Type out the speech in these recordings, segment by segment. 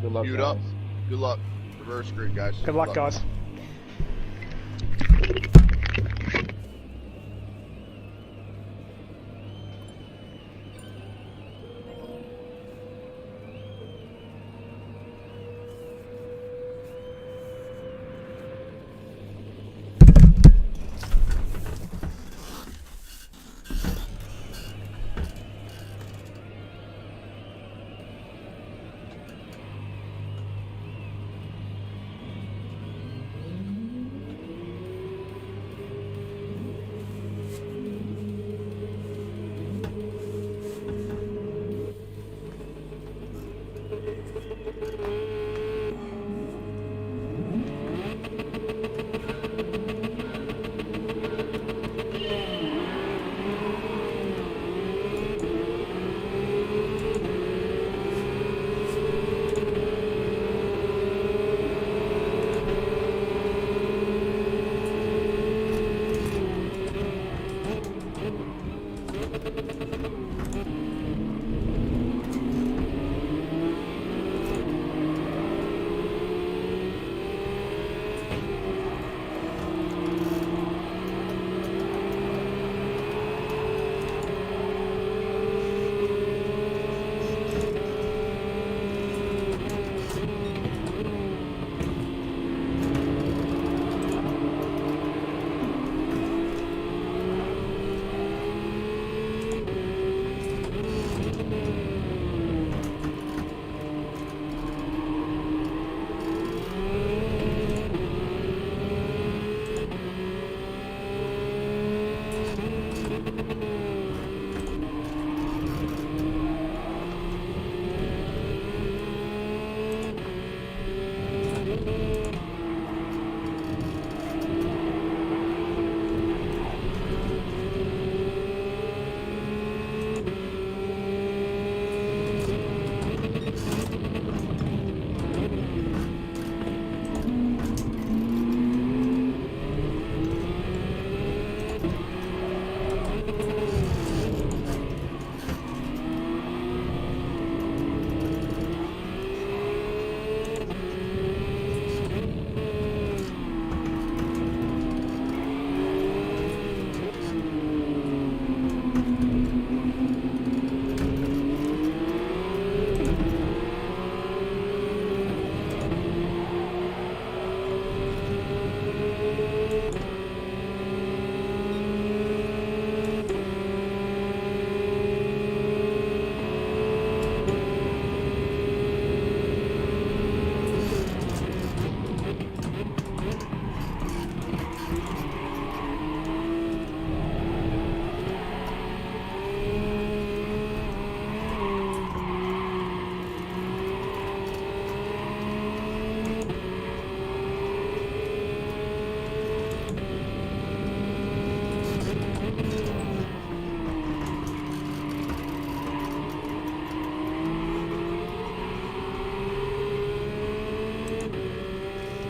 Good luck, Queued guys. up. Good luck. Reverse grid, guys. Good luck, guys.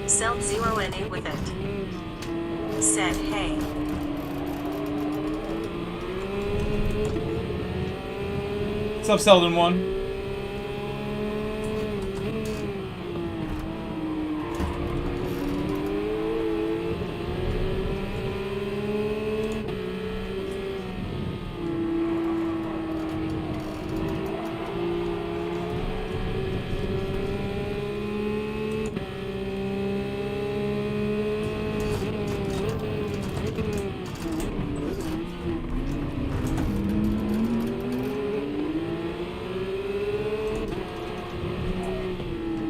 Celled 0 and 8 with it. Said hey. What's up, Selden 1?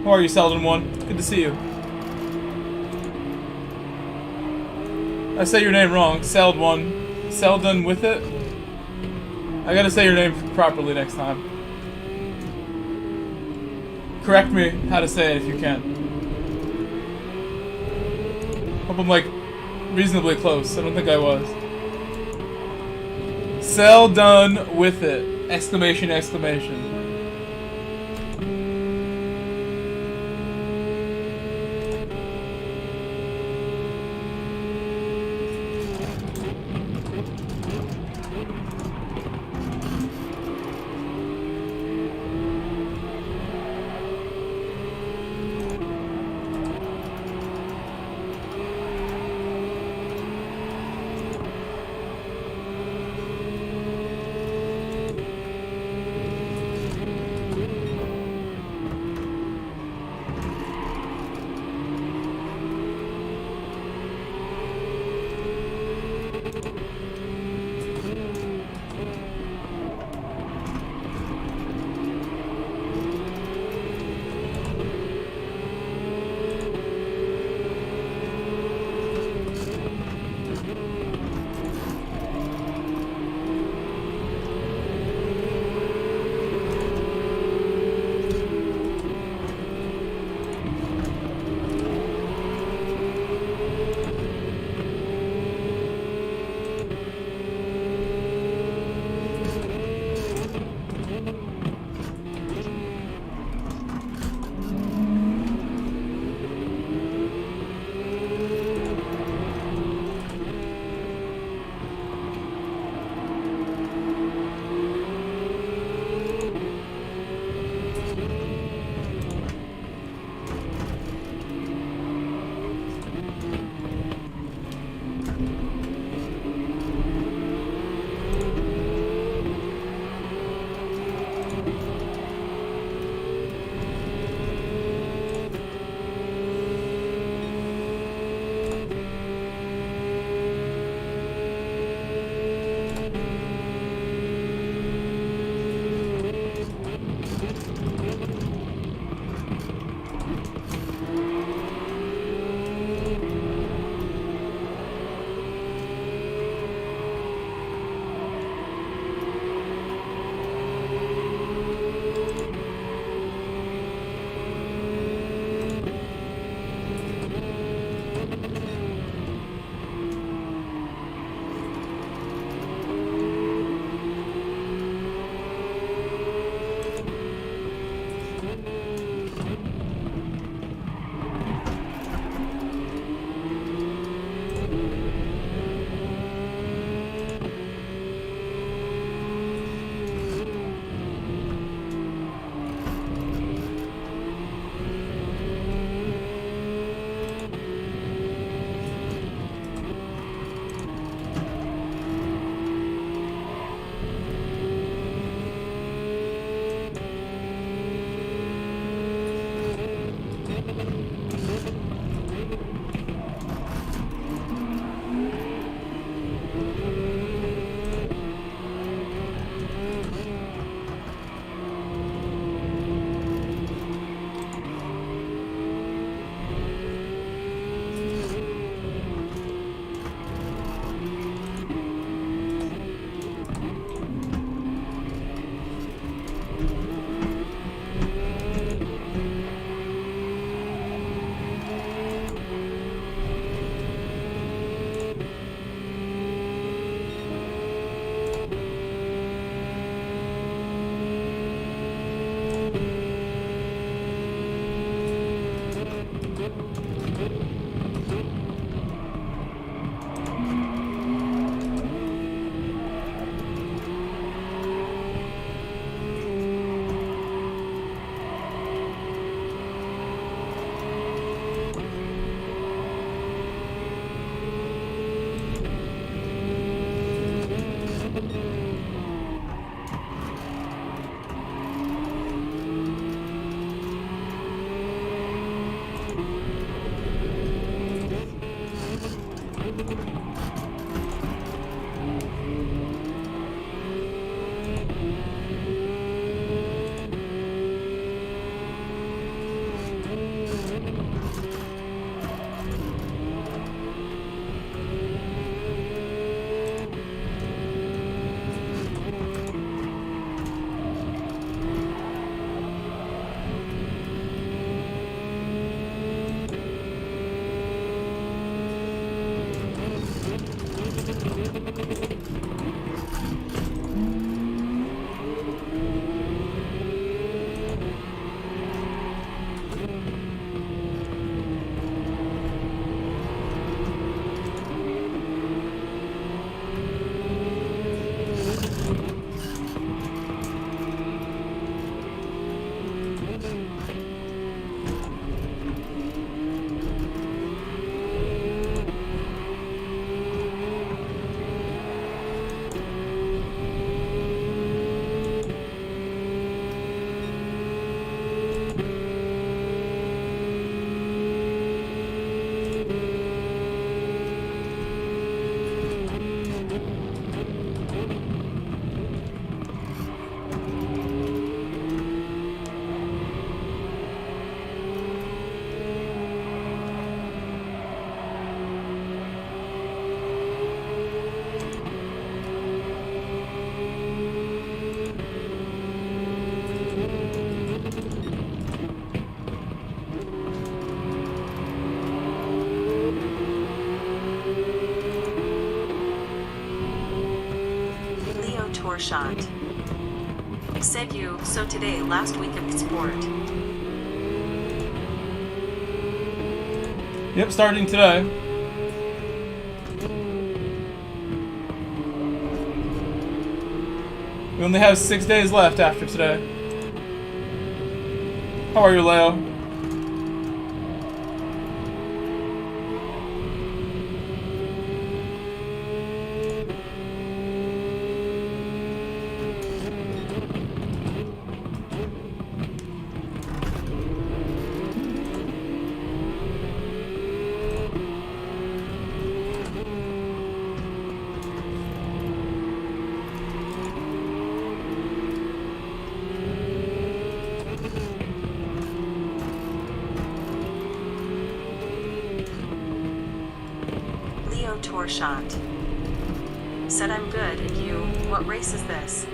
How are you, Selden 1? Good to see you. I say your name wrong. Seld 1. Selden with it? I gotta say your name properly next time. Correct me how to say it if you can. Hope I'm like reasonably close. I don't think I was. Seldon with it! Exclamation, exclamation. tour shot. Said you, so today last week of sport. Yep, starting today. We only have 6 days left after today. How are you, Leo? Leo tour shot. Said I'm good, and you, what race is this?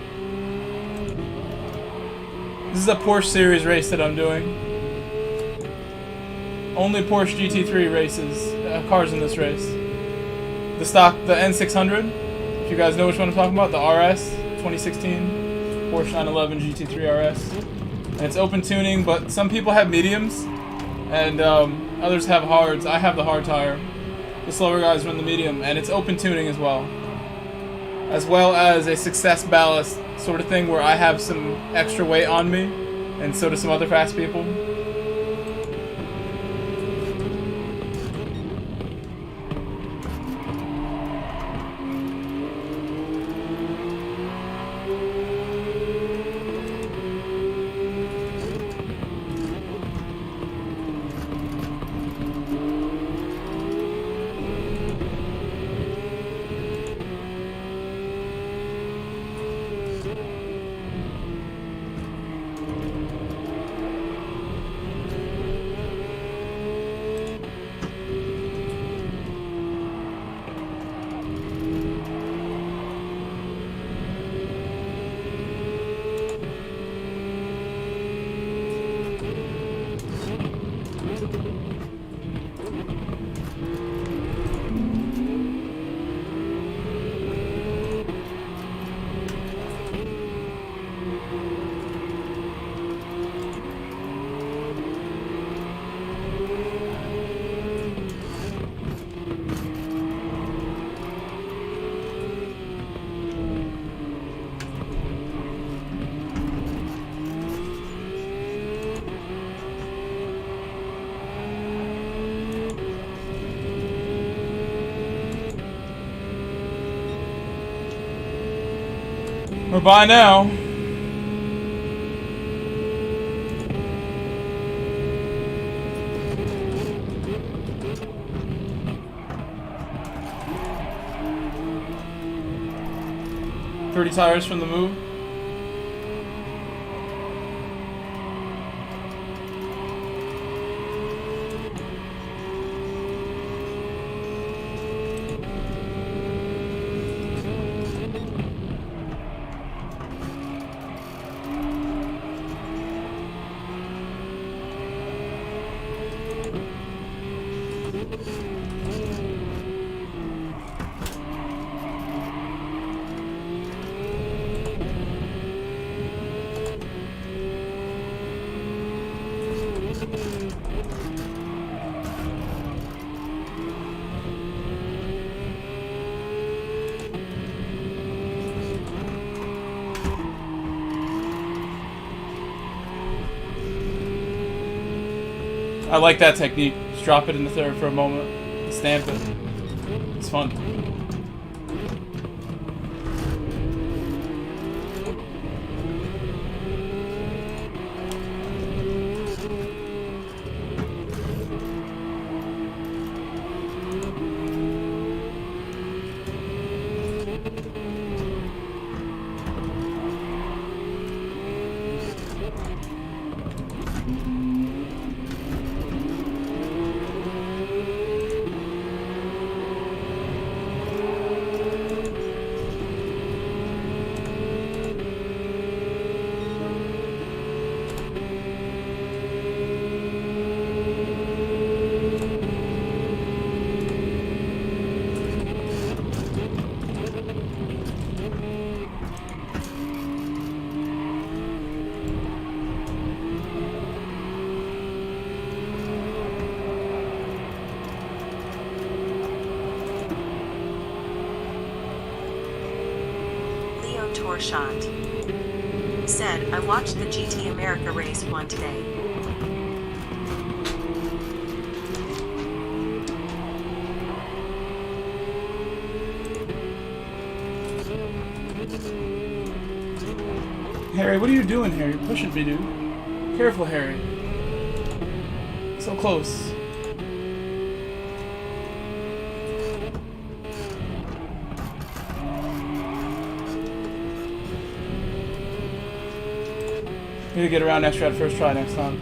This is a Porsche series race that I'm doing. Only Porsche GT3 races, cars in this race. The stock, the N600, if you guys know which one I'm talking about, the RS 2016 Porsche 911 GT3 RS. And it's open tuning, but some people have mediums, and others have hards. I have the hard tire. The slower guys run the medium, and it's open tuning as well as a success ballast sort of thing where I have some extra weight on me, and so do some other fast people. We're by now. $30 tires from the move. I like that technique. Just drop it in the third for a moment and stamp it. It's fun. Shot. Said, I watched the GT America race 1 today. Harry, what are you doing here? You're pushing me, dude. Careful, Harry. So close. Need to get around extra at first try next time.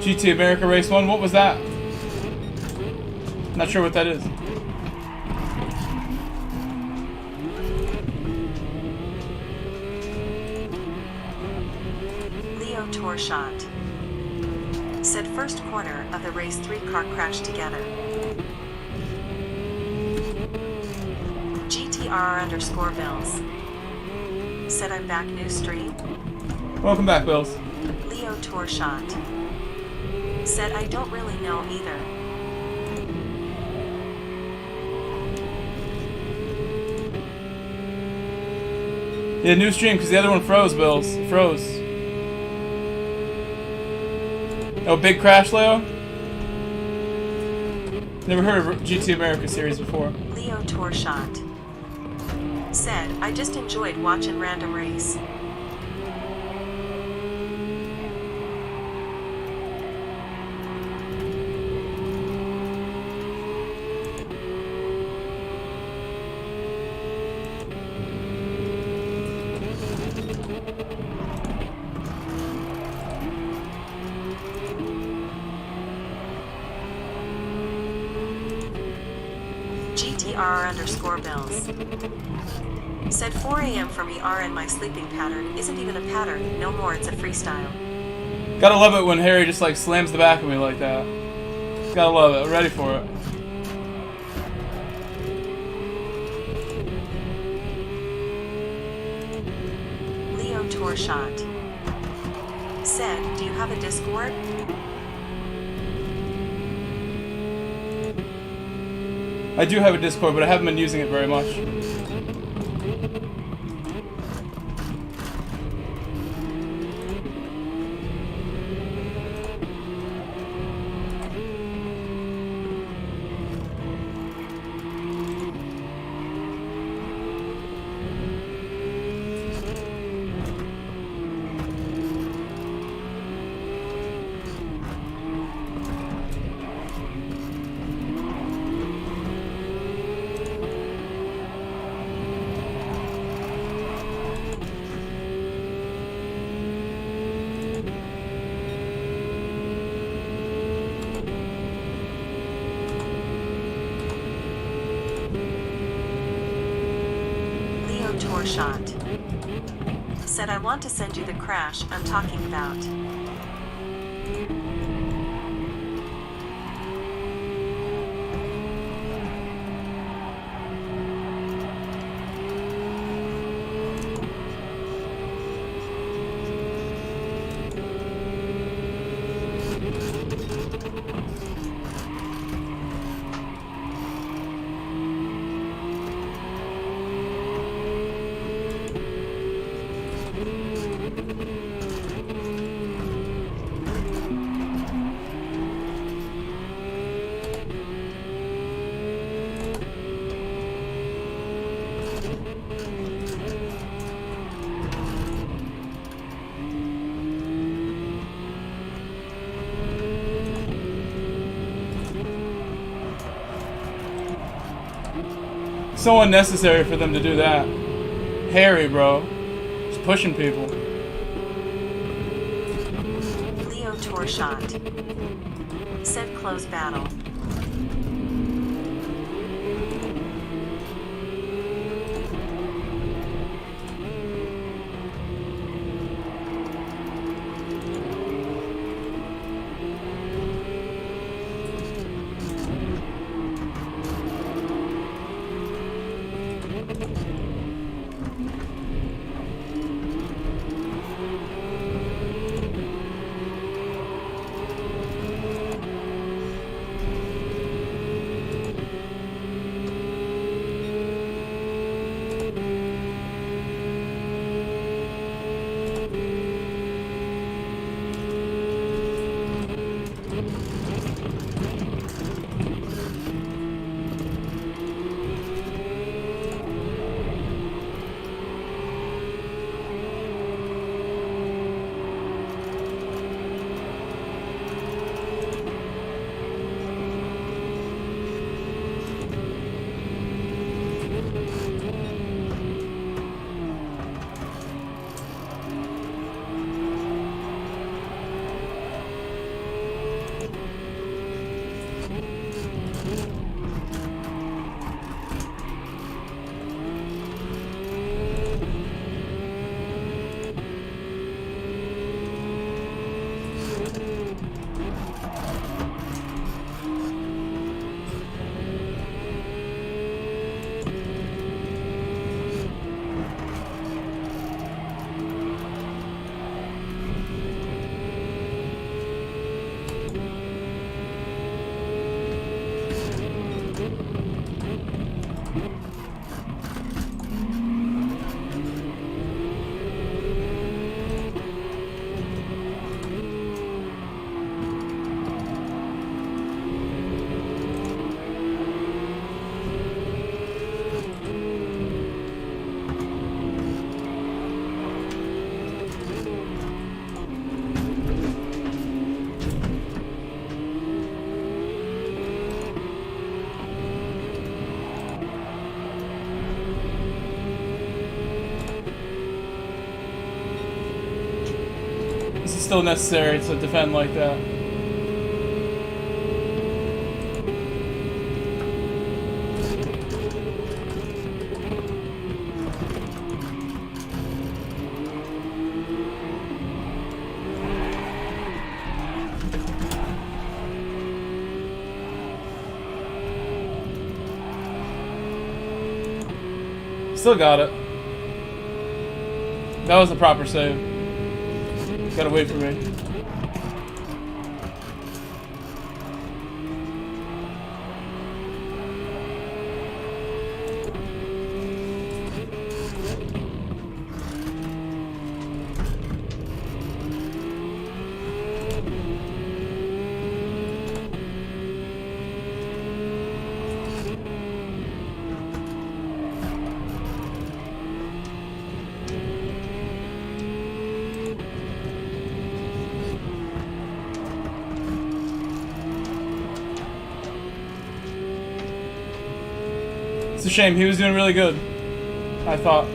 GT America Race 1, what was that? Not sure what that is. Leo Tour Shot. Said first corner of the race 3 car crashed together. GTR_Bills. Said I'm back, new stream. Welcome back, Bills. Leo Tour Shot. Said I don't really know either. Yeah, new stream because the other one froze, Bills. It froze. Oh, big crash, Leo? Never heard of GT America series before. Leo Tour Shot. Said, I just enjoyed watching random race. GTR_Bills. Said 4 a.m. for me and my sleeping pattern isn't even a pattern, no more, it's a freestyle. Gotta love it when Harry just like slams the back of me like that. Gotta love it, I'm ready for it. Leo Tour Shot. Said, do you have a Discord? I do have a Discord, but I haven't been using it very much. Tour Shot. Said I want to send you the crash I'm talking about. So unnecessary for them to do that. Harry, bro. Just pushing people. Leo Tour Shot. Said close battle. It's still necessary to defend like that. Still got it. That was the proper save. Gotta wait for me. It's a shame. He was doing really good, I thought.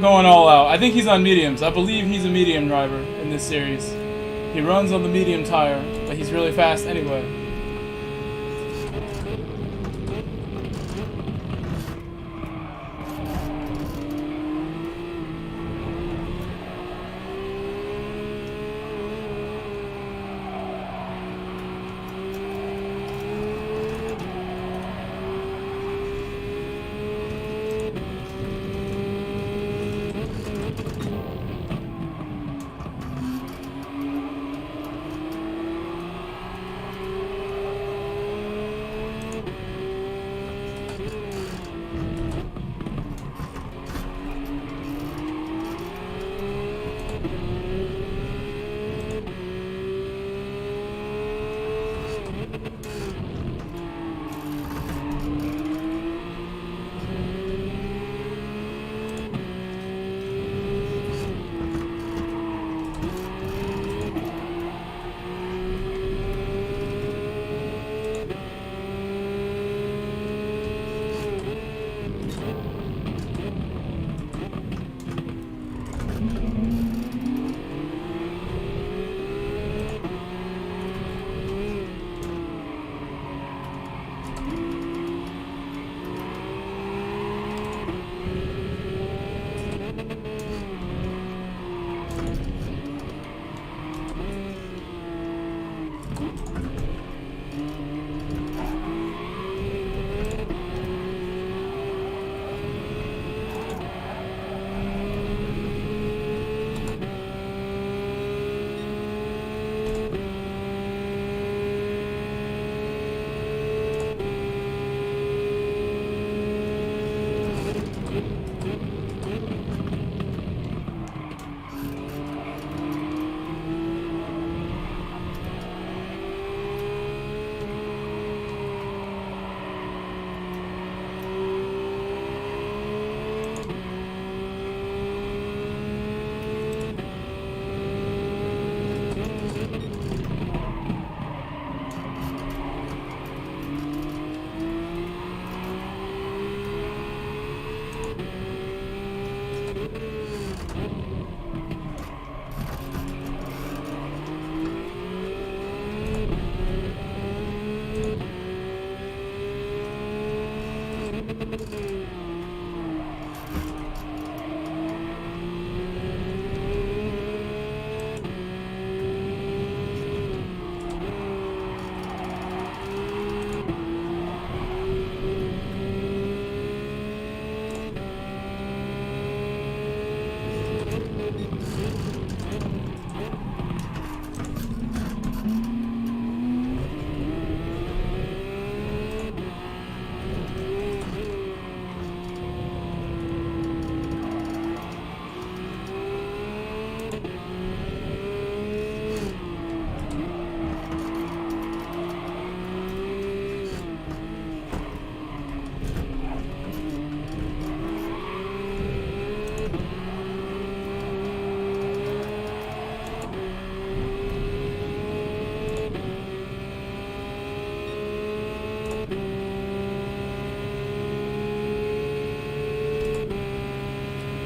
going all out. I think he's on mediums. I believe he's a medium driver in this series. He runs on the medium tire, but he's really fast anyway.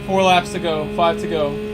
Four laps to go, 5 to go.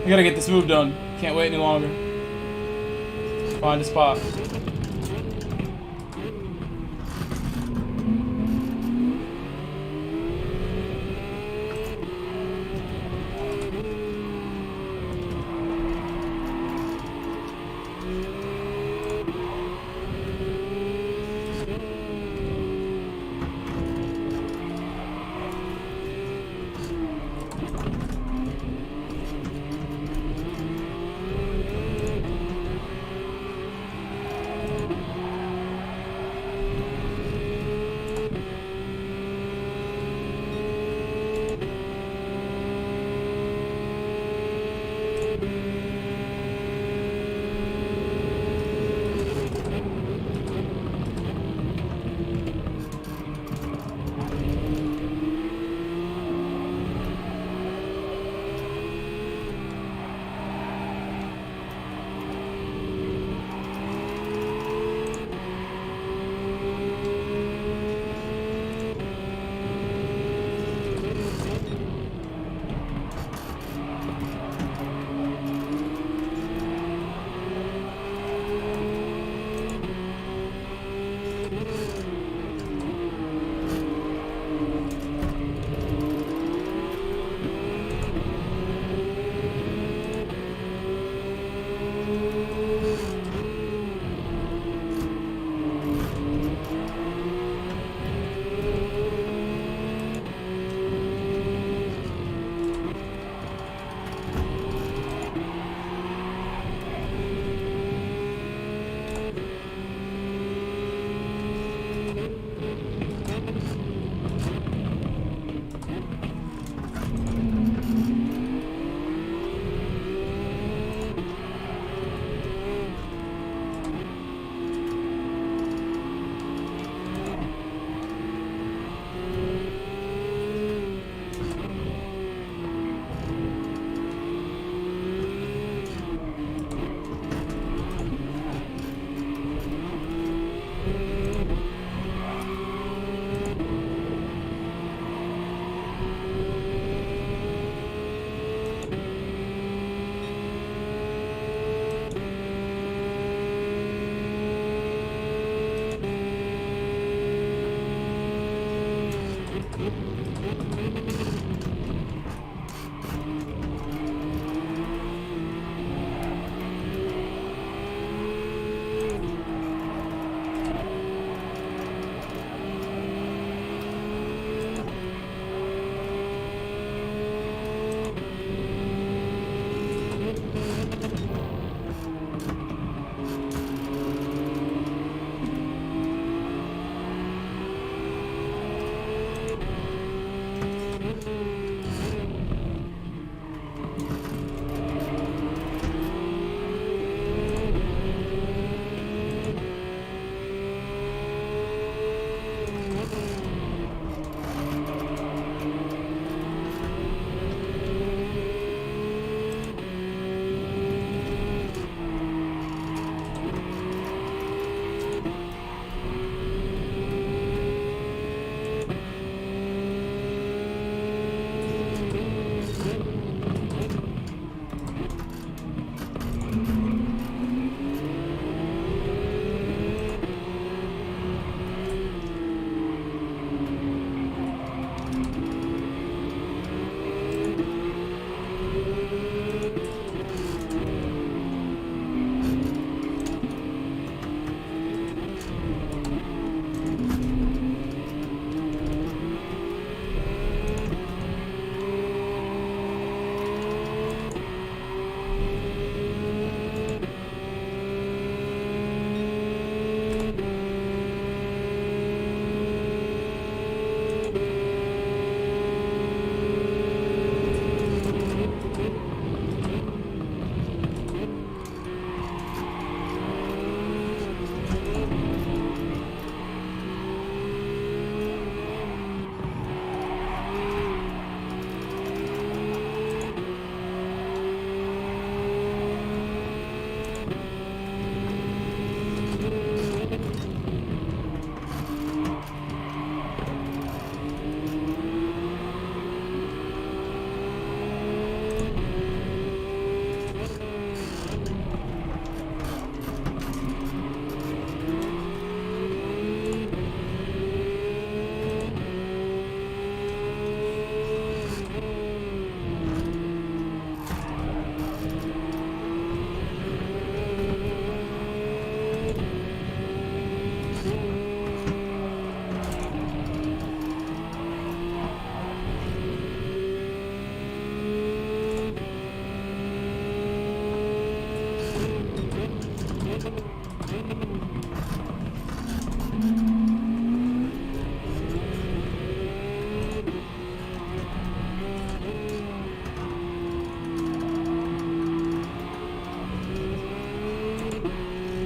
I gotta get this move done. Can't wait any longer. Find a spot.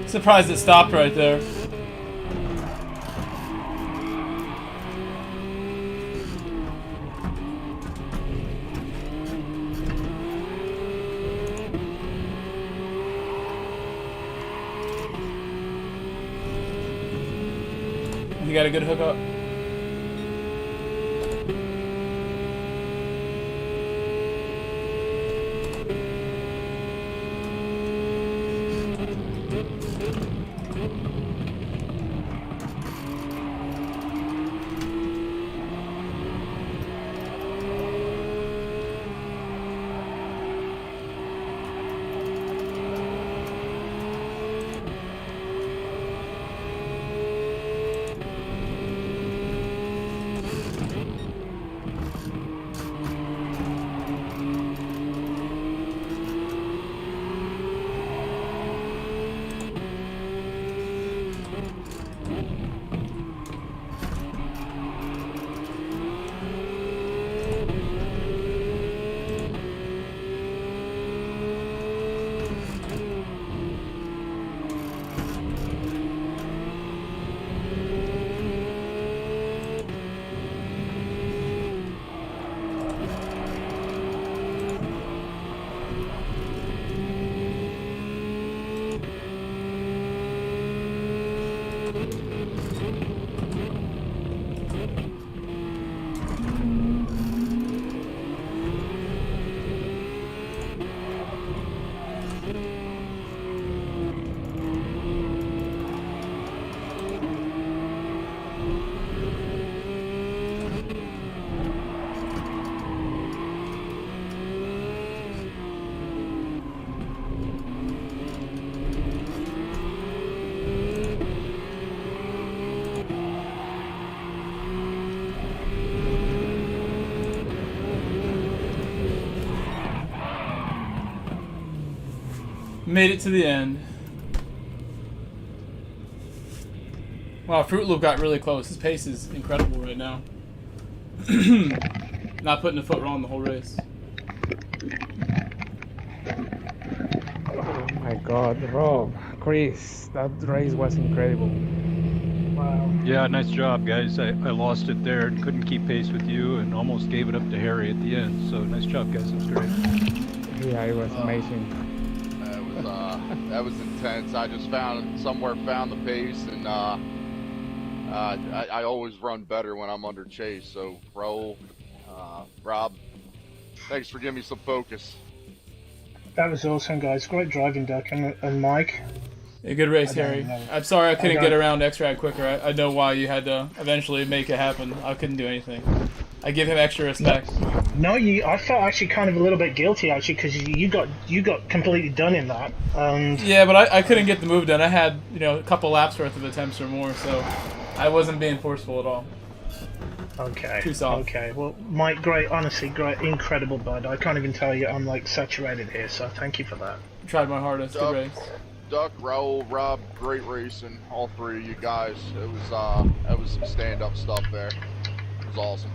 Surprised it stopped right there. You got a good hookup? Made it to the end. Wow, Fruit Loop got really close. His pace is incredible right now. Not putting a foot wrong the whole race. Oh my God, Rob, Chris, that race was incredible. Wow. Yeah, nice job, guys. I lost it there and couldn't keep pace with you and almost gave it up to Harry at the end. So nice job, guys. It was great. Yeah, it was amazing. That was intense. I just found the pace, and I always run better when I'm under chase. So Raul, Rob, thanks for giving me some focus. That was awesome, guys. Great driving, Duck and Mike. A good race, Harry. I'm sorry I couldn't get around X-Rad quicker. I know why you had to eventually make it happen. I couldn't do anything. I give him extra respect. No, I felt actually kind of a little bit guilty actually because you got completely done in that. Yeah, but I couldn't get the move done. I had a couple laps worth of attempts or more, so I wasn't being forceful at all. Okay. Too soft. Okay. Well, Mike, great, honestly, great, incredible, bud. I can't even tell you, I'm like saturated here. So thank you for that. Tried my hardest. Good race. Duck, Raul, Rob, great racing, all three of you guys. It was some stand-up stuff there. It was awesome.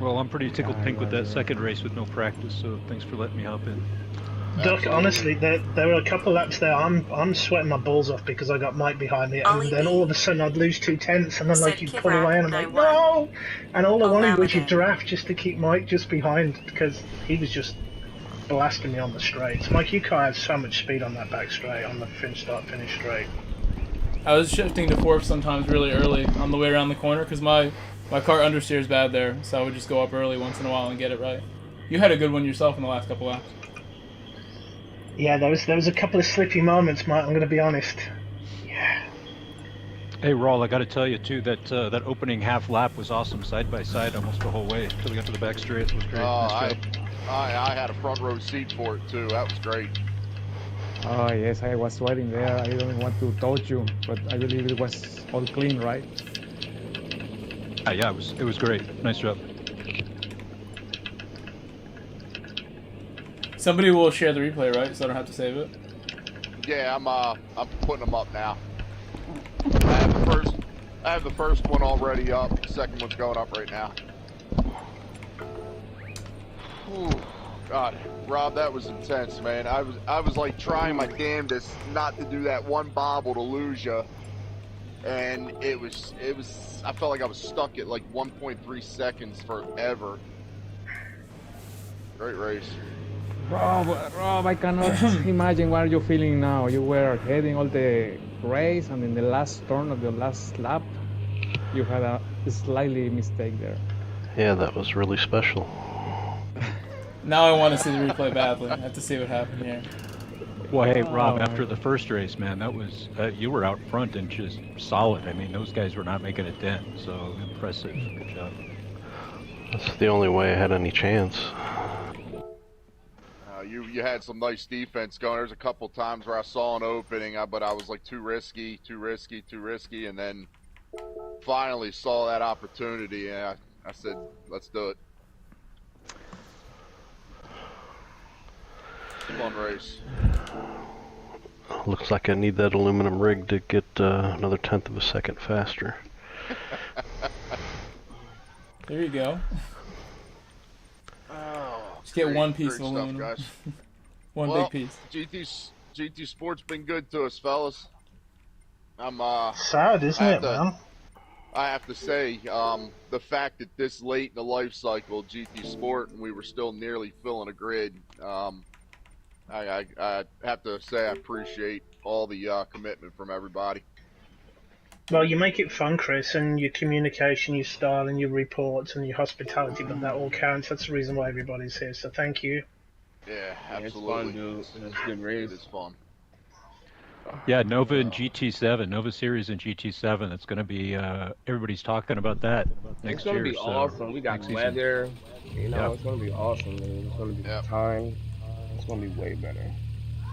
Well, I'm pretty tickled pink with that second race with no practice, so thanks for letting me hop in. Duck, honestly, there were a couple laps there. I'm sweating my balls off because I got Mike behind me, and then all of a sudden I'd lose 2 tenths, and then like you'd pull away, and I'm like, no! And all I wanted was your draft just to keep Mike just behind because he was just blasting me on the straights. Mike, you can't have so much speed on that back straight, on the start finish straight. I was shifting to fourth sometimes really early on the way around the corner because my car understeers bad there, so I would just go up early once in a while and get it right. You had a good one yourself in the last couple laps. Yeah, there was a couple of slippy moments, Mike. I'm going to be honest. Yeah. Hey, Raul, I got to tell you too that that opening half lap was awesome, side by side almost the whole way until we got to the back straight. It was great. Nice job. I had a front row seat for it too. That was great. Oh yes, I was sweating there. I don't want to touch you, but I believe it was all clean, right? Yeah, it was great. Nice job. Somebody will share the replay, right? So I don't have to save it. Yeah, I'm putting them up now. I have the first one already up. The second one's going up right now. Ooh. God, Rob, that was intense, man. I was like trying my damnedest not to do that one bobble to lose you, and it was. I felt like I was stuck at like 1.3 seconds forever. Great race. Rob, I cannot imagine what you're feeling now. You were heading all the race, and in the last turn of the last lap, you had a slightly mistake there. Yeah, that was really special. Now I want to see the replay badly. I have to see what happened here. Well, hey, Rob, after the first race, man, that was, you were out front and just solid. I mean, those guys were not making a dent, so impressive. Good job. That's the only way I had any chance. You had some nice defense going. There's a couple times where I saw an opening, but I was like too risky, and then finally saw that opportunity, and I said, let's do it. Fun race. Looks like I need that aluminum rig to get another 1/10 of a second faster. There you go. Oh, just get one piece of stuff, aluminum. guys. One big piece. GT Sport's been good to us, fellas. I'm sad, isn't it, man? I have to say, the fact that this late in the life cycle of GT Sport and we were still nearly filling a grid, I have to say I appreciate all the commitment from everybody. Well, you make it fun, Chris, and your communication, your style, and your reports, and your hospitality, but that all counts. That's the reason why everybody's here, so thank you. Yeah, absolutely. It's fun, dude. It's a good race. It's fun. Yeah, Nova and GT7, Nova Series and GT7. That's going to be, everybody's talking about that next year. It's going to be awesome. We got weather. You know, it's going to be awesome, man. It's going to be time. It's going to be way better.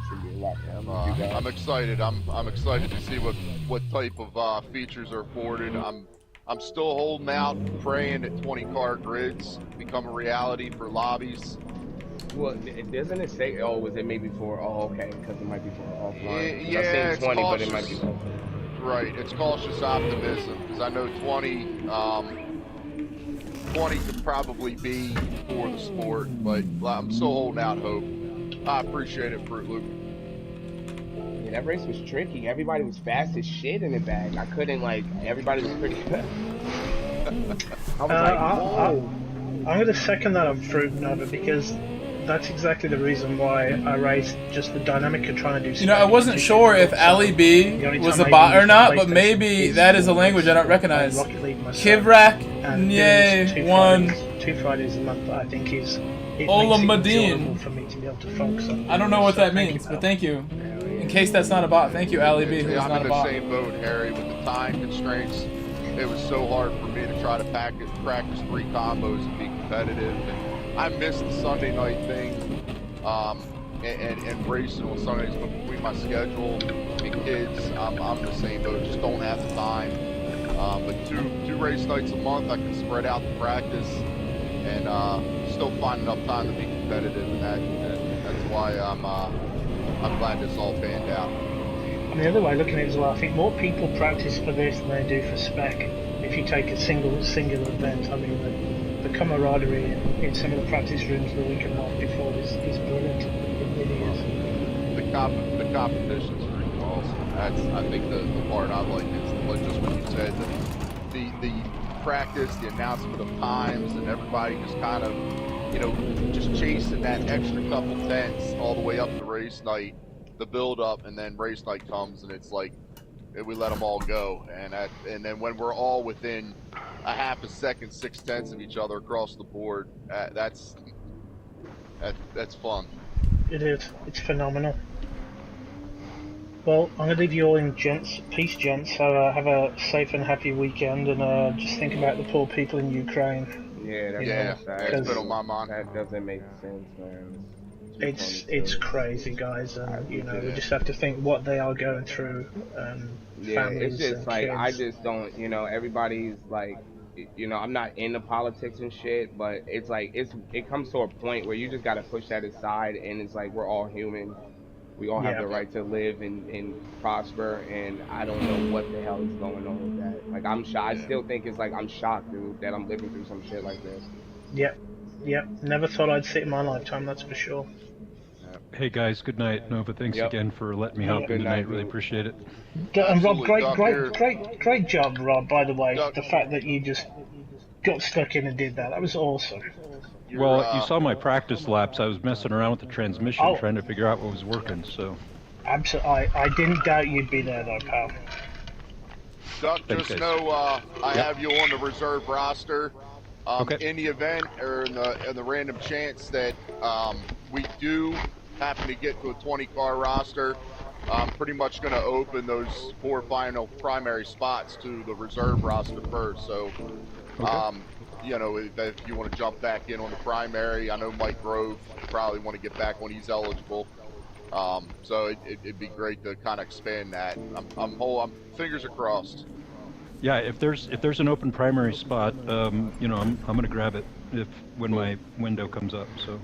Should be a lot better. I'm excited. I'm excited to see what type of features are afforded. I'm still holding out, praying that 20-car grids become a reality for lobbies. Well, doesn't it say, oh, was it maybe for, oh, okay, because it might be for offline. Yeah, I've seen 20, but it might be offline. Right, it's cautious optimism, because I know 20 could probably be for the sport, but I'm still holding out hope. I appreciate it, Fruit Loop. Yeah, that race was tricky. Everybody was fast as shit in the bag. I couldn't, like, everybody was pretty good. I was like, whoa. I'm going to second that on Fruit Nova, because that's exactly the reason why I raced just the dynamic of trying to do. You know, I wasn't sure if Ali B was a bot or not, but maybe that is a language I don't recognize. Kivrak Nye 1. 2 Fridays a month, I think is. Olamadine. For me to be able to focus on. I don't know what that means, but thank you. In case that's not a bot, thank you, Ali B. Who's I'm not in a the bot. same boat, Harry, with the time constraints. It was so hard for me to try to practice 3 combos and be competitive. And I missed the Sunday night thing, and racing on Sundays, but between my schedule and kids, I'm the same boat. Just don't have the time. But two race nights a month, I can spread out the practice and still find enough time to be competitive. And that's why I'm glad this all panned out. And the other way looking at it as well, I think more people practice for this than they do for spec. If you take a singular event, I mean, the camaraderie in some of the practice rooms the week and a half before is brilliant. It really is. The competition's pretty awesome. That's, I think, the part I like is just what you said. The practice, the announcement of times, and everybody just kind of, you know, just chasing that extra couple tenths all the way up to race night. The build up, and then race night comes, and it's like we let them all go, and then when we're all within a half a second, 6/10 of each other across the board, that's fun. It is. It's phenomenal. Well, I'm gonna leave you all in peace, gents. So have a safe and happy weekend, and just think about the poor people in Ukraine. Yeah, that's been on my mind. That doesn't make sense, man. It's crazy, guys, and you know we just have to think what they are going through. Families, it's just like kids. I just don't, you know. Everybody's like, you know, I'm not into politics and shit, but it's like it comes to a point where you just gotta push that aside, and it's like we're all human. We all have the right to live and prosper, and I don't know what the hell is going on with that. Like I still think it's like I'm shocked, dude, that I'm living through some shit like this. Yep. Yep, never thought I'd see it in my lifetime, that's for sure. Hey guys, good night. Nova, thanks again for letting me hop in tonight. Really appreciate it. And Rob, great job, Rob. By the way, the fact that you just got stuck in and did that was awesome. Well, you saw my practice laps. I was messing around with the transmission, trying to figure out what was working. So. Absolutely, I didn't doubt you'd be there, though, pal. Duck, just know I have you on the reserve roster. In the event or in the random chance that we do happen to get to a 20-car roster, I'm pretty much going to open those 4 final primary spots to the reserve roster first. So, you know, if you want to jump back in on the primary, I know Mike Grove probably want to get back when he's eligible. So it'd be great to kind of expand that. I'm fingers are crossed. Yeah, if there's an open primary spot, you know, I'm gonna grab it when my window comes up. So.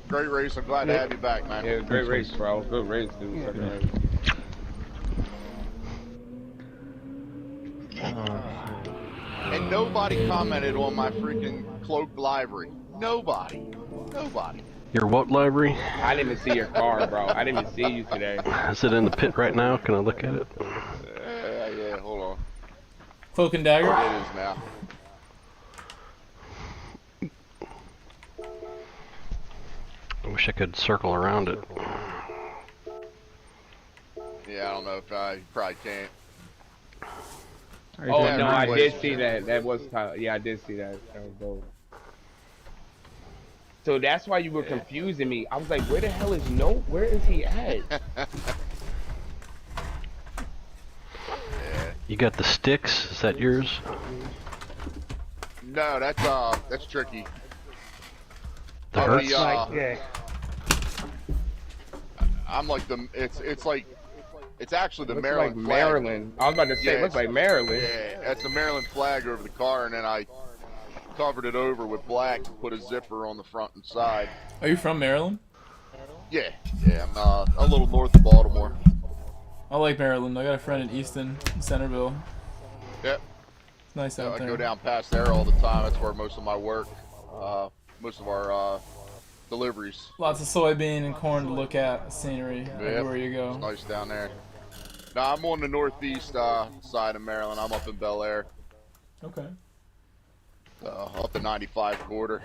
Great race. I'm glad to have you back, man. Yeah, great race, bro. Good race, dude. And nobody commented on my freaking cloaked livery. Nobody. Your what livery? I didn't even see your car, bro. I didn't even see you today. Is it in the pit right now? Can I look at it? Yeah, hold on. Cloak and dagger? It is now. I wish I could circle around it. Yeah, I don't know if you probably can't. Oh no, I did see that. That was yeah, I did see that. That was dope. So that's why you were confusing me. I was like, where the hell is where is he at? You got the sticks? Is that yours? No, that's tricky. The Hertz? Yeah. I'm like it's actually the Maryland like flag. Maryland. I was about to say, it looks like Maryland. Yeah, that's the Maryland flag over the car, and then I covered it over with black, put a zipper on the front and side. Are you from Maryland? Yeah, I'm a little north of Baltimore. I like Maryland. I got a friend in Easton, Centerville. Yep. It's nice out there. I go down past there all the time. That's where most of my work, most of our deliveries. Lots of soybean and corn to look at, scenery everywhere you go. It's nice down there. Now I'm on the northeast side of Maryland. I'm up in Bel Air. Okay. Up the 95 quarter.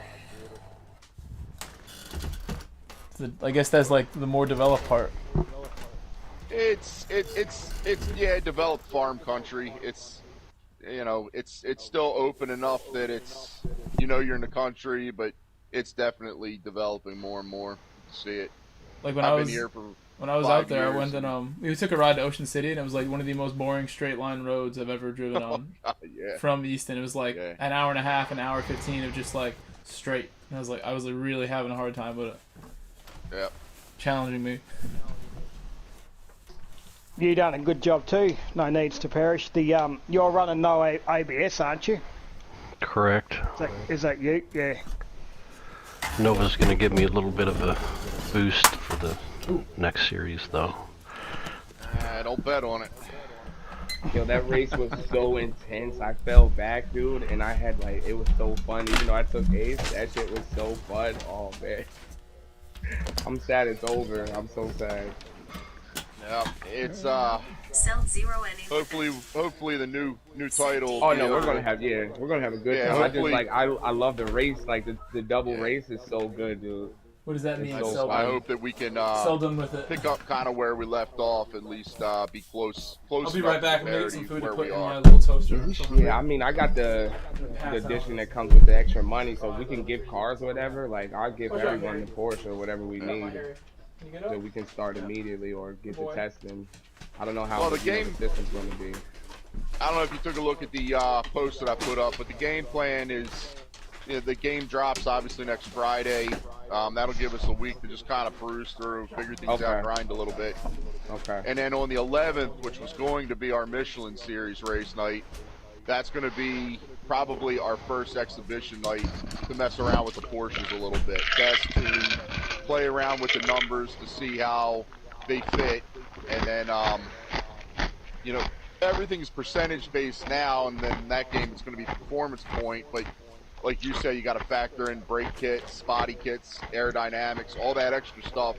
I guess that's like the more developed part. It's developed farm country. It's it's still open enough that it's you're in the country, but it's definitely developing more and more. To see it. Like when I was out there, I went and we took a ride to Ocean City, and it was like one of the most boring straight line roads I've ever driven on. From Easton, it was like an hour and a half, an hour 15 of just like straight. And I was really having a hard time with it. Yeah. Challenging me. You done a good job too. No needs to perish. You're running no ABS, aren't you? Correct. Is that you? Yeah. Nova's gonna give me a little bit of a boost for the next series, though. Don't bet on it. Yo, that race was so intense. I fell back, dude, and I had it was so fun. Even though I took ace, that shit was so fun. Oh man, I'm sad it's over. I'm so sad. Yeah, it's Cell 0 and hopefully the new title. Oh no, we're gonna have a good time. I love the race. Like the double race is so good, dude. What does that mean? I hope that we can pick up kind of where we left off, at least be close. I'll be right back and make some food to put in my little toaster. Yeah, I mean, I got the edition that comes with the extra money, so we can give cars or whatever. Like, I'll give everyone the Porsche or whatever we need, so we can start immediately or get the testing. I don't know how the game system's going to be. I don't know if you took a look at the post that I put up, but the game plan is the game drops obviously next Friday. That'll give us a week to just kind of peruse through, figure things out, grind a little bit. Okay. And then on the 11th, which was going to be our Michelin Series race night, that's going to be probably our first exhibition night to mess around with the Porsches a little bit. Test to play around with the numbers to see how they fit. And then, everything's percentage based now, and then that game is going to be performance point. But like you said, you got to factor in brake kits, body kits, aerodynamics, all that extra stuff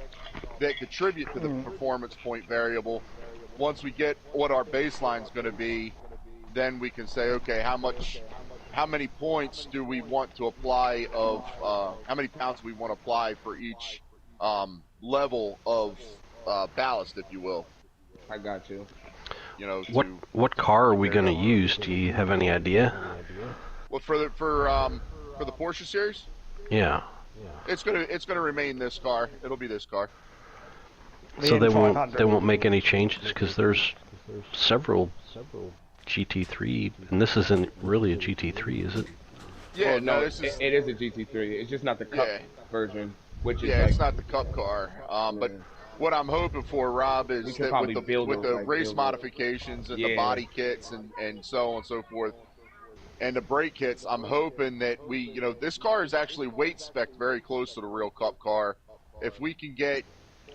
that contribute to the performance point variable. Once we get what our baseline is going to be, then we can say, okay, how many points do we want to apply of, how many pounds do we want to apply for each level of ballast, if you will. I got you. You know, what car are we going to use? Do you have any idea? Well, for the Porsche series, yeah, it's gonna remain this car. It'll be this car. So they won't make any changes, because there's several GT3, and this isn't really a GT3, is it? Yeah, well, no, it is a GT3. It's just not the Cup version, which is it's not the Cup car. But what I'm hoping for, Rob, is that with the race modifications and the body kits and so on and so forth, and the brake kits, I'm hoping that this car is actually weight spec very close to the real Cup car. If we can get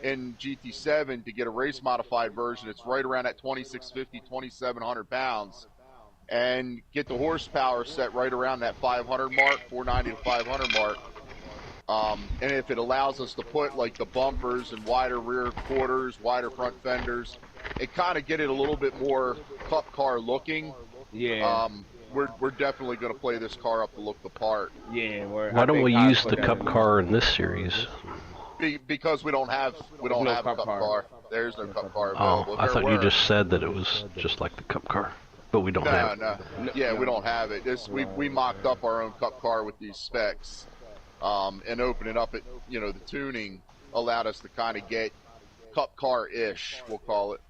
in GT7 to get a race modified version, it's right around at 2650, 2700 pounds, and get the horsepower set right around that 500 mark, 490 to 500 mark. And if it allows us to put like the bumpers and wider rear quarters, wider front fenders, it kind of get it a little bit more Cup car looking. Yeah. We're definitely going to play this car up to look the part. Yeah. Why don't we use the Cup car in this series? Because we don't have a Cup car. There's no Cup car available. Oh, I thought you just said that it was just like the Cup car, but we don't have it. No. Yeah, we don't have it. We mocked up our own Cup car with these specs, and opening up the tuning allowed us to kind of get Cup car-ish, we'll call it.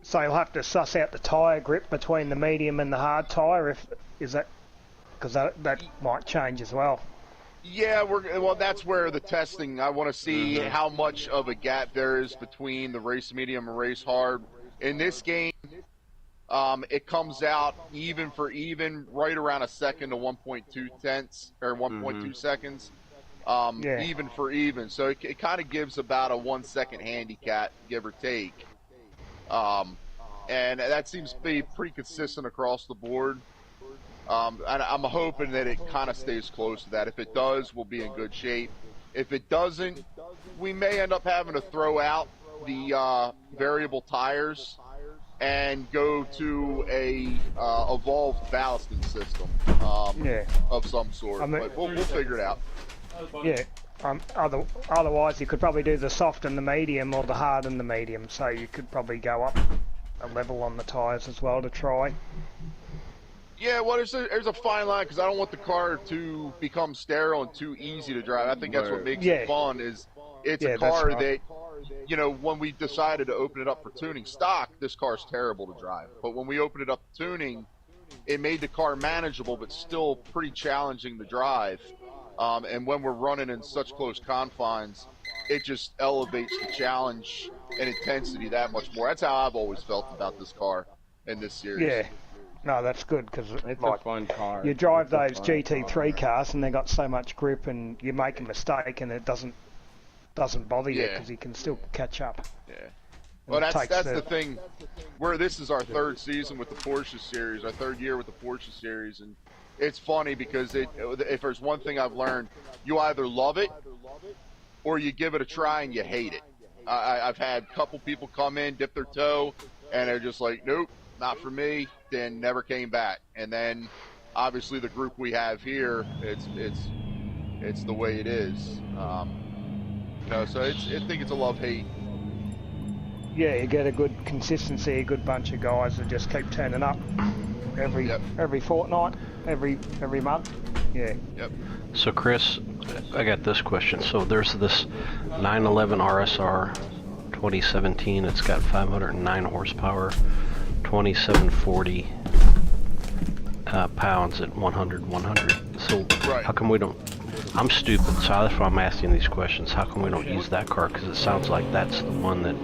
So you'll have to suss out the tyre grip between the medium and the hard tyre, because that might change as well. Yeah, that's where the testing, I want to see how much of a gap there is between the race medium and race hard. In this game, it comes out even for even, right around a second to 1.2 tenths, or 1.2 seconds. Even for even. So it kind of gives about a 1 second handicap, give or take. And that seems to be pretty consistent across the board. And I'm hoping that it kind of stays close to that. If it does, we'll be in good shape. If it doesn't, we may end up having to throw out the variable tires and go to a evolved ballasting system of some sort. But we'll figure it out. Yeah. Otherwise, you could probably do the soft and the medium, or the hard and the medium. So you could probably go up a level on the tires as well to try. Yeah, well, there's a fine line, because I don't want the car to become sterile and too easy to drive. I think that's what makes it fun. Is it's a car that, when we decided to open it up for tuning stock, this car's terrible to drive. But when we opened it up to tuning, it made the car manageable, but still pretty challenging to drive. And when we're running in such close confines, it just elevates the challenge and intensity that much more. That's how I've always felt about this car in this series. Yeah. No, that's good, because it's a fun car. You drive those GT3 cars and they got so much grip, and you make a mistake and it doesn't bother you, because you can still catch up. Yeah. Well, that's the thing. This is our third season with the Porsche series, our third year with the Porsche series, and it's funny because if there's one thing I've learned, you either love it or you give it a try and you hate it. I've had a couple people come in, dip their toe, and they're just like, nope, not for me, then never came back. And then obviously the group we have here, it's the way it is. So I think it's a love-hate. Yeah, you get a good consistency, a good bunch of guys that just keep turning up every fortnight, every month. Yeah. Yep. So Chris, I got this question. So there's this 911 RSR 2017. It's got 509 horsepower, 2740 pounds at 100. So how come we don't? I'm stupid, so that's why I'm asking these questions. How come we don't use that car? Because it sounds like that's the one that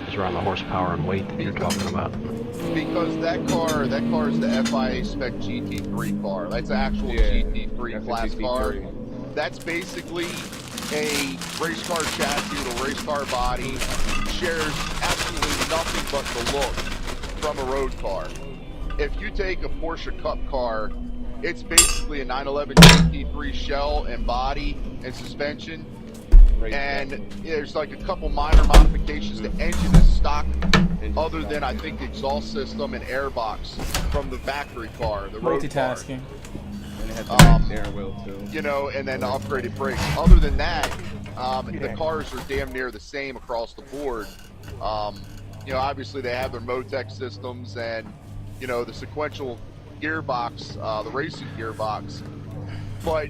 is around the horsepower and weight that you're talking about. Because that car is the FIA spec GT3 car. That's an actual GT3 class car. That's basically a race car chassis with a race car body. Shares absolutely nothing but the look from a road car. If you take a Porsche Cup car it's basically a 911 GT3 shell and body and suspension. And there's like a couple minor modifications. The engine is stock, other than I think the exhaust system and airbox from the factory car, the road car. Multitasking. And it has the steering wheel too. You know, and then the upgraded brakes. Other than that, the cars are damn near the same across the board. You know, obviously they have their Motec systems and, you know, the sequential gearbox, the racing gearbox, but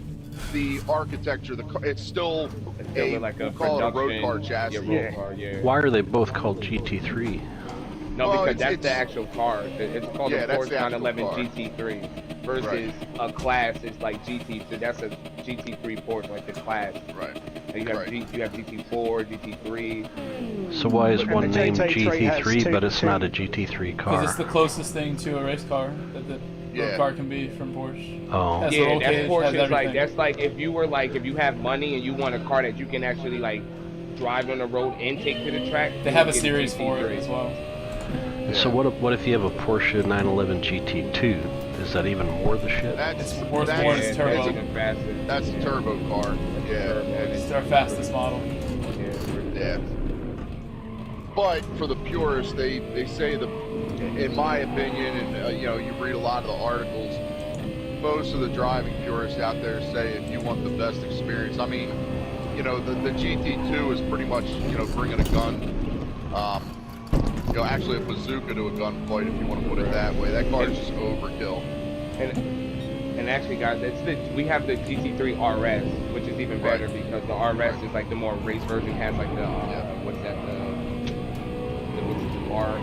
the architecture, it's still like we'll call it a road car chassis. Road car, yeah. Why are they both called GT3? No, because that's the actual car. It's called a Porsche 911 GT3 versus a class. It's like GT. So that's a GT3 Porsche, like the class. Right. And you have you have GT4, GT3. So why is one named GT3 but it's not a GT3 car? Because it's the closest thing to a race car that the road car can be from Porsche. Oh. Yeah, that's Porsche. That's like if you have money and you want a car that you can actually like drive on the road and take to the track. They have a series for it as well. So what if you have a Porsche 911 GT2? Is that even more the shit? That's turbo. That's a turbo car. Yeah. It's their fastest model. Yeah. But for the purists, they say in my opinion, and you know, you read a lot of the articles, most of the driving purists out there say if you want the best experience, I mean, you know, the GT2 is pretty much, you know, bringing a gun. You know, actually a bazooka to a gunfight, if you want to put it that way. That car is just overkill. And actually, guys, we have the GT3 RS, which is even better because the RS is like the more race version, has like the what's that the bar,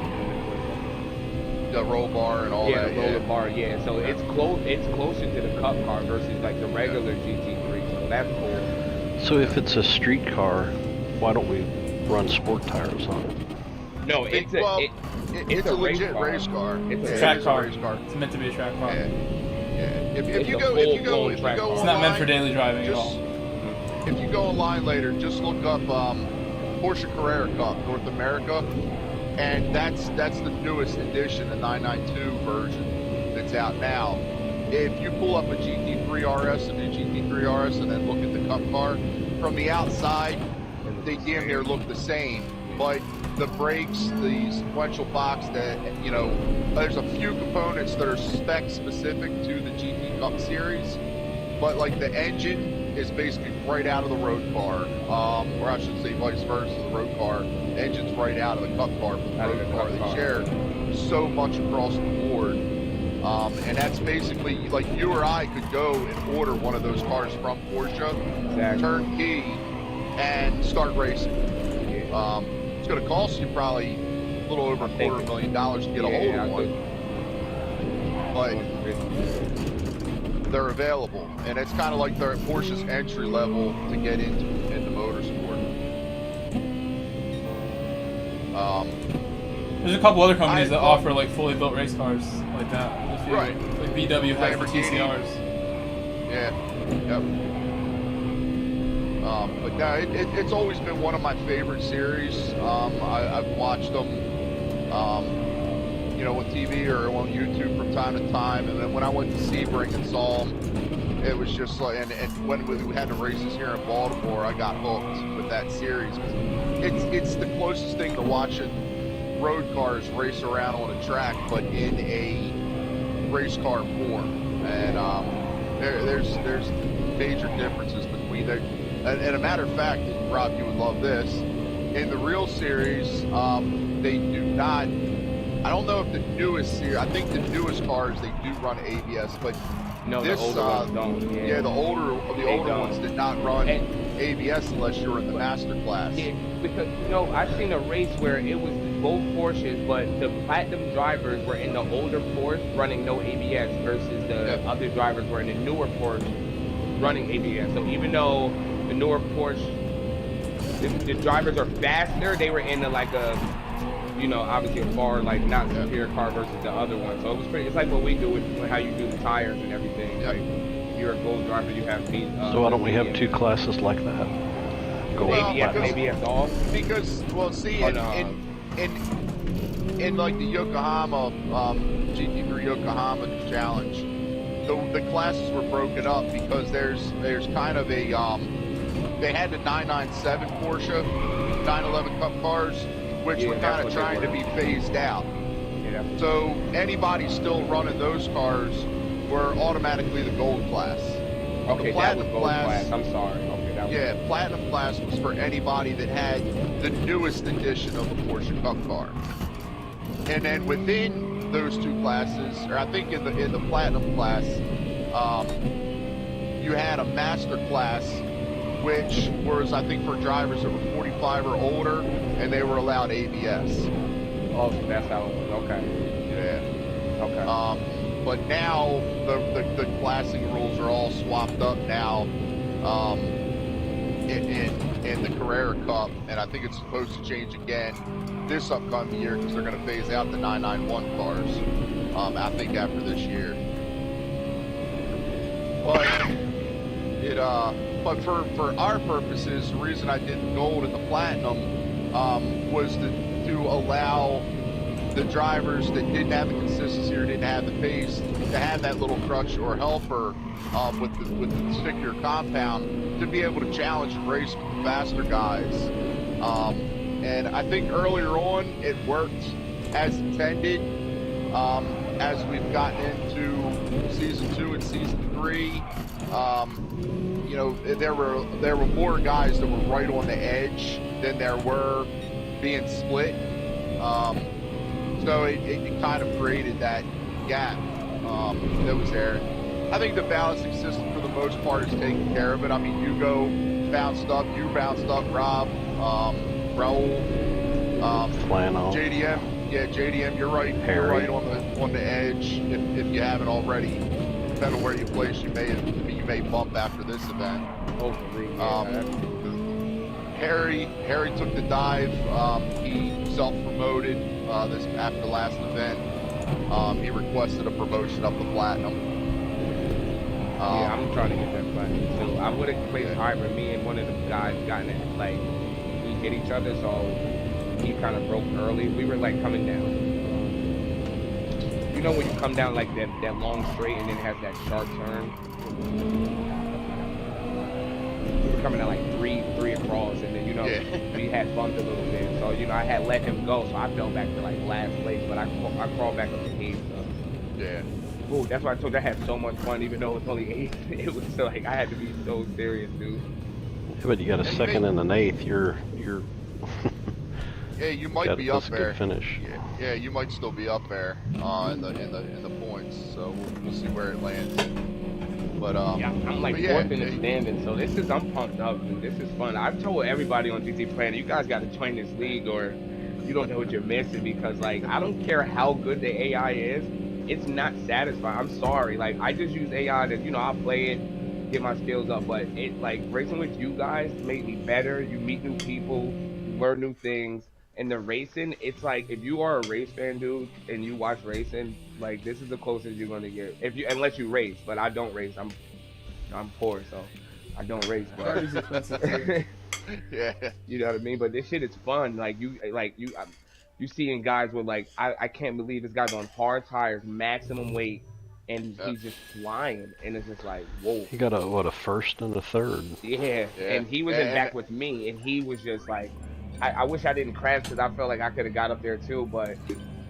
the roll bar and all that. Yeah, the roller bar. Yeah, so it's closer to the cup car versus like the regular GT3. So that's cool. So if it's a street car, why don't we run sport tires on it? No, it's a legit race car. It's a track car. It's meant to be a track car. Yeah. If you go it's not meant for daily driving at all. If you go online later, just look up Porsche Carrera Cup North America, and that's the newest edition, the 992 version that's out now. If you pull up a GT3 RS, a new GT3 RS, and then look at the Cup car from the outside, they damn near look the same, but the brakes, the sequential box, that, you know, there's a few components that are spec specific to the GT Cup series, but like the engine is basically right out of the road car, or I should say vice versa, the road car, the engine's right out of the Cup car from the road car. They share so much across the board, and that's basically, like, you or I could go and order one of those cars from Porsche, turnkey, and start racing. It's going to cost you probably a little over $250,000 to get a hold of one, but they're available, and it's kind of like they're at Porsche's entry level to get into motorsport. There's a couple other companies that offer like fully built race cars like that. Right. Like VW has the TCRs. Yeah. Yep. But no, it's always been one of my favorite series. I've watched them, you know, on TV or on YouTube from time to time. And then when I went to Sebring and saw them, it was just like, and when we had the races here in Baltimore, I got hooked with that series. It's the closest thing to watching road cars race around on a track, but in a race car form. And there's major differences between them. And a matter of fact, Rob, you would love this. In the real series, they do not. I don't know if the newest series. I think the newest cars they do run ABS, but no, this, the older ones don't. Yeah, the older ones did not run ABS unless you were in the master class. Yeah, because I've seen a race where it was both Porsches, but the platinum drivers were in the older Porsche running no ABS versus the other drivers were in the newer Porsche running ABS. So even though the newer Porsche, the drivers are faster, they were in like a, obviously a far, like, not superior car versus the other one. So it was pretty, it's like what we do with how you do the tires and everything. Like, if you're a gold driver, you have me. So why don't we have two classes like that? ABS off? Because, well, see, in like the Yokohama, GT3 Yokohama Challenge, the classes were broken up because there's kind of a they had the 997 Porsche 911 Cup cars, which were kind of trying to be phased out. Yeah. So anybody still running those cars were automatically the gold class. Okay, that was gold class. I'm sorry. Okay, that was platinum class was for anybody that had the newest edition of the Porsche Cup car. And then within those two classes, or I think in the platinum class, you had a master class, which was, I think, for drivers that were 45 or older, and they were allowed ABS. Oh, so that's how it was. Okay. Yeah. Okay. But now the classing rules are all swapped up now in the Carrera Cup, and I think it's supposed to change again this upcoming year because they're going to phase out the 991 cars. I think after this year. But for our purposes, the reason I did the gold and the platinum was to allow the drivers that didn't have the consistency or didn't have the pace to have that little crutch or helper with the stickier compound to be able to challenge and race with the faster guys. And I think earlier on it worked as intended. As we've gotten into season 2 and season 3, you know, there were more guys that were right on the edge than there were being split. So it kind of created that gap that was there. I think the balancing system for the most part is taking care of it. I mean, you bounced up, Rob, Raul, Flannel. JDM. Yeah, JDM, you're right. Harry. You're right on the edge. If you haven't already, depending on where you place, you may bump after this event. Hopefully. Harry took the dive. He self-promoted this after the last event. He requested a promotion up to platinum. Yeah, I'm trying to get that platinum too. I would have played hybrid. Me and one of the guys got in it, like, we hit each other, so he kind of broke early. We were like coming down. You know when you come down like that long straight and then it has that sharp turn? We were coming down like three across, and then, you know, we had bumped a little bit. So, you know, I had let him go, so I fell back to like last place, but I crawled back up to 8th. So. Yeah. Ooh, that's why I told you I had so much fun, even though it's only 8th. It was so, like, I had to be so serious, dude. Yeah, but you got a second and an 8th. You're yeah, you might be up there. Good finish. Yeah, you might still be up there in the points. So we'll see where it lands. But yeah, I'm like 4th in the standing, so I'm pumped up, dude. This is fun. I've told everybody on GT Planet, you guys got to join this league, or you don't know what you're missing, because like I don't care how good the AI is, it's not satisfying. I'm sorry, like I just use AI to, you know, I'll play it, get my skills up, but it, like, racing with you guys made me better. You meet new people, you learn new things. And the racing, it's like, if you are a race fan, dude, and you watch racing, like, this is the closest you're gonna get. Unless you race, but I don't race. I'm poor, so I don't race. But yeah, you know what I mean. But this shit is fun. Like you seeing guys with, like, I can't believe this guy's on hard tires, maximum weight, and he's just flying, and it's just like, whoa. He got a first and a third. Yeah, and he was in back with me, and he was just like. I wish I didn't crash because I felt like I could have got up there too, but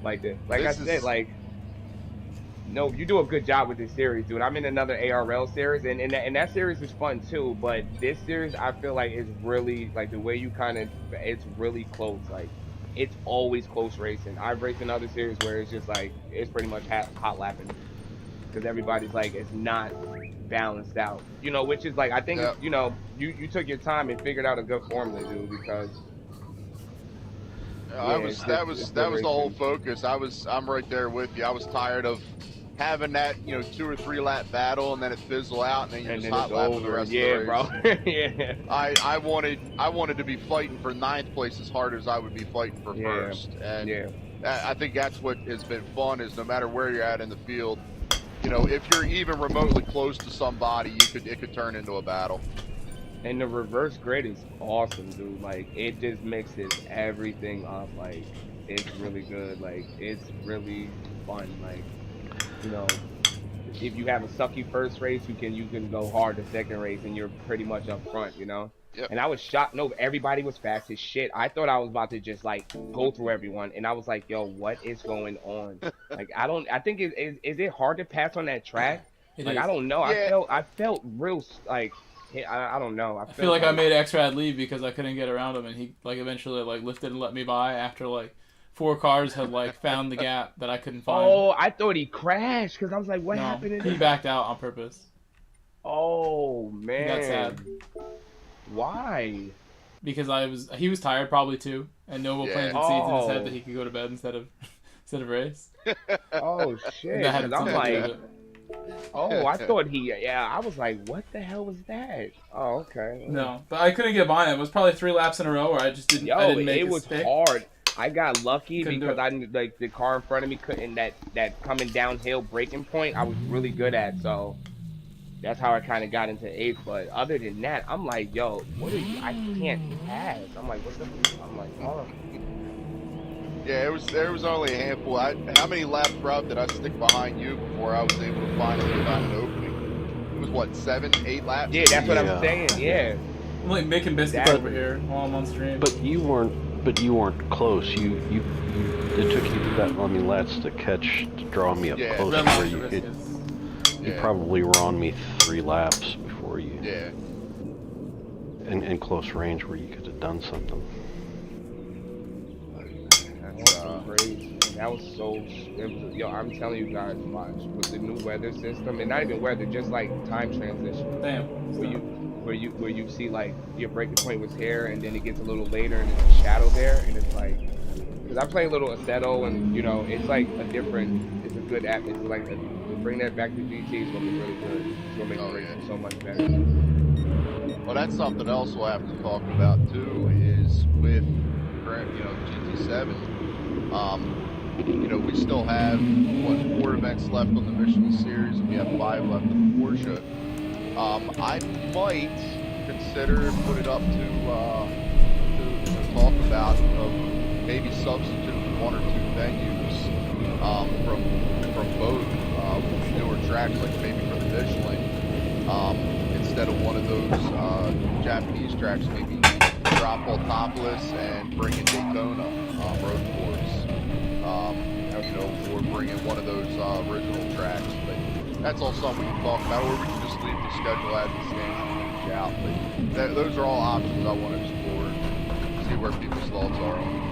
like I said, like, no, you do a good job with this series, dude. I'm in another ARL series, and that series is fun too, but this series I feel like is really, like, the way you it's really close. Like, it's always close racing. I've raced in other series where it's just like, it's pretty much hot lapping because everybody's like, it's not balanced out, you know, which is like, I think, you know, you took your time and figured out a good formula, dude, because that was the whole focus. I'm right there with you. I was tired of having that, you know, 2 or 3 lap battle and then it fizzle out and then you're just hot lapping the rest of the race. Bro. Yeah. I wanted to be fighting for 9th place as hard as I would be fighting for 1st. And I think that's what has been fun, is no matter where you're at in the field, you know, if you're even remotely close to somebody, it could turn into a battle. And the reverse grid is awesome, dude. Like, it just mixes everything up. Like, it's really good. Like, it's really fun. Like, you know, if you have a sucky first race, you can go hard the second race, and you're pretty much up front, you know. Yep. And I was shocked. No, everybody was fast as shit. I thought I was about to just like go through everyone, and I was like, "Yo, what is going on?" Like, I think is it hard to pass on that track? Like, I don't know. Yeah. I felt real like I don't know. I feel like I made X-Rad leave because I couldn't get around him, and he like eventually like lifted and let me by after like 4 cars had like found the gap that I couldn't find. Oh, I thought he crashed because I was like, "What happened?" He backed out on purpose. Oh man, He got sad. Why? Because he was tired probably too, and Noble planted seeds in his head that he could go to bed instead of race. Oh shit! That had I'm like, it. oh, I thought I was like, what the hell was that? Oh, okay. No, but I couldn't get by him. It was probably 3 laps in a row where I just didn't. I didn't make it was stick. hard. I got lucky because I like the car in front of me couldn't that coming downhill braking point. I was really good at, so that's how I kind of got into 8th. But other than that, I'm like, yo, what are you? I can't pass. I'm like, what's up? I'm like, oh. Yeah, there was only a handful. How many laps, Rob, did I stick behind you before I was able to finally find an opening? It was what, 7, 8 laps? Yeah, that's what I'm saying. Yeah. I'm like making biscuits over here while I'm on stream. But you weren't close. It took you that many laps to draw me up close where you probably were on me 3 laps before you. Yeah. In close range where you could have done something. Crazy. That was yo, I'm telling you guys, watch with the new weather system, and not even weather, just like time transition. Damn. Where you see like your breaking point was here, and then it gets a little later, and there's a shadow there, and it's like, because I play a little Aceto, and you know, it's like it's a good app. It's like to bring that back to GT is gonna be really good. It's gonna make the racing so much better. Well, that's something else we'll have to talk about too. Is with GT7. We still have 4 events left on the Michelin Series, and we have 5 left on the Porsche. I might consider put it up to talk about maybe substituting 1 or 2 venues from both newer tracks, like maybe for the Michelin, instead of one of those Japanese tracks, maybe drop Altopolis and bring in Daytona road course. Or bring in one of those original tracks. But that's all something we can talk about, or we can just leave the schedule as it stands and reach out. But those are all options I want to explore, see where people's thoughts are on it.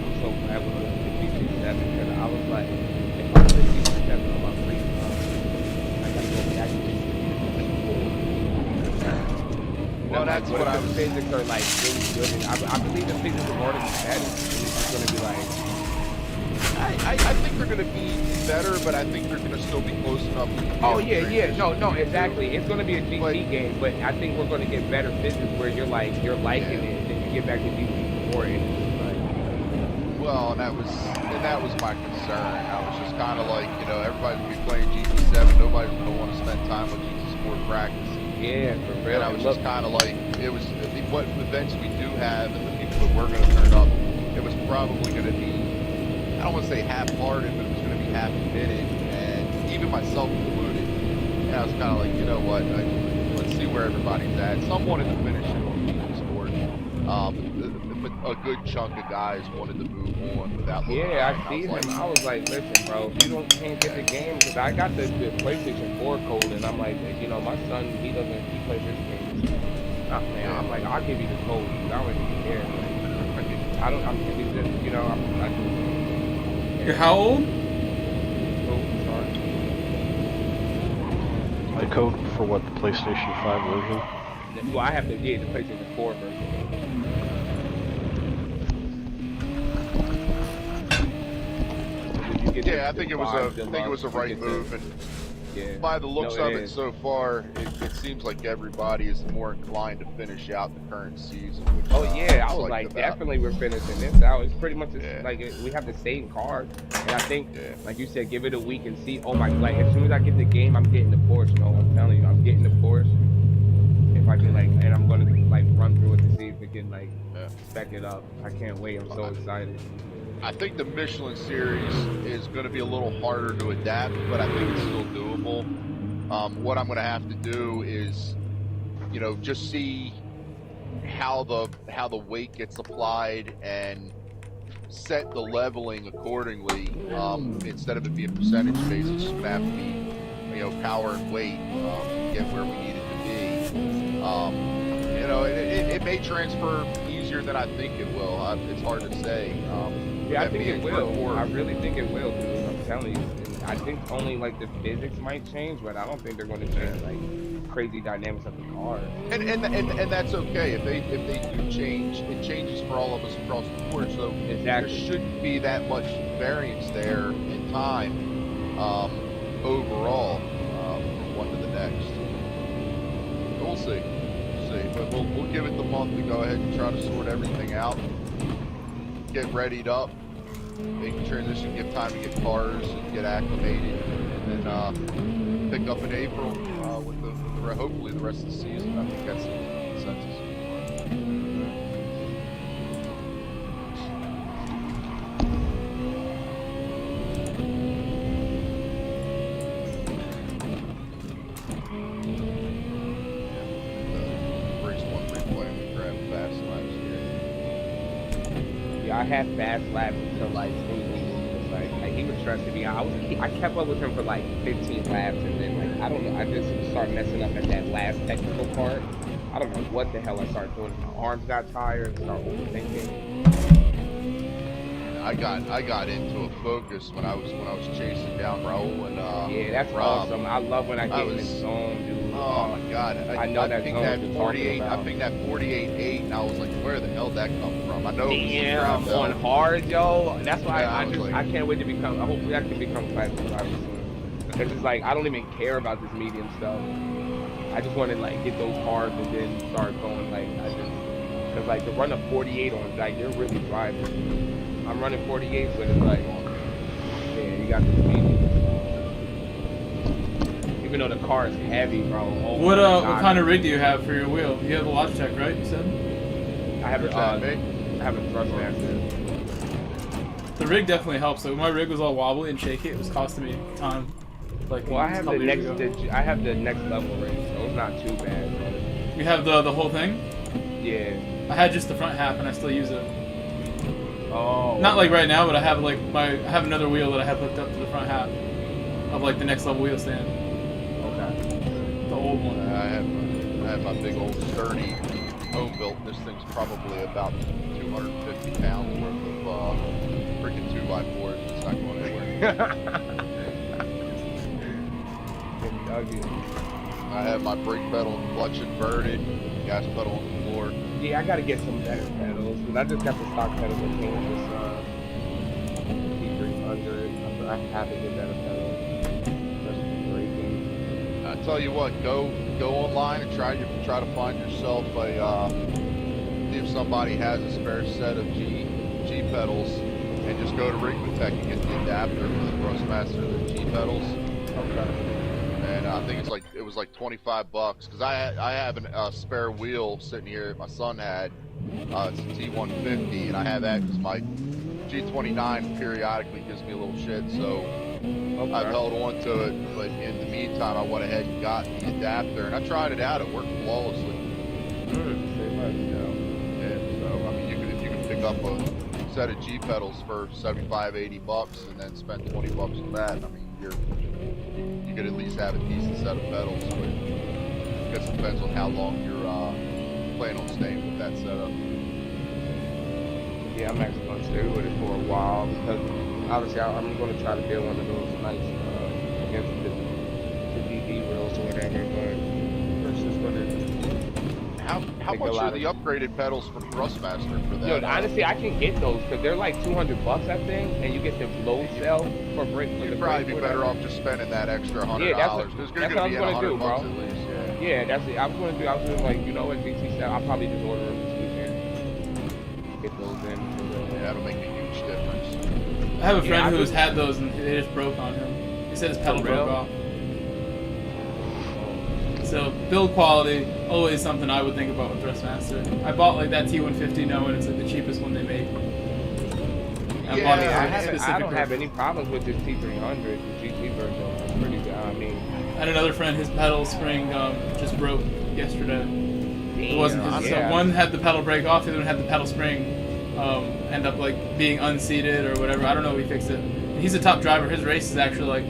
I'm so glad with the GT7 because I was like, if I was the GT7 on my free time, I gotta go back to the Well, that's what I was saying. Physics are like really good, and I believe the physics are more than better. It's going to be like. I think they're going to be better, but I think they're going to still be close enough. Oh yeah, no, exactly. It's going to be a GT game, but I think we're going to get better physics where you're liking it, and then you get back to GT4, and it's like. Well, and that was my concern. I was just kind of like, everybody's gonna be playing GT7. Nobody's going to want to spend time with GT Sport practice. Yeah, for real. And I was just kind of like, what events we do have and the people that were going to turn up, it was probably going to be, I don't want to say half-hearted, but it was going to be half-committed, and even myself included. And I was kind of like, you know what, let's see where everybody's at. Some wanted to finish it on GT Sport, but a good chunk of guys wanted to move on without looking I back. see him. I was like, listen, bro, if you can't get the game, because I got the PlayStation 4 code, and I'm like, my son, he plays this game. Oh, man, I'm like, I'll give you the code. I don't even care. Like, I'm just, You're how old? The code for what, the PlayStation 5 version? Well, I have the PlayStation 4 version. Yeah, I think it was a right move, and by the looks of it so far, it seems like everybody is more inclined to finish out the current season. Which, I was like, definitely we're finishing this out. It's pretty much like we have the same card, and I think, like you said, give it a week and see. Oh my, like as soon as I get the game, I'm getting the Porsche. No, I'm telling you, I'm getting the Porsche. If I can and I'm gonna run through it to see if to get like spec'd up. I can't wait. I'm so excited. I think the Michelin series is going to be a little harder to adapt, but I think it's still doable. What I'm going to have to do is, you know, just see how the weight gets applied and set the leveling accordingly. Instead of it being percentage based, it's just going to have to be, you know, power and weight to get where we need it to be. You know, it may transfer easier than I think it will. It's hard to say. Yeah, I think it will. I really think it will, dude. I'm telling you. I think only like the physics might change, but I don't think they're going to change like crazy dynamics of the car. And that's okay if they do change. It changes for all of us across the board. So there shouldn't be that much variance there in time overall from one to the next. We'll see. But we'll give it the month to go ahead and try to sort everything out. Get readied up, make the transition, give time to get cars and get acclimated, and then pick up in April with hopefully the rest of the season. I think that's the consensus. I had fast laps until like he was stressing me out. I kept up with him for like 15 laps, and then like I don't know, I just started messing up at that last technical part. I don't know what the hell I started doing. My arms got tired, started overthinking. I got into a focus when I was chasing down Raul and yeah, that's Rob. Awesome. I love when I get in the zone, dude. Oh my god, I know that pinged that 48. I pinged that 48.8, and I was like, where the hell did that come from? I know it was on hard, yo. That's why I can't wait to become. Hopefully, I can become classic driver soon. Because it's like I don't even care about this medium stuff. I just want to like get those hards and then start going like because like to run a 48 on like you're really driving. I'm running 48, but it's like yeah, you got the medium. Even though the car is heavy, bro. Oh what kind of rig do you have for your wheel? You have a Logitech, right? You said. I have a Thrustmaster. The rig definitely helps. So my rig was all wobbly and shaky. It was costing me time. Like well, I have the next level rig, so it's not too bad. Bro. You have the whole thing? Yeah. I had just the front half, and I still use it. Oh. Not like right now, but I have like I have another wheel that I have hooked up to the front half of like the next level wheel stand. The old one. I have my big old sturdy home built. This thing's probably about 250 pounds worth of freaking 2x4s. It's not going anywhere. I have my brake pedal and clutch inverted, gas pedal on the floor. Yeah, I gotta get some better pedals because I just got the stock pedals that came with this T300. I have to get better pedals. I tell you what, go online and try to find yourself see if somebody has a spare set of G pedals, and just go to Rigmatech and get the adapter for the Thrustmaster, the G pedals. Okay. And I think it was like $25 because I have a spare wheel sitting here that my son had. It's a T150, and I have that because my G29 periodically gives me a little shit, so. Okay. I've held on to it, but in the meantime, I went ahead and got the adapter, and I tried it out. It worked flawlessly. Yeah, so I mean, you can pick up a set of G pedals for $75-80, and then spend $20 on that. I mean, you could at least have a decent set of pedals. But I guess it depends on how long you're planning on staying with that setup. Yeah, I'm actually going to stay with it for a while because. Obviously, I'm going to try to build one of those nice against the DD wheels or whatever, but it's just going to. How much are the upgraded pedals from Thrustmaster for that? Dude, honestly, I can get those because they're like $200, I think, and you get the load cell for brake. You'd probably be better off just spending that extra $100. Yeah, that's what I'm going to do, bro. At least, yeah, that's it. I was going to like, you know what, GT7, I'll probably just order them this weekend. Get those in. Yeah, that'll make a huge difference. I have a friend who's had those and they just broke on him. He said his pedal broke off. So build quality, always something I would think about with Thrustmaster. I bought like that T150 knowing it's like the cheapest one they make. I bought it I don't have any problems with this T300. The GT version is pretty good. I mean, I had another friend, his pedal spring just broke yesterday. It wasn't his, so one had the pedal break off, the other one had the pedal spring end up like being unseated or whatever. I don't know if he fixed it. And he's a top driver. His race is actually like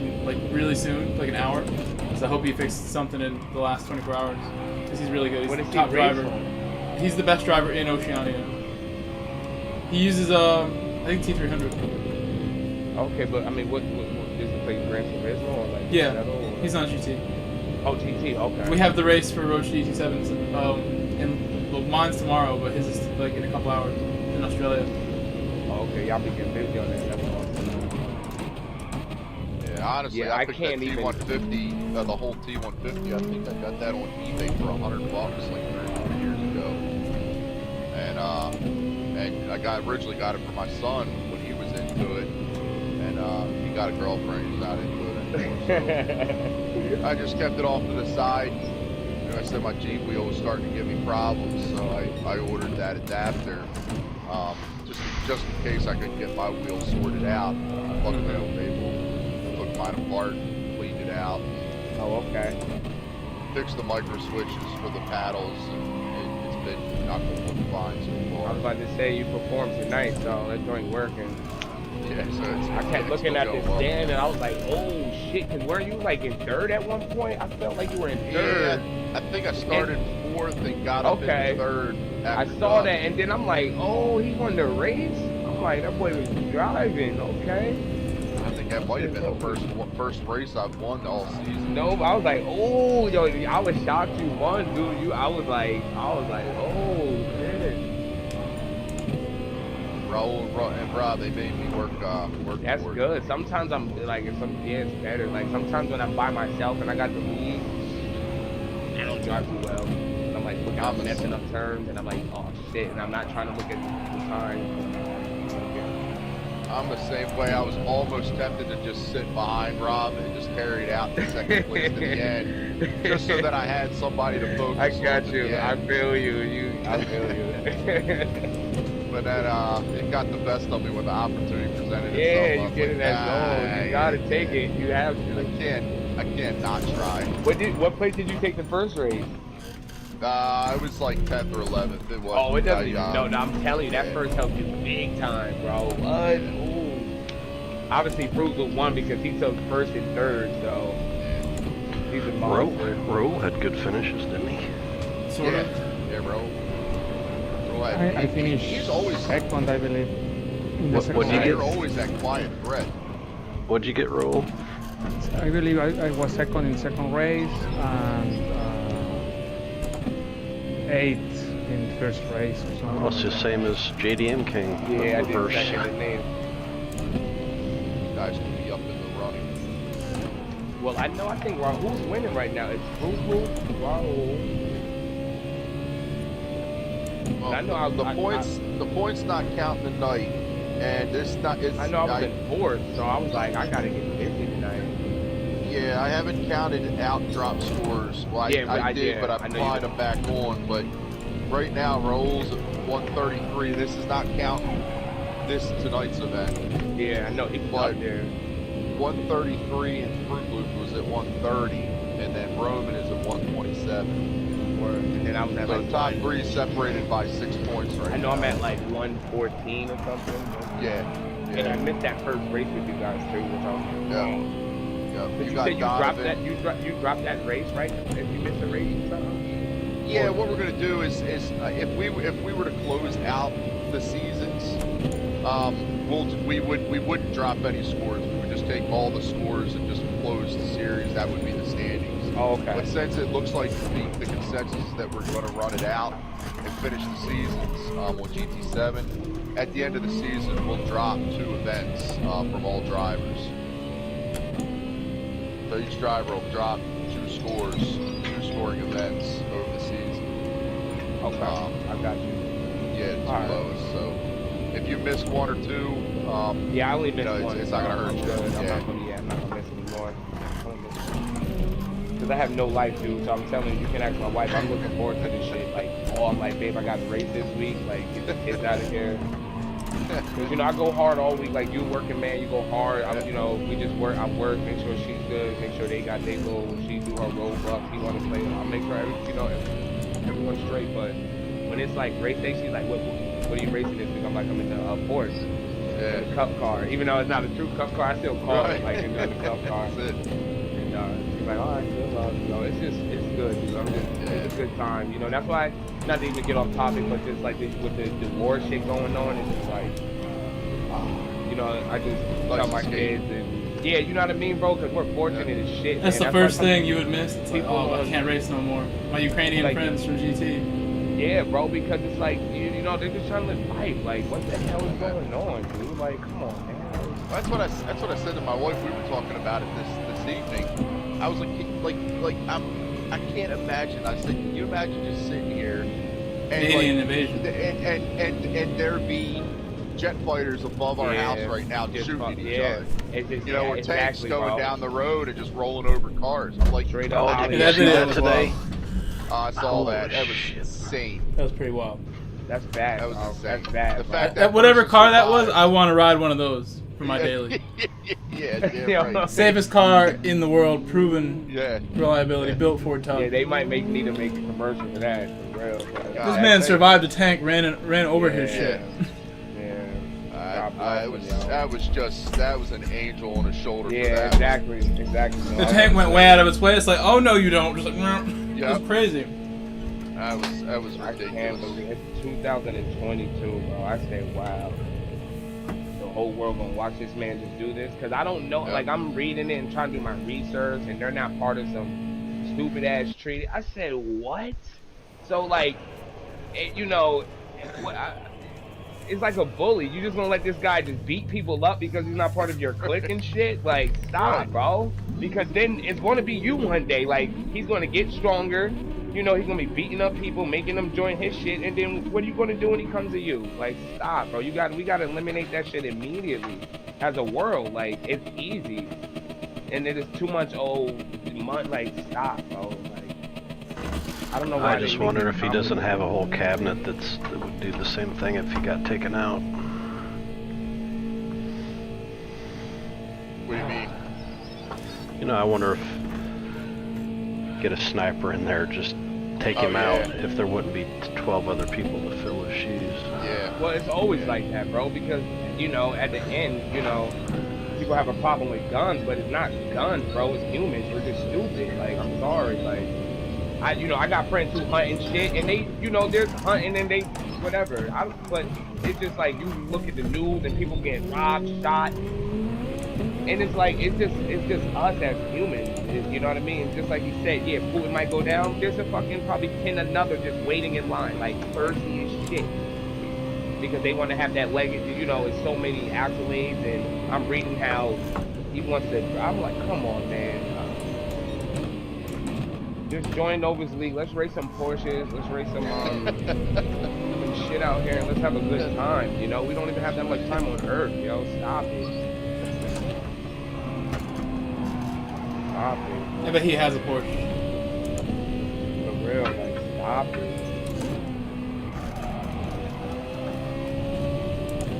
really soon, like an hour. So I hope he fixed something in the last 24 hours because he's really good. He's the top driver. He's the best driver in Oceania. He uses I think T300. Okay, but I mean, what is he playing Gran Turismo or like? Yeah, he's on GT. Oh, GT. Okay. We have the race for Roche GT7s in mine's tomorrow, but his is like in a couple hours in Australia. Oh, okay, y'all be getting busy on that. That's awesome. Yeah, honestly, I picked that T150, the whole T150. I think I got that on eBay for $100 like 3 years ago. And I originally got it for my son when he was into it, and he got a girlfriend who's not into it anymore. So I just kept it off to the side. And I said my Jeep wheel was starting to give me problems, so I ordered that adapter. Just in case I could get my wheel sorted out. Luckily, I was able to took mine apart, cleaned it out. Oh, okay. Fixed the micro switches for the paddles, and it's been knocking fine so far. I was about to say you performed tonight, so that joint working. Yeah, so I kept looking at this stand, and I was like, "Oh shit!" Because weren't you like in third at one point? I felt like you were in third. Yeah, I think I started fourth and got up into third. I saw that, and then I'm like, "Oh, he won the race." I'm like, "That boy was driving." Okay. I think that might have been the first race I've won all season. No, I was like, "Oh, yo!" I was shocked you won, dude. I was like, "Oh, shit." Raul and Rob, they made me work. That's good. Sometimes I'm like, it's better. Like sometimes when I'm by myself and I got the lead, I don't drive too well. And I'm like, I'm messing up turns, and I'm like, oh shit, and I'm not trying to look at the time. I'm the same way. I was almost tempted to just sit behind Rob and just carry it out to second place to the end, just so that I had somebody to focus on. I got you. I feel you. I feel you. But then it got the best of me when the opportunity presented itself. Yeah, you get in that zone. You gotta take it. You have to. I can't not try. What place did you take the first race? It was like 10th or 11th. It was. Oh, it doesn't. No, I'm telling you, that first helped you big time, bro. What? Ooh. Obviously, Frugal won because he took first and third, so he's a monster. Roll had good finishes, didn't he? Sort of. Yeah, Roll. I finished He's always second, I believe. What did you get? You're always that quiet threat. What'd you get, Roll? I believe I was second in second race and 8th in first race or something. Oh, it's the same as JDM King. Yeah, I reverse. did second name. You guys can be up in the running. Well, I think Rahul's winning right now. It's Rahul. Well, I know the points not counting the night, and this not. I know I was in fourth, so I was like, I gotta get 50 tonight. Yeah, I haven't counted out drop scores. Well, I did, but I applied them back on. But right now, Raul's at 133. This is not counting tonight's event. Yeah, I know he's up there. 133 and Fruit Loop was at 130, and then Roman is at 127. And then I was at like top three separated by 6 points right now. I know I'm at like 114 or something. Yeah. And I missed that first race with you guys too. Yeah. But you said you dropped that. You dropped that race, right? If you missed the race or something. Yeah. What we're gonna do is if we were to close out the seasons, we wouldn't drop any scores. We would just take all the scores and just close the series. That would be the standings. Oh, okay. But since it looks like the consensus is that we're going to run it out and finish the seasons on GT7, at the end of the season we'll drop 2 events from all drivers. So each driver will drop 2 scoring events over the season. Okay, I got you. Yeah, 2 lowest. So if you missed 1 or 2, yeah, I only missed 1. It's not going to hurt you. I'm not going to miss any more. Because I have no life, dude. So I'm telling you, you can ask my wife. I'm looking forward to this shit. Like, I'm like, babe, I got a race this week. Like, get the kids out of here. Because, you know, I go hard all week. Like, you working, man, you go hard. You know, we just work. I work, make sure she's good, make sure they got their little, she do her roadblocks, he want to play. I'll make sure, everyone's straight. But when it's like race day, she's like, what are you racing this week? I'm like, I'm in the Porsche. Yeah. The cup car. Even though it's not a true cup car, I still call it like enjoy the cup car. And she's like, all right, good luck. You know, it's good. You know, it's a good time. You know, that's why, not to even get off topic, but just like with the war shit going on, it's just like, you know, I just tell my kids and yeah, you know what I mean, bro? Because we're fortunate as shit. That's man. the first thing you would miss. It's like, oh, I can't race no more. My Ukrainian like, friends from GT. Yeah, bro, because it's like, you know, they're just trying to live life. Like, what the hell is going on, dude? Like, come on, man. That's what I said to my wife. We were talking about it this evening. I was like I can't imagine. I said, can you imagine just sitting here and invasion, and there be jet fighters above our house right now shooting each other. Just, you know, or tanks going down the road and just rolling over cars. I'm like, straight up. Did you see that today? I saw that. That was insane. That was pretty wild. That's bad. That was insane. That's bad. The fact that whatever car that was, I want to ride one of those for my daily. Yeah, right. Safest car in the world, proven reliability, built for top. Yeah, they might need to make a commercial for that. For real. This man survived a tank, ran over his shit. That was an angel on his shoulder. Yeah, exactly. The tank went way out of its way. It's like, oh no, you don't. Just like, it was crazy. That was ridiculous. It's 2022, bro. I say, wow. The whole world gonna watch this man just do this? Because I don't know. Like, I'm reading it and trying to do my research, and they're not part of some stupid ass treaty. I said, what? So, like, you know, it's like a bully. You just gonna let this guy just beat people up because he's not part of your clique and shit? Like, stop, bro. Because then it's gonna be you one day. Like, he's gonna get stronger. You know, he's gonna be beating up people, making them join his shit, and then what are you gonna do when he comes to you? Like, stop, bro. We gotta eliminate that shit immediately as a world. Like, it's easy, and it is too much like, stop, bro. Like, I don't know why. I just wonder if he doesn't have a whole cabinet that would do the same thing if he got taken out. What do you mean? You know, I wonder if get a sniper in there, just take him out if there wouldn't be 12 other people to fill his shoes. Yeah. Well, it's always like that, bro, because, you know, at the end, you know, people have a problem with guns, but it's not guns, bro. It's humans. We're just stupid. Like, I'm sorry. Like, I got friends who hunt and shit, and they, you know, they're hunting and they, whatever. But it's just like, you look at the news and people get robbed, shot, and it's like, it's just us as humans. You know what I mean? Just like you said, yeah, Putin might go down. There's a fucking probably 10 another just waiting in line, like thirsty as shit, because they want to have that legacy. You know, it's so many accolades, and I'm reading how he wants to. I'm like, come on, man. Just join Nova's League. Let's race some Porsches. Let's race some shit out here, and let's have a good time. You know, we don't even have that much time on Earth. Yo, stop it. I bet he has a Porsche. For real, like, stop it.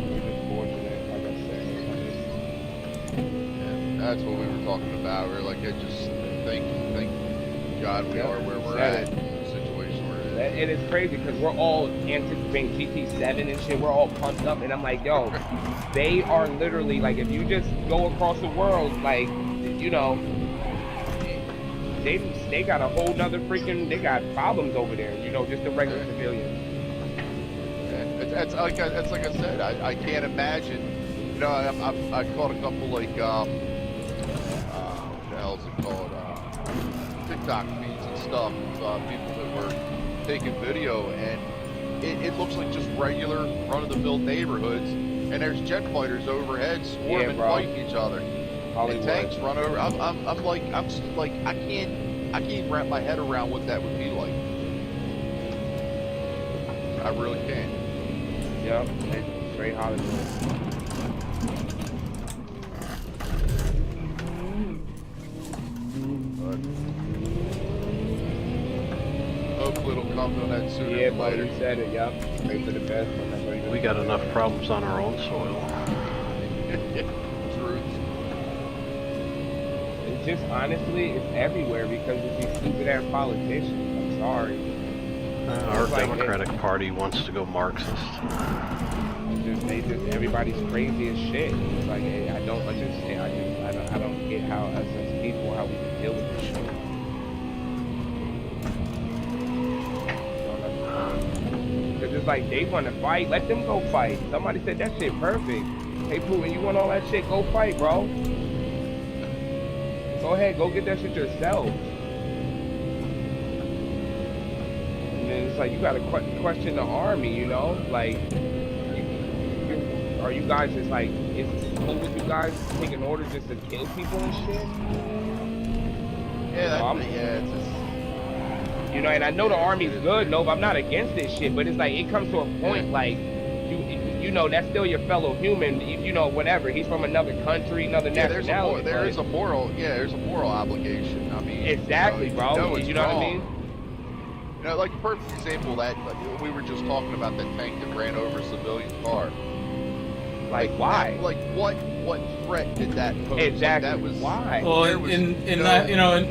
We're just fortunate, like I said. That's what we were talking about. We're like, I just thank God we are where we're at, in the situation we're in. And it's crazy because we're all anticipating GT7 and shit. We're all pumped up, and I'm like, yo, they are literally, like, if you just go across the world, like, you know, they got a whole nother freaking, they got problems over there, you know, just the regular civilians. It's like I said, I can't imagine. You know, I caught a couple, like, what the hell is it called? TikTok feeds and stuff of people that were taking video, and it looks like just regular run-of-the-mill neighborhoods, and there's jet fighters overhead swarming, fighting each other. And tanks run over. I'm like, I can't wrap my head around what that would be like. I really can't. Yep, straight Hollywood. something that sooner Yeah, than but later. you said it, yup. Pray for the best. We got enough problems on our own soil. Truth. It's just, honestly, it's everywhere because of these stupid-ass politicians. I'm sorry. Our Democratic Party wants to go Marxist. Everybody's crazy as shit. It's like, I don't understand. I don't get how, as people, how we can deal with this shit. Because it's like, they want to fight, let them go fight. Somebody said that shit perfect. Hey, Putin, you want all that shit? Go fight, bro. Go ahead, go get that shit yourself. And then it's like, you gotta question the army, you know? Like, are you guys just like, is it cool with you guys taking orders just to kill people and shit? Yeah, it's just... You know, and I know the army's good, no, I'm not against this shit, but it's like, it comes to a point, like, you know, that's still your fellow human, you know, whatever, he's from another country, another nationality. There's a moral obligation, I mean... Exactly, bro, you know what I mean? You know, like a perfect example of that, like, we were just talking about that tank that ran over a civilian car. Like why? What threat did that pose? Exactly. Like, that was why. Well, in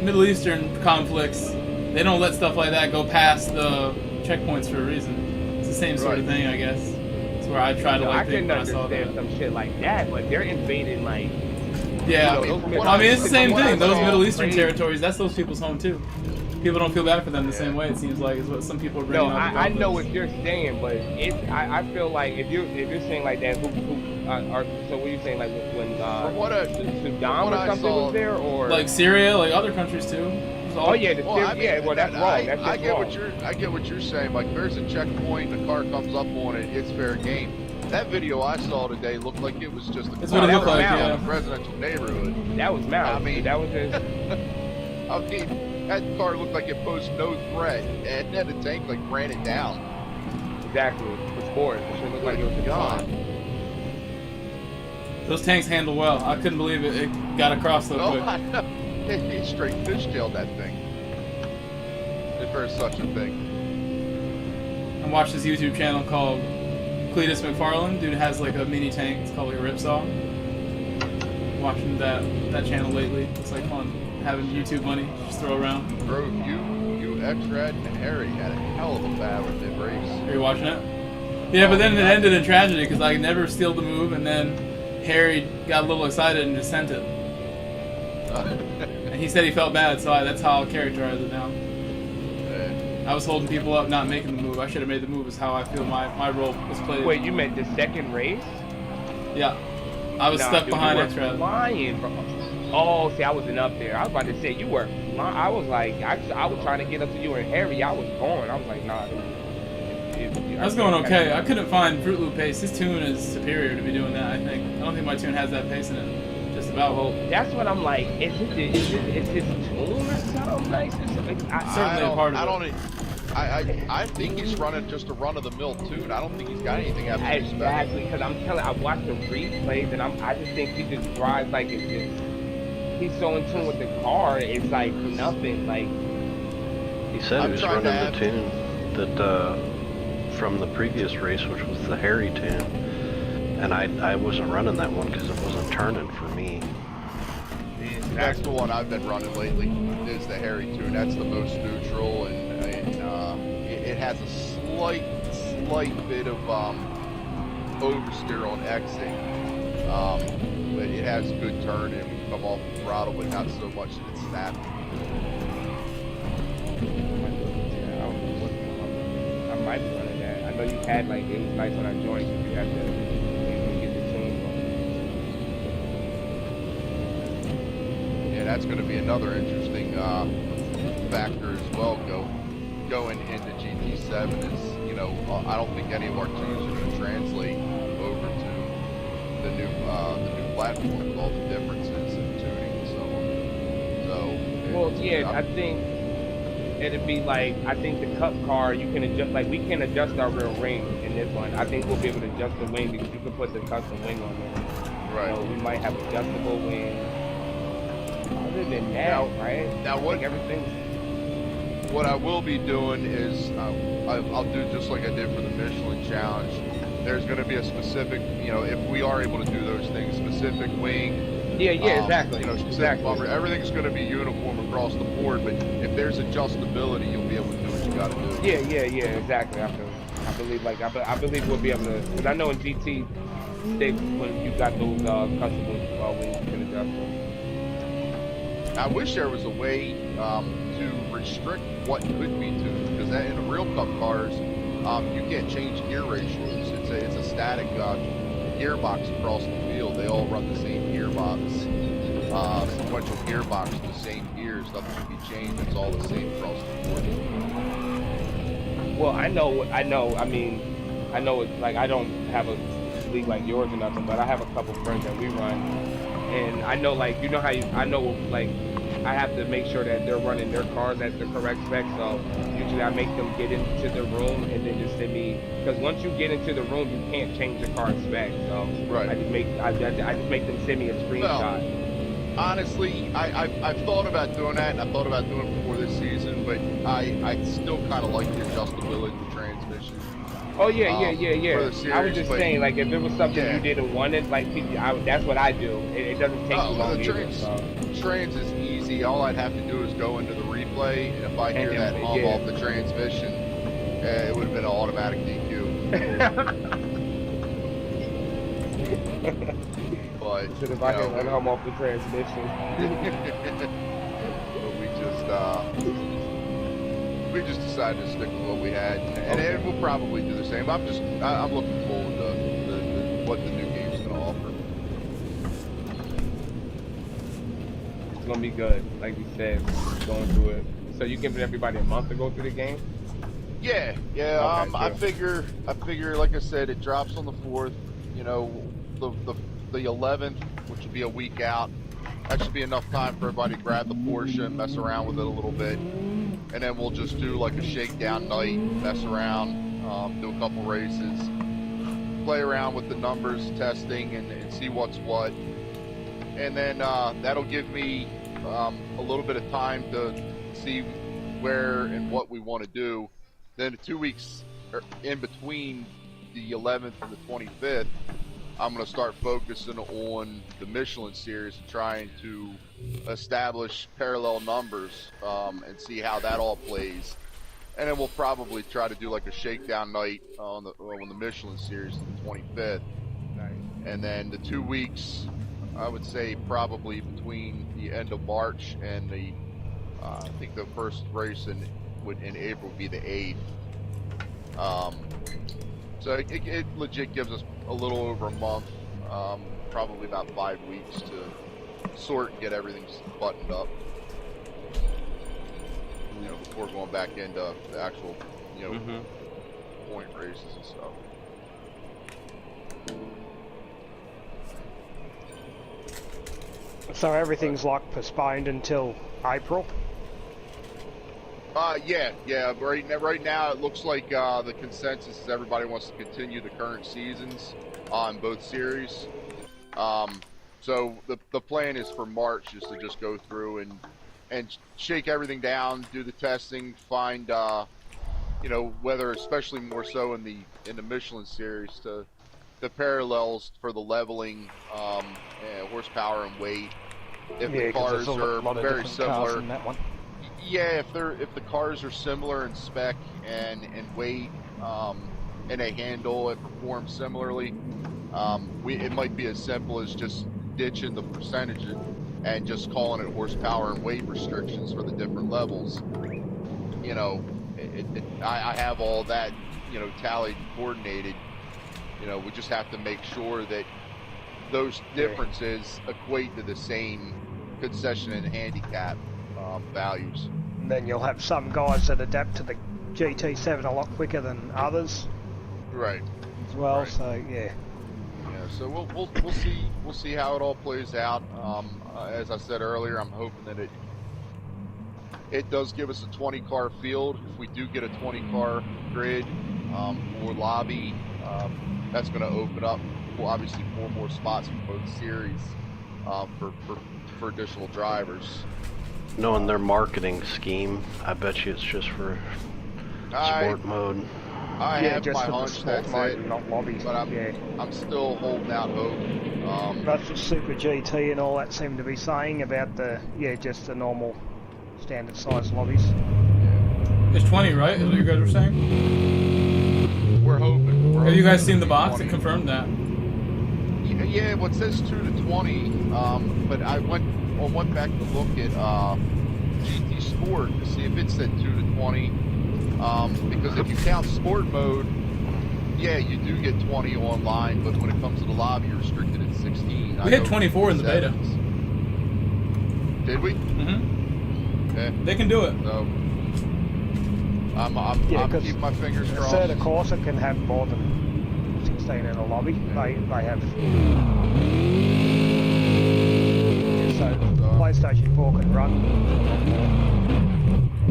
Middle Eastern conflicts, they don't let stuff like that go past the checkpoints for a reason. It's the same sort of thing, I guess. It's where I try to I couldn't when I saw that. understand some shit like that, but they're invading like. Yeah, you know, I mean it's the same thing. Those Middle Eastern territories, that's those people's home too. People don't feel bad for them the same way. It seems like is what some people are bringing. No, I know what you're saying, but I feel like if you're saying like that, so what are you saying, like when Saddam or something was there, or like Syria, like other countries too? Oh yeah, that's wrong. That's I get what you're saying. Like there's a checkpoint, a car comes up on it, it's fair game. That video I saw today looked like it was just a residential neighborhood. That was Mao. I mean, that was just. I mean, that car looked like it posed no threat, and then the tank like ran it down. Exactly. For sport, it should look like it was a gun. Those tanks handle well. I couldn't believe it got across so quick. I know. He straight fishtailed that thing. If there's such a thing. I watched this YouTube channel called Cletus McFarlane. Dude has like a mini tank. It's called like a Ripsaw. Watching that channel lately. It's like fun. Having YouTube money just throw around. Bro, you X-Red and Harry had a hell of a battle in race. Are you watching it? Yeah, but then it ended in tragedy because I never stealed the move, and then Harry got a little excited and just sent it. And he said he felt bad, so that's how I'll characterize it now. I was holding people up, not making the move. I should have made the move. Is how I feel my role was played. Wait, you meant the second race? Yeah, I was stuck behind X-Red. Flying, bro. Oh, see, I wasn't up there. I was about to say you were. I was like, I was trying to get up to you and Harry. I was going. I was like, nah. I was going okay. I couldn't find Fruit Loop pace. His tune is superior to be doing that. I think. I don't think my tune has that pace in it. Just about. Well, that's what I'm like. Is his tune or something nice? Certainly a part of it. I think he's running just a run-of-the-mill tune. I don't think he's got anything after this. Exactly, because I'm telling. I watched the replays and I just think he just drives like it's just. He's so in tune with the car, it's like nothing. Like he said he was running the tune that from the previous race, which was the Harry tune, and I wasn't running that one because it wasn't turning for me. That's the one I've been running lately. Is the Harry tune. That's the most neutral, and it has a slight bit of oversteer on Xing, but it has good turn and come off the throttle, but not so much that it's snappy. I might be running that. I know you had like it was nice when I joined. You had to get the tune. Yeah, that's going to be another interesting factor as well. Going into GT7 is, you know, I don't think any of our tunes are going to translate over to the new platform with all the differences in tuning and so on. Well, yeah, I think it'd be like, I think the Cup car, you can adjust, like we can adjust our real wing in this one. I think we'll be able to adjust the wing because you can put the custom wing on there. Right. So we might have adjustable wing. Other than that, right? Now what? Everything. what I will be doing is I'll do just like I did for the Michelin Challenge. There's going to be a specific, you know, if we are able to do those things, specific wing. Yeah, exactly. You know, specific bumper. Everything's going to be uniform across the board, but if there's adjustability, you'll be able to do what you got to do. Yeah, exactly. I believe we'll be able to, because I know in GT, when you got those custom wings, you can adjust them. I wish there was a way to restrict what could be tuned, because in the real Cup cars, you can't change gear ratios. It's a static gearbox across the field. They all run the same gearbox, sequential gearbox, the same gears. Nothing can be changed. It's all the same across the board. Well, I know. I mean, I know it's like I don't have a league like yours or nothing, but I have a couple friends that we run, and I know, like, you know how I know, like, I have to make sure that they're running their cars at the correct specs. So usually I make them get into the room and then just send me, because once you get into the room, you can't change the car specs. So right. I just make them send me a screenshot. Well, honestly, I've thought about doing that, and I thought about doing it before this season, but I still kind of like the adjustability of the transmission. Oh yeah. I was just saying, like, if there was something you didn't want it, like, that's what I do. It doesn't take too long either. Trans is easy. All I'd have to do is go into the replay, and if I hear that hum off the transmission, it would have been an automatic DQ. But if I hear that hum off the transmission. But we just decided to stick with what we had, and we'll probably do the same. I'm looking forward to what the new game's going to offer. It's going to be good, like you said, going through it. So you giving everybody a month to go through the game? Yeah. Okay, I figure, like I said, it drops on the 4th. You know, the 11th, which will be a week out. That should be enough time for everybody to grab the Porsche and mess around with it a little bit. And then we'll just do like a shakedown night, mess around, do a couple races, play around with the numbers, testing, and see what's what. And then that'll give me a little bit of time to see where and what we want to do. Then 2 weeks in between the 11th and the 25th, I'm going to start focusing on the Michelin series and trying to establish parallel numbers and see how that all plays. And then we'll probably try to do like a shakedown night on the Michelin series on the 25th. Nice. And then the 2 weeks, I would say probably between the end of March and the I think the first race in April would be the 8th. So it legit gives us a little over a month, probably about 5 weeks to sort and get everything buttoned up. You know, before going back into the actual, point races and stuff. So everything's like postponed until April? Yeah. Right now it looks like the consensus is everybody wants to continue the current seasons on both series. So the plan is for March is to just go through and shake everything down, do the testing, find whether, especially more so in the Michelin series, the parallels for the leveling, horsepower and weight. If the cars are very similar. Yeah, if the cars are similar in spec and weight, and they handle and perform similarly, it might be as simple as just ditching the percentages and just calling it horsepower and weight restrictions for the different levels. You know, I have all that, tallied and coordinated. We just have to make sure that those differences equate to the same concession and handicap values. And then you'll have some guys that adapt to the GT7 a lot quicker than others. Right. As well, right. So yeah. Yeah, so we'll see how it all plays out. As I said earlier, I'm hoping that it does give us a 20-car field. If we do get a 20-car grid for lobby, that's going to open up, obviously, 4 more spots for both series for additional drivers. Knowing their marketing scheme, I bet you it's just for sport mode. I have just my for the hunch sport that's mode it, and not lobbies. but I'm still holding out hope. That's what Super GT and all that seem to be saying about the just the normal standard size lobbies. It's 20, right? Is what you guys were saying? We're hoping. Have you guys seen the box? It confirmed that. Yeah, well, it says 2 to 20, but I went back to look at GT Sport to see if it said 2 to 20, because if you count sport mode, yeah, you do get 20 online, but when it comes to the lobby, you're restricted at 16. We had 24 in the beta. Did we? Mm-hmm. Okay. They can do it. So, I'm keeping my fingers crossed. So the Corsa can have more than 16 in a lobby. They have. So PlayStation 4 can run.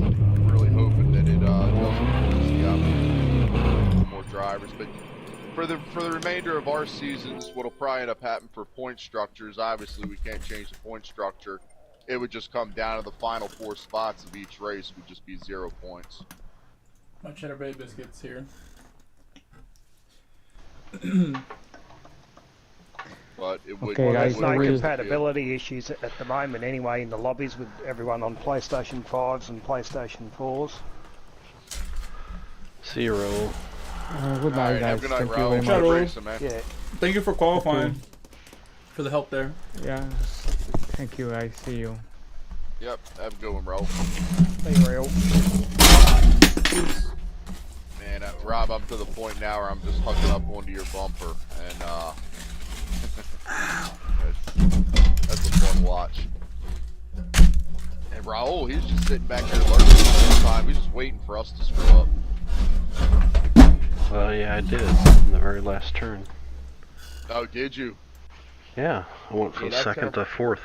I'm really hoping that it doesn't more drivers, but for the remainder of our seasons, what'll probably end up happening for point structures, obviously we can't change the point structure. It would just come down to the final 4 spots of each race would just be 0 points. My Cheddar Bay biscuits here. But it would. Okay, There's no guys, compatibility issues at the moment anyway in the lobbies with everyone on PlayStation 5s and PlayStation 4s. 0. Good night, Right, guys. have a good night, Thank you Raul. very Good much. racing, man. Yeah. Thank you for qualifying. For the help there. Yeah. Thank you, guys. See you. Yep, have a good one, Raul. Be real. Man, Rob, I'm to the point now where I'm just hooking up onto your bumper, and that's a fun watch. And Raul, he's just sitting back there lurking the whole time. He's just waiting for us to screw up. Well, yeah, I did in the very last turn. Oh, did you? Yeah, I went from second to fourth.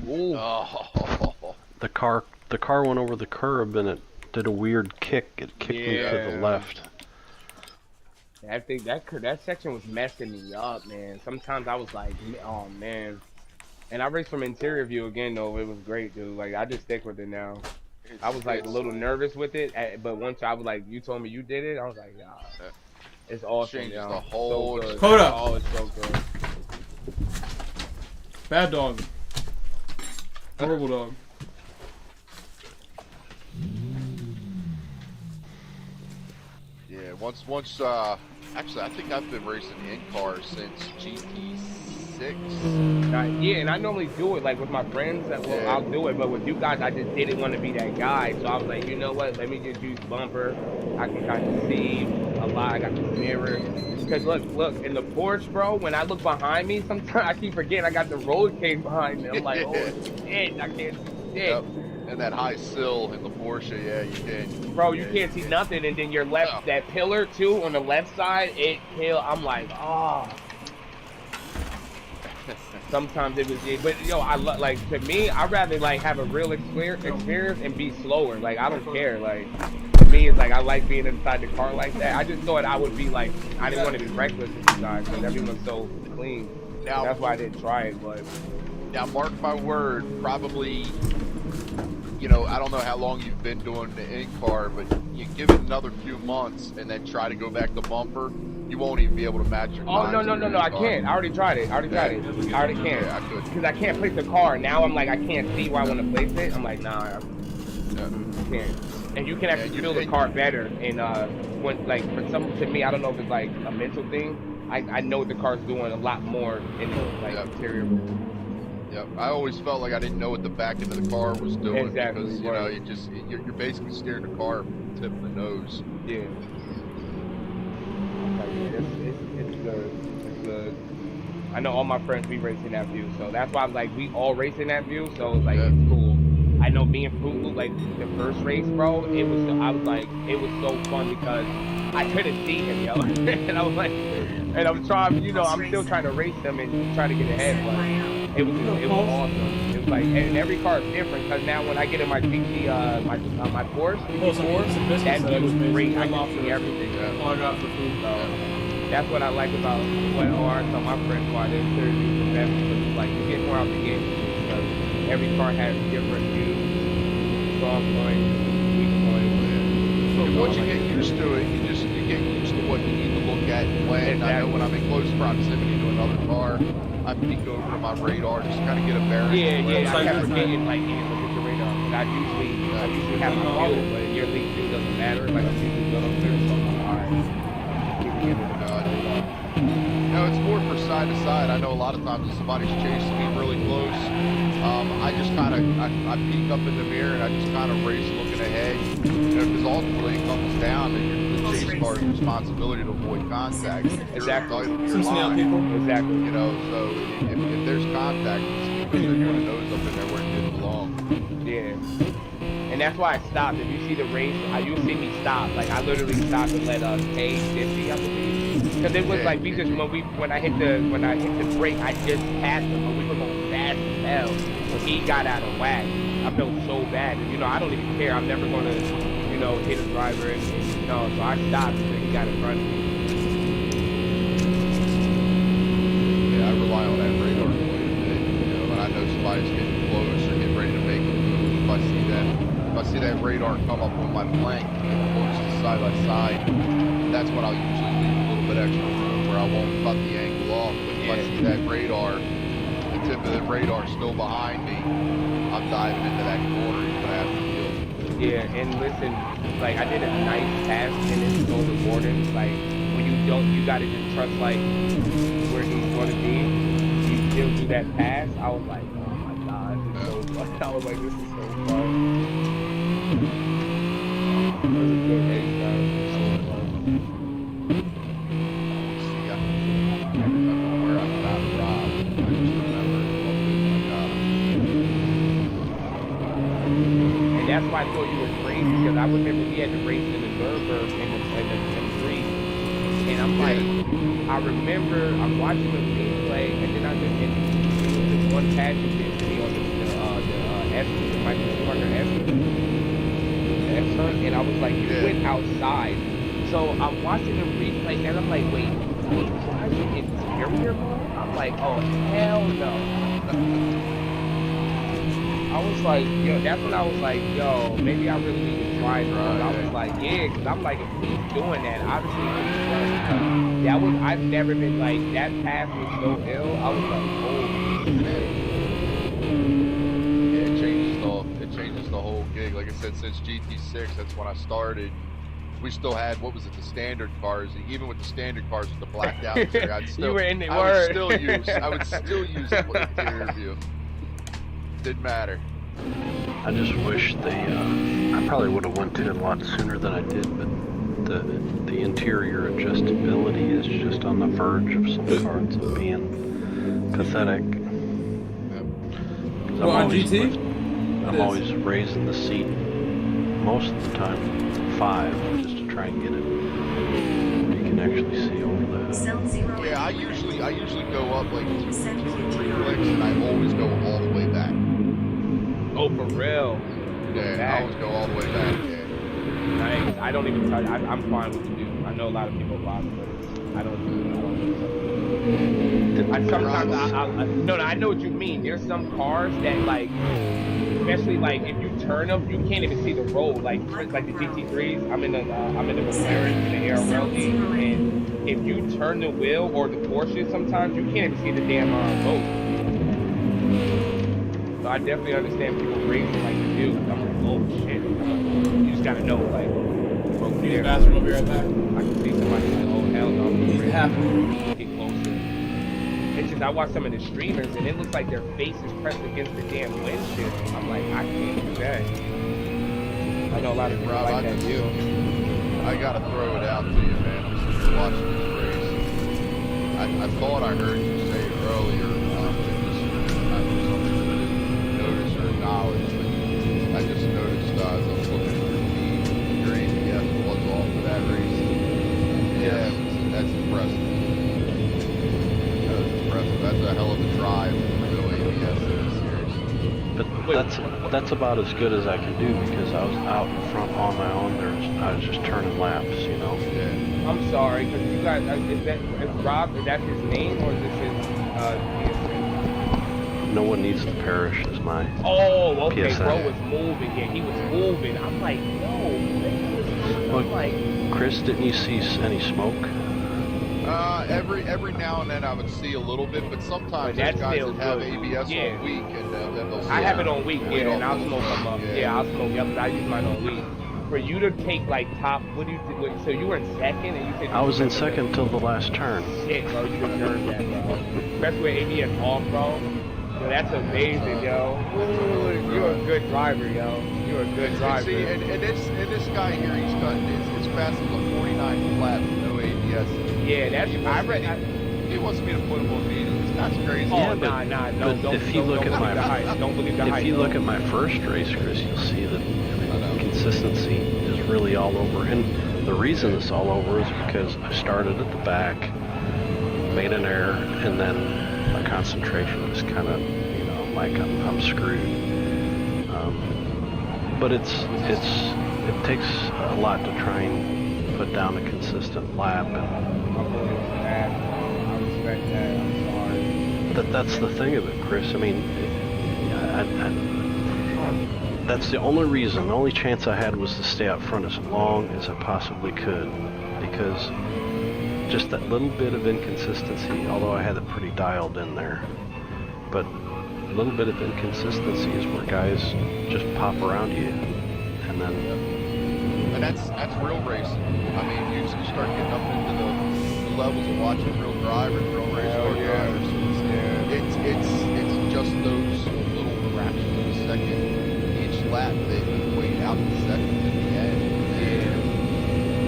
Ooh. Oh. The car went over the curb and it did a weird kick. It kicked me to the left. I think that section was messing me up, man. Sometimes I was like, oh man. And I raced from interior view again though. It was great, dude. Like I just stick with it now. I was like a little nervous with it, but once I was like, you told me you did it, I was like, yeah, it's awesome. Changes yo. the whole. So good. Coda. Oh, it's so good. Bad dog. Horrible dog. Yeah, once actually I think I've been racing in cars since GT6. Yeah, and I normally do it like with my friends. I'll do it, but with you guys, I just didn't want to be that guy. So I was like, you know what? Let me just use bumper. I can kind of see a lot. I got the mirror. Because look, in the Porsche, bro, when I look behind me, sometimes I keep forgetting I got the roller cage behind me. I'm like, oh shit, I can't see shit. Yep. And that high sill in the Porsche, yeah, you can. Bro, you can't see nothing, and then your left, that pillar too on the left side, I'm like, oh. Sometimes it was, but yo, like to me, I'd rather like have a real experience and be slower. Like I don't care. Like to me, it's like I like being inside the car like that. I just thought I would be like, I didn't want to be reckless with you guys because everyone's so clean. Now, that's why I didn't try it. But now, mark my word, probably. You know, I don't know how long you've been doing the in-car, but you give it another few months and then try to go back to bumper, you won't even be able to match your times. Oh, no, I can't. I already tried it. I already can't. Because I can't place the car. Now I'm like, I can't see where I want to place it. I'm like, nah, I can't. And you can actually feel the car better. And when, like, for some, to me, I don't know if it's like a mental thing. I know what the car's doing a lot more in the like interior room. Yeah, I always felt like I didn't know what the back end of the car was doing because you know you're basically steering the car from the tip of the nose. Yeah. It's good. It's good. I know all my friends be racing that view, so that's why I'm like we all racing that view, so it's like it's cool. I know me and Fruit Loop, like the first race, bro, it was so fun because I couldn't see him, yo. And I was like, and I'm trying, you know, I'm still trying to race them and try to get ahead, but it was awesome. It was like, and every car is different because now when I get in my GT, my Porsche, that view is great. I can see everything. All I got for food. So that's what I like about what I tell my friends why they're the best. Because like you get more out the game because every car has different views. strong point, weak point. So once you get used to it, you get used to what you need to look at and when. Exactly. I know when I'm in close proximity to another car, I peek over to my radar, just kind of get a bearing. Yeah. I kept forgetting, like, look at your radar. I usually have my view, but your lead view doesn't matter. Like, I'm usually good up there, so I'm alright. No, it's more for side to side. I know a lot of times if somebody's chasing me really close, I just kind of, I peek up in the mirror and I just kind of race looking ahead. You know, because ultimately it comes down to the chase car's responsibility to avoid contact. Exactly. Exactly. You know, so if there's contact, it's because they're going to nose up in there where it didn't belong. Yeah. And that's why I stopped. If you see the race, you'll see me stop. Like, I literally stopped and let K50, I believe. Because it was like, when I hit the brake, I just passed him, but we were going fast as hell. So he got out of whack. I felt so bad. You know, I don't even care. I'm never going to, you know, hit a driver. So I stopped and he got in front of me. Yeah, I rely on that radar quite a bit. You know, when I know somebody's getting close or getting ready to make a move, if I see that radar come up on my flank, get close to side by side, that's when I'll usually leave a little bit extra room where I won't cut the angle off. But if I see that radar, the tip of the radar still behind me, I'm diving into that corner even after the field. Yeah, and listen, like, I did a nice pass and it's so rewarding. Like, when you don't, you gotta just trust, like, where he's gonna be. You still do that pass. I was like, oh my god, this is so fun. I was like, this is so fun. It was a good race, guys. So fun. See, I remember where I got robbed. I just remember I got him. And that's why I thought you were crazy, because I remember we had to race in the Nürburgring in the street. And I'm like, I remember I'm watching the replay, and then I just hit this one pass you did to me on the Estes, the Michael Schumacher Estes. And I was like, you went outside. So I'm watching the replay and I'm like, wait, he's driving interior mode? I'm like, oh hell no. I was like, yo, that's when I was like, yo, maybe I really need to try it. I was like, yeah, because I'm like, if he's doing that, obviously he's running. That was, I've never been like, that pass was so ill. I was like, holy shit. It changes the whole gig. Like I said, since GT6, that's when I started. We still had, what was it, the standard cars. Even with the standard cars with the blacked out interior, I would still use the interior view. Didn't matter. I just wish I probably would have went to it a lot sooner than I did, but the interior adjustability is just on the verge of some cards of being pathetic. Well, on GT? I'm always raising the seat most of the time 5 just to try and get it where you can actually see over that. Yeah, I usually go up like 2 or 3 clicks and I always go all the way back. Oh, for real? Yeah, I always go all the way back. Yeah. Nice. I don't even touch. I'm fine with you. I know a lot of people bother, but I don't I know what you mean. There's some cars that, like, especially like if you turn them, you can't even see the road. Like the GT3s, I'm in the McLaren and the ARLD, and if you turn the wheel or the Porsche, sometimes you can't even see the damn road. So I definitely understand people racing like you do. I'm like, oh shit. You just gotta know, like, you need a bathroom, I'll be right back. I can see somebody like, oh hell no. He's happy. Get closer. It's just I watch some of the streamers and it looks like their face is pressed against the damn windshield. I'm like, I can't do that. I know a lot of people like that too. I gotta throw it out to you, man. I'm sitting here watching this race. I thought I heard you say it earlier. Knowledge, but I just noticed as I was looking at your feed, your ABS was off for that race. Yeah, that's impressive. That's impressive. That's a hell of a drive for the real ABS in this series. But that's about as good as I can do because I was out in front on my own. I was just turning laps, you know. Yeah. I'm sorry, because you guys, is Rob, is that his name or is this his No one needs to perish is my okay, PSA. bro was moving. Yeah, he was moving. I'm like, no. I'm like, Chris, didn't you see any smoke? Every now and then I would see a little bit, but sometimes there's guys that have ABS on weak, and they'll see I have it on weak, yeah, and I'll smoke them up. Yeah, I'll smoke them, but I use mine on weak. For you to take like top, what do you do? So you were in second, and you said I was in second till the last turn. Shit, bro, you deserve that, bro. Especially with ABS off, bro. Yo, that's amazing, yo. Ooh, you're a good driver, yo. You're a good driver. See, and this guy here, he's got his fast as a 49 flat with no ABS. Yeah, that's He wants me to put him on mediums. That's crazy. Oh, nah, no, don't. If you look at my don't believe the hype. If you look at my first race, Chris, you'll see that consistency is really all over. And the reason it's all over is because I started at the back, made an error, and then my concentration was kind of, like I'm screwed. But it takes a lot to try and put down a consistent lap. And I respect that. I'm sorry. That's the thing of it, Chris. I mean, that's the only reason, the only chance I had was to stay out front as long as I possibly could, because just that little bit of inconsistency, although I had it pretty dialed in there, but a little bit of inconsistency is where guys just pop around you, and then... And that's real racing. I mean, you start getting up into the levels of watching real drivers, real race car drivers. It's just those little fractions of a second lap that wait out the seconds at the end.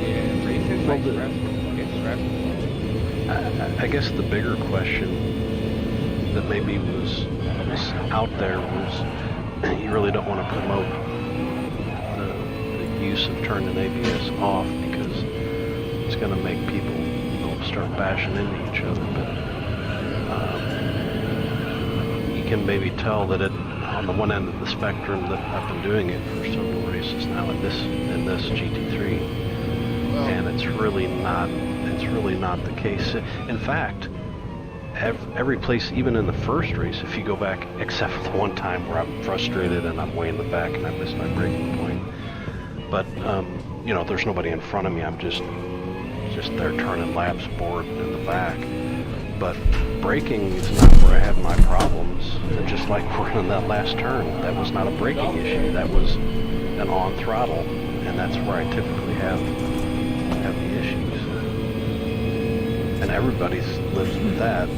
Yeah, racing's like stressful. It's stressful. I guess the bigger question that maybe was out there was you really don't want to promote the use of turning ABS off, because it's going to make people start bashing into each other. But you can maybe tell that on the one end of the spectrum that I've been doing it for several races now in this GT3, and it's really not the case. In fact, every place, even in the first race, if you go back, except for the one time where I'm frustrated and I'm way in the back and I missed my braking point, but there's nobody in front of me. I'm just there turning laps, bored in the back. But braking is not where I have my problems. And just like we're in that last turn, that was not a braking issue. That was an on throttle, and that's where I typically have the issues. And everybody lives with that.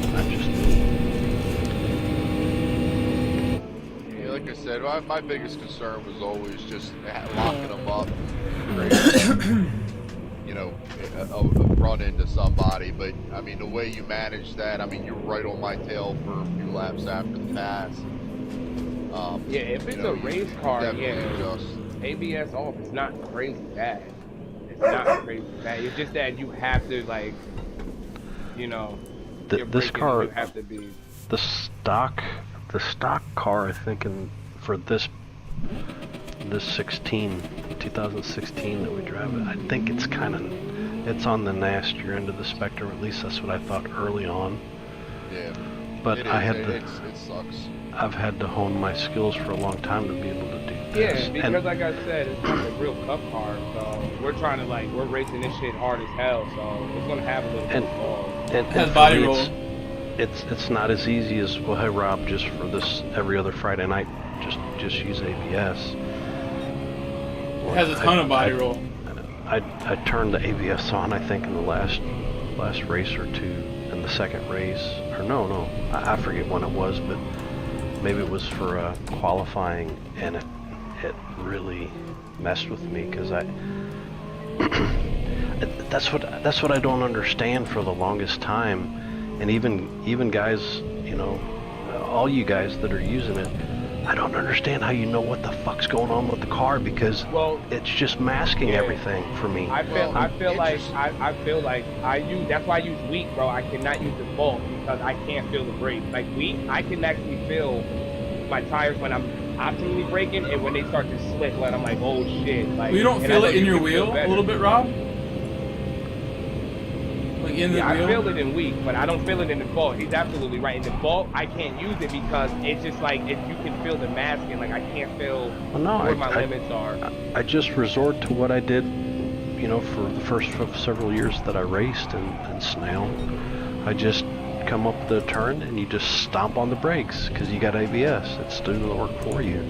Yeah, like I said, my biggest concern was always just locking them up. A run into somebody, but I mean the way you manage that, I mean you're right on my tail for a few laps after the pass. Yeah, if it's a race car, ABS off, it's not crazy bad. It's not crazy bad. It's just that you have to this car, you have to be the stock car, I think, for this 2016 that we drive it, I think it's on the nastier end of the spectrum. At least that's what I thought early on. Yeah. But it sucks. I've had to hone my skills for a long time to be able to do this. Yeah, because like I said, it's not a real cup car, so we're trying to we're racing this shit hard as hell, so it's gonna have a little bit of fall. And body roll. It's not as easy as, well, hey Rob, just for this every other Friday night, just use ABS. It has a ton of body roll. I turned the ABS on, I think, in the last race or two, in the second race, or no, I forget when it was, but maybe it was for qualifying, and it really messed with me, because that's what I don't understand for the longest time, and even guys, all you guys that are using it, I don't understand how you know what the fuck's going on with the car, because it's just masking everything for me. I feel like I use, that's why I use weak, bro. I cannot use default because I can't feel the brake. Like weak, I can actually feel my tires when I'm optimally braking, and when they start to slip, when I'm like, oh shit. Like, you don't feel it in your wheel a little bit, Rob? Like in the yeah, wheel? I feel it in weak, but I don't feel it in default. He's absolutely right. In default, I can't use it because it's just like if you can feel the masking, like I can't feel where my limits are. I just resort to what I did, you know, for the first several years that I raced in Snail. I just come up the turn and you just stomp on the brakes because you got ABS. It's doing the work for you.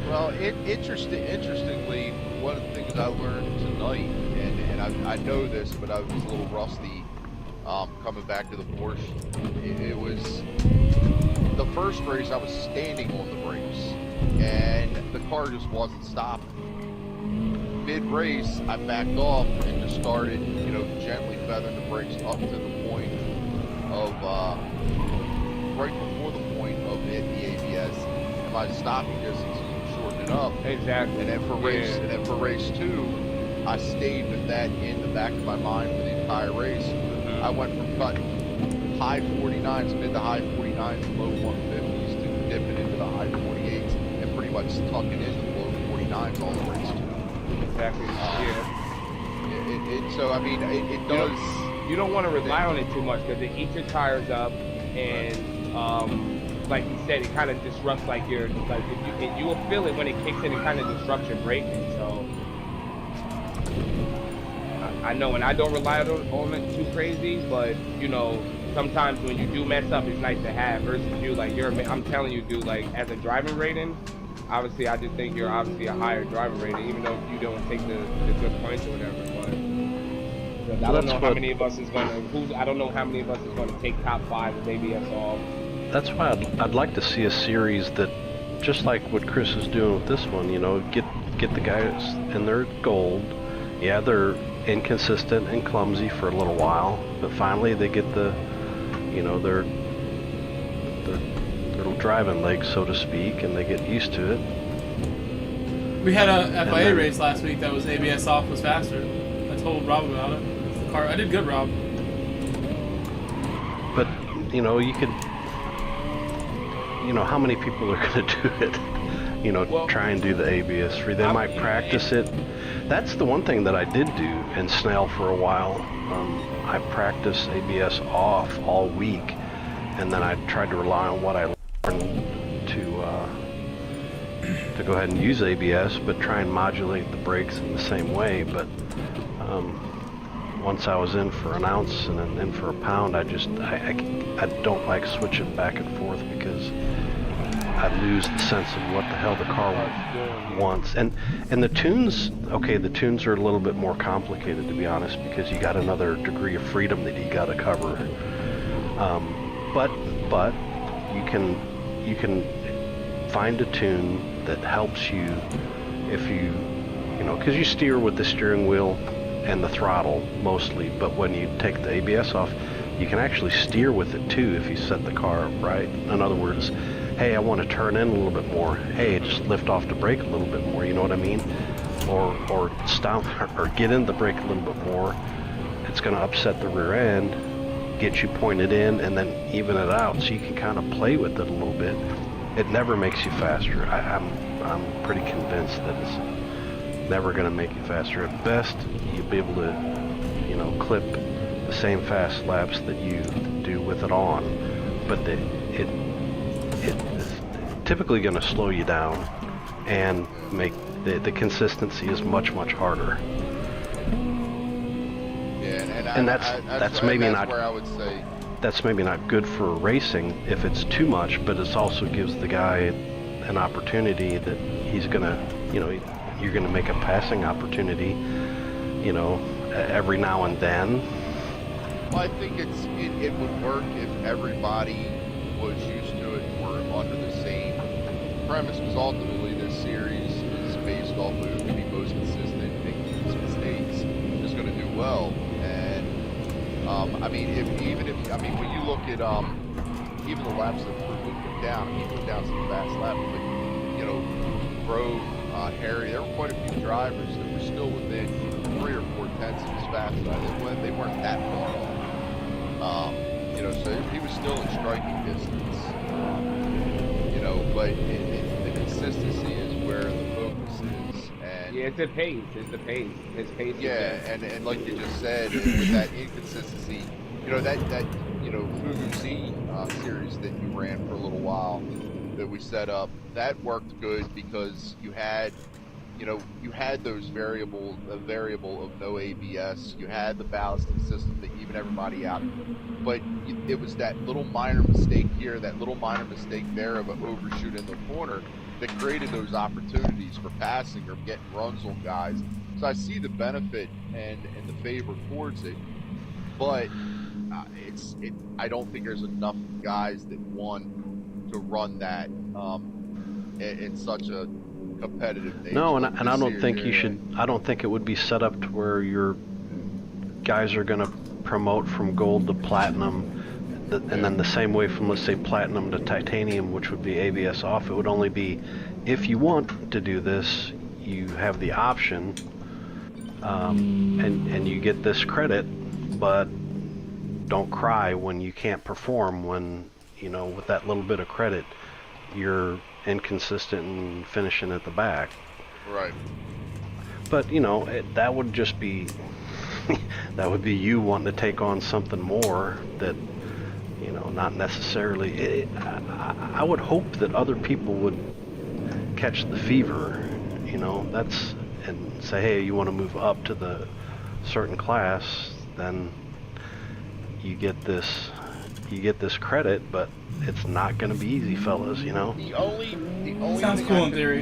Well, interestingly, one of the things I learned tonight, and I know this, but I was a little rusty coming back to the Porsche. It was the first race I was standing on the brakes, and the car just wasn't stopping. Mid-race, I backed off and just started, you know, gently feathering the brakes up to the point of right before the point of hitting the ABS. And my stopping distance shortened it up. Exactly. And then for race 2, I stayed with that in the back of my mind for the entire race. I went from cutting high 49s, mid to high 49s, low 150s to dipping into the high 48s and pretty much tucking into the low 49s all the race 2. Exactly. So I mean, it does. You don't want to rely on it too much because it eats your tires up, and like you said, it kind of disrupts like your like if you will feel it when it kicks in. It kind of disrupts your braking. So I know, and I don't rely on it too crazy, but you know, sometimes when you do mess up, it's nice to have. Versus you, like I'm telling you, dude, like as a driving rating. Obviously, I just think you're obviously a higher driver rating, even though you don't take the good points or whatever. But I don't know how many of us is going to. I don't know how many of us is going to take top 5 with ABS off. That's why I'd like to see a series that, just like what Chris is doing with this one, you know, get the guys in their gold. Yeah, they're inconsistent and clumsy for a little while, but finally they get the, you know, their little driving legs, so to speak, and they get used to it. We had a FIA race last week that was ABS off was faster. I told Rob about it. The car, I did good, Rob. But you know, you could, you know, how many people are going to do it? You know, try and do the ABS free. They might practice it. That's the one thing that I did do in Snail for a while. I practiced ABS off all week, and then I tried to rely on what I learned to go ahead and use ABS, but try and modulate the brakes in the same way. But once I was in for an ounce and then in for a pound, I don't like switching back and forth because I lose the sense of what the hell the car wants. And the tunes, okay, the tunes are a little bit more complicated, to be honest, because you got another degree of freedom that you got to cover. But you can find a tune that helps you if you know, because you steer with the steering wheel and the throttle mostly, but when you take the ABS off, you can actually steer with it too if you set the car up right. In other words, hey, I want to turn in a little bit more. Hey, just lift off the brake a little bit more, you know what I mean? Or stop or get in the brake a little bit more. It's going to upset the rear end, get you pointed in, and then even it out, so you can kind of play with it a little bit. It never makes you faster. I'm pretty convinced that it's never going to make you faster. At best, you'll be able to, you know, clip the same fast laps that you do with it on, but it's typically going to slow you down and make the consistency is much harder. Yeah, and that's maybe not where I would say that's maybe not good for racing if it's too much, but it also gives the guy an opportunity that he's gonna, you know, you're gonna make a passing opportunity, you know, every now and then. Well, I think it would work if everybody was used to it and were under the same premise, because ultimately this series is based off of who can be most consistent, making these mistakes, is going to do well. And I mean, when you look at even the laps that Fruit put down, he put down some fast laps, but you know, Grove, Harry, there were quite a few drivers that were still within 3 or 4 tenths of his fast lap. They weren't that far off. You know, so he was still in striking distance. You know, but the consistency is where the focus is. And yeah, it's the pace. It's the pace. His pace. Yeah, and like you just said, with that inconsistency, you know, that Fugu Z series that you ran for a little while that we set up, that worked good because you had those variable of no ABS, you had the ballasting system that even everybody out, but it was that little minor mistake here, that little minor mistake there of an overshoot in the corner that created those opportunities for passing or getting runs on guys. So I see the benefit and the favor towards it, but I don't think there's enough guys that want to run that in such a competitive nature. No, and I don't think you should. I don't think it would be set up to where your guys are going to promote from gold to platinum, and then the same way from, let's say, platinum to titanium, which would be ABS off. It would only be, if you want to do this, you have the option, and you get this credit, but don't cry when you can't perform, when, you know, with that little bit of credit, you're inconsistent and finishing at the back. Right. But, you know, that would just be, that would be you wanting to take on something more that, you know, not necessarily, I would hope that other people would catch the fever, you know, that's, and say, hey, you want to move up to the certain class, then you get this credit, but it's not going to be easy, fellas, you know? The only Sounds thing cool I in theory.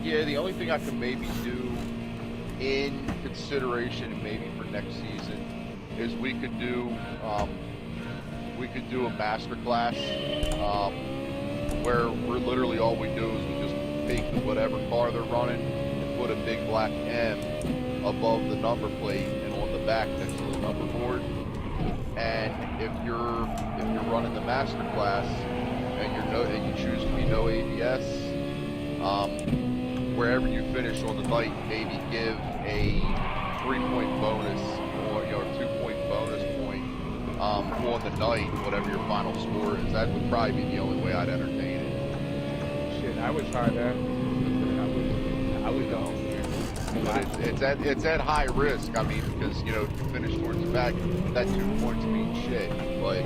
The only thing I can maybe do in consideration maybe for next season is we could do a master class where we're literally, all we do is we just take whatever car they're running and put a big black M above the number plate and on the back next to the number board. And if you're running the master class and you choose to be no ABS, wherever you finish on the night, maybe give a 3-point bonus or 2-point bonus point on the night, whatever your final score is. That would probably be the only way I'd entertain it. Shit, I would try that. I would go. But it's at high risk. I mean, because to finish towards the back, that 2 points means shit. But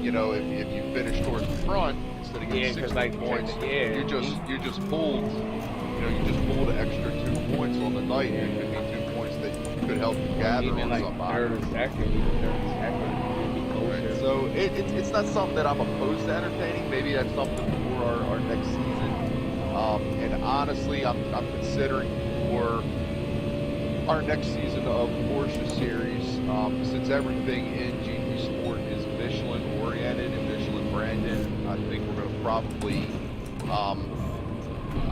you know, if you finish towards the front instead of getting 16 points, you just pulled an extra 2 points on the night. It could be 2 points that could help you gather on somebody. Third or second. Right. So it's not something that I'm opposed to entertaining. Maybe that's something for our next season. And honestly, I'm considering for our next season of Porsche series, since everything in GT Sport is Michelin oriented and Michelin branded, I think we're going to probably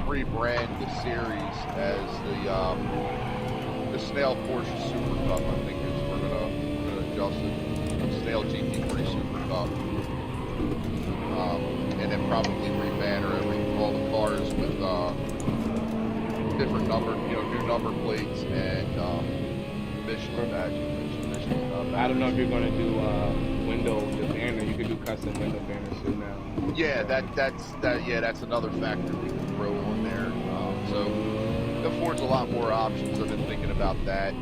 rebrand the series as the Snail Porsche Super Cup. I think we're going to adjust it to Snail GT3 Super Cup, and then probably rebanner all the cars with different new number plates and Michelin badges. I don't know if you're going to do window banner. You could do custom window banners too now. Yeah, that's another factor we can throw on there. So it affords a lot more options. I've been thinking about that.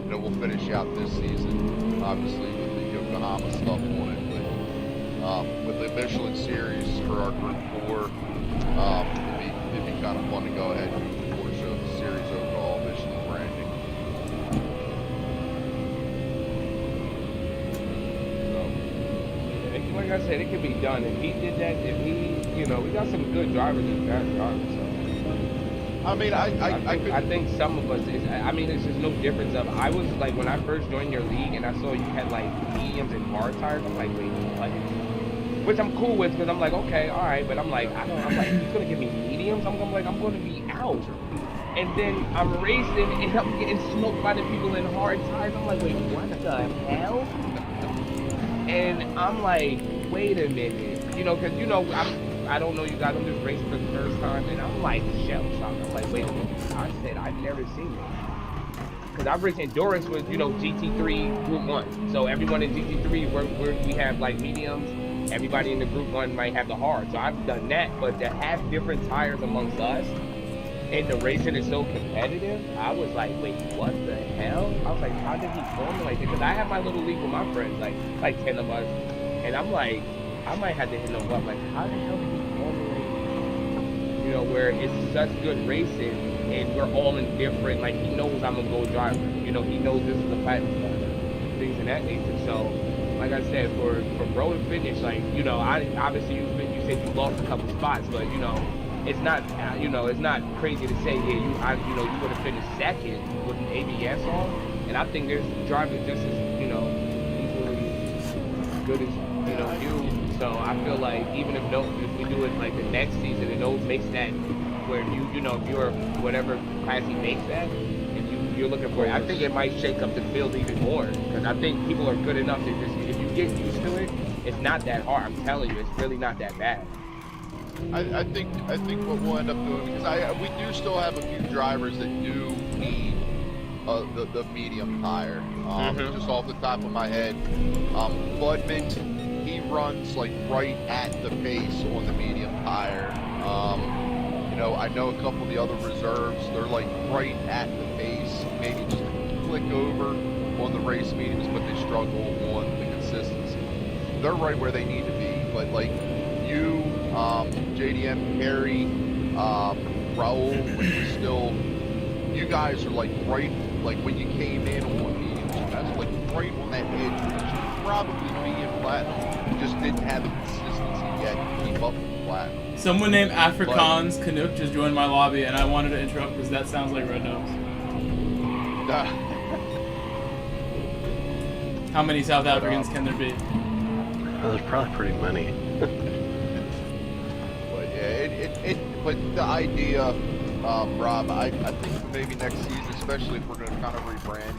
We'll finish out this season, obviously, with the Yokohama stuff on it, but with the Michelin series for our Group 4, it'd be kind of fun to go ahead and do the Porsche series overall Michelin branding. So, like I said, it could be done. If he did that, we got some good drivers and bad drivers. So. I mean, I think some of us, it's just no difference of, I was like, when I first joined your league and I saw you had like mediums and hard tires, I'm like, wait, what? Which I'm cool with, because I'm like, okay, all right, but I'm like, he's gonna give me mediums? I'm going to be out. And then I'm racing and I'm getting smoked by the people in hard tires. I'm like, wait, what the hell? And I'm like, wait a minute, because I don't know you guys, I'm just racing for the first time, and I'm like shell shocked. I'm like, wait a minute, I said I've never seen it. Because I've raced endurance with, GT3 Group 1. So everyone in GT3, we have like mediums. Everybody in the Group 1 might have the hard. So I've done that, but to have different tires amongst us, and the racing is so competitive, I was like, wait, what the hell? I was like, how did he formulate it? Because I have my little league with my friends, like 10 of us, and I'm like, I might have to hit him up, like, how the hell did he formulate, you know, where it's such good racing, and we're all in different, like, he knows I'm a gold driver, you know, he knows this is a platinum driver, things of that nature. So, like I said, for bro to finish, like, you know, obviously you said you lost a couple spots, but, you know, it's not, you know, it's not crazy to say, yeah, you would have finished second with an ABS on, and I think there's drivers just as, you know, equally good as, you know, you. So I feel like even if we do it like the next season, and those makes that where you know, if you're whatever class he makes that, and you're looking for it, I think it might shake up the field even more, because I think people are good enough to just, if you get used to it, it's not that hard. I'm telling you, it's really not that bad. I think what we'll end up doing, because we do still have a few drivers that do need the medium tire. Just off the top of my head, Budman, he runs like right at the pace on the medium tire. You know, I know a couple of the other reserves, they're like right at the pace, maybe just a click over on the race mediums, but they struggle on the consistency. They're right where they need to be, but like you, JDM, Harry, Raul, which is still, you guys are like right, like when you came in on mediums, you guys are like right on that edge, which should probably be in platinum. You just didn't have the consistency yet to keep up with platinum. Someone named Afrikaans Canuck just joined my lobby, and I wanted to interrupt because that sounds like Red Nose. How many South Africans can there be? There's probably pretty many. But yeah, but the idea, Rob, I think maybe next season, especially if we're going to kind of rebrand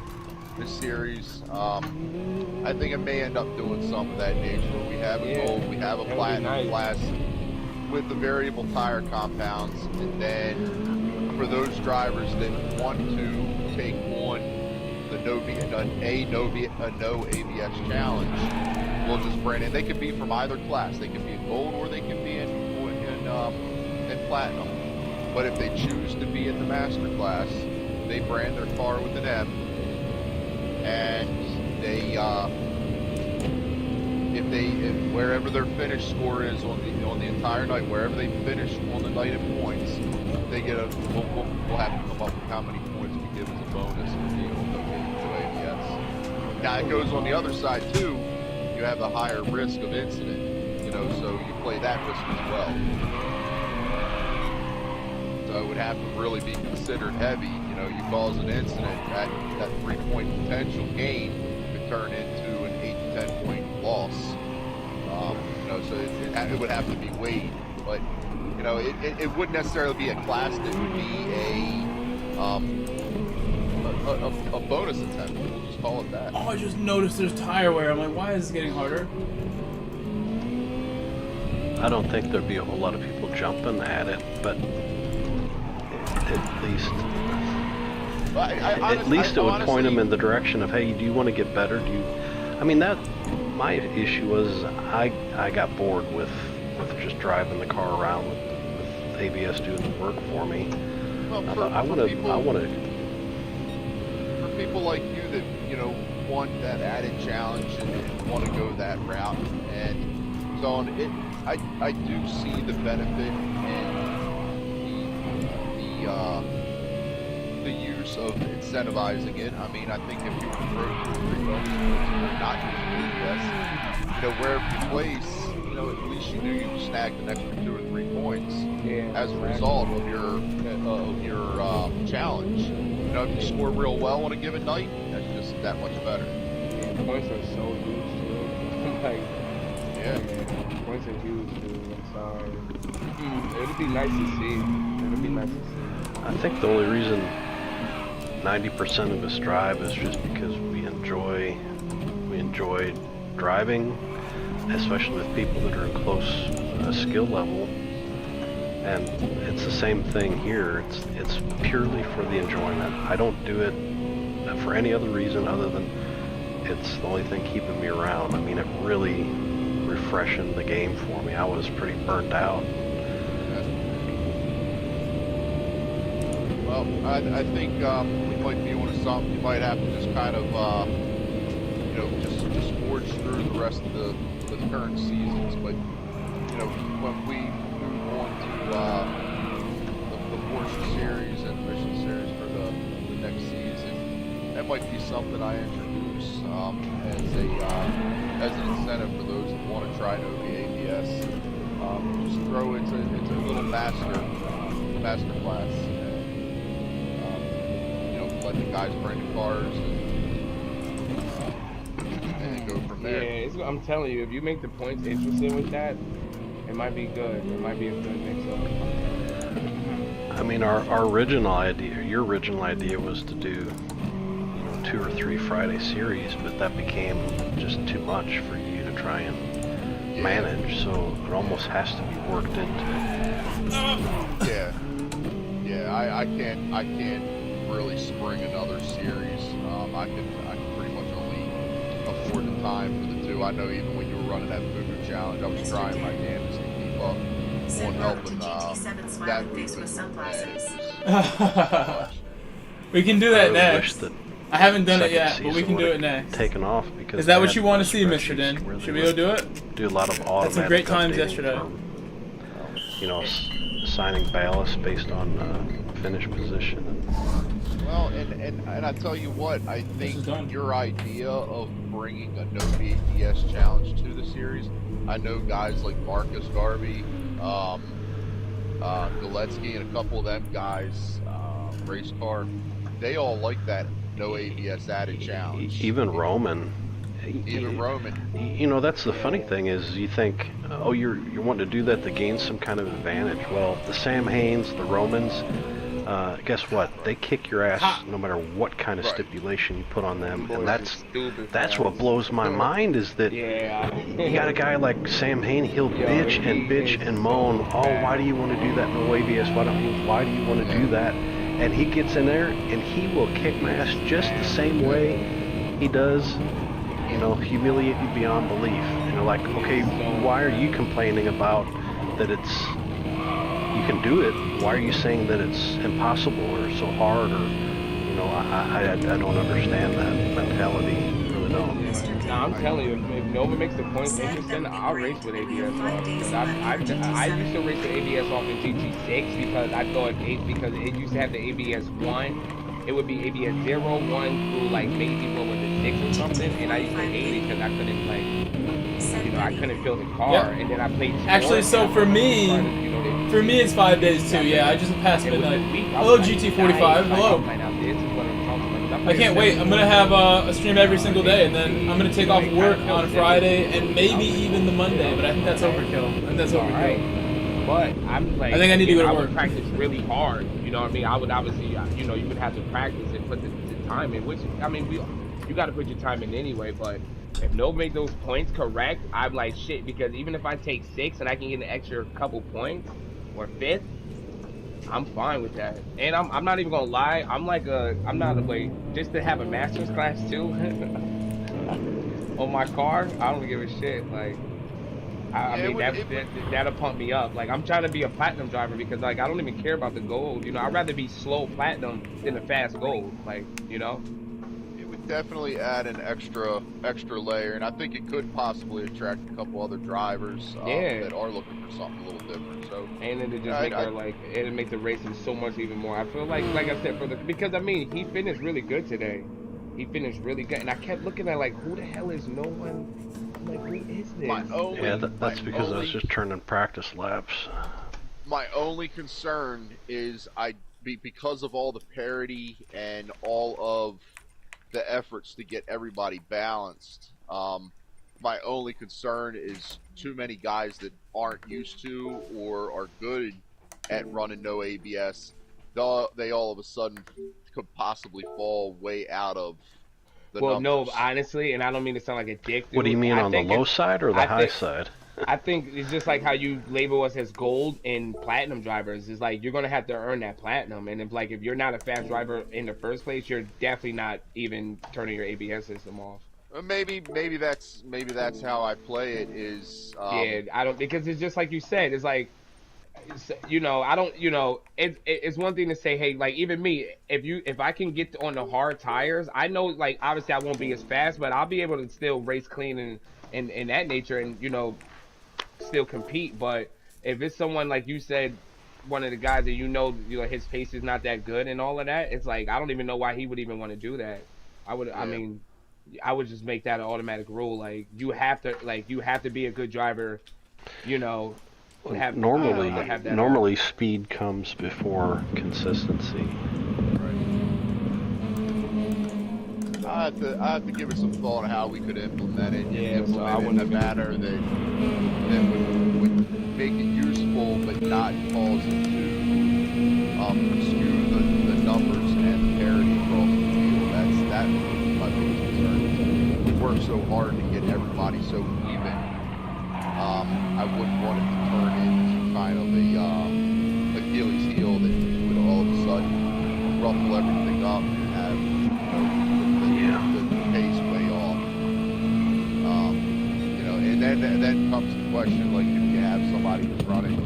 this series, I think it may end up doing some of that nature. We have a gold, we have a platinum class with the variable tire compounds, and then for those drivers that want to take on the no ABS challenge, we'll just brand in. They could be from either class. They could be in gold or they could be in platinum. But if they choose to be in the master class, they brand their car with an M, and they if wherever their finish score is on the entire night, wherever they finish on the night in points, they get a. We'll have to come up with how many points we give as a bonus for being on the ABS. Now it goes on the other side too. You have the higher risk of incident, you know, so you play that risk as well. So it would have to really be considered heavy. You know, you cause an incident, that 3-point potential gain could turn into an 8 to 10 point loss. You know, so it would have to be weighed. But you know, it wouldn't necessarily be a class that would be a bonus attempt. We'll just call it that. Oh, I just noticed there's tire wear. I'm like, why is this getting harder? I don't think there'd be a whole lot of people jumping at it, but at least it would point them in the direction of, hey, do you want to get better? I mean, that my issue was I got bored with just driving the car around with ABS doing the work for me. Well, I want to. For people like you that, you know, want that added challenge and want to go that route and so on, I do see the benefit in the use of incentivizing it. I mean, I think if you approach the 3 bonus points and not using ABS, you know, wherever you place, you know, at least you knew you snagged an extra 2 or 3 points as a result of your challenge. You know, if you score real well on a given night, that's just that much better. Points are so huge too. Like, points are huge too. I'm sorry. It'd be nice to see. It'd be nice to see. I think the only reason 90% of us drive is just because we enjoy driving, especially with people that are in close skill level. And it's the same thing here. It's purely for the enjoyment. I don't do it for any other reason other than it's the only thing keeping me around. I mean, it really refreshing the game for me. I was pretty burned out. Well, I think we might be on to something. You might have to just kind of, you know, just forge through the rest of the current seasons. But you know, when we move on to the Porsche series and mission series for the next season, that might be something I introduce as an incentive for those that want to try Novi ABS. Just throw it's a little master class. Let the guys bring the cars and go from there. Yeah, I'm telling you, if you make the points interesting with that, it might be good. It might be a good mix-up. I mean, our original idea, your original idea was to do, you know, 2 or 3 Friday series, but that became just too much for you to try and manage. So it almost has to be worked into. I can't really spring another series. I can pretty much only afford the time for the 2. I know even when you were running that Fugu challenge, I was trying my damnedest to keep up on helping that movement. We can do that next. I haven't done it yet, but we can do it next. Taken off because is that what you want to see, Mr. Din? Should we go do it? Do a lot of automatic. Had some great times yesterday. You know, assigning ballast based on finish position. Well, and I tell you what, I think your idea of bringing a Novi ABS challenge to the series, I know guys like Marcus Garvey, Galetsky, and a couple of them guys, race car, they all like that no ABS added challenge. Even Roman. You know, that's the funny thing is you think, oh, you're wanting to do that to gain some kind of advantage. Well, the Sam Haynes, the Romans, guess what? They kick your ass no matter what kind of stipulation you put on them, and that's what blows my mind is that you got a guy like Sam Haynes, he'll bitch and moan. Oh, why do you want to do that no ABS? Why do you want to do that? And he gets in there and he will kick my ass just the same way he does. You know, humiliate you beyond belief. And you're like, okay, why are you complaining about that you can do it? Why are you saying that it's impossible or so hard or, you know, I don't understand that mentality. I really don't. No, I'm telling you, if Nova makes the points interesting, I'll race with ABS off. Because I used to race with ABS off in GT6 because I thought because it used to have the ABS 1. It would be ABS 0, 1 through like maybe what was it, 6 or something, and I used to hate it because I couldn't I couldn't feel the car, and then I played. Actually, so for me it's 5 days too. Yeah, I just passed midnight. Hello GT45. Hello. I can't wait. I'm gonna have a stream every single day, and then I'm gonna take off work on Friday and maybe even the Monday. But I think that's overkill. But I'm like, I think I need to go to work. I would practice really hard. You know what I mean? I would obviously, you know, you would have to practice and put the time in. Which I mean, you got to put your time in anyway. But if Nova make those points correct, I'm like shit. Because even if I take 6 and I can get an extra couple points or 5th, I'm fine with that. And I'm not even gonna lie. I'm not just to have a master's class too on my car. I don't give a shit. Like. I mean, that'll pump me up. Like, I'm trying to be a platinum driver because, like, I don't even care about the gold. You know, I'd rather be slow platinum than a fast gold. Like, you know? It would definitely add an extra layer, and I think it could possibly attract a couple other drivers that are looking for something a little different. So, and then it just it'll make the racing so much even more. I feel like I said, because I mean, he finished really good today. He finished really good, and I kept looking at like, who the hell is no one? Like, who is this? That's because I was just turning practice laps. My only concern is because of all the parity and all of the efforts to get everybody balanced. My only concern is too many guys that aren't used to or are good at running no ABS. They all of a sudden could possibly fall way out of. Well, no, honestly, and I don't mean to sound like a dick. Dude. What do you mean, on the low side or the high side? I think it's just like how you label us as gold and platinum drivers. It's like you're gonna have to earn that platinum, and if you're not a fast driver in the first place, you're definitely not even turning your ABS system off. Maybe that's how I play it. Is I don't, because it's just like you said. It's like you know, I don't, you know, it's one thing to say, hey, like even me, if I can get on the hard tires, I know, like obviously I won't be as fast, but I'll be able to still race clean and that nature, and you know, still compete. But if it's someone like you said, one of the guys that you know his pace is not that good and all of that, it's like I don't even know why he would even want to do that. I mean, I would just make that an automatic rule. Like you have to be a good driver, you know. Normally speed comes before consistency. I have to give it some thought of how we could implement it. Yeah, so I wouldn't matter that would make it useful, but not cause it to skew the numbers and the parity across the field. That would be my biggest concern. We work so hard to get everybody so even. I wouldn't want it to turn into kind of a Achilles heel that would all of a sudden ruffle everything up and have the pace way off. You know, and then comes the question, like if you have somebody who's running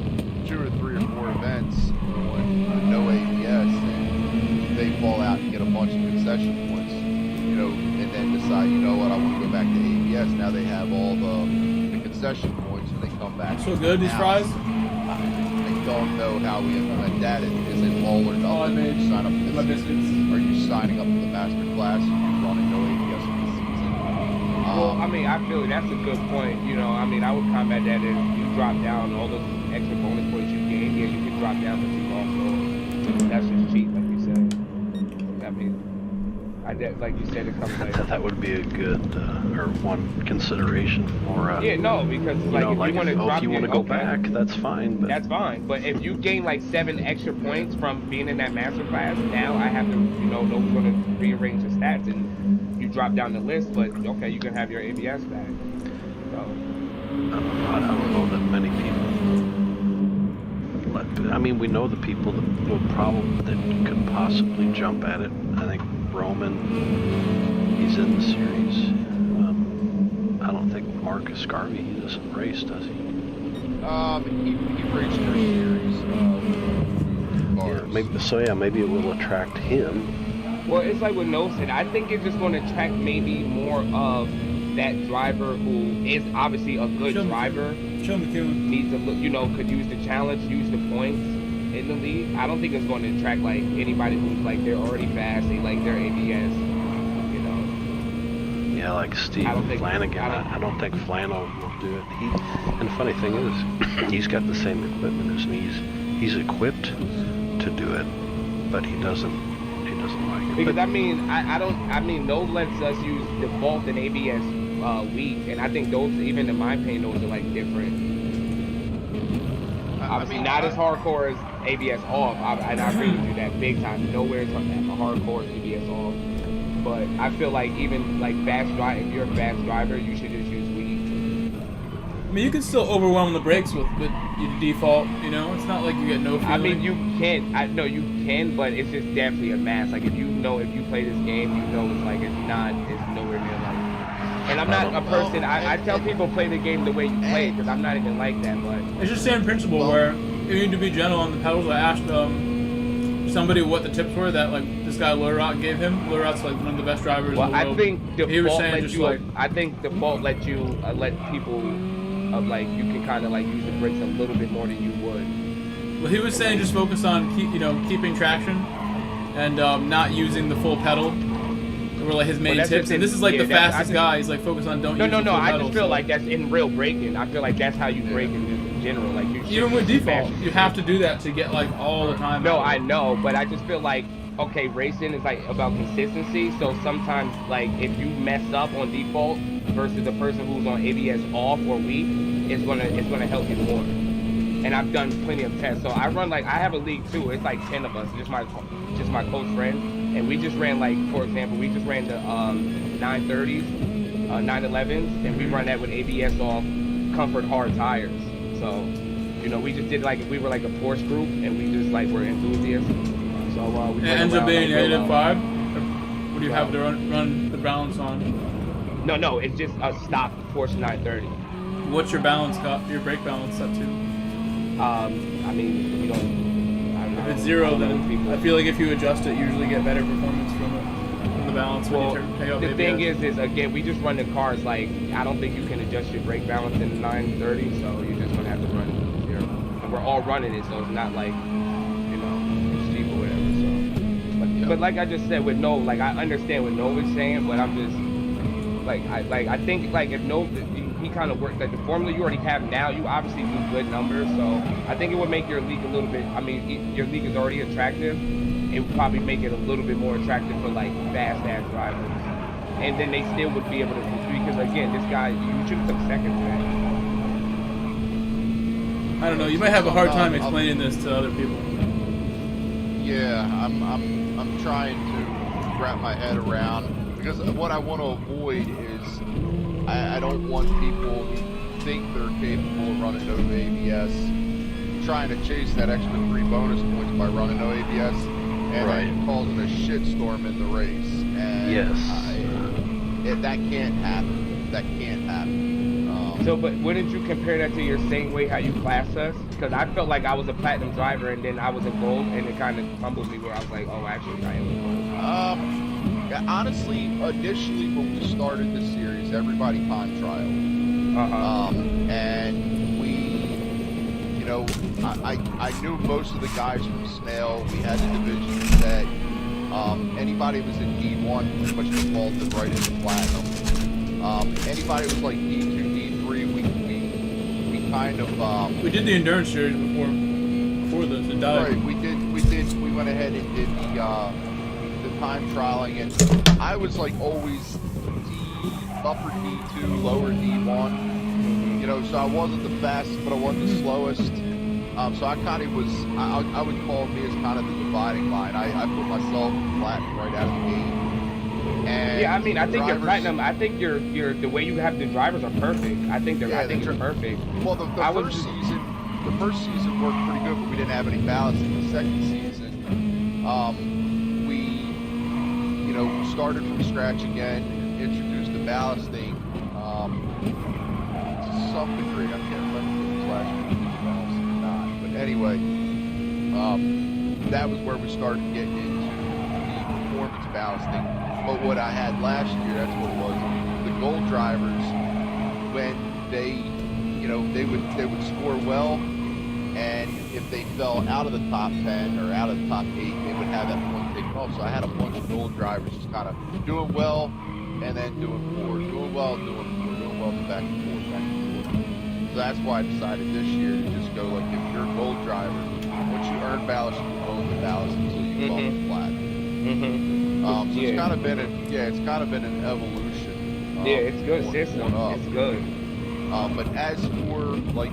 2 or 3 or 4 events with no ABS and they fall out and get a bunch of concession points, you know, and then decide, you know what, I want to go back to ABS. Now they have all the concession points and they come back. So good, these fries? I don't know how we implement that. Is it all or nothing? Oh, I made sign up for my biscuits. Are you signing up for the master class? Are you running no ABS for the season? Well, I mean, I feel that's a good point. You know, I mean, I would combat that if you drop down all those extra bonus points you gain. Yeah, you can drop down the team also. That's just cheap, like you said. I mean, like you said, it comes later. That would be a good or one consideration for. Yeah, no, because like you know, if you want to drop, if you want to go back, that's fine. But that's fine. But if you gain like 7 extra points from being in that master class, now I have to, you know we're going to rearrange the stats and you drop down the list. But okay, you can have your ABS back. So. I don't know that many people. I mean, we know the people that could possibly jump at it. I think Roman, he's in the series. I don't think Marcus Garvey, he doesn't race, does he? He raced their series. Maybe it will attract him. Well, it's like what Noah said. I think it's just going to attract maybe more of that driver who is obviously a good driver. Needs to look, you know, could use the challenge, use the points in the league. I don't think it's going to attract like anybody who's like they're already fast, they like their ABS, you know. Yeah, like Steve Flanagan. I don't think Flano will do it. And the funny thing is, he's got the same equipment as me. He's equipped to do it, but he doesn't like it. Because I mean, those lets us use default and ABS weak, and I think those, even in my opinion, those are like different. Obviously, not as hardcore as ABS off. And I agree with you that big time. Nowhere is hardcore as ABS off. But I feel like even like fast drive, if you're a fast driver, you should just use weak. I mean, you can still overwhelm the brakes with your default. You know, it's not like you get no feeling. I mean, you can. I know you can, but it's just definitely a mass. Like if you play this game, you know it's like it's nowhere near like. And I'm not a person. I tell people play the game the way you play it because I'm not even like that. But it's just the same principle where you need to be gentle on the pedals. I asked somebody what the tips were that like this guy Lurot gave him. Lurot's like one of the best drivers in the world. I think default let you let people like you can kind of like use the brakes a little bit more than you would. Well, he was saying just focus on keeping traction and not using the full pedal. Were like his main tips, and this is like the fastest guy. He's like focus on don't use the full pedal. I just feel like that's in real braking. I feel like that's how you brake in general. Like you even with default, you have to do that to get like all the time. No, I know, but I just feel like okay, racing is like about consistency. So sometimes like if you mess up on default versus the person who's on ABS off or weak, it's gonna help you more. And I've done plenty of tests. So I have a league too. It's like 10 of us, just my close friends. And we just ran like, for example, we just ran the 930s, 911s, and we run that with ABS off, comfort hard tires. So, we just did like, we were like a Porsche group, and we just like were enthusiasts. So we it ends up being 8.5. What do you have to run the balance on? No, it's just a stock Porsche 930. What's your balance? Your brake balance set to? I mean, you don't. If it's 0, then I feel like if you adjust it, you usually get better performance from the balance when you take off the ABS. thing is again, we just run the cars like, I don't think you can adjust your brake balance in 930, so you're just gonna have to run 0. And we're all running it, so it's not like, you know, it's cheap or whatever. So, but like I just said, with no, like I understand what Nova's saying, but I'm just I think like if Nova, he kind of worked like the formula you already have now, you obviously do good numbers, so I think it would make your league a little bit. I mean, your league is already attractive. It would probably make it a little bit more attractive for like fast-ass drivers, and then they still would be able to, because again, this guy, you should have took second for that. I don't know. You might have a hard time explaining this to other people. Yeah, I'm trying to wrap my head around, because what I want to avoid is I don't want people who think they're capable of running Nova ABS trying to chase that extra 3 bonus points by running no ABS. And then causing a shitstorm in the race. And that can't happen. That can't happen. So, but wouldn't you compare that to your same way how you classed us? Because I felt like I was a platinum driver and then I was a gold, and it kind of humbled me where I was like, oh, actually, I am a gold. Honestly, initially when we started the series, everybody time trialed. And we, you know, I knew most of the guys from Snail. We had the division set. Anybody who was in D1 pretty much defaulted right into Platinum. Anybody who was like D2, D3, we kind of... we did the Endurance Series before this, it died. Right, we went ahead and did the time trialing, and I was like always upper D2, lower D1. You know, so I wasn't the fastest, but I wasn't the slowest. So I kind of was, I would call me as kind of the dividing line. I put myself platinum right out of the gate. And yeah, I mean, I think you're platinum. I think you're the way you have the drivers are perfect. I think they're, I think it's perfect. Well, the first season worked pretty good, but we didn't have any balance in the second season. We, you know, started from scratch again, introduced the ballasting to some degree. I can't remember if it was last year. Anyway, that was where we started getting into the performance ballasting. But what I had last year, that's what it was. The gold drivers, when they, you know, they would score well, and if they fell out of the top 10 or out of the top 8, they would have that point taken off. So I had a bunch of gold drivers just kind of doing well, and then doing poor, doing well, doing poor, doing well, back and forth, back and forth. So that's why I decided this year to just go, like, if you're a gold driver, once you earn ballast, you own the ballast until you fall flat. So it's kind of been an evolution. Yeah, it's good system. It's good. But as for like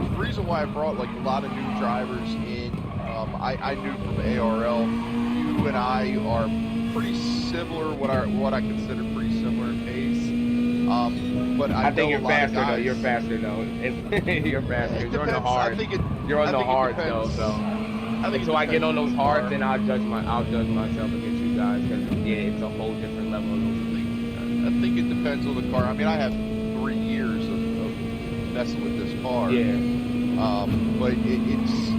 the reason why I brought like a lot of new drivers in, I knew from ARL, you and I are pretty similar. What I consider pretty similar in pace. But I think you're faster though. You're faster though. You're faster. You're on the hard. You're on the hard though. So until I get on those hards, then I'll judge myself against you guys, because yeah, it's a whole different level of those things. I think it depends on the car. I mean, I have 3 years of messing with this car. Yeah. But it's,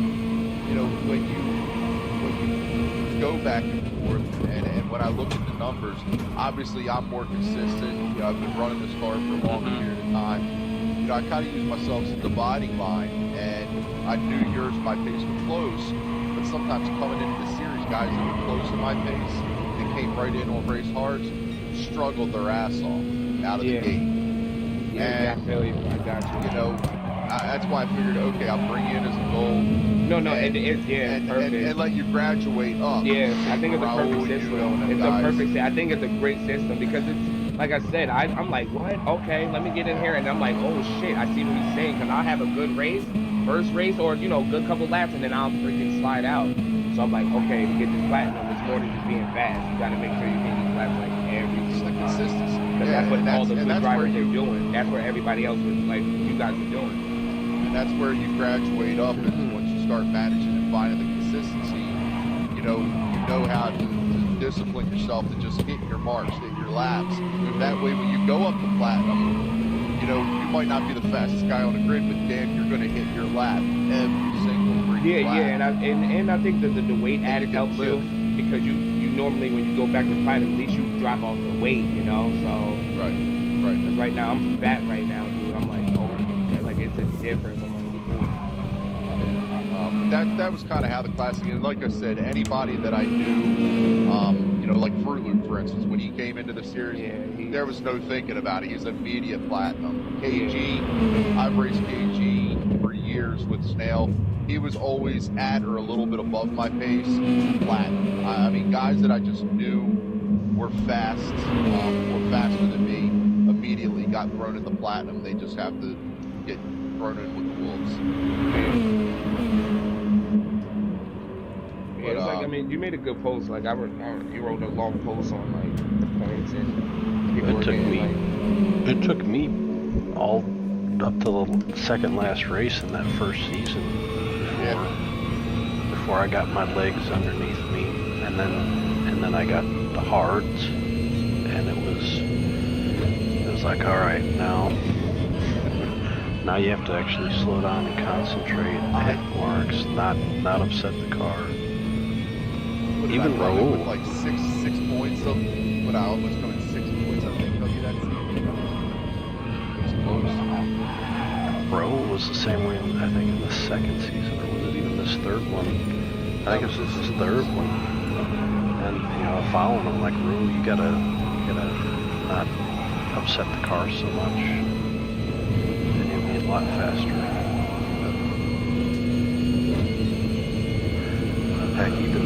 you know, when you go back and forth, and when I look at the numbers, obviously I'm more consistent. You know, I've been running this car for a long period of time. You know, I kind of use myself as a dividing line, and I knew my pace was close, but sometimes coming into the series, guys that were close to my pace, they came right in on race hards, struggled their ass off out of the gate. Yeah, and, I got you. You know, that's why I figured, okay, I'll bring you in as a goal. No, it's perfect. And let you graduate up. Yeah, I think it's a perfect system. It's a perfect system. I think it's a great system, because it's, like I said, I'm like, what? Okay, let me get in here, and I'm like, oh shit, I see what he's saying, because I'll have a good race, first race, or, you know, good couple laps, and then I'll freaking slide out. So I'm like, okay, to get this platinum, it's more than just being fast. You got to make sure you get these laps like every single time. Consistency. Because that's what all the good drivers are doing. That's where everybody else is, like, you guys are doing. And that's where you graduate up, and once you start managing and finding the consistency, you know how to discipline yourself to just hit your marks, hit your laps. That way, when you go up to platinum, you know, you might not be the fastest guy on the grid, but damn, you're going to hit your lap every single freaking lap. And I think that the weight added helps you, because you normally, when you go back to Platinum, at least you drop off the weight, you know. So right. Because right now I'm fat right now, dude. I'm like, oh, like it's a difference. I'm like, that was kind of how the classic, and like I said, anybody that I knew, you know, like Fruit Loop, for instance, when he came into the series, there was no thinking about it. He's immediate platinum. KG, I've raced KG for years with Snail. He was always at or a little bit above my pace, platinum. I mean, guys that I just knew were fast, or faster than me, immediately got thrown in the platinum. They just have to get thrown in with the wolves. Yeah, it's like, I mean, you made a good post. Like, you wrote a long post on like the points, and it took me all up to the second last race in that first season before I got my legs underneath me, and then I got the hards, and it was like, all right, now you have to actually slow down and concentrate, hit marks, not upset the car. Even Raul, with like six points of, but I almost coming 6 points, I think, of you that season. It was close. Raul was the same way, I think, in the second season, or was it even this third one? I think it was his third one. And, you know, following him, like, Raul, you gotta not upset the car so much, and you'll be a lot faster. Heck, even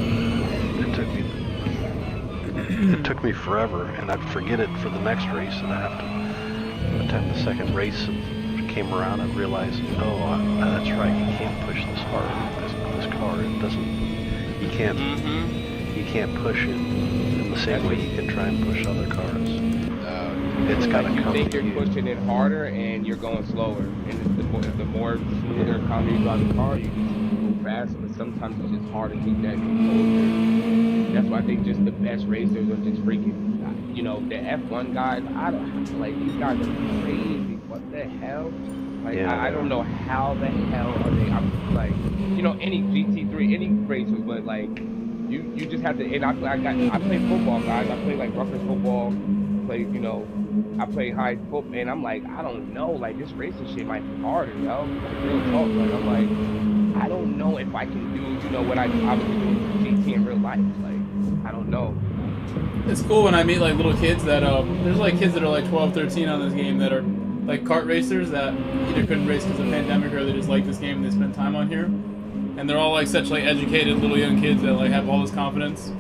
it took me forever, and I'd forget it for the next race, and I have to, by the time the second race came around, I realized, oh, that's right, you can't push this hard with this car. It doesn't, you can't push it in the same way you can try and push other cars. It's got to come. You think you're pushing it harder and you're going slower, and the more smoother economy you drive the car, you can go faster. But sometimes it's just hard to keep that composure. That's why I think just the best racers are just freaking, you know, the F1 guys. I don't like, these guys are crazy. What the hell? Like, I don't know how the hell are they? I'm like, you know, any GT3, any racers, but like, you just have to. And I play football, guys. I play like Rutgers football. You know, I play high football, and I'm like, I don't know, like, this racing shit might be harder, yo. Like, real talk, like, I'm like, I don't know if I can do, you know, what I was doing for GT in real life. Like, I don't know. It's cool when I meet, like, little kids that, there's, like, kids that are, like, 12, 13 on this game that are, like, kart racers that either couldn't race because of the pandemic or they just like this game and they spend time on here. And they're all, like, such, like, educated little young kids that, like, have all this confidence.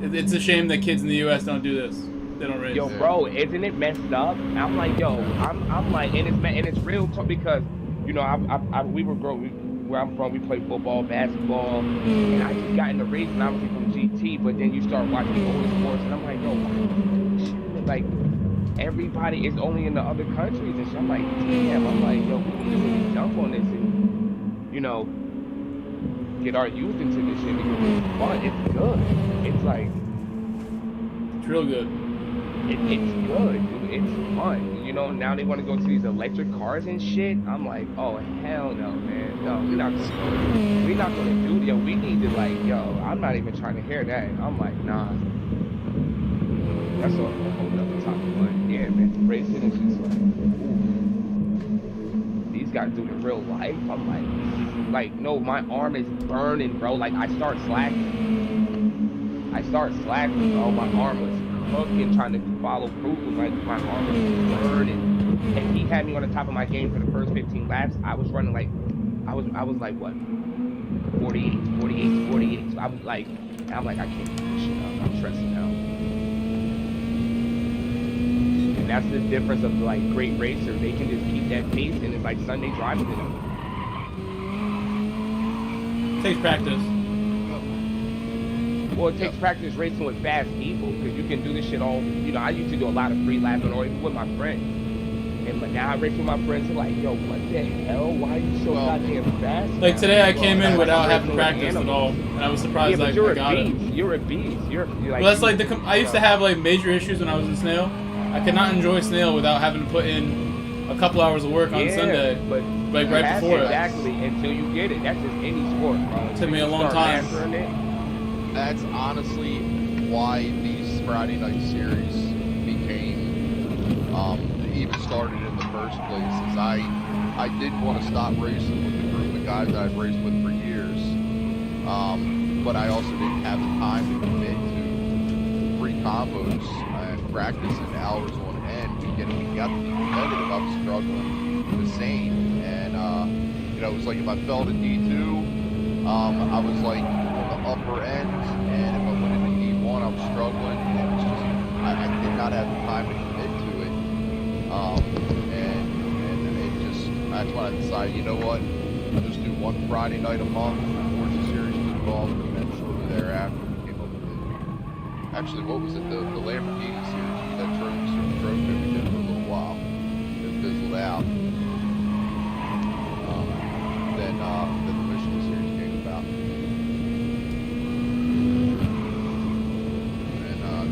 It's a shame that kids in the U.S. don't do this. They don't race. Yo, bro, isn't it messed up? I'm like, yo, I'm like, and it's real talk, because, you know, where I'm from, we play football, basketball, and I just got in the race, and obviously from GT, but then you start watching older sports, and I'm like, yo, like, everybody is only in the other countries, and shit. I'm like, damn, I'm like, yo, we need to really jump on this and, you know, get our youth into this shit, because it's fun, it's good. It's like, it's real good. It's good, dude. It's fun. You know, now they want to go to these electric cars and shit. I'm like, oh, hell no, man. No, we're not going to do, yo, we need to, like, yo, I'm not even trying to hear that. I'm like, nah. That's a whole nother topic, but yeah, man, racing is just like, ooh. These guys do it in real life. I'm like, no, my arm is burning, bro. Like, I start slacking, bro. My arm was cooking, trying to follow proof, like, my arm was burning. And he had me on the top of my game for the first 15 laps. I was running like, I was like, what, 48. So I was like, I'm like, I can't do this shit up. I'm stressing out. And that's the difference of, like, great racers. They can just keep that pace, and it's like Sunday driving to them. Takes practice. Well, it takes practice racing with fast people, because you can do this shit all, you know, I used to do a lot of free lapping, or even with my friends. And but now I race with my friends, and like, yo, what the hell? Why are you so goddamn fast? Like, today I came in without having practice at all, and I was surprised I got it. You're a beast. You're like, well, that's like I used to have, like, major issues when I was in Snail. I could not enjoy Snail without having to put in a couple hours of work on Sunday, but like right before exactly, until you get it. That's just any sport, bro. It took me a long time. That's honestly why these Friday night series became even started in the first place. Is I didn't want to stop racing with the group of guys that I've raced with for years, but I also didn't have the time to commit to 3 combos and practicing hours on end to get to be competitive. I was struggling the same, and you know, it was like if I fell to D2, I was like on the upper end, and if I went into D1, I was struggling. And it was just I did not have the time to commit to it, and it just that's when I decided, you know what, I'll just do 1 Friday night a month. Porsche series was involved, and then shortly thereafter we came up with it. Actually, what was it? The Lamborghini series, that trophy we did for a little while. It fizzled out. Then the Michelin series came about.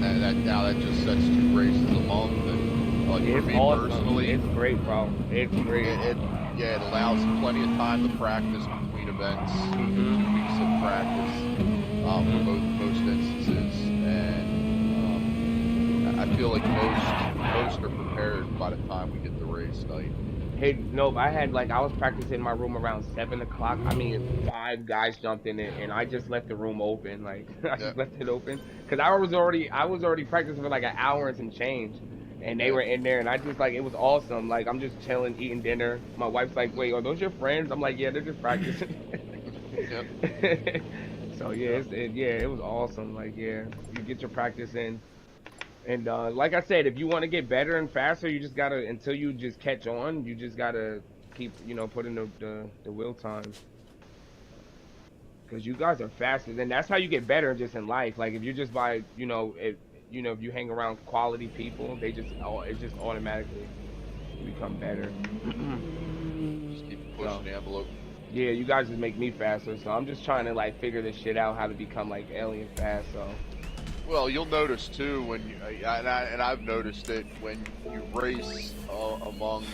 And now that just sets 2 races a month. And like for me awesome. Personally, it's great, bro. It's great. It allows plenty of time to practice between events. 2 weeks of practice for most instances, and I feel like most are prepared by the time we get the race night. Hey, nope, I was practicing in my room around 7 o'clock. I mean, 5 guys jumped in it, and I just left the room open. Like, I just left it open. Because I was already practicing for like an hour and some change. And they were in there, and I just, like, it was awesome. Like, I'm just chilling, eating dinner. My wife's like, wait, are those your friends? I'm like, yeah, they're just practicing. So, yeah, it was awesome. Like, yeah, you get your practice in. And like I said, if you want to get better and faster, you just gotta, until you just catch on, you just gotta keep, you know, putting the wheel time. Because you guys are faster, then that's how you get better just in life. Like if you just by, you know, if you hang around quality people, it just automatically become better. Just keep pushing the envelope. Yeah, you guys just make me faster, so I'm just trying to like figure this shit out, how to become like alien fast. So. Well, you'll notice too when I've noticed it when you race among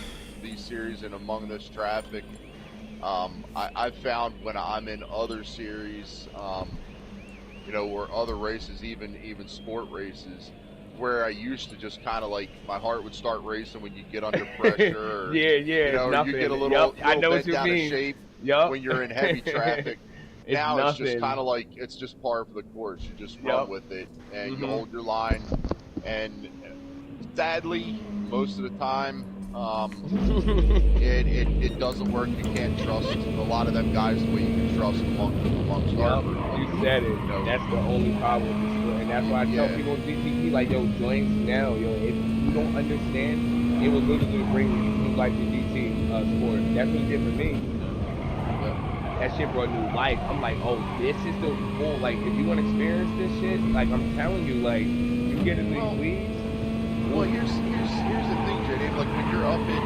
these series and among this traffic. I've found when I'm in other series, you know, or other races, even sport races, where I used to just kind of like my heart would start racing when you get under pressure. Or, you know, or you get a little bit down of shape when you're in heavy traffic. Now it's just kind of like, it's just par for the course. You just run with it, and you hold your line. And sadly, most of the time, it doesn't work. You can't trust a lot of them guys the way you can trust amongst our group. You said it. You know? That's the only problem with this sport. And that's why I tell people in GTP, like, yo, join now. Yo, if you don't understand, it will literally bring new life to GT sport. That's what it did for me. That shit brought new life. I'm like, oh, this is the cool. Like, if you want to experience this shit, like, I'm telling you, like, you get in these leagues. Well, here's the thing, JD. Like, when you're up in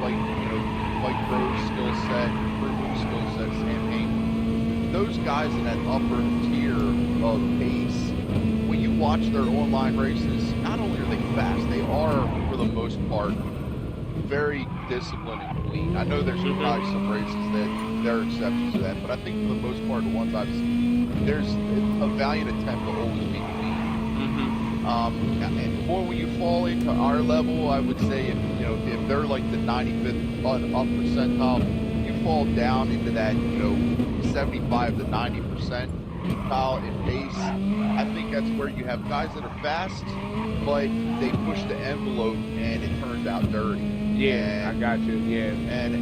like, you know, Mike Rowe's skill set, Ruben's skill set, Sam Hayden, those guys in that upper tier of pace, when you watch their online races, not only are they fast, they are, for the most part, very disciplined and clean. I know there's probably some races that there are exceptions to that, but I think for the most part, the ones I've seen, there's a valiant attempt to always be clean. And more when you fall into our level, I would say if they're like the 95th up percentile, you fall down into that 75 to 90 percentile in pace. I think that's where you have guys that are fast, but they push the envelope and it turns out dirty. Yeah, I got you. Yeah, and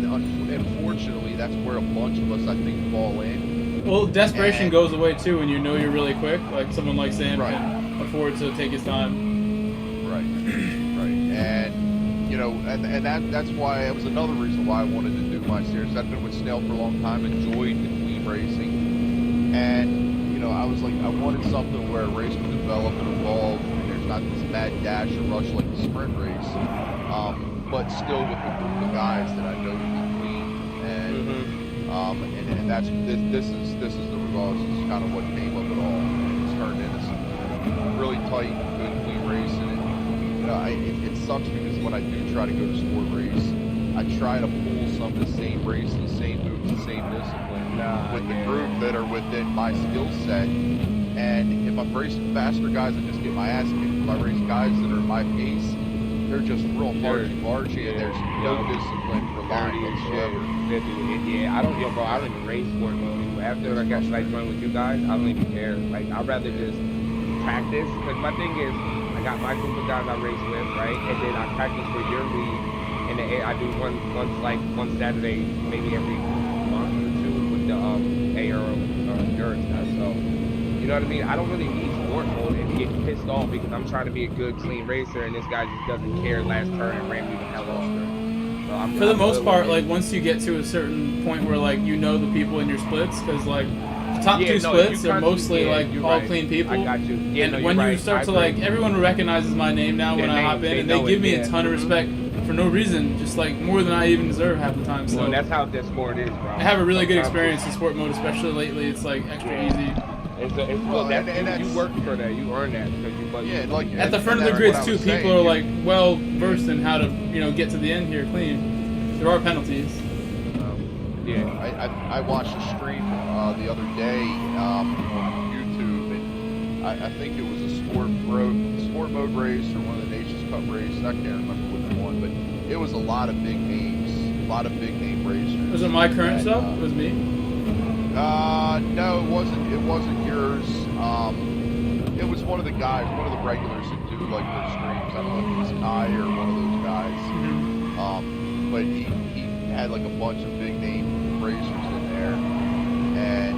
unfortunately, that's where a bunch of us, I think, fall in. Well, desperation goes away too when you know you're really quick. Like someone like Sam can afford to take his time. Right. And that's why it was another reason why I wanted to do my series. I've been with Snail for a long time, enjoyed the clean racing, and I was like, I wanted something where a race would develop and evolve, and there's not this mad dash or rush like the sprint race. But still with a group of guys that I know to be clean, and that's this is the result. This is kind of what came of it all. And it's turned into some really tight, good, clean racing. And know, it sucks because when I do try to go to sport race, I try to pull some of the same races, same moves, the same discipline with the group that are within my skill set. And if I'm racing faster guys, I just get my ass kicked. If I race guys that are my pace, they're just real marchy, and there's no discipline for line whatsoever. Yeah, I don't even race sport mode anymore. After I got like joined with you guys, I don't even care. Like, I'd rather just practice, because my thing is, I got my group of guys I race with, right? And then I practice for your league, and then I do one Saturday, maybe every month or two with the AR endurance guys. So, you know what I mean? I don't really need sport mode and get pissed off because I'm trying to be a good, clean racer, and this guy just doesn't care last turn and ran me the hell off. So for the most part, like, once you get to a certain point where, like, you know the people in your splits, because, like, the top two splits are mostly, like, all clean people. I got you. Yeah, and when you start to, like, everyone recognizes my name now when I hop in, and they give me a ton of respect for no reason, just, like, more than I even deserve half the time. So well, that's how this sport is, bro. I have a really good experience in sport mode, especially lately. It's, like, extra easy. You worked for that. You earned that. Like at the front of the grids too, people are like well versed in how to get to the end here clean. There are penalties. I watched a stream the other day on YouTube, and I think it was a sport mode race or one of the Nations Cup races. I can't remember which one, but it was a lot of big names, a lot of big name racers. Was it my current stuff? It was me. No, it wasn't. It wasn't yours. It was one of the guys, one of the regulars that do like their streams. I don't know if it was Kai or one of those guys. But he had like a bunch of big name racers in there, and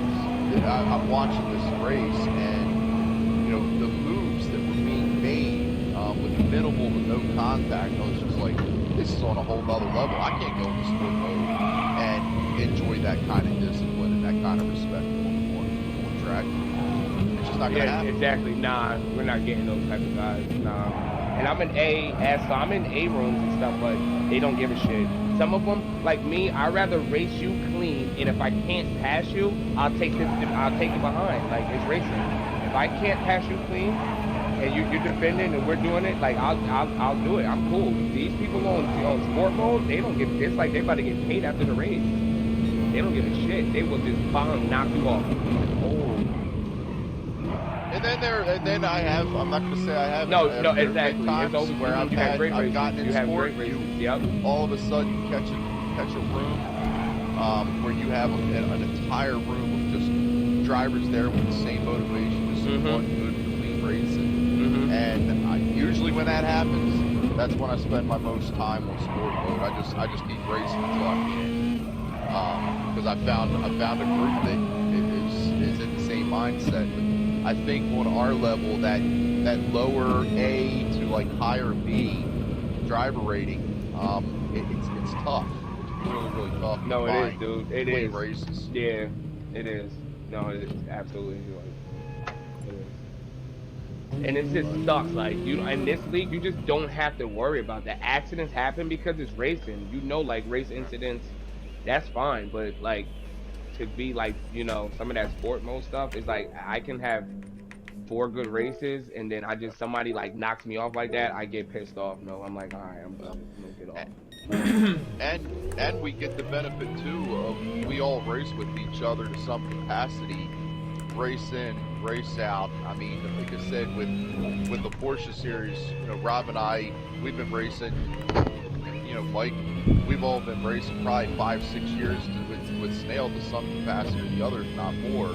I'm watching this race, and the moves that were being made with minimal to no contact. I was just like, this is on a whole other level. I can't go into sport mode and enjoy that kind of discipline and that kind of respect on track. It's just not gonna happen. Exactly. Nah, we're not getting those type of guys. Nah. And I'm in so I'm in A rooms and stuff, but they don't give a shit. Some of them, like me, I'd rather race you clean, and if I can't pass you, I'll take you behind. Like, it's racing. If I can't pass you clean, and you're defending and we're doing it, like, I'll do it. I'm cool. These people on sport mode, they don't give. It's like they about to get paid after the race. They don't give a shit. They will just knock you off. And then I have. I'm not going to say I have. No, exactly. Times it's where I've gotten in sport. Yep. All of a sudden, catch a room where you have an entire room of just drivers there with the same motivation, just one good, clean racing. And usually when that happens, that's when I spend my most time on sport mode. I just keep racing until I can. Because I found a group that is in the same mindset. But I think on our level, that lower A to like higher B driver rating, it's tough. It's really, really tough. No, it is, dude. It is. Races. Yeah, it is. No, it is absolutely. It is. And it just sucks. Like, in this league, you just don't have to worry about that. Accidents happen because it's racing. Like race incidents, that's fine. But like, to be like, some of that sport mode stuff is like, I can have 4 good races, and then somebody like knocks me off like that, I get pissed off. No, I'm like, all right, I'm gonna get off. And we get the benefit too of we all race with each other to some capacity, race in, race out. I mean, like I said, with the Porsche series, Rob and I, we've been racing. Mike, we've all been racing probably 5-6 years with Snail to some capacity or the other, if not more.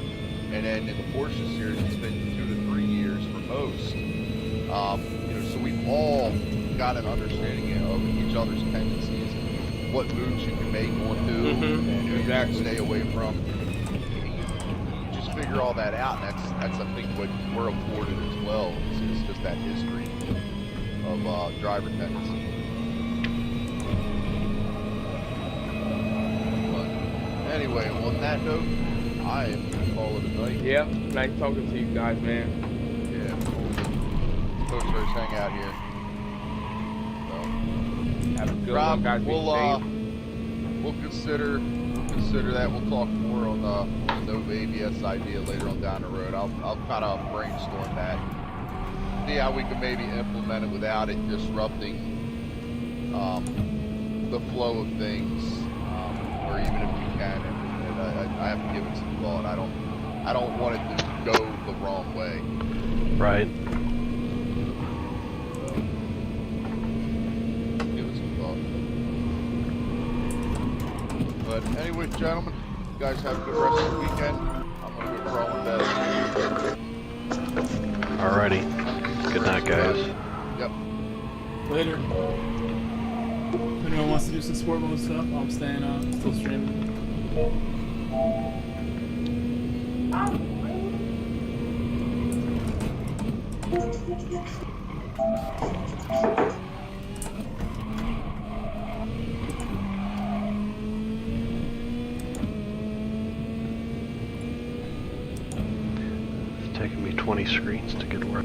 And then in the Porsche series, it's been 2 to 3 years for most. So we've all got an understanding of each other's tendencies, and what moves you can make on who, and who you can stay away from. You just figure all that out, and that's I think what we're afforded as well. It's just that history of driver tendency. Anyway, on that note, I am going to call it a night. Yeah, nice talking to you guys, man. Yeah, folks hang out here. So, have a good Rob, one, guys. We'll consider that. We'll talk more on the no ABS idea later on down the road. I'll kind of brainstorm that. see how we can maybe implement it without it disrupting the flow of things, or even if we can, I have to give it some thought. I don't want it to go the wrong way. Right. Give it some thought. But anyway, gentlemen, you guys have a good rest of the weekend. I'm gonna go crawl in bed. Alrighty. Good night, guys. Yep. Later. If anyone wants to do some sport mode stuff, I'm staying on, still streaming. It's taking me 20 screens to get where.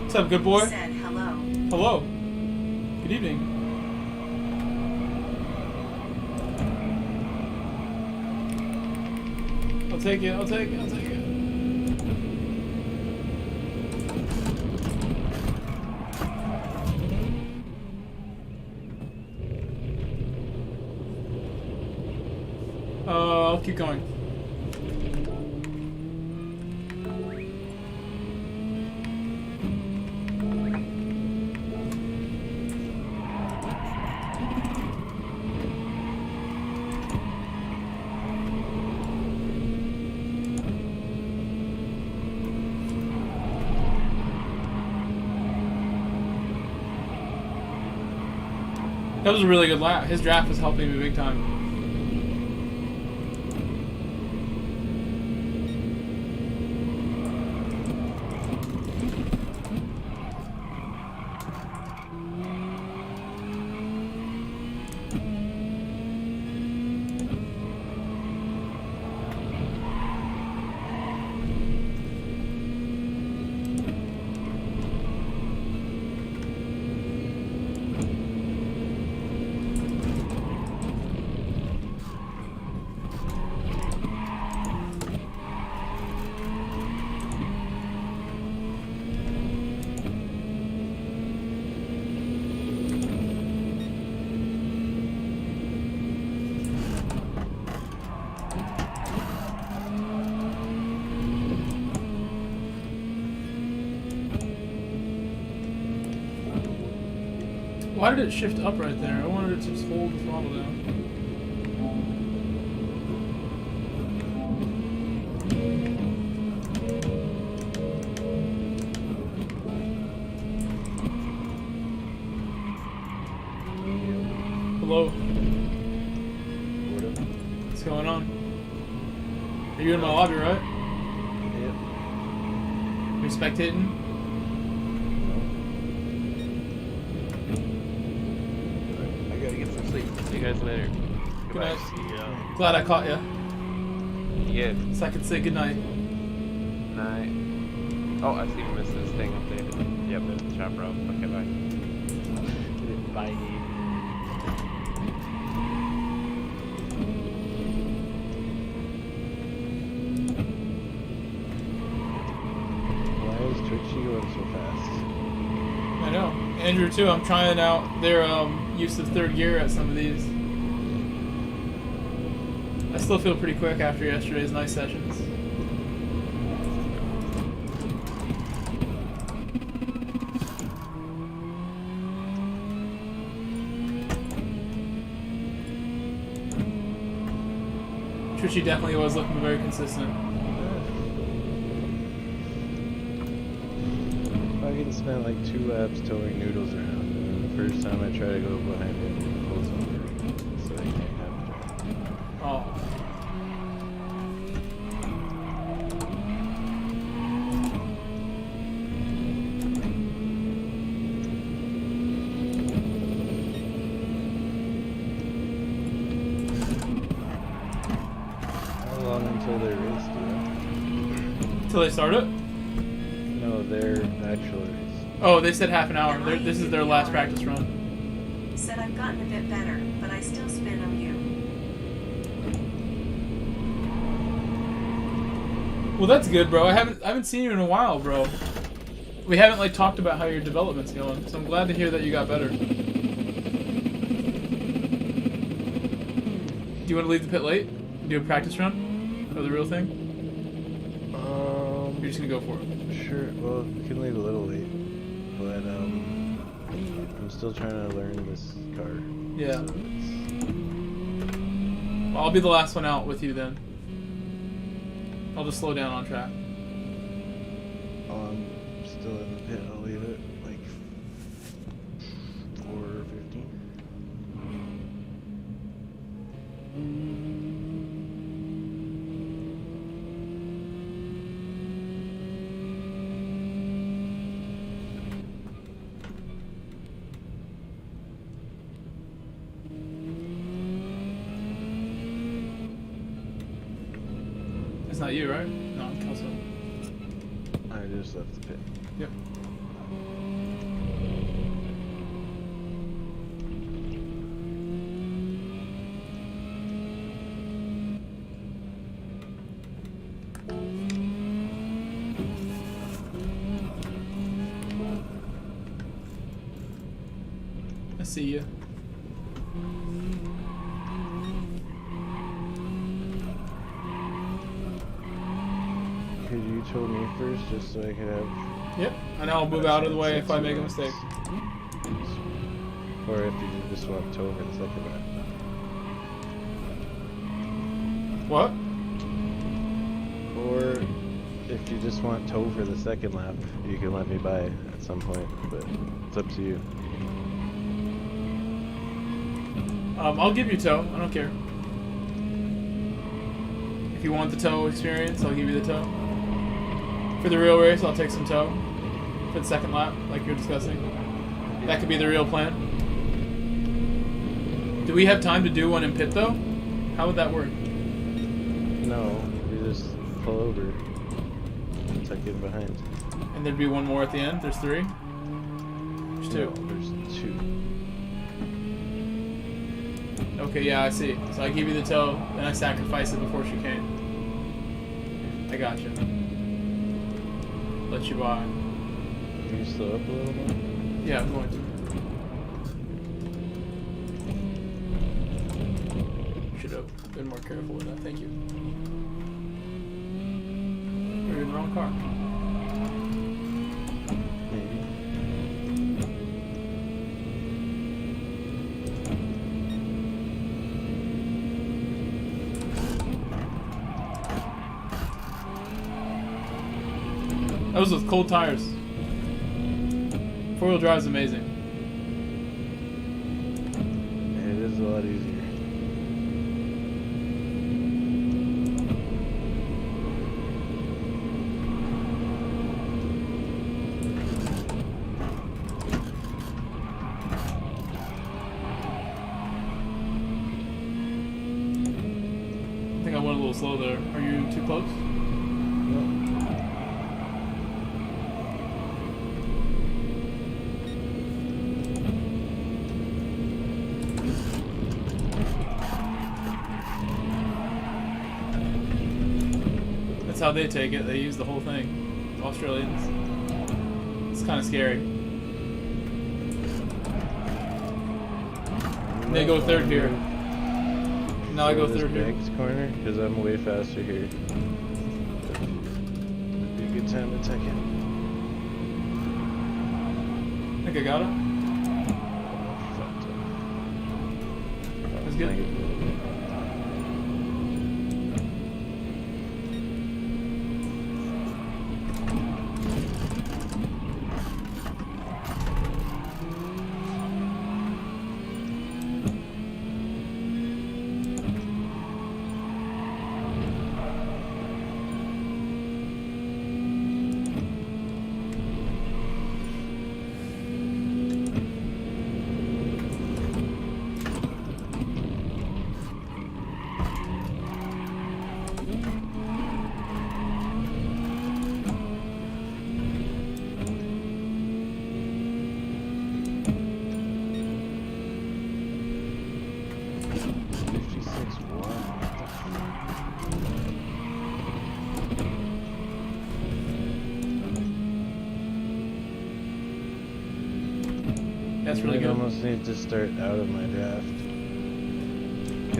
What's up, good boy? Said hello. Hello. Good evening. I'll take it, I'll take it, I'll take it. I'll keep going. That was a really good lap. His draft was helping me big time. Why did it shift up right there? I wanted it to just hold the throttle down. Hello. What's going on? Are you in my lobby, right? Yep. You're spectating? See you guys later. Good night. See ya. Glad I caught you. Yeah. So I could say goodnight. Night. Oh, I see you missed this thing updated. Yep, there's the chat, bro. Okay, bye. Bye. Why is Twitchy going so fast? I know. Andrew too, I'm trying out their use of third gear at some of these. I still feel pretty quick after yesterday's night sessions. Trishy definitely was looking very consistent. I can spend like 2 laps towing noodles around, and the first time I try to go behind it, it pulls over, so I can't have it. Oh. How long until they race, do Until they start it? No, their actual race. Oh, they said half an hour. This is their last practice run. Said I've gotten a bit better, but I still spin on you. Well, that's good, bro. I haven't seen you in a while, bro. We haven't like talked about how your development's going, so I'm glad to hear that you got better. Do you want to leave the pit late? Do a practice run? Or the real thing? You're just gonna go for it. Sure, well, we can leave a little late, but I'm still trying to learn this car. Yeah. So Well, I'll be the last one out with you then. I'll just slow down on track. I'm still in the pit, I'll leave it like 4:15. It's not you, right? No, I'm Kelso. I just left the pit. Yep. I see you. Could you told me first, just so I could have... Yep, and I'll move out of the way if I make a mistake. Or if you just want to over the second lap. What? Or if you just want tow for the second lap, you can let me by at some point, but it's up to you. I'll give you tow. I don't care. If you want the tow experience, I'll give you the tow. For the real race, I'll take some tow. For the second lap, like you're discussing. That could be the real plan. Do we have time to do one in pit, though? How would that work? No, you just pull over. Tuck in behind. And there'd be one more at the end? There's 3? There's 2. No, there's 2. Okay, yeah, I see. So I give you the tow, and I sacrifice it before chicane. I gotcha. Let you by. Can you slow up a little more? Yeah, I'm going to. Should have been more careful with that. Thank you. You're in the wrong car. Maybe. That was with cold tires. 4-wheel drive is amazing. It is a lot easier. I think I went a little slow there. Are you too close? That's how they take it. They use the whole thing. Australians. It's kind of scary. They go third here. Now I go third here. Next corner, because I'm way faster here. Would be a good time to tuck in. I think I got it. That's good. That's really good. I almost need to start out of my draft.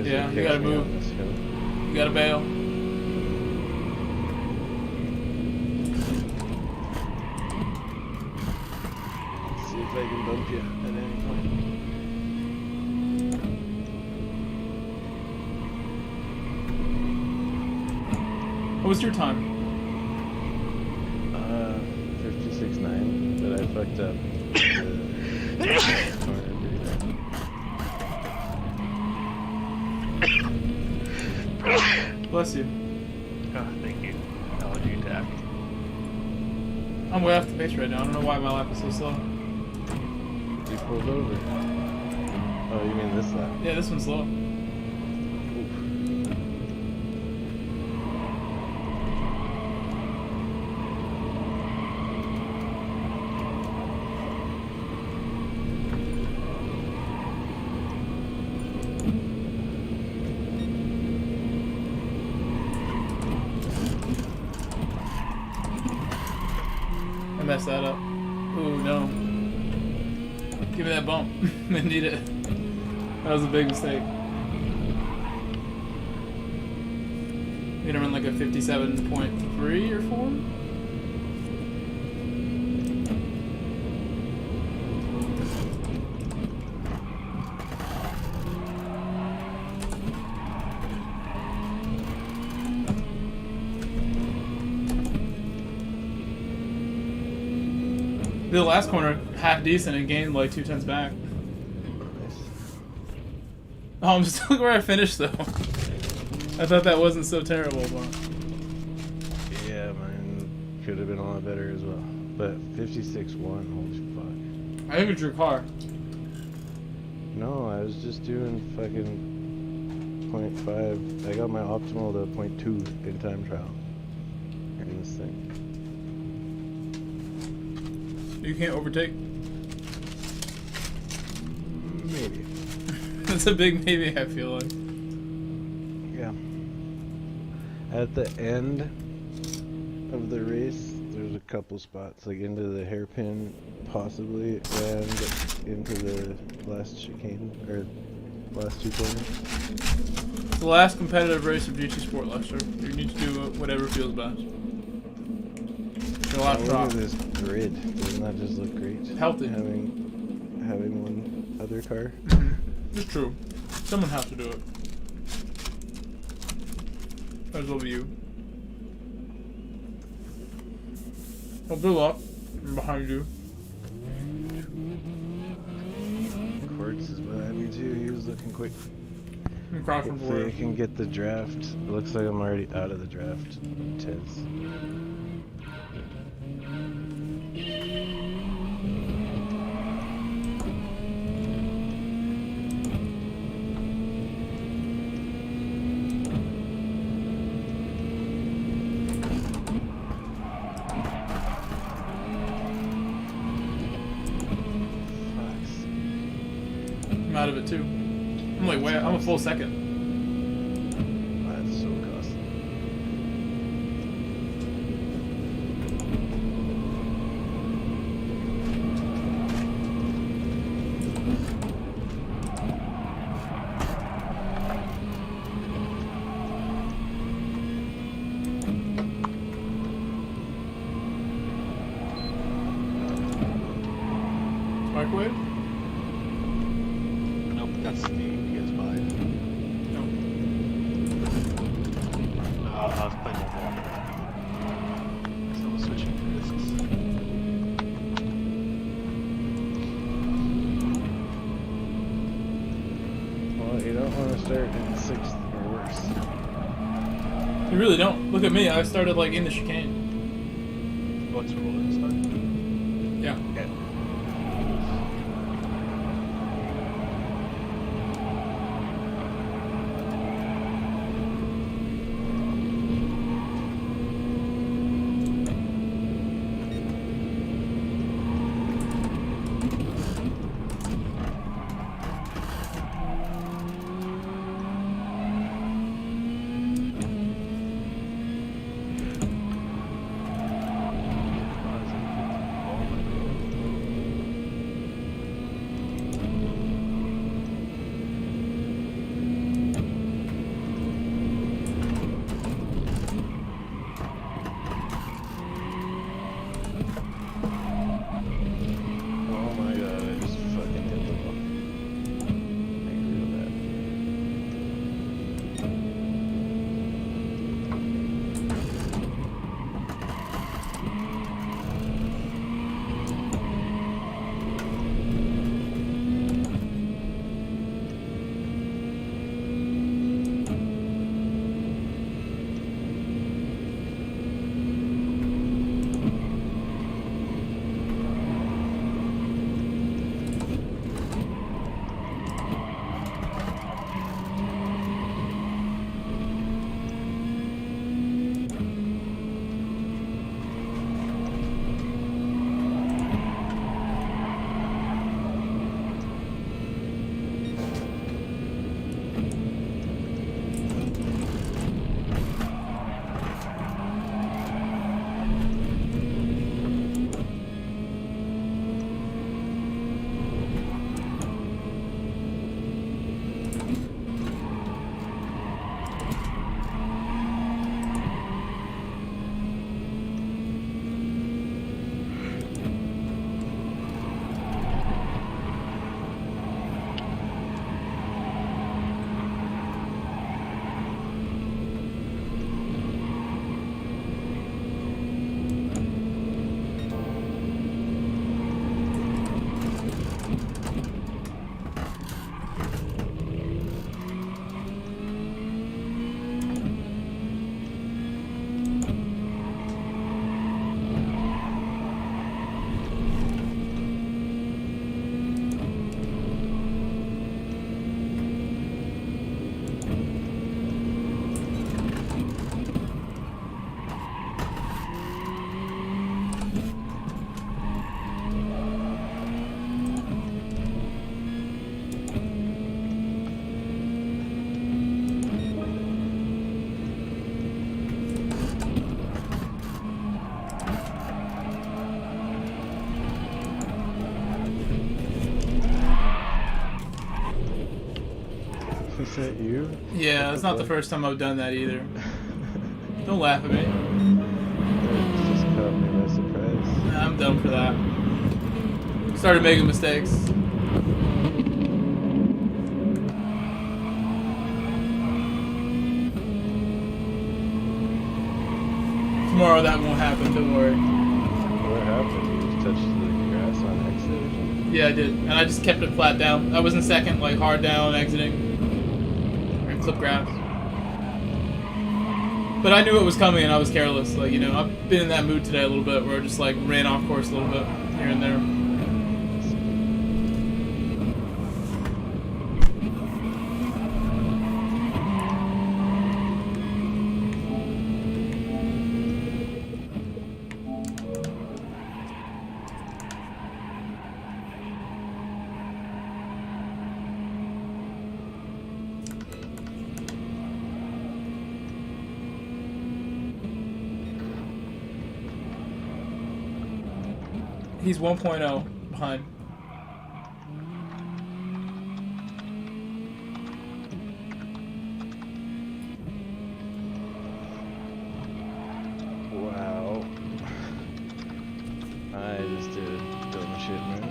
Yeah, you gotta move. You gotta bail. Let's see if I can bump you at any point. What was your time? 56.9, but I fucked up. Bless you. Oh, thank you. Allergy attack. I'm way off the pace right now. I don't know why my lap is so slow. You pulled over. Oh, you mean this lap? Yeah, this one's slow. messed that up. Ooh, no. Give me that bump. I need it. That was a big mistake. Need to run like a 57.3 or 4? The last corner, half decent, and gained like 2/10 back. Oh, I'm just looking where I finished though. I thought that wasn't so terrible, but... Yeah, mine could have been a lot better as well. But 56.1, holy fuck. I think it's your car. No, I was just doing fucking 0.5. I got my optimal to 0.2 in time trial. In this thing. You can't overtake? Maybe. That's a big maybe, I feel like. Yeah. At the end of the race, there's a couple spots, like into the hairpin, possibly, and into the last chicane, or last 2 corners. The last competitive race of GT Sport, Lester. You need to do whatever feels best. Look at this grid. Doesn't that just look great? Healthy. Having one other car. It's true. Someone has to do it. Might as well be you. Well, good luck. I'm behind you. Quartz is behind me too. He was looking quick. Hopefully I can get the draft. It looks like I'm already out of the draft. Tense. I'm out of it too. I'm like, wait, I'm a full second. That's so costly. Microwave? Nope, that's the PS5. No. I was playing with one. So I'm switching discs. Well, you don't want to start in 6th or worse. You really don't. Look at me. I started like in the chicane. What's rolling start? Yeah. Yeah. Is that you? Yeah, it's not the first time I've done that either. Don't laugh at me. It just caught me by surprise. Nah, I'm done for that. Started making mistakes. Tomorrow that won't happen, don't worry. What happened? You just touched the grass on exit or something? Yeah, I did. And I just kept it flat down. I was in second, like hard down, exiting. Or clip grass. But I knew it was coming and I was careless. Like, you know, I've been in that mood today a little bit where I just like ran off course a little bit here and there. He's 1.0 behind. Wow. I just did a dumb shit move.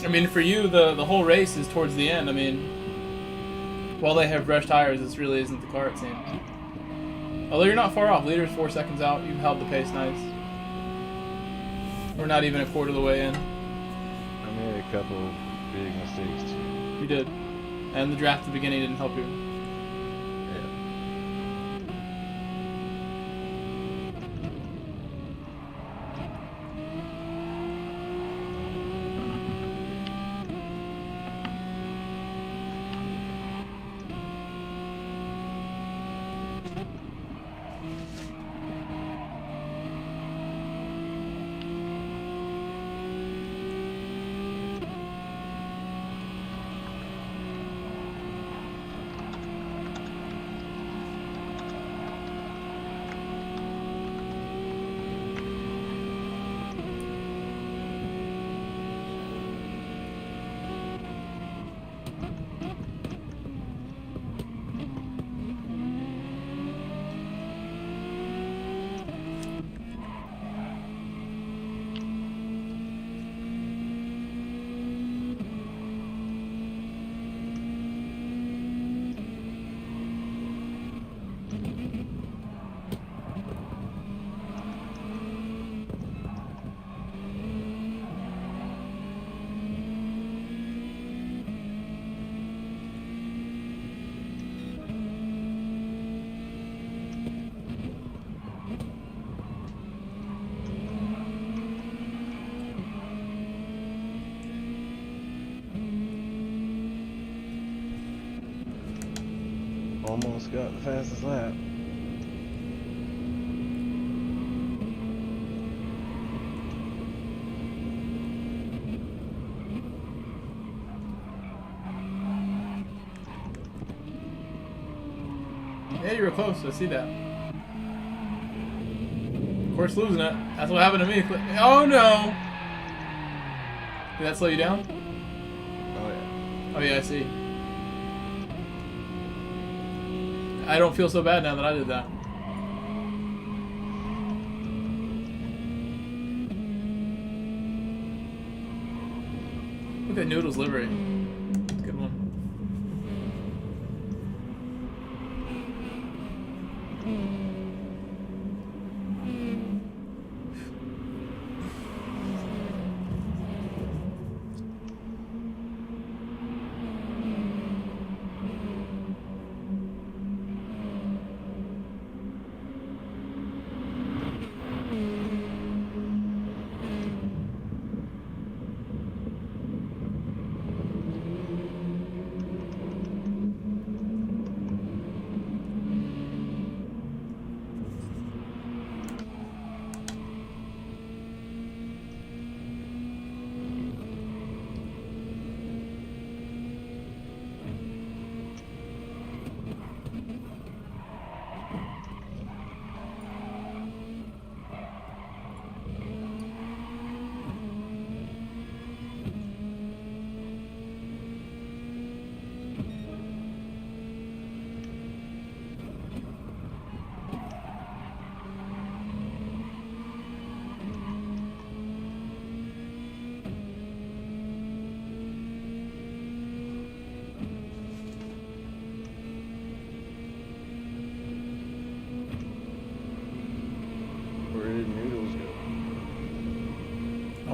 I mean, for you, the whole race is towards the end. I mean, while they have fresh tires, this really isn't the car, it seems. Although you're not far off. Leader's 4 seconds out. You've held the pace nice. We're not even a quarter of the way in. I made a couple big mistakes too. You did. And the draft at the beginning didn't help you. Almost got the fastest lap. Yeah, you were close. I see that. Of course, losing it. That's what happened to me. Oh no! Did that slow you down? Oh yeah. Oh yeah, I see. I don't feel so bad now that I did that. Look at Noodle's livery. Good one.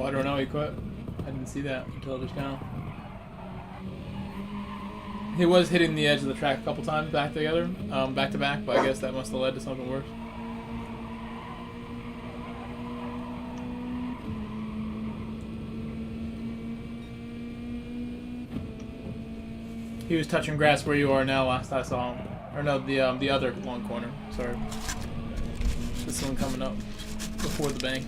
Oh, I don't know. He quit. I didn't see that until just now. He was hitting the edge of the track a couple times back together, back to back, but I guess that must have led to something worse. He was touching grass where you are now last I saw him. Or no, the other long corner. Sorry. This one coming up before the bank.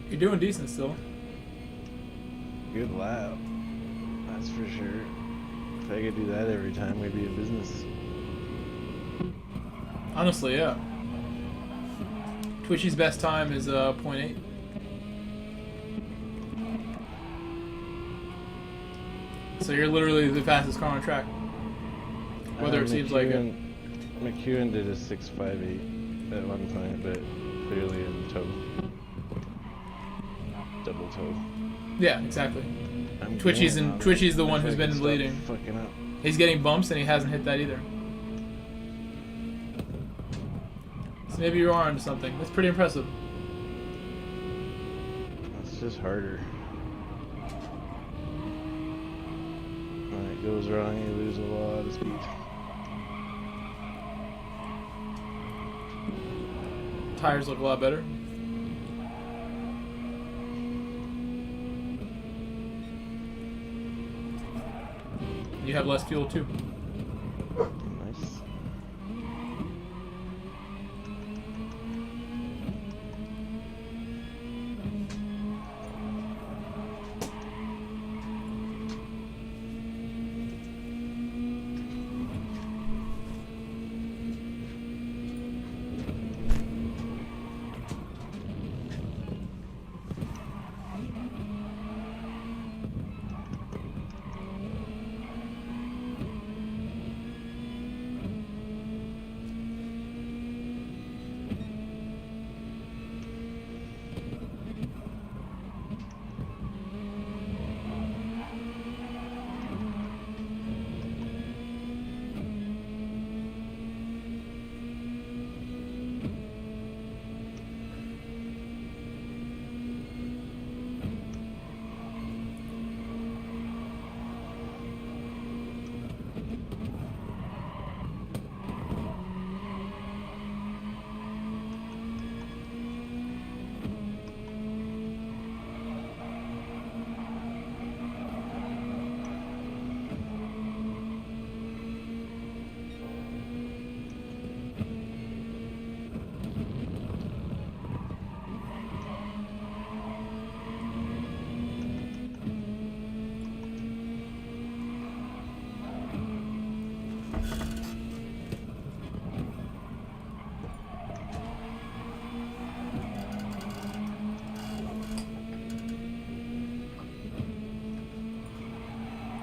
You're doing decent still. Good lap. That's for sure. If I could do that every time, we'd be a business. Honestly, yeah. Twitchy's best time is 0.8. So you're literally the fastest car on track. Whether it seems like it. McEwen did a 6.58 at one time, but clearly in tow. Double tow. Yeah, exactly. Twitchy's the one who's been leading. Fucking up. He's getting bumps and he hasn't hit that either. So maybe you are onto something. That's pretty impressive. It's just harder. When it goes wrong, you lose a lot of speed. Tires look a lot better. You have less fuel too. Nice.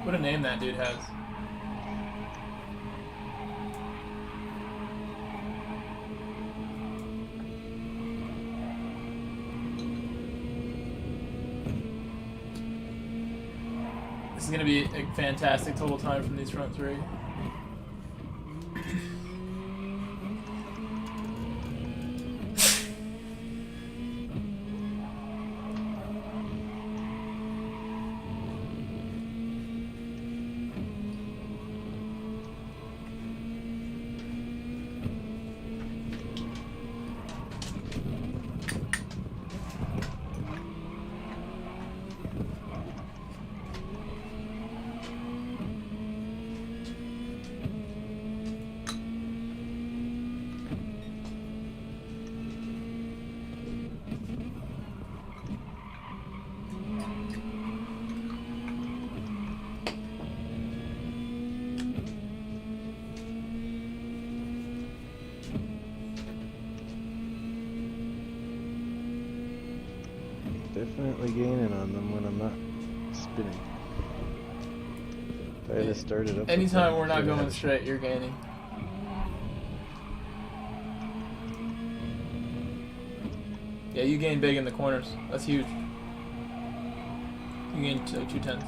What a name that dude has. This is going to be a fantastic total time from these front three. Definitely gaining on them when I'm not spinning. If I had to start it up. Anytime we're not going straight, you're gaining. Yeah, you gain big in the corners. That's huge. You gain like 2/10.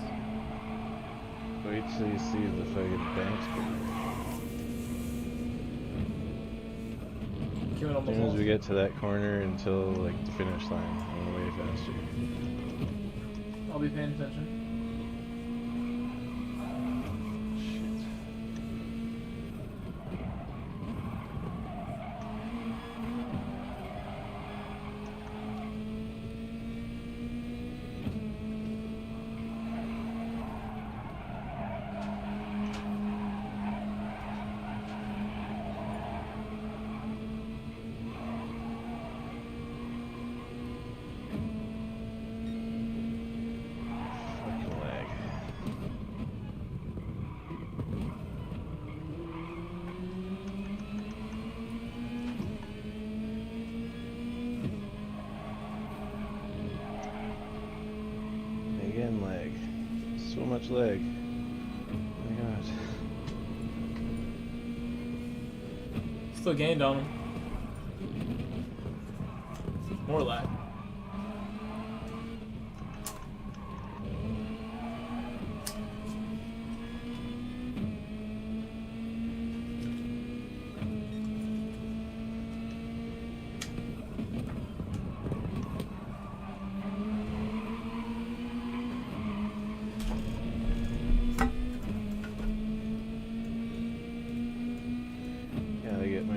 Wait till you see the fucking banks. As soon as we get to that corner until like the finish line, I'm way faster. I'll be paying attention. much lag. Oh my god. Still gained on him. More lag.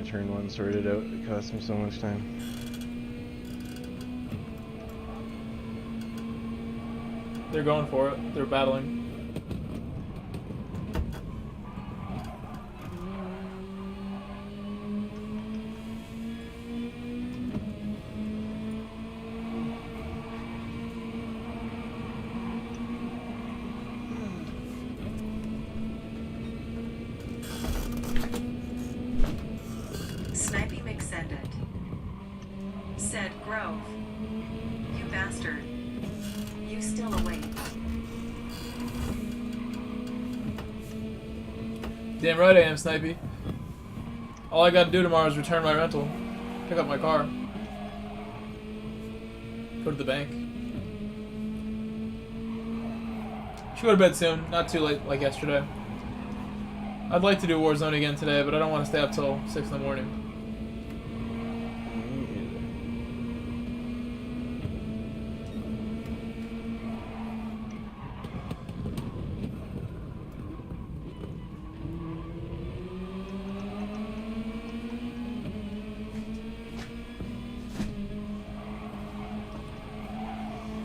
Turn one sorted out. It cost me so much time. They're going for it. They're battling. Snipey McSended. Said Grove. You bastard. You still awake. Damn right I am, Snipey. All I gotta do tomorrow is return my rental. Pick up my car. Go to the bank. Should go to bed soon. Not too late like yesterday. I'd like to do Warzone again today, but I don't want to stay up till 6 in the morning.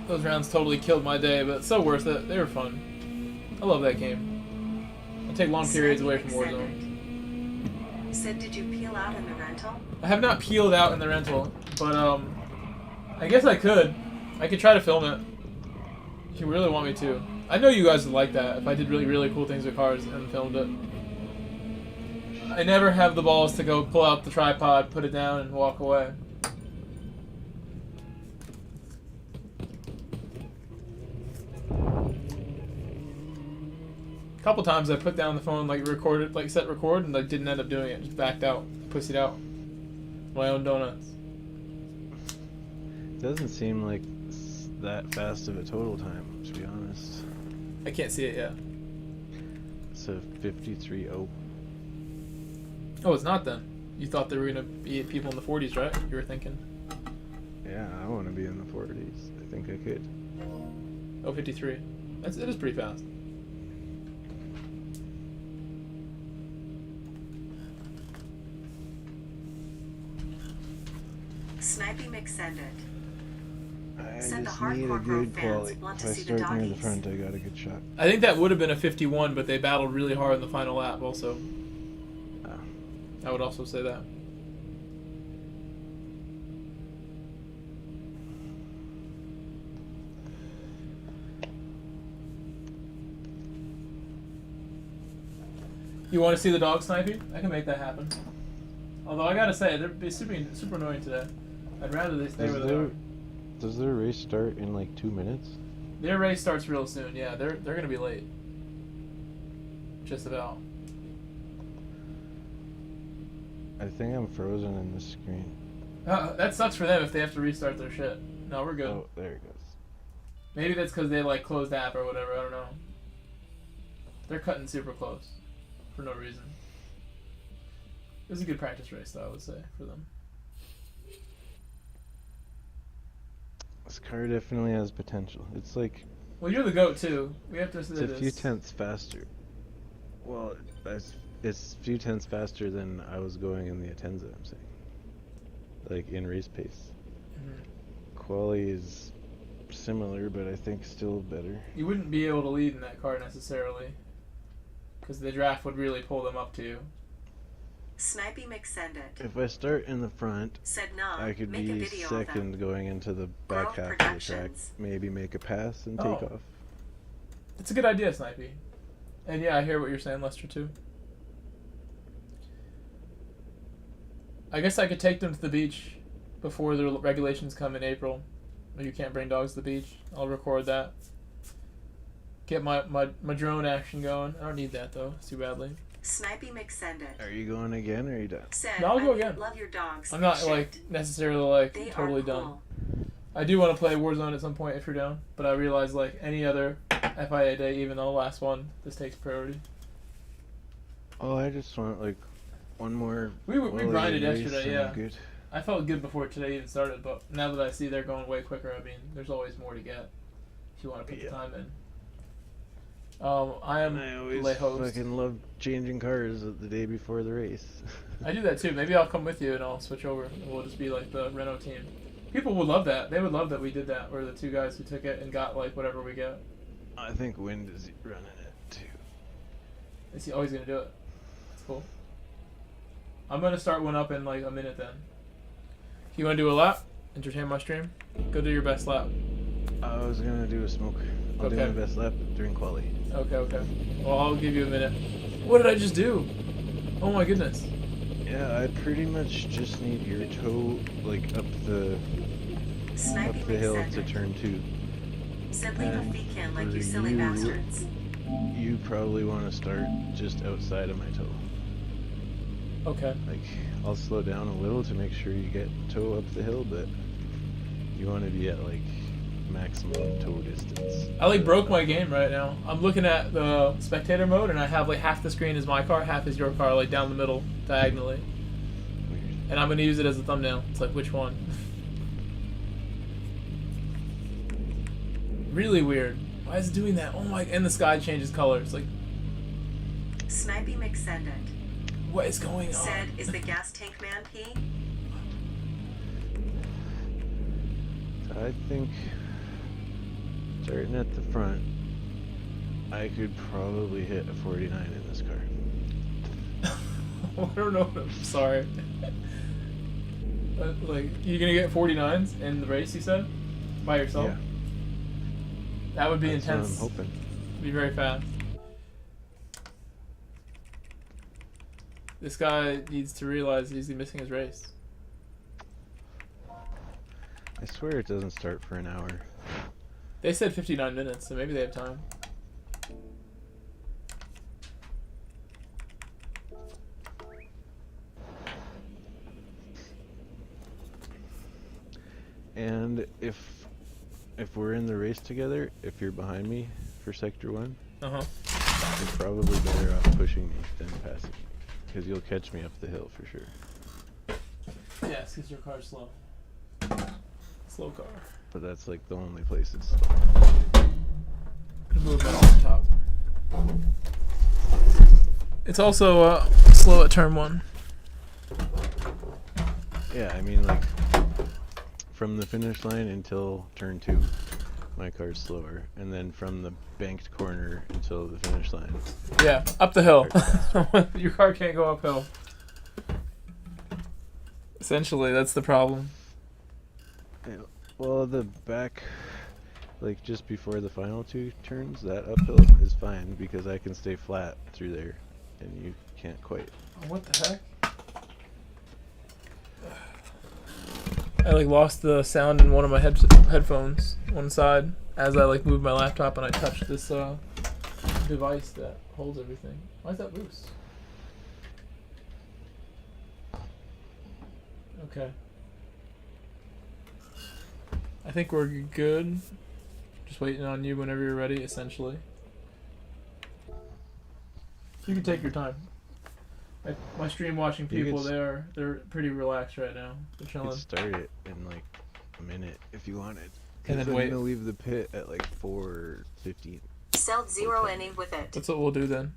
Those rounds totally killed my day, but it's so worth it. They were fun. I love that game. I take long periods away from Warzone. Said, did you peel out in the rental? I have not peeled out in the rental, but I guess I could. I could try to film it. If you really want me to. I know you guys would like that if I did really, really cool things with cars and filmed it. I never have the balls to go pull out the tripod, put it down, and walk away. A couple times I put down the phone, like recorded, like set record, and I didn't end up doing it. Just backed out, pussied out. My own donuts. It doesn't seem like that fast of a total time, to be honest. I can't see it yet. It's a 53.0. Oh, it's not then. You thought there were gonna be people in the 40s, right? You were thinking. Yeah, I want to be in the 40s. I think I could. Oh, 53. It is pretty fast. Snipey McSended. I Said the just need a hardcore good fans quality. want If to I see the start near the doggies. front, I got a good shot. I think that would have been a 51, but they battled really hard in the final lap also. I would also say that. You want to see the dog sniping? I can make that happen. Although I gotta say, they're super annoying today. I'd rather they stay where they are. Does their race start in like 2 minutes? Their race starts real soon. Yeah, they're gonna be late. Just about. I think I'm frozen in this screen. That sucks for them if they have to restart their shit. No, we're good. Oh, there it goes. Maybe that's because they like closed app or whatever. I don't know. They're cutting super close for no reason. It was a good practice race, though, I would say, for them. This car definitely has potential. It's like... Well, you're the GOAT, too. We have to say this. It's a few tenths faster. Well, it's a few tenths faster than I was going in the Atenza, I'm saying. Like, in race pace. Quali is similar, but I think still better. You wouldn't be able to lead in that car, necessarily. Because the draft would really pull them up to you. Snipey McSended. If I start in the front, Said nah, I could make a be video second going into the back Grove half of the track. Productions. Maybe make a pass and take off. It's a good idea, Snipey. And yeah, I hear what you're saying, Lester, too. I guess I could take them to the beach before the regulations come in April. You can't bring dogs to the beach. I'll record that. get my drone action going. I don't need that though. It's too badly. Snipey McSended. Are you going again, or are you done? Said, No, I'll go again. Love your dogs. I'm not like necessarily like They totally are done. cool. I do want to play Warzone at some point if you're down, but I realize like any other FIA day, even though the last one, this takes priority. Oh, I just want like one more. We grinded race yesterday, and yeah. I'm good. I felt good before today even started, but now that I see they're going way quicker, I mean, there's always more to get if you want to put the time in. I always fucking love changing cars the day before the race. I do that too. Maybe I'll come with you and I'll switch over. And we'll just be like the Renault team. People would love that. They would love that we did that. We're the two guys who took it and got like whatever we get. I think Wind is running it too. Is he always gonna do it? That's cool. I'm gonna start one up in like a minute then. You wanna do a lap? Entertain my stream? Go do your best lap. I was gonna do a smoke. I'll do my best lap during quali. Okay. Well, I'll give you a minute. What did I just do? Oh my goodness. Yeah, I pretty much just need your toe like up the hill to turn 2. Said leave a feet can like you silly bastards. You probably want to start just outside of my toe. Okay. Like, I'll slow down a little to make sure you get toe up the hill, but you want to be at like maximum toe distance. I like broke my game right now. I'm looking at the spectator mode and I have like half the screen is my car, half is your car, like down the middle, diagonally. Weird. And I'm gonna use it as a thumbnail. It's like, which one? Really weird. Why is it doing that? Oh my, and the sky changes colors. Like, Snipey McSended. what is going on? Said, is the gas tank man P? I think starting at the front, I could probably hit a 49 in this car. I don't know. I'm sorry. Like, you're gonna get 49s in the race, you said? By yourself? Yeah. That would be That's intense. what I'm hoping. Be very fast. This guy needs to realize he's missing his race. I swear it doesn't start for an hour. They said 59 minutes, so maybe they have time. And if we're in the race together, if you're behind me for Sector 1, you're probably better off pushing me than passing me. Because you'll catch me up the hill for sure. Yes, because your car's slow. Slow car. But that's like the only place it's slow. Gonna move that off the top. It's also slow at turn 1. Yeah, I mean like from the finish line until turn 2, my car's slower, and then from the banked corner until the finish line. Yeah, up the hill. Your car can't go uphill. Essentially, that's the problem. Yeah, well, the back, like just before the final 2 turns, that uphill is fine because I can stay flat through there, and you can't quite. What the heck? I like lost the sound in one of my headphones, one side, as I like moved my laptop and I touched this device that holds everything. Why is that loose? Okay. I think we're good. Just waiting on you whenever you're ready, essentially. You can take your time. My stream watching people, they're pretty relaxed right now. They're chilling. You could start it in like a minute if you wanted. And then I'm wait. gonna leave the pit at like 4:15. Celled 0 any with it. That's what we'll do then.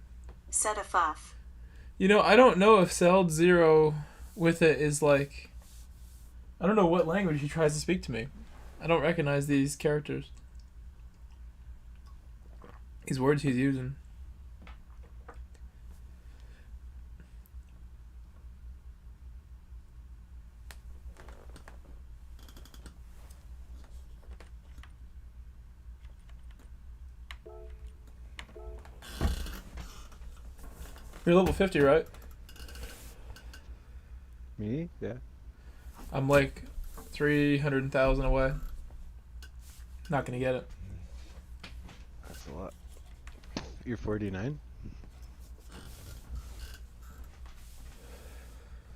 Set a fuff. You know, I don't know if Celled 0 with it is like... I don't know what language he tries to speak to me. I don't recognize these characters. These words he's using. You're level 50, right? Me? Yeah. I'm like 300,000 away. Not gonna get it. That's a lot. You're 49?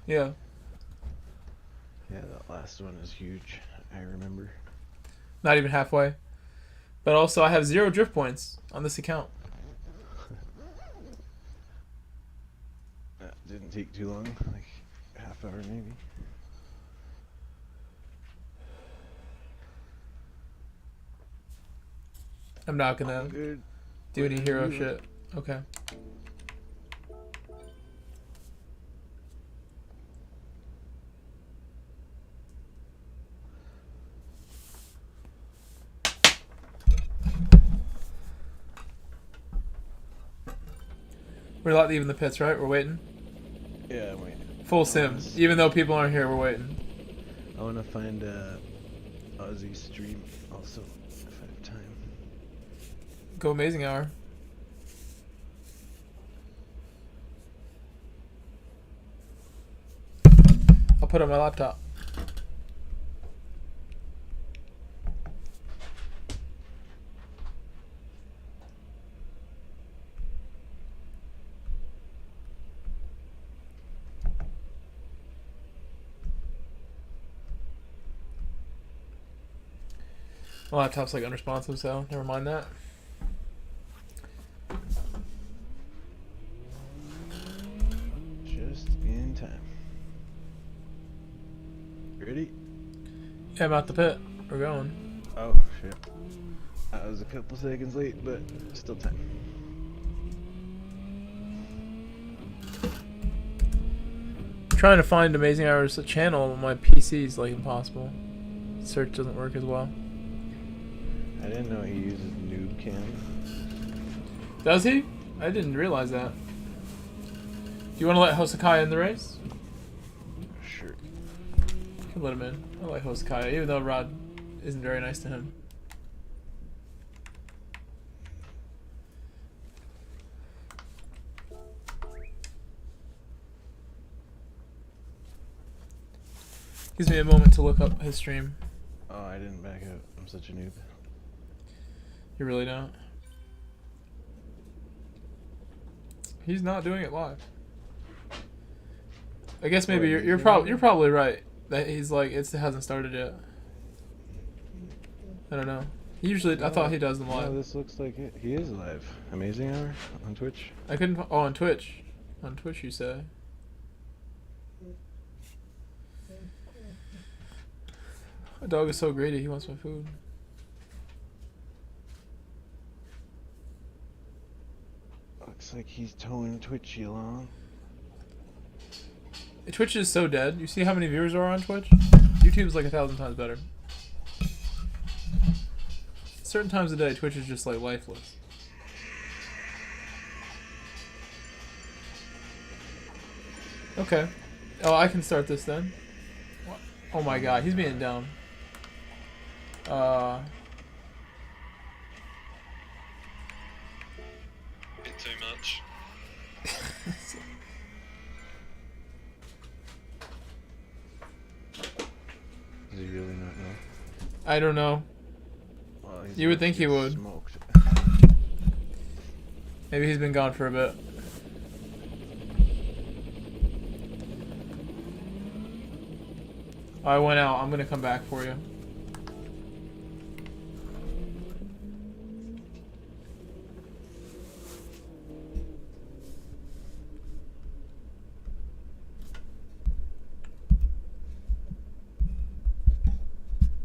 Yeah. Yeah, that last one is huge. I remember. Not even halfway. But also, I have 0 drift points on this account. That didn't take too long, like half hour maybe. I'm not gonna do any hero shit. Okay. We're not leaving the pits, right? We're waiting? Yeah, I'm waiting. Full sim. Even though people aren't here, we're waiting. I want to find Aussie stream also, if I have time. Go Amazing Hour. I'll put it on my laptop. My laptop's like unresponsive, so never mind that. Just in time. Ready? Yeah, I'm out the pit. We're going. Oh, shit. I was a couple seconds late, but still time. Trying to find Amazing Hours channel on my PC is like impossible. Search doesn't work as well. I didn't know he uses noob cam. Does he? I didn't realize that. Do you want to let Hosakai in the race? Sure. You can let him in. I like Hosakai, even though Rod isn't very nice to him. Gives me a moment to look up his stream. Oh, I didn't back out. I'm such a noob. You really don't? He's not doing it live. I guess maybe you're probably right that he's like it hasn't started yet. I don't know. Usually, I thought he does them live. No, this looks like it. He is live. Amazing Hour on Twitch. I couldn't. Oh, on Twitch. On Twitch, you say? My dog is so greedy. He wants my food. Looks like he's towing Twitchy along. Twitch is so dead. You see how many viewers are on Twitch? YouTube's like 1,000 times better. Certain times of the day, Twitch is just like lifeless. Okay. Oh, I can start this then. Oh my god, he's being dumb. Bit too much. Does he really not know? I don't know. Well, you would think he would. Smoked. Maybe he's been gone for a bit. I went out. I'm gonna come back for you.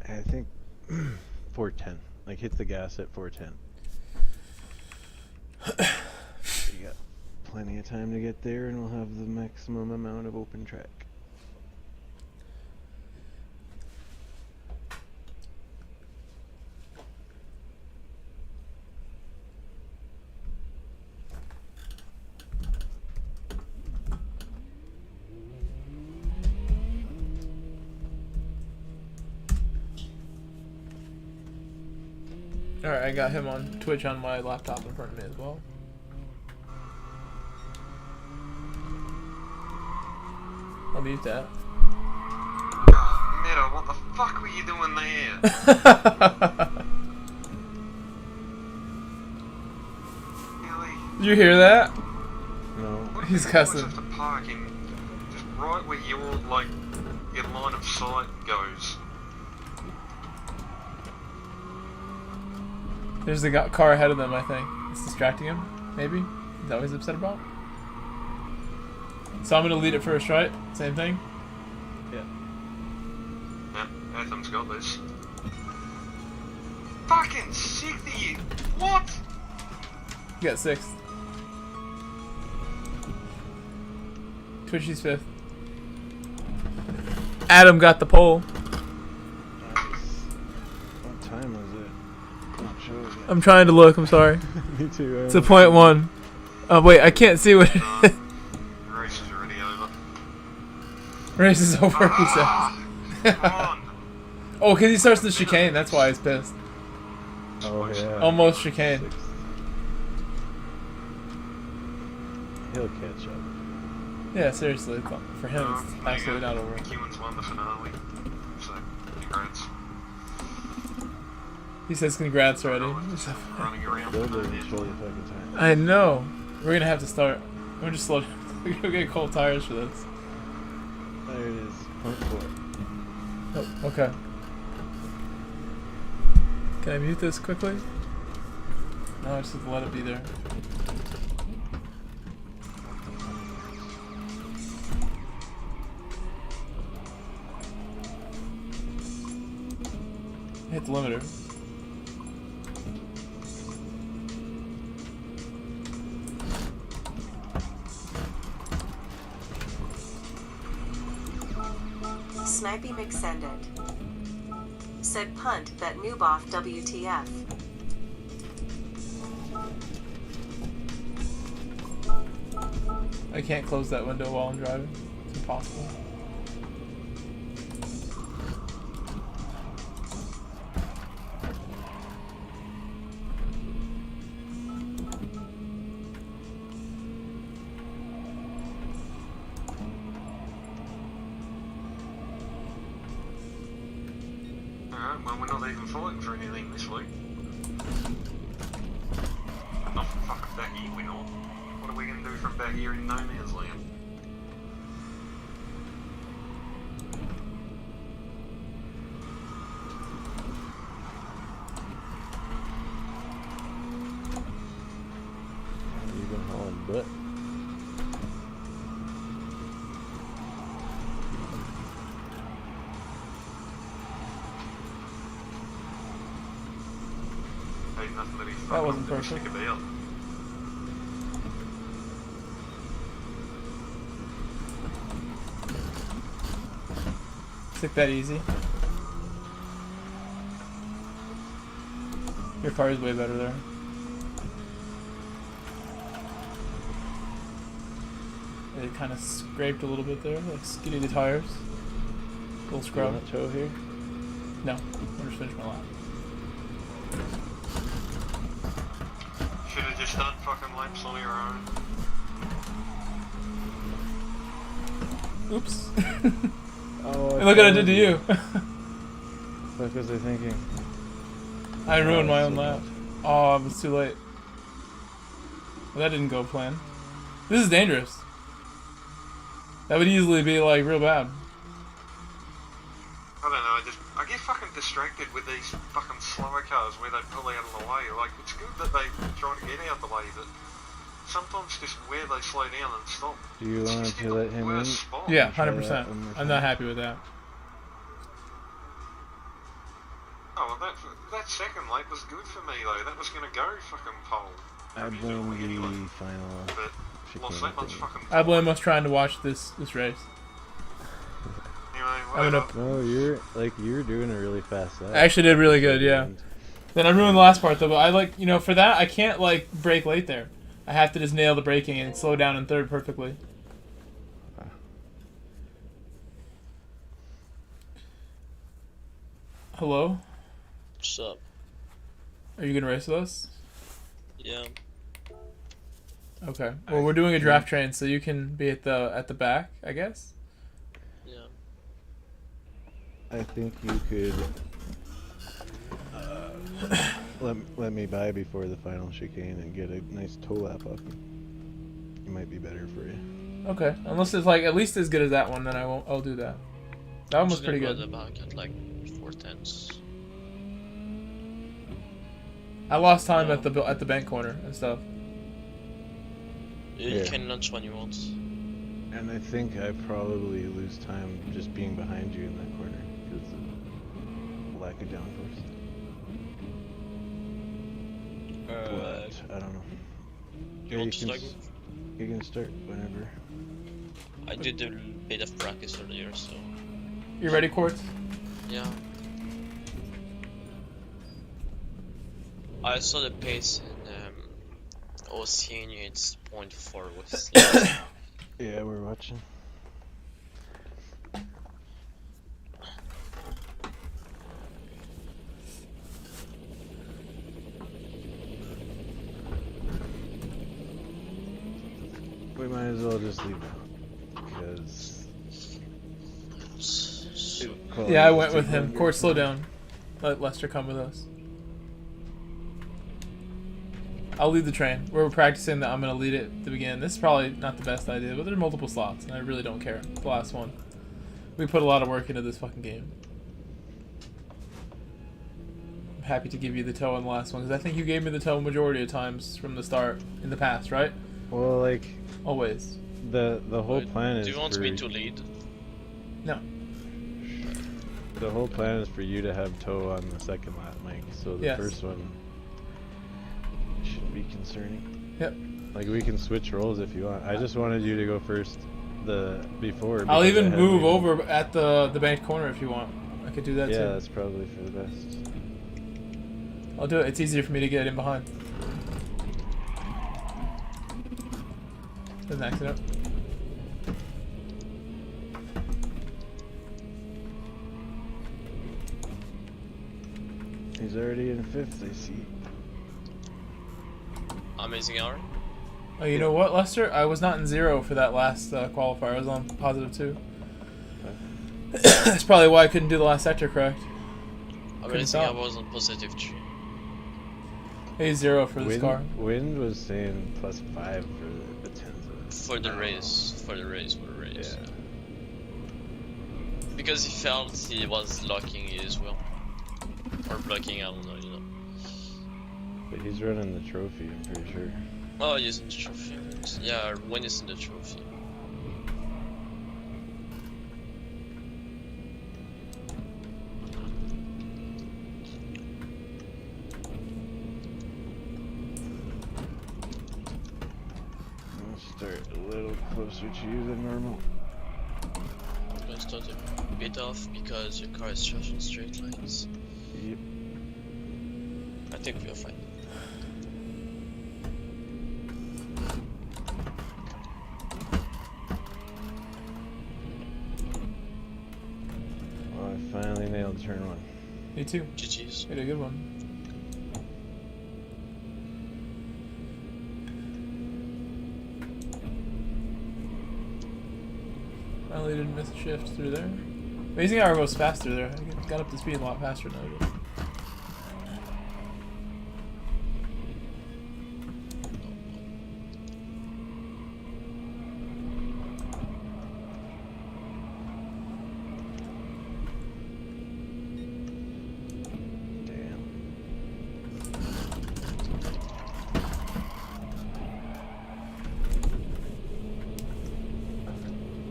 I think 410. Like hit the gas at 410. You got plenty of time to get there, and we'll have the maximum amount of open track. Alright, I got him on Twitch on my laptop in front of me as well. I'll mute that. Meadow, what the fuck were you doing there? Really? Did you hear that? No. He's cussing. Have to park in just right where your your line of sight goes. There's the car ahead of them, I think. It's distracting him, maybe? Is that what he's upset about? So I'm gonna lead it first, right? Same thing? Yeah. Yeah, Atham's got this. Fucking 60! What? You got 6th. Twitchy's 5th. Adam got the pole. What time was it? Not sure. I'm trying to look, I'm sorry. Me too. It's a .1. Oh wait, I can't see what The race is already over. race is over, he says. Come on! Oh, because he starts the chicane, that's why he's pissed. Oh yeah. Almost chicane. 6th. He'll catch up. Yeah, seriously, for him, it's absolutely not over. McEwen's won the finale, so congrats. He says congrats already. Running around. Still doesn't show the fucking time. I know. We're gonna have to start. We're just slow. We're gonna get cold tires for this. There it is. .4. Oh, okay. Can I mute this quickly? No, I just have to let it be there. Hit the limiter. Snipey McSended. Said punt that noob off WTF. I can't close that window while I'm driving. It's impossible. Alright, well, we're not even fighting for anything this week. Not from fucking back here, we're not. What are we gonna do from back here in no man's land? You've been hauling butt. Ain't nothing to be That fucking wasn't optimistic perfect. about. Took that easy. Your car is way better there. It kind of scraped a little bit there, like skinny the tires. Little You scrub. want a tow here? No, I'm just finishing my lap. Should have just done fucking laps on your own. Oops. Oh, Hey, look what I did to you. What was I thinking? I ruined my own so lap. much. Oh, it was too late. Well, that didn't go plan. This is dangerous. That would easily be like real bad. I don't know, I get fucking distracted with these fucking slower cars where they pull out of the way. Like, it's good that they try to get out the way, but sometimes just where they slow down and stop. Do you want to let him in? Spot. Yeah, Try that 100%. one more I'm time. not happy with that. Oh, well, that second lap was good for me though. That was gonna go fucking pole. I blame the final. But lost that much fucking. I blame us trying to watch this race. Anyway, I'm gonna. No, you're doing a really fast lap. I actually did really good, yeah. Then I ruined the last part though, but I like, you know, for that I can't like brake late there. I have to just nail the braking and slow down in third perfectly. Hello? What's up? Are you gonna race with us? Yeah. Okay. Well, we're doing a draft train, so you can be at the back, I guess. Yeah. I think you could let me by before the final chicane and get a nice toe lap off me. It might be better for you. Okay, unless it's like at least as good as that one, then I won't. I'll do that. That one was pretty good. The back at like 4/10. I lost time at the bank corner and stuff. You can launch when you want. And I think I probably lose time just being behind you in that corner because of lack of downforce. But I don't know. You can start whenever. I did a bit of practice earlier, so. You ready, Quartz? Yeah. I saw the pace in Oceania, it's 0.4 was Yeah, we're watching. We might as well just leave now, because... Yeah, I went with him. Court, slow down. Let Lester come with us. I'll lead the train. We're practicing that I'm going to lead it at the beginning. This is probably not the best idea, but there are multiple slots, and I really don't care. The last one. We put a lot of work into this fucking game. I'm happy to give you the toe on the last one, because I think you gave me the toe majority of times from the start in the past, right? Well, like... Always. The whole plan is Do you want me to lead? No. The whole plan is for you to have toe on the second lap, Mike, so the first one shouldn't be concerning. Yep. Like, we can switch roles if you want. I just wanted you to go first before. I'll even move over at the bank corner if you want. I could do that too. Yeah, that's probably for the best. I'll do it. It's easier for me to get in behind. Doesn't act it up. He's already in 5th, I see. Amazing hour. Oh, you know what, Lester? I was not in 0 for that last qualifier. I was on +2. That's probably why I couldn't do the last sector correct. Amazing hour was on +3. He's 0 for this car. Wind was saying +5 for the Tenza. For the race. Yeah. Because he felt he was locking it as well. Or blocking, I don't know, you know. But he's running the trophy, I'm pretty sure. Oh, he's in the trophy. Yeah, when he's in the trophy. I'll start a little closer to you than normal. I'm gonna start a bit off because your car is charging straight lines. Yep. I think we're fine. Oh, I finally nailed turn 1. Me too. GG's. You did a good one. Finally didn't miss a shift through there. Amazing hour goes faster there. I got up to speed a lot faster than I did.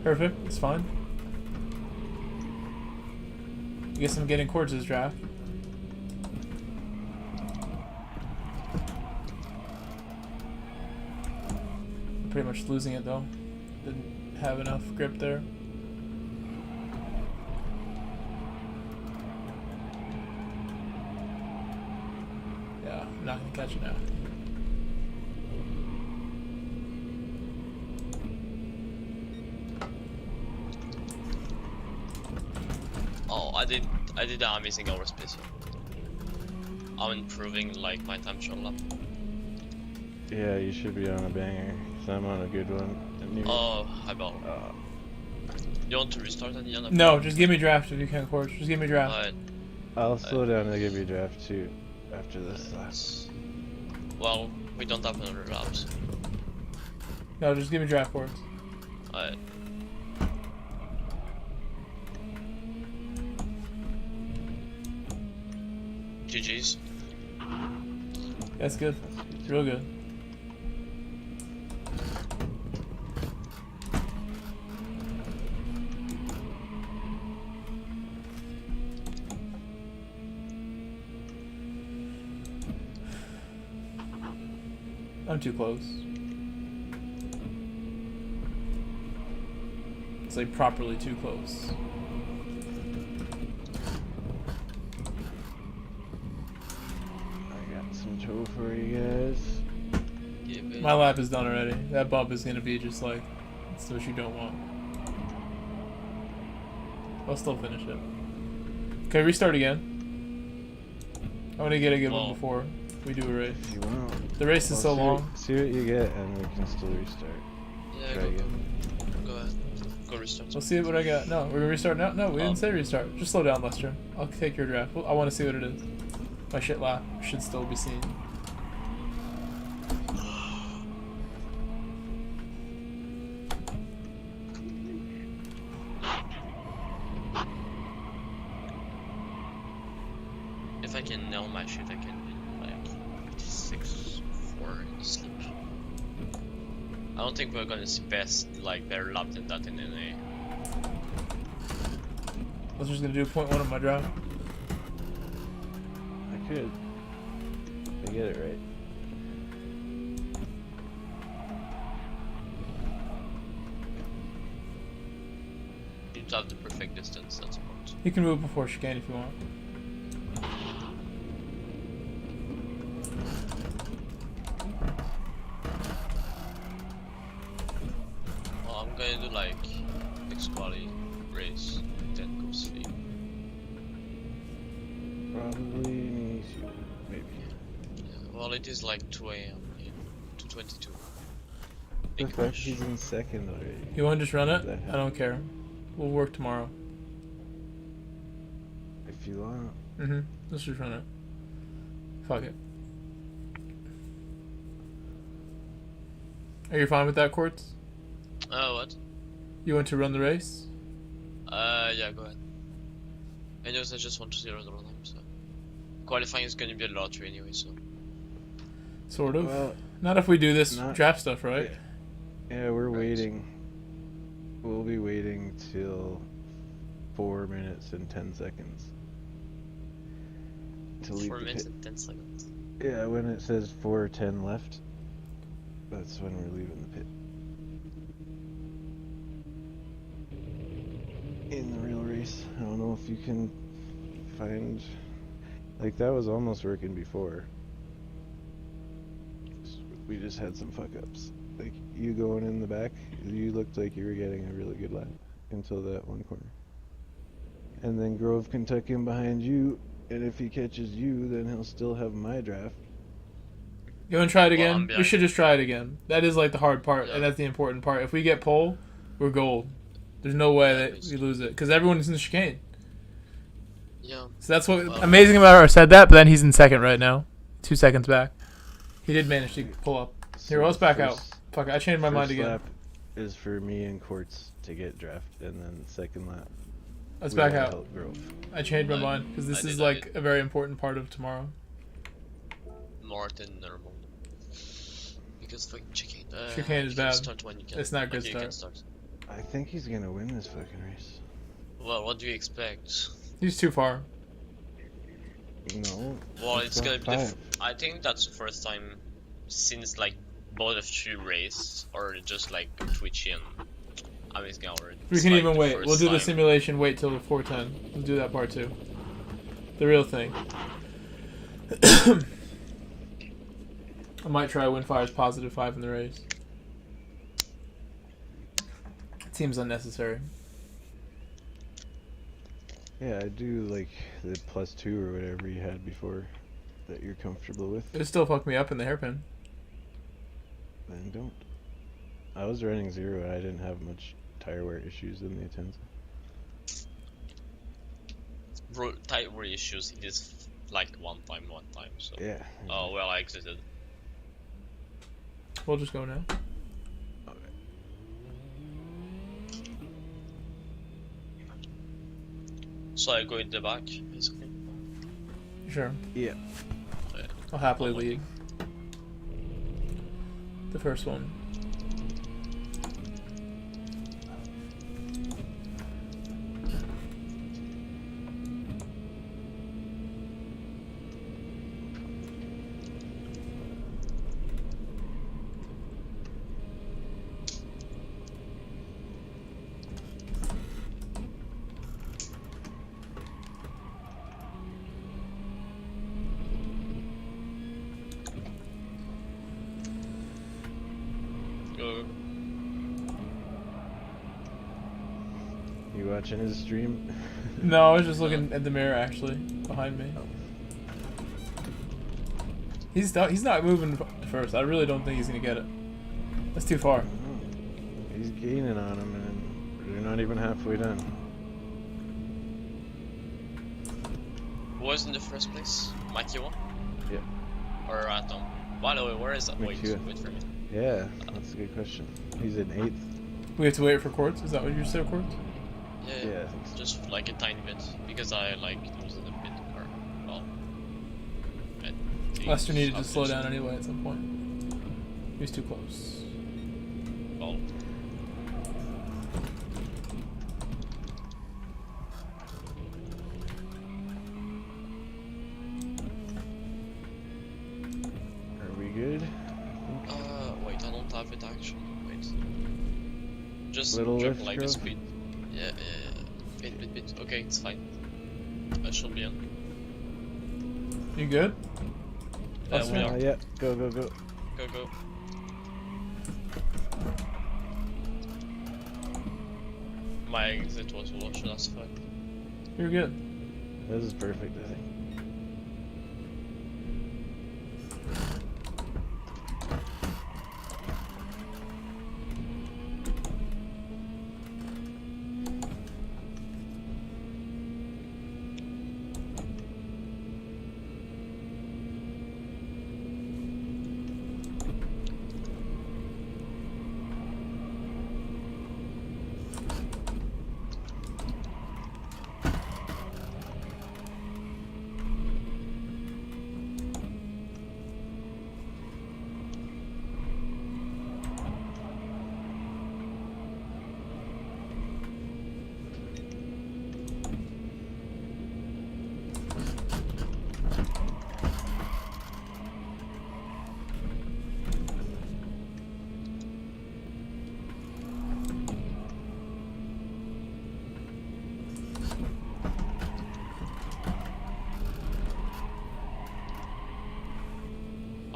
Perfect, it's fine. I guess I'm getting Quartz's draft. I'm pretty much losing it though. Didn't have enough grip there. Yeah, I'm not gonna catch it now. I did an amazing hour special. I'm improving like my time shot lap. Yeah, you should be on a banger, because I'm on a good one. Oh, highball. You want to restart at the end of No, just give me draft if you can, Quartz. Just give me draft. I'll slow down and give you a draft too. after this lap. Well, we don't have another laps. No, just give me draft boards. Alright. GG's. That's good. Real good. I'm too close. It's like properly too close. I got some tow for you guys. My lap is done already. That bump is gonna be just like, it's what you don't want. I'll still finish it. Okay, restart again. I want to get a good one before we do a race. If you want. The race is so long. See what you get, and we can still restart. Yeah, Try go ahead. Go restart. We'll see what I got. No, we're gonna restart now. No, we didn't say restart. Just slow down, Lester. I'll take your draft. I want to see what it is. My shit lap should still be seen. If I can nail my shit, I can win like 56-4 in the sleep. I don't think we're gonna see better lap than that in NA. I was just gonna do 0.1 on my draft. I could. I get it right. You need to have the perfect distance, that's important. You can move before chicane if you want. Well, I'm gonna do like next quality race, then go sleep. Probably needs you, maybe. Yeah, well, it is like 2 AM, 2:22. The fact he's in second already. You want to just run it? I don't care. We'll work tomorrow. If you want. Let's just run it. Fuck it. Are you fine with that, Quartz? What? You want to run the race? Yeah, go ahead. Anyways, I just want to see the run, so. Qualifying is gonna be a lottery anyway, so. Sort of. Well, not if we do this draft stuff, right? Yeah, we're waiting. We'll be waiting till 4 minutes and 10 seconds. To leave 4 the minutes pit. and 10 seconds. Yeah, when it says 4:10 left, that's when we're leaving the pit. In the real race, I don't know if you can find, like, that was almost working before. We just had some fuck ups. Like, you going in the back, you looked like you were getting a really good lap until that one corner. And then Grove can tuck in behind you, and if he catches you, then he'll still have my draft. You want to try it again? We should just try it again. That is like the hard part, and that's the important part. If we get pole, we're gold. There's no way that we lose it, because everyone is in the chicane. Yeah. So that's what amazing about our said that, but then he's in second right now. 2 seconds back. He did manage to pull up. Here, let's back out. Fuck, I changed my mind again. First lap is for me and Quartz to get draft, and then second lap. Let's back out. I changed my mind, because this is like a very important part of tomorrow. More than normal. Because fucking chicane. Chicane is bad. It's not a good start. I think he's gonna win this fucking race. Well, what do you expect? He's too far. No. Well, it's gonna be. I think that's the first time since like both of you raced, or just like Twitchy and Amazing Hour. We can even wait. We'll do the simulation. Wait till 4:10. We'll do that part too. The real thing. I might try Windfire's +5 in the race. It seems unnecessary. Yeah, I do like the +2 or whatever you had before that you're comfortable with. It still fucked me up in the hairpin. Then don't. I was running 0 and I didn't have much tire wear issues in the Atenza. tight reissues. He did like one time. So. Yeah. Oh well, I exited. We'll just go now. So I go in the back, basically. Sure. Yeah. I'll happily lead. The first one. You watching his stream? No, I was just looking at the mirror actually behind me. He's not moving first. I really don't think he's gonna get it. That's too far. He's gaining on him, and we're not even halfway done. Who was in the first place? Mikey won? Yeah. Or Atom? By the way, where is that? Wait for me. Yeah, that's a good question. He's in 8th. We have to wait for quartz? Is that what you said, quartz? Yeah, I think so. Just like a tiny bit, because I like losing a bit or well. Lester needed to slow down anyway at some point. He was too close. Well. Are we good? Wait, I don't have it actually. Wait. Just Little jump lift like growth? the speed. Yeah, bit. Okay, it's fine. I should be in. You good? Yeah, go. Go. My exit was watch, that's fine. You're good. This is perfect, I think.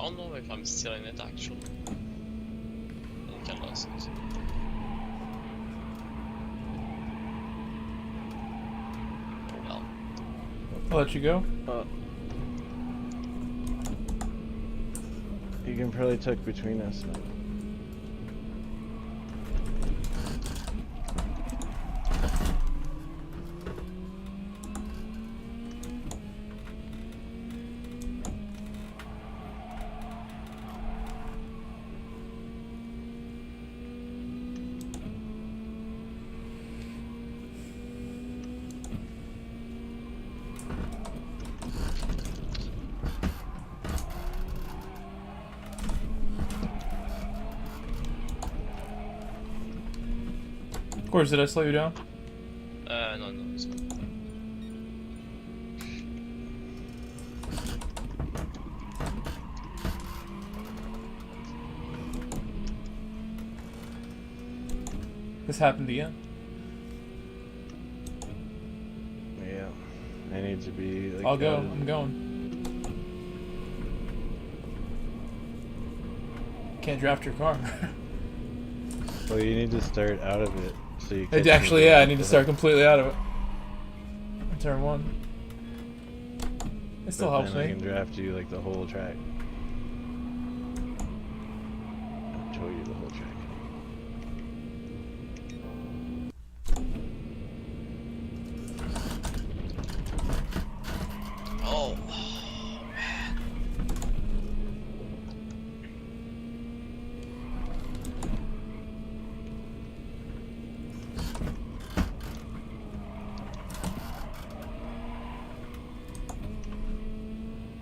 I don't know if I'm still in it actually. I can lose it. Well. I'll let you go. You can probably tuck between us now. Of course, did I slow you down? No, it's not. This happened again. Yeah, I need to be like. I'll go. I'm going. Can't draft your car. Well, you need to start out of it so you can. Actually, yeah, I need to start completely out of it. Turn 1. It still helps me. I can draft you like the whole track. I'll show you the whole track.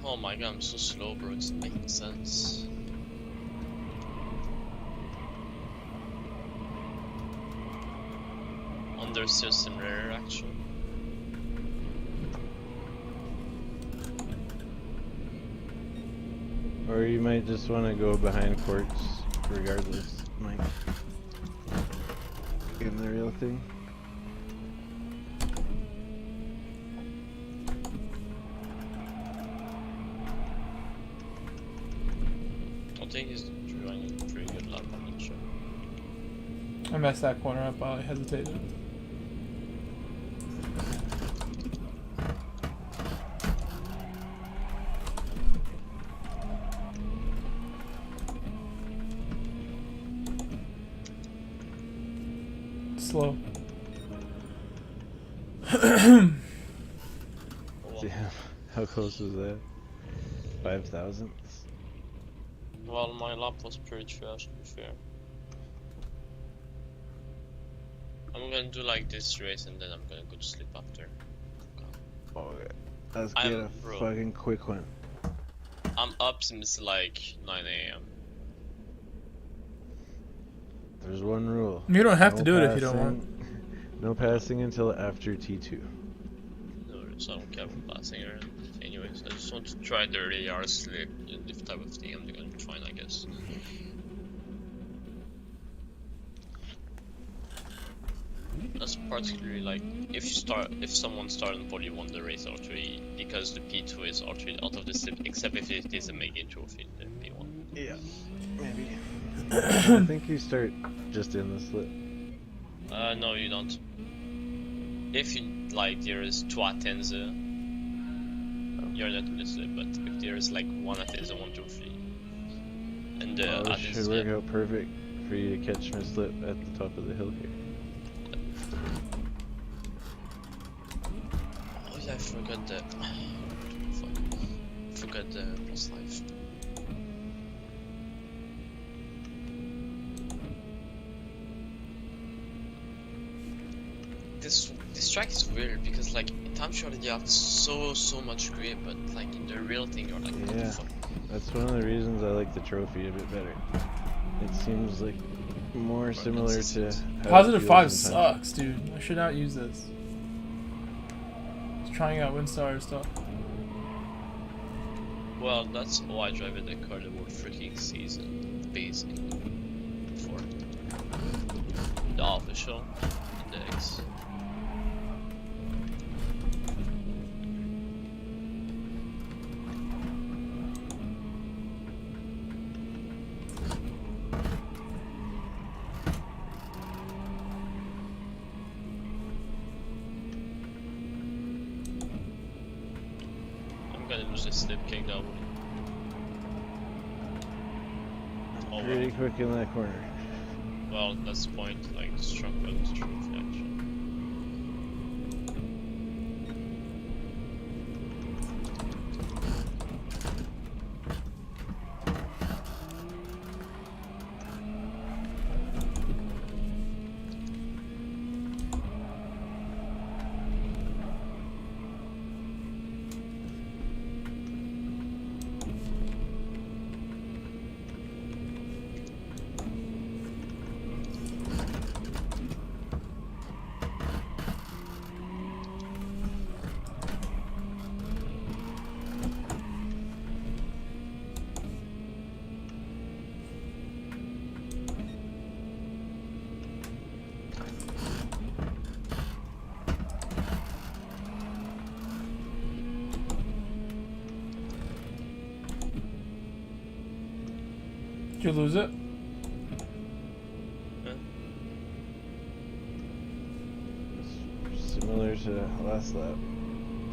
Oh my god, I'm so slow, bro. It's making sense. Under system rare, actually. Or you might just want to go behind courts, regardless, Mike. In the real thing. I think he's doing a pretty good lap, I'm not sure. I messed that corner up while I hesitated. Slow. Damn, how close was that? 5,000? Well, my lap was pretty trash, to be fair. I'm gonna do like this race and then I'm gonna go to sleep after. Okay. Let's get a fucking quick one. I'm up since like 9 AM. There's one rule. You don't have to do it if you don't want. No passing until after T2. No, so I don't care about passing or anyways. I just want to try the early hours sleep and this type of thing I'm gonna try, I guess. That's particularly like if someone starts on Podium on the race R3 because the P2 is R3 out of the slip, except if it is a Megan trophy, the P1. Yeah, maybe. I think you start just in the slip. No, you don't. If you like, there is two Atenza, you're not in the slip. But if there is like one Atenza, 1, 2, 3, and it should work out perfect for you to catch my slip at the top of the hill here. Oh yeah, I forgot the. Forgot the plus life. This track is weird because like in time shot you have so much grip, but like in the real thing you're like, what the fuck? That's one of the reasons I like the trophy a bit better. It seems like more similar to Positive 5 sucks, dude. I should not use this. Just trying out Windstar stuff. Well, that's all I drive in the car the whole freaking season, basically. For the official index. I'm gonna lose the slip kick that way. Pretty quick in that corner. Well, that's the point, like, strong balance trophy actually. Did you lose it? Huh? It's similar to last lap,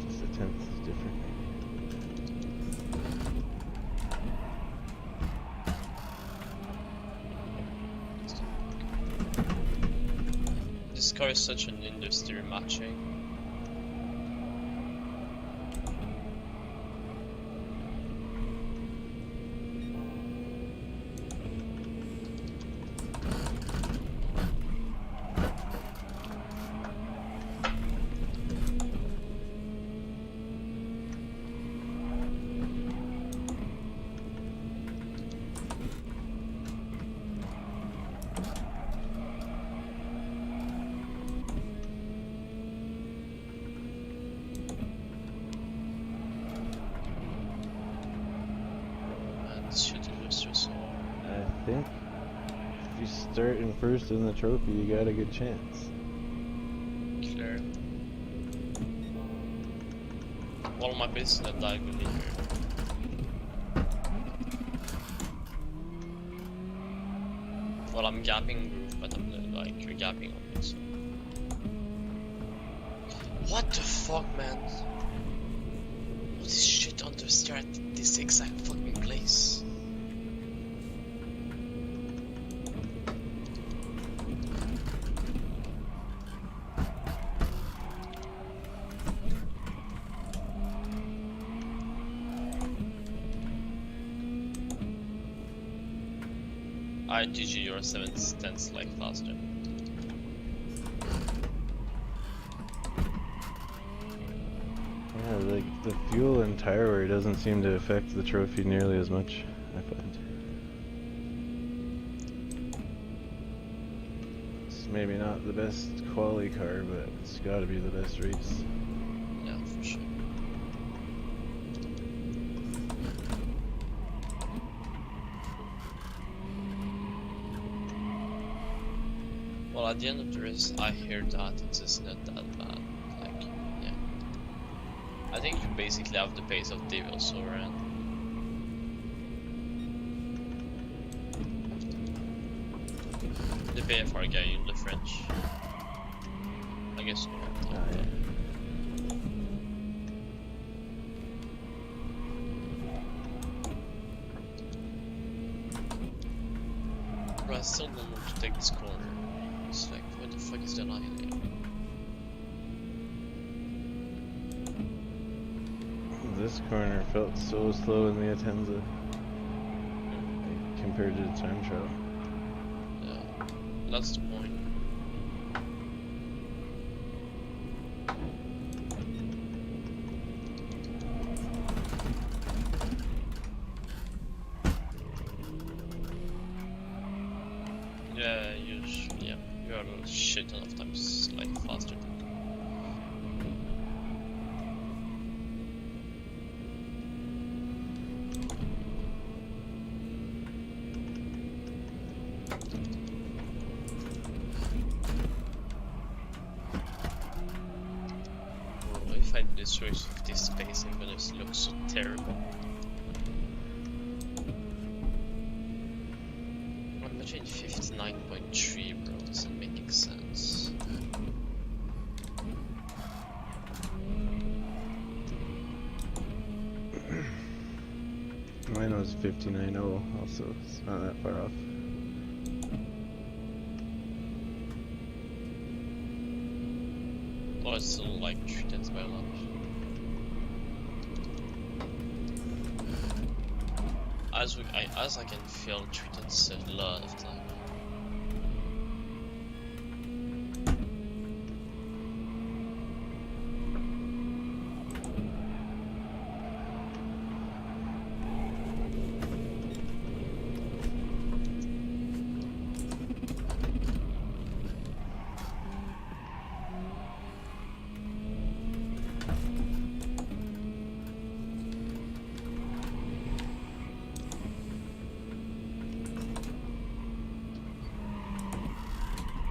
just a tenth different. This car is such an industry matching. think if you start in first in the trophy, you got a good chance. Clear. Well, my base is not diagonally here. Well, I'm gapping roof, but I'm like, you're gapping on me, so. What the fuck, man? What is shit on the stair at this exact fucking place? I GG, you're 7/10 like faster. Yeah, like the fuel and tire wear doesn't seem to affect the trophy nearly as much, I find. It's maybe not the best quality car, but it's gotta be the best race. Yeah, for sure. Well, at the end of the race, I hear that it's just not that bad. Like, yeah. I think you basically have the pace of Devil Soren. The BFR guy in the French. I guess you know. Oh, yeah. Bro, I still don't know to take this corner. It's like, what the fuck is the line here? This corner felt so slow in the Atenza compared to the time trial. Yeah, that's the point. Yeah, you are a shit ton of times like faster. Bro, if I do this race with this space, I'm gonna look so terrible. Imagine 59.3, bro, doesn't make sense. Mine was 59.0 also, it's not that far off. Well, it's still like 3/10 by a lot. As I can feel 3/10 a lot of time.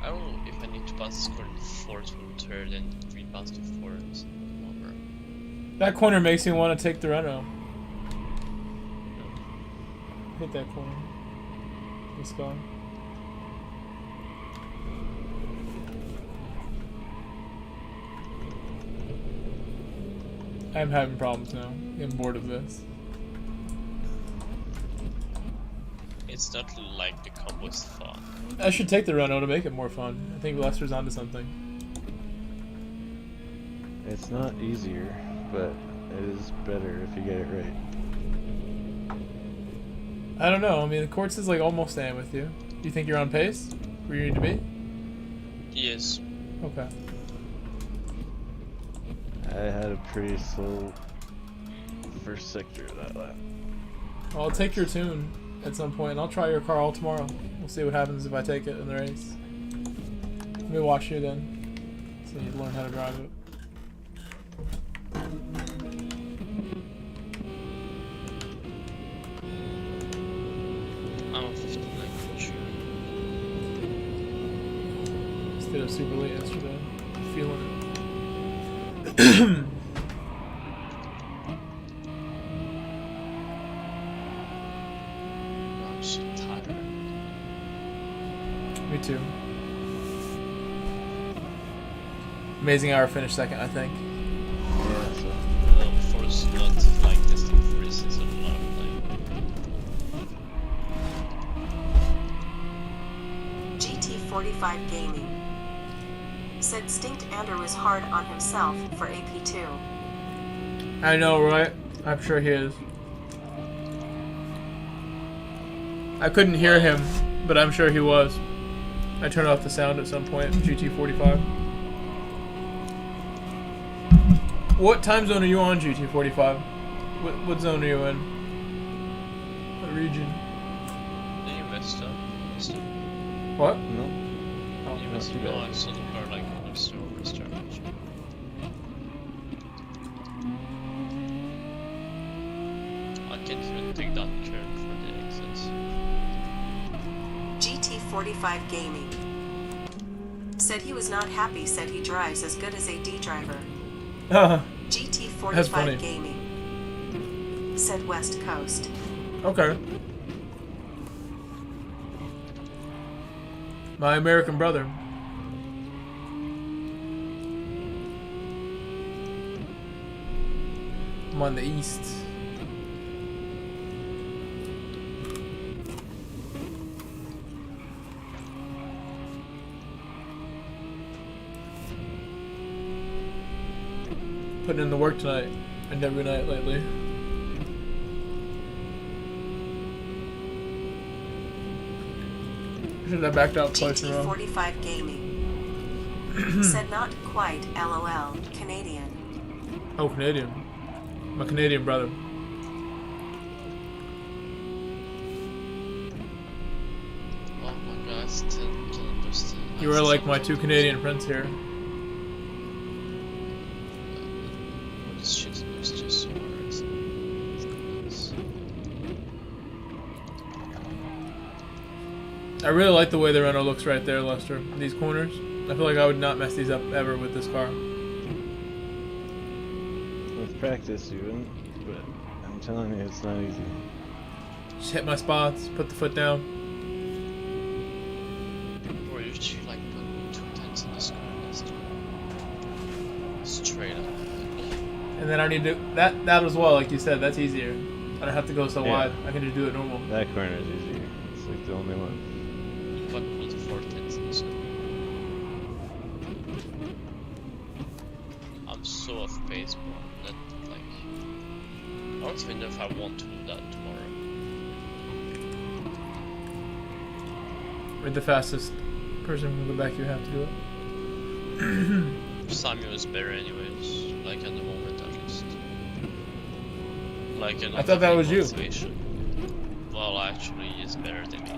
I don't know if I need to pass this corner to fourth from third and green pass to fourth. That corner makes me want to take the Renault. Hit that corner. It's gone. I'm having problems now. I'm bored of this. It's not like the combo is fun. I should take the Renault to make it more fun. I think Lester's onto something. It's not easier, but it is better if you get it right. I don't know. I mean, the Quartz is like almost staying with you. Do you think you're on pace? Where you need to be? Yes. Okay. I had a pretty slow first sector of that lap. Well, I'll take your tune at some point, and I'll try your car all tomorrow. We'll see what happens if I take it in the race. Let me watch you then, so you learn how to drive it. I'm on 59. Stayed up super late yesterday. Feeling it. I'm so tired. Me too. Amazing Hour finished second, I think. Force not like testing for races a lot of time. GT45 Gaming said Stinked Ander was hard on himself for AP2. I know, right? I'm sure he is. I couldn't hear him, but I'm sure he was. I turned off the sound at some point. GT45. What time zone are you on, GT45? What zone are you in? What region? You messed up. What? No. Oh, You messed up. No, I saw the car like next to restart. I can't even take that turn for the exits. GT45 Gaming said he was not happy, said he drives as good as a D driver. That's GT45 funny. Gaming said West Coast. Okay. My American brother. I'm on the east. Putting in the work tonight and every night lately. Should have backed out twice in a row. GT45 Gaming said not quite LOL Canadian. Oh, Canadian. My Canadian brother. Oh my god, I still don't understand. You are like my two Canadian friends here. This shit looks just so hard. I really like the way the Renault looks right there, Lester. These corners. I feel like I would not mess these up ever with this car. With practice, you wouldn't, but I'm telling you, it's not easy. Just hit my spots, put the foot down. Or you should like put 2 tenths in this car. Straight up. And then I need to that as well, like you said, that's easier. I don't have to go so wide. I can just do it normal. That corner is easier. It's like the only one. But put 4 tenths in this car. I'm so off pace, bro. That like I don't even know if I want to do that tomorrow. With the fastest person from Quebec, you have to do it. Samuel is better anyways, like at the moment at least. Like I thought that was you. Well, actually, he's better than me.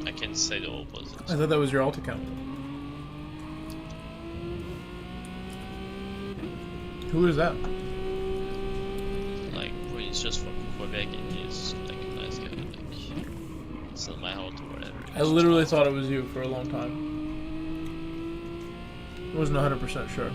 I can't say the opposite. I thought that was your alt account. Who is that? Like, well, he's just from Quebec and he's like a nice guy. Like, it's not my alt or whatever. I literally thought it was you for a long time. I wasn't 100% sure.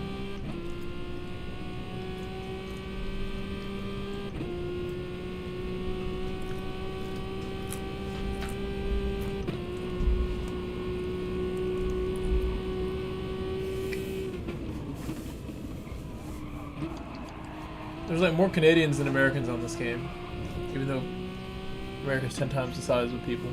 There's like more Canadians than Americans on this game, even though America's 10 times the size of people.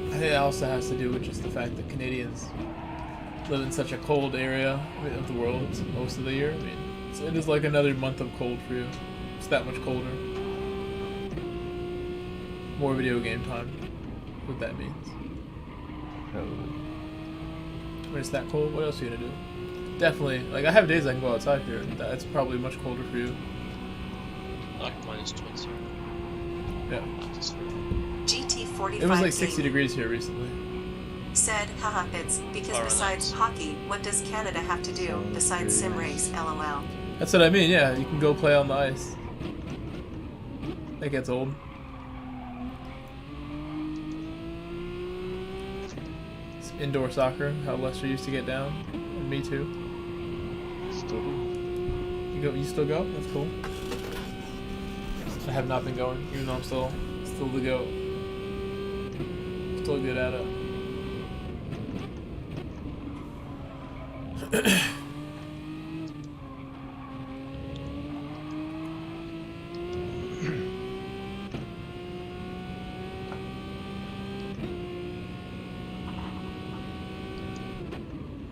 I think it also has to do with just the fact that Canadians live in such a cold area of the world most of the year. I mean, it is like another month of cold for you. It's that much colder. More video game time. What that means. When it's that cold, what else are you gonna do? Definitely, like I have days I can go outside here. That's probably much colder for you. Like -20. Yeah. GT45 It was like 60 degrees here recently. said, haha, it's because besides hockey, what does Canada have to do besides sim race, lol? That's what I mean, yeah, you can go play on the ice. That gets old. It's indoor soccer, how Lester used to get down. And me too. Still. You still go? That's cool. I have not been going, even though I'm still the GOAT. Still good at it.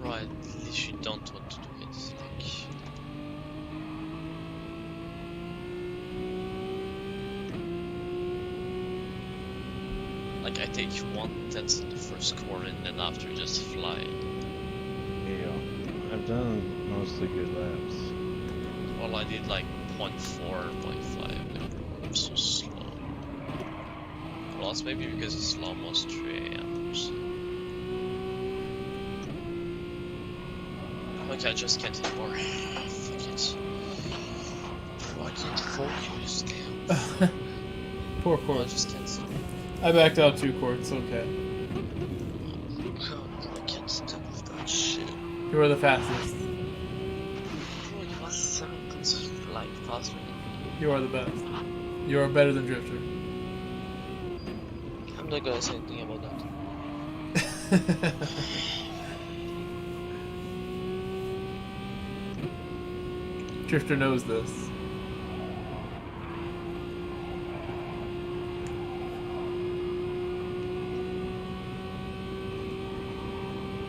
Right, at least you don't want to do it. Like I take 1/10 in the first corner and then after just fly. Yeah, I've done mostly good laps. Well, I did like 0.4, 0.5. I'm so slow. Plus, maybe because it's almost 3 AM or so. Okay, I just can't anymore. Fuck it. Bro, I can't focus, damn. Poor Court. I just can't. I backed out 2 courts, okay. God, I can't stick with that shit. You were the fastest. Bro, you was 7 like faster than me. You are the best. You are better than Drifter. I'm not gonna say anything about that. Drifter knows this.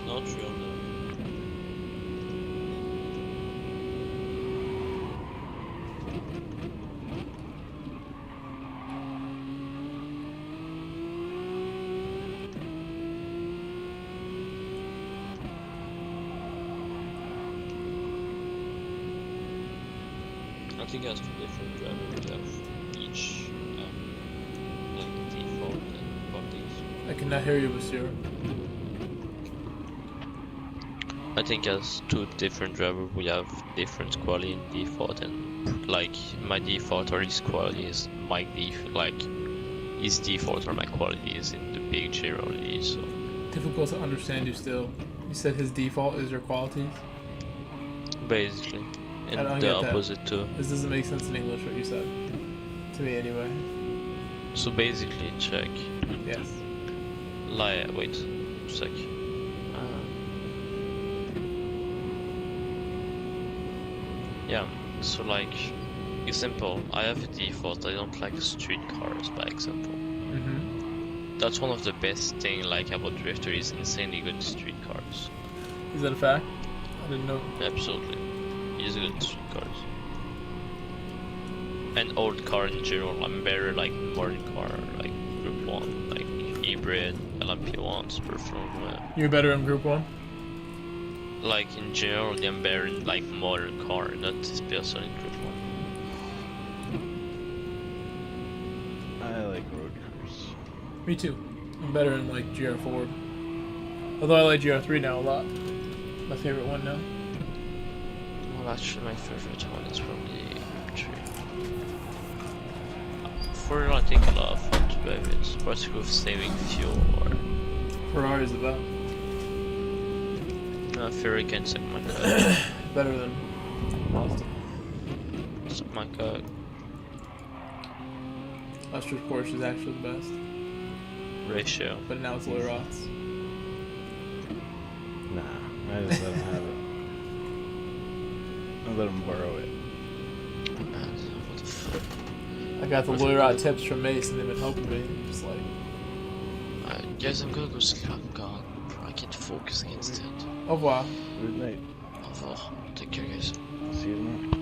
Not real though. I think as two different drivers have each like default and bodies. I cannot hear you, Monsieur. I think as two different drivers we have different quality in default, and like my default or his quality is my his default or my quality is in the big generally, so. Difficult to understand you still. You said his default is your qualities? Basically. I And don't the get opposite that. too. This doesn't make sense in English what you said. To me anyway. So basically check. Yes. Wait a sec. Yeah, so like, example, I have a default, I don't like street cars by example. That's one of the best thing like about Drifter is insanely good street cars. Is that a fact? I didn't know. Absolutely. He's good at street cars. And old car in general, I'm better like modern car, like Group 1, like hybrid, LMP1s perform well. You're better in Group 1? Like in general, I'm better in like modern car, not especially in Group 1. I like road cars. Me too. I'm better in like GR4. Although I like GR3 now a lot. My favorite one now. Well, actually, my favorite one is probably Group 3. For real, I take a lot of fun to drive it, particularly with saving fuel or. Ferrari's the best. Ferrari can suck my cock. Better than Mazda. Suck my cock. Lester's Porsche is actually the best. Ratio. But now it's Lloyd Roth's. Nah, I just let him have it. I let him borrow it. What the fuck? I got the Lloyd Roth tips from Mace and they've been helping me. Just like. Guys, I'm gonna go sleep. I'm gone. Bro, I can't focus against it. Au revoir. Good night. Au revoir. Take care, guys. See you tomorrow.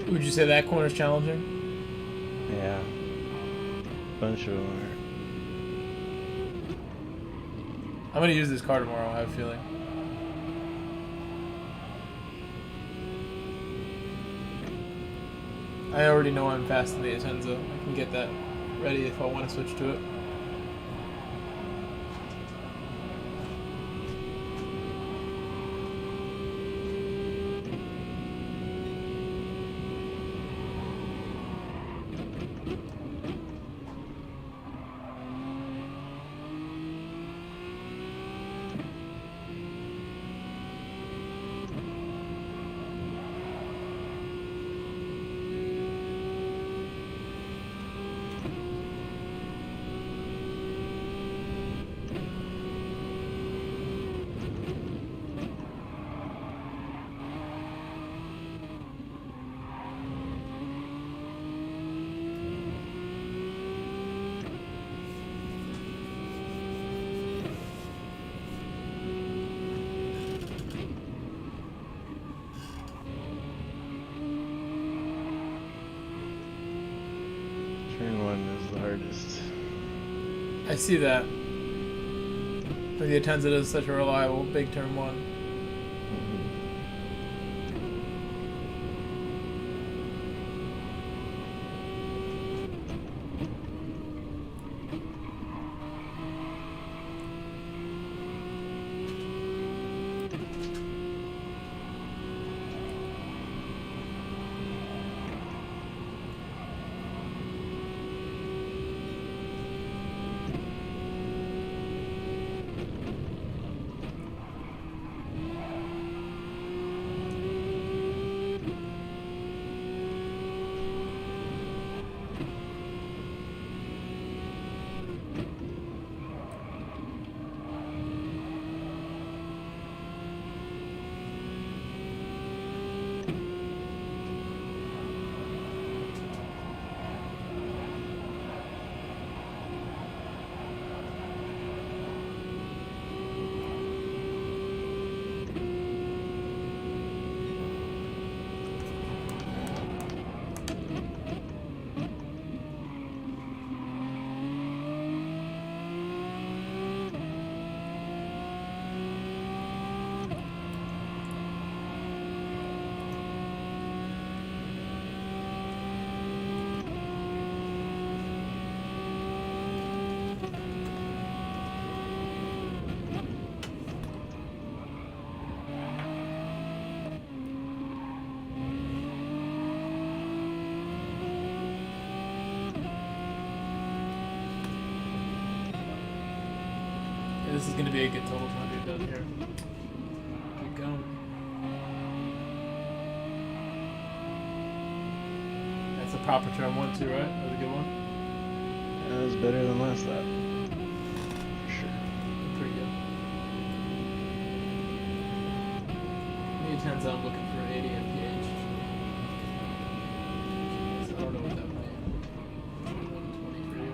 Would you say that corner's challenging? Yeah. Bunch of them I'm gonna use this car tomorrow, I have a feeling. I already know I'm fast in the Atenza. I can get that ready if I want to switch to it. I see that. But the Atenza is such a reliable big turn one. This is going to be a good total time to get done here. Keep going. That's a proper turn 1 too, right? That was a good one. That was better than last lap. For sure. Pretty good. Me turns out I'm looking for an 80 mph. So I don't know what that might be. 120 for you.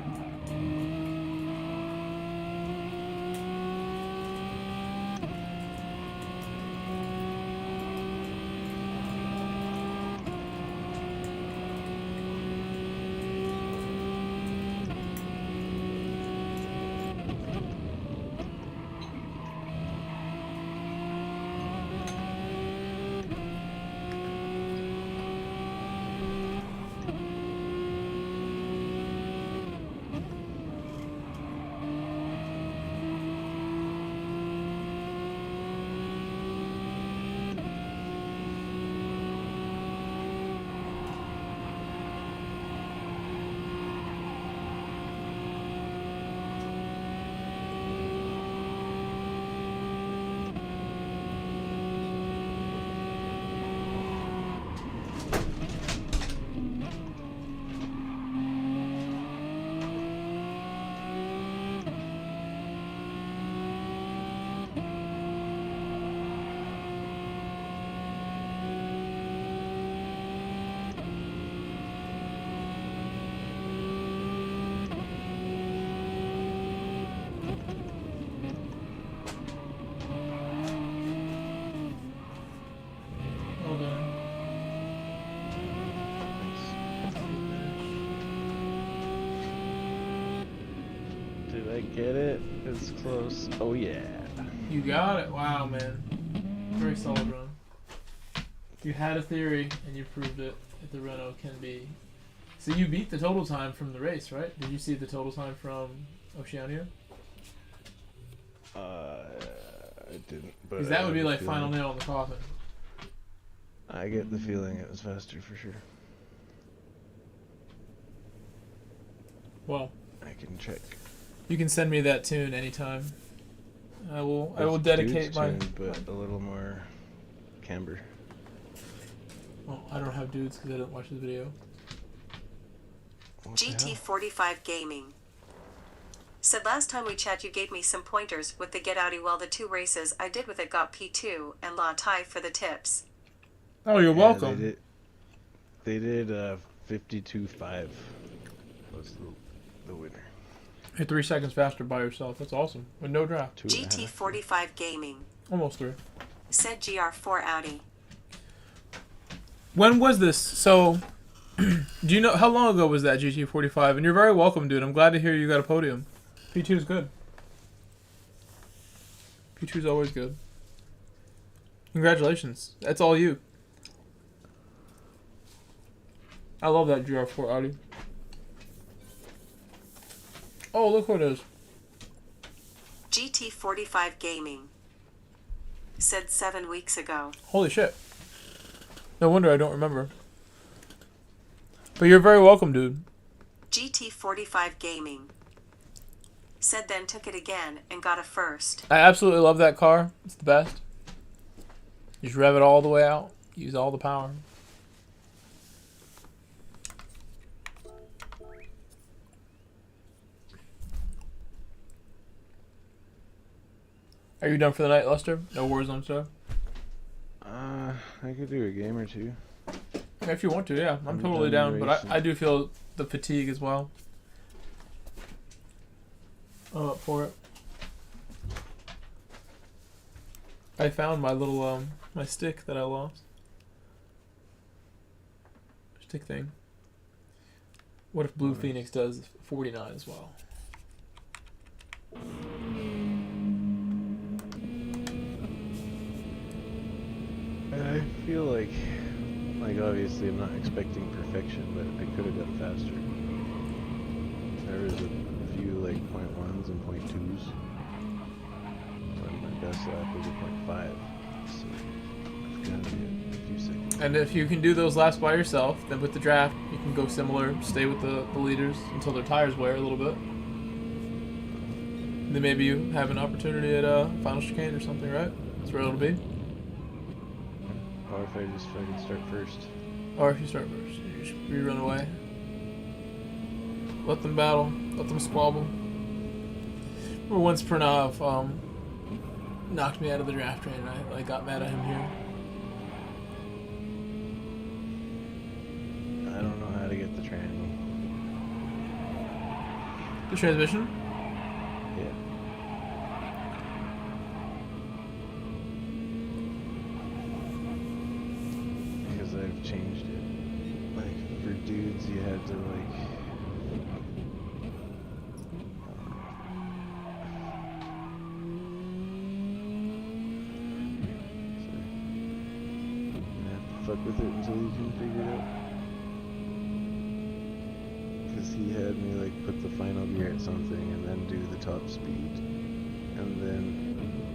I get it. It's close. Oh yeah. You got it. Wow, man. Very solid run. You had a theory and you proved it that the Renault can be. So you beat the total time from the race, right? Did you see the total time from Oceania? I didn't. Because that would be like final nail in the coffin. I get the feeling it was faster for sure. Well, I can check. You can send me that tune anytime. I will dedicate my. Tuned, but a little more camber. Well, I don't have dudes because I didn't watch the video. GT45 Gaming said last time we chat you gave me some pointers with the Get Outie. Well, the 2 races I did with it got P2 and La tie for the tips. Oh, you're welcome. They did 52.5 was the winner. You're 3 seconds faster by yourself. That's awesome. With no draft. GT45 Gaming Almost 3. said GR4 Audi. When was this? So, do you know how long ago was that GT45? And you're very welcome, dude. I'm glad to hear you got a podium. P2 is good. P2 is always good. Congratulations. That's all you. I love that GR4 Audi. Oh, look what it is. GT45 Gaming said 7 weeks ago. Holy shit. No wonder I don't remember. But you're very welcome, dude. GT45 Gaming said then took it again and got a first. I absolutely love that car. It's the best. Just rev it all the way out. Use all the power. Are you done for the night, Lester? No Warzone stuff? I could do a game or two. If you want to, yeah. I'm totally down, but I do feel the fatigue as well. I'm up for it. I found my little, my stick that I lost. Stick thing. What if Blue Phoenix does 49 as well? I feel like obviously I'm not expecting perfection, but I could have gone faster. There was a few like 0.1s and 0.2s. But my best lap was a 0.5, so I've got to get a few seconds. And if you can do those laps by yourself, then with the draft you can go similar, stay with the leaders until their tires wear a little bit. Then maybe you have an opportunity at Final Chicane or something, right? That's where it'll be. Or if I just fucking start first. Or if you start first, you just rerun away. Let them battle. Let them squabble. Or once Pranav knocked me out of the draft train and I got mad at him here. I don't know how to get the tranny. The transmission? Yeah. I've changed it. Like for dudes, you had to like. You have to fuck with it until you can figure it out. Because he had me like put the final gear at something and then do the top speed, and then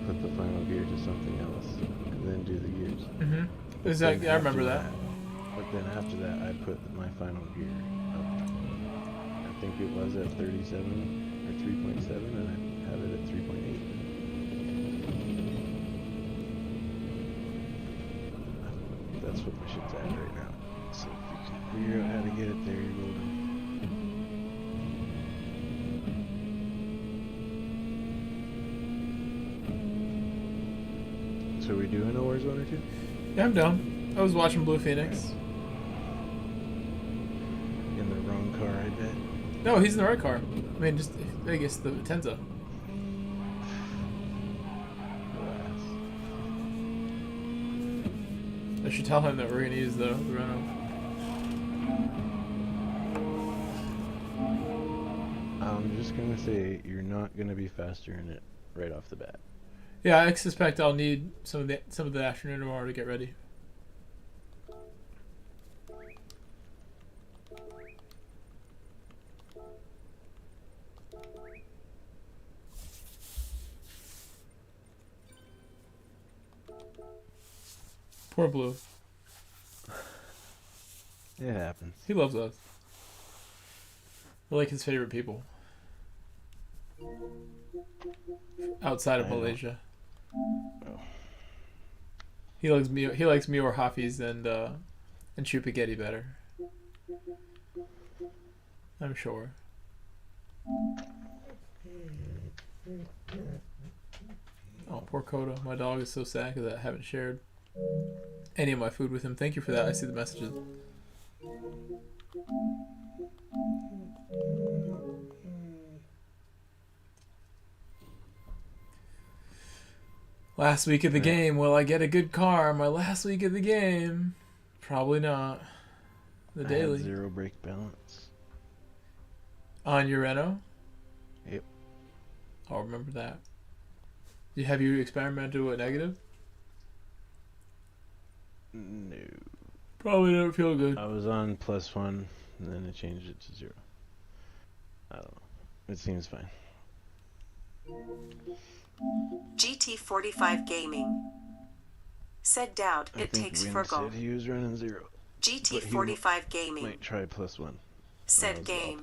put the final gear to something else, and then do the gears. Mm-hmm. Exactly, I remember that. But then after that, I put my final gear up. I think it was at 37 or 3.7, and I have it at 3.8. That's what my shit's at right now. So if you can figure out how to get it there, you're golden. So are we doing a Warzone or two? Yeah, I'm down. I was watching Blue Phoenix. In the wrong car, I bet. No, he's in the right car. I mean, just Vegas, the Tenza. I should tell him that we're gonna use the I Renault. don't I'm just gonna say you're not gonna be faster in it right off the bat. Yeah, I suspect I'll need some of the afternoon tomorrow to get ready. Poor Blue. It happens. He loves us. We're like his favorite people. Outside of Malaysia. Oh. He likes me or Hafiz and Chupaghetti better. I'm sure. Oh, poor Kodo. My dog is so sad because I haven't shared any of my food with him. Thank you for that. I see the messages. Last week of the game. Will I get a good car? My last week of the game. Probably not. The daily. Had 0 brake balance. On your Renault? Yep. I'll remember that. Have you experimented with negative? No. Probably don't feel good. I was on +1 and then I changed it to 0. I don't know. It seems fine. GT45 Gaming. Said doubt I it think takes Win Fergal. said he was running 0. GT45 Gaming. Might try +1. Said game.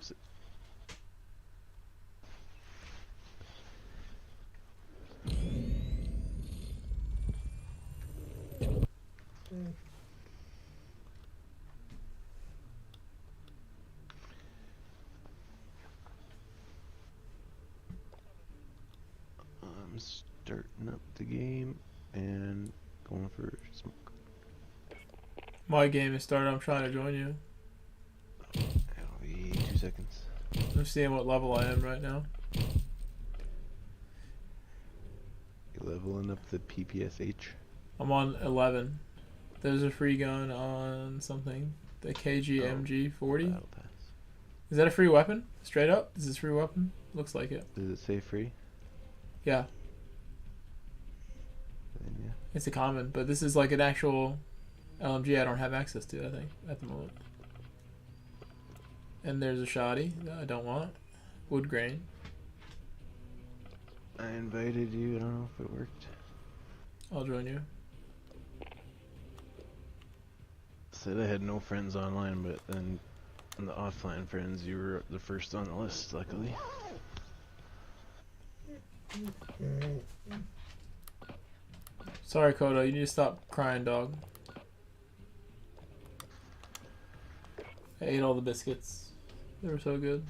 I'm starting up the game and going for smoke. My game is started. I'm trying to join you. That'll be 2 seconds. I'm seeing what level I am right now. You leveling up the PPSH? I'm on 11. There's a free gun on something. The KGMG 40. Is that a free weapon? Straight up? Is this a free weapon? Looks like it. Does it say free? Yeah. Then yeah. It's a common, but this is like an actual LMG I don't have access to, I think, at the moment. And there's a shoddy that I don't want. Wood grain. I invited you. I don't know if it worked. I'll join you. Said I had no friends online, but then on the offline friends, you were the first on the list, luckily. Sorry, Kodo. You need to stop crying, dog. I ate all the biscuits. They were so good.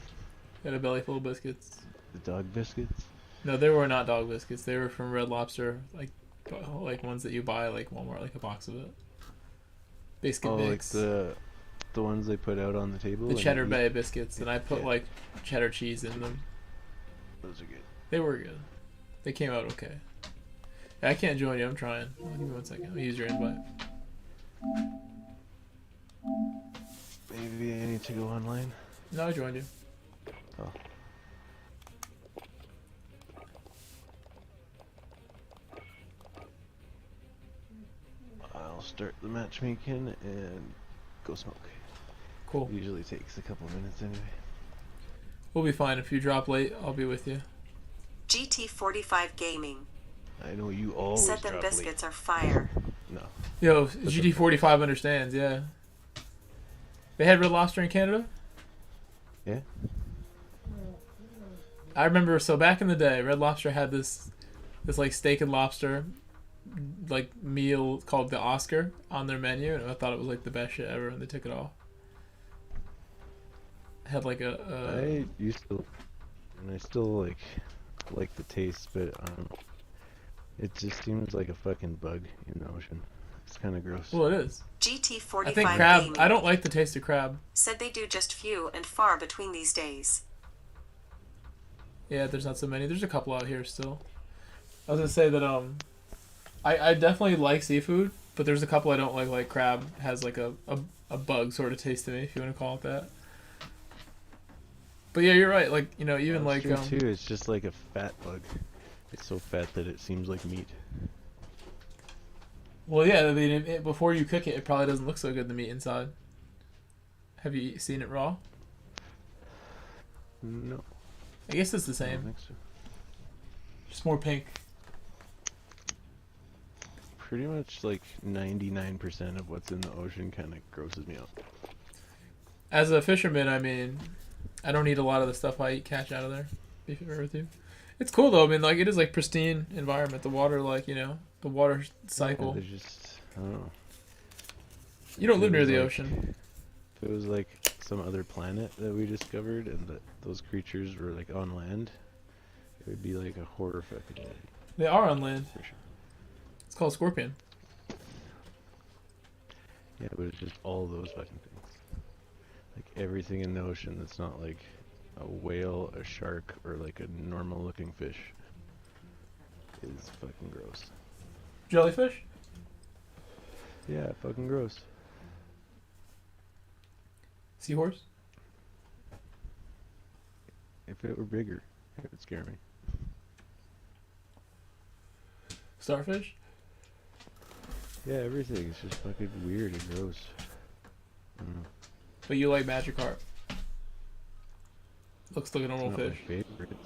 Got a belly full of biscuits. The dog biscuits? No, they were not dog biscuits. They were from Red Lobster, like ones that you buy like Walmart, like a box of it. Biscuit mix. Like the ones they put out on the table. The Cheddar Bay biscuits, and I put like cheddar cheese in them. Those are good. They were good. They came out okay. Yeah, I can't join you. I'm trying. Give me 1 second. I'll use your invite. Maybe I need to go online. No, I joined you. Oh. I'll start the matchmaking and go smoke. Cool. Usually takes a couple minutes anyway. We'll be fine. If you drop late, I'll be with you. GT45 Gaming. I know you always Said them drop biscuits late. are fire. No. Yo, GT45 understands, yeah. They had Red Lobster in Canada? Yeah. I remember, so back in the day, Red Lobster had this like steak and lobster like meal called the Oscar on their menu, and I thought it was like the best shit ever, and they took it off. Had like I used to, and I still like the taste, but it just seems like a fucking bug in the ocean. It's kind of gross. Well, it is. GT45 I think crab. Gaming. I don't like the taste of crab. Said they do just few and far between these days. Yeah, there's not so many. There's a couple out here still. I was gonna say that I definitely like seafood, but there's a couple I don't like. Like crab has like a bug sort of taste to me, if you want to call it that. But yeah, you're right. Like, you know, even like too, it's just like a fat bug. It's so fat that it seems like meat. Well, yeah. I mean, before you cook it, it probably doesn't look so good. The meat inside. Have you seen it raw? No. I guess it's the same. I don't think so. Just more pink. Pretty much like 99% of what's in the ocean kind of grosses me out. As a fisherman, I mean, I don't eat a lot of the stuff I eat catch out of there. Be fair with you. It's cool though. I mean, like, it is like pristine environment. The water, like, you know, the water cycle. Yeah, just, I don't know. You don't live near the like, ocean. If it was like some other planet that we discovered and that those creatures were like on land, it would be like a horror fucking movie. They are on land. For sure. It's called Scorpion. Yeah, but it's just all those fucking things. Like everything in the ocean that's not like a whale, a shark, or like a normal looking fish is fucking gross. Jellyfish? Yeah, fucking gross. Seahorse? If it were bigger, it would scare me. Starfish? Yeah, everything is just fucking weird and gross. I don't know. But you like Magikarp. Looks like a normal It's not fish. my favorite.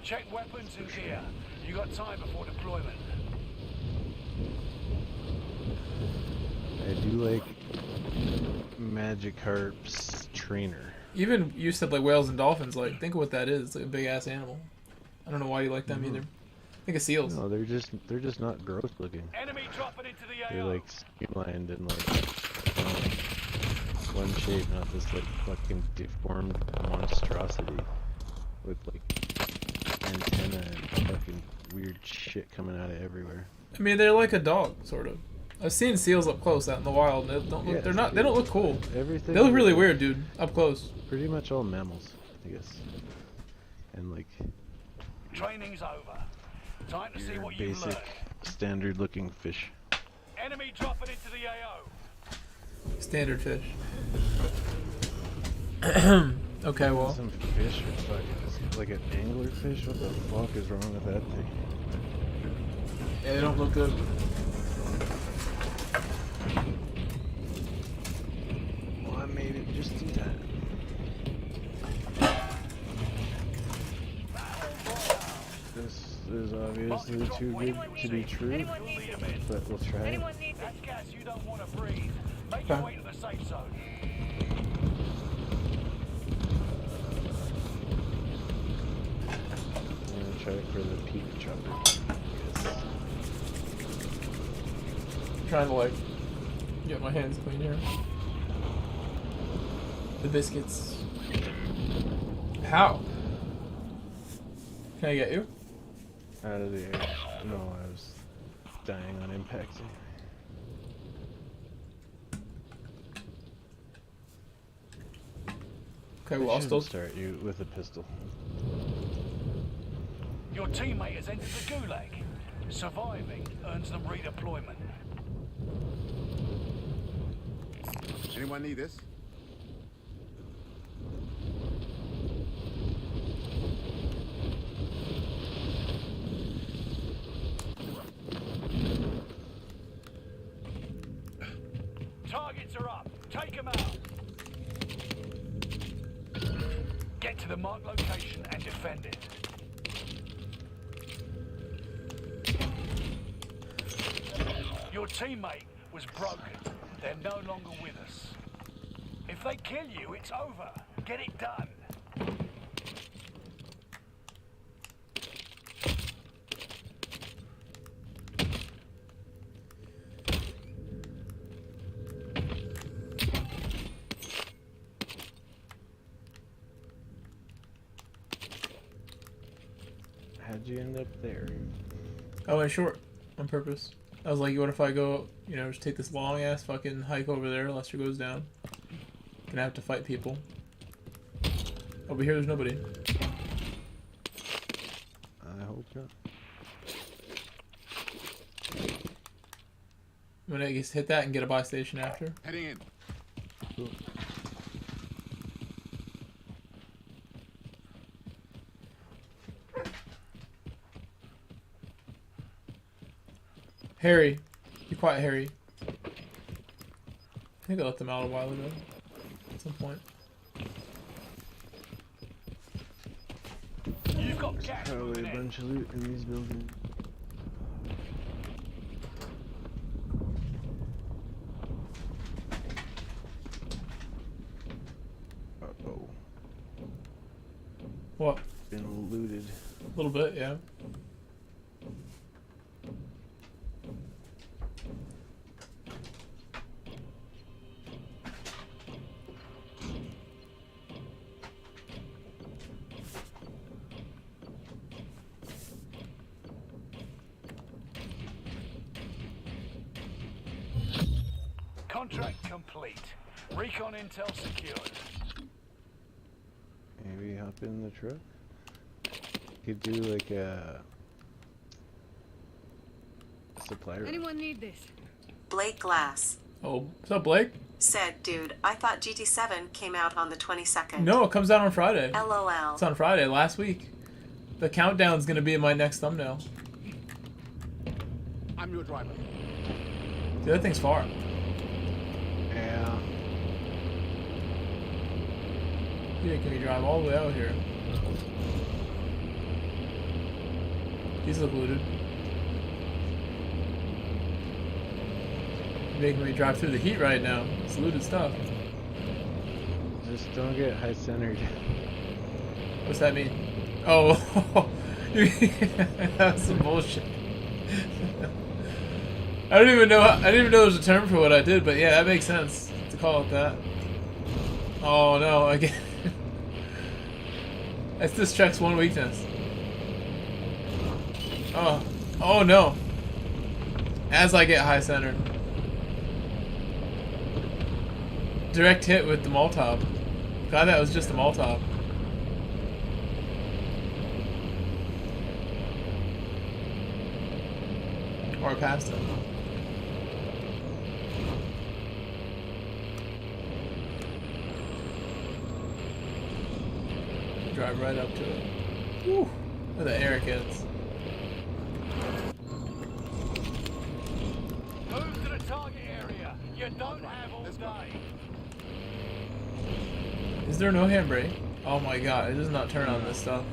Check weapons and gear. You got time before deployment. I do like Magikarp's trainer. Even you said like whales and dolphins. Like, think of what that is. It's like a big ass animal. I don't know why you like them either. Think of seals. No, they're just not gross looking. Enemy dropping into the AO. They're like streamlined and like one shape, not this like fucking deformed monstrosity with like antenna and fucking weird shit coming out of everywhere. I mean, they're like a dog, sort of. I've seen seals up close out in the wild. And they don't look. Yeah, they're not. They don't look cool. Everything. They look really weird, dude. Up close. Pretty much all mammals, I guess. And like. Training's over. Time to see what you've Basic, learned. standard-looking fish. Enemy dropping into the AO. Standard fish. Okay, well. Some fish are fucking like an anglerfish. What the fuck is wrong with that thing? Yeah, they don't look good. Well, I made it just in time. This is obviously too good to be true, but we'll try it. That's gas you don't want to breathe. Make your way to the safe zone. I'm gonna try it for the peak chopper. Trying to like get my hands clean here. The biscuits. How? Can I get you? Out of the air. No, I was dying on impact. Okay, well, I'll still start you with a pistol. Your teammate has entered the gulag. Surviving earns them redeployment. Anyone need this? Targets are up. Take them out. Get to the marked location and defend it. Your teammate was broken. They're no longer with us. If they kill you, it's over. Get it done. How'd you end up there? I went short on purpose. I was like, what if I go, you know, just take this long ass fucking hike over there, Lester goes down. Gonna have to fight people. Over here, there's nobody. I hope not. I'm gonna just hit that and get a buy station after. Heading in. Cool. Harry. Be quiet, Harry. I think I let them out a while ago. At some point. You've got gas. Probably a bunch of loot in these buildings. Uh-oh. What? Been looted. A little bit, yeah. Contract complete. Recon intel secured. Maybe hop in the truck. Could do like a supply run. Anyone need this? Blake Glass Oh, what's up, Blake? said, dude, I thought GT7 came out on the 22nd. No, it comes out on Friday. LOL. It's on Friday, last week. The countdown's gonna be in my next thumbnail. I'm your driver. Dude, that thing's far. Yeah. You're making me drive all the way out here. These look looted. You're making me drive through the heat right now. It's looted stuff. Just don't get high centered. What's that mean? Oh, that's some bullshit. I didn't even know there was a term for what I did, but yeah, that makes sense to call it that. Oh no, again. That's this truck's one weakness. Oh no. As I get high centered. Direct hit with the Molotov. God, that was just a Molotov. Or past it. Drive right up to it. Woo! Look at the air it gets. Move to the target area. You don't have all day. Is there no handbrake? Oh my god, it does not turn on this stuff.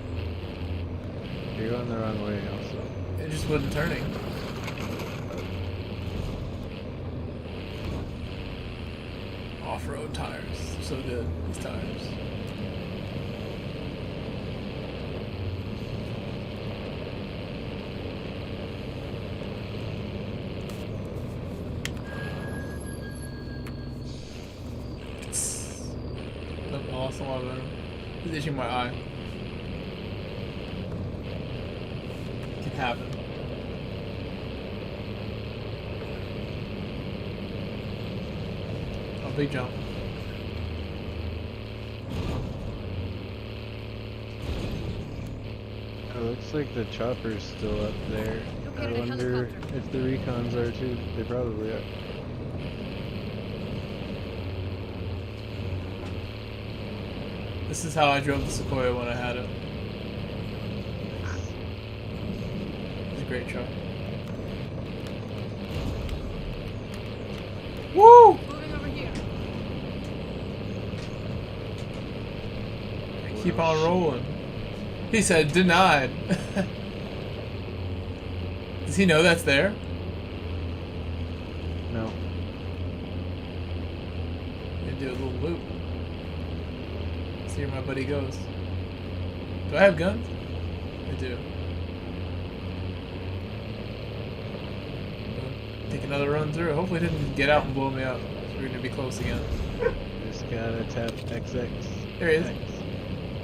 You're going the wrong way also. It just wasn't turning. Off-road tires. So good, these tires. Lost a lot of them. He's itching my eye. It can happen. Oh, big jump. It looks like the chopper's still up there. I wonder if the recons are too. They probably are. This is how I drove the Sequoia when I had it. It's a great truck. Woo! Moving over here. Keep on rolling. He said denied. Does he know that's there? No. Gonna do a little loop. See where my buddy goes. Do I have guns? I do. Take another run through. Hopefully it didn't get out and blow me up. So we're gonna be close again. Just gotta tap XX. There he is.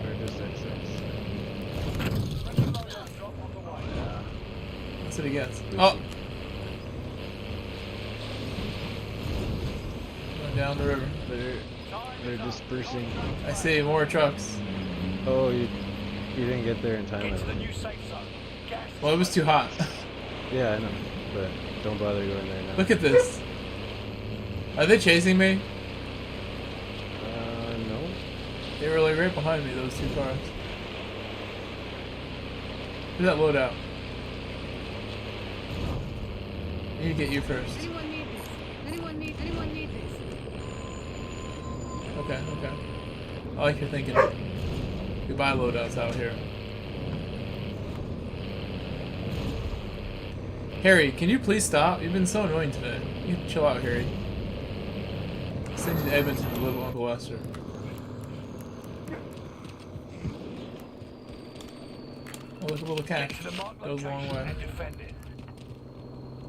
Or just XX. That's what he gets. Oh! Going down the river. They're dispersing. I see more trucks. Oh, you didn't get there in time. Well, it was too hot. Yeah, I know, but don't bother going there now. Look at this. Are they chasing me? No. They were like right behind me, those two cars. Where's that loadout? I need to get you first. Anyone need this? Anyone need this? Okay, okay. I like your thinking. Goodbye loadouts out here. Harry, can you please stop? You've been so annoying today. You can chill out, Harry. Send you to Edmonton to live with Uncle Lester. Oh, look, a little cash. Goes a long way.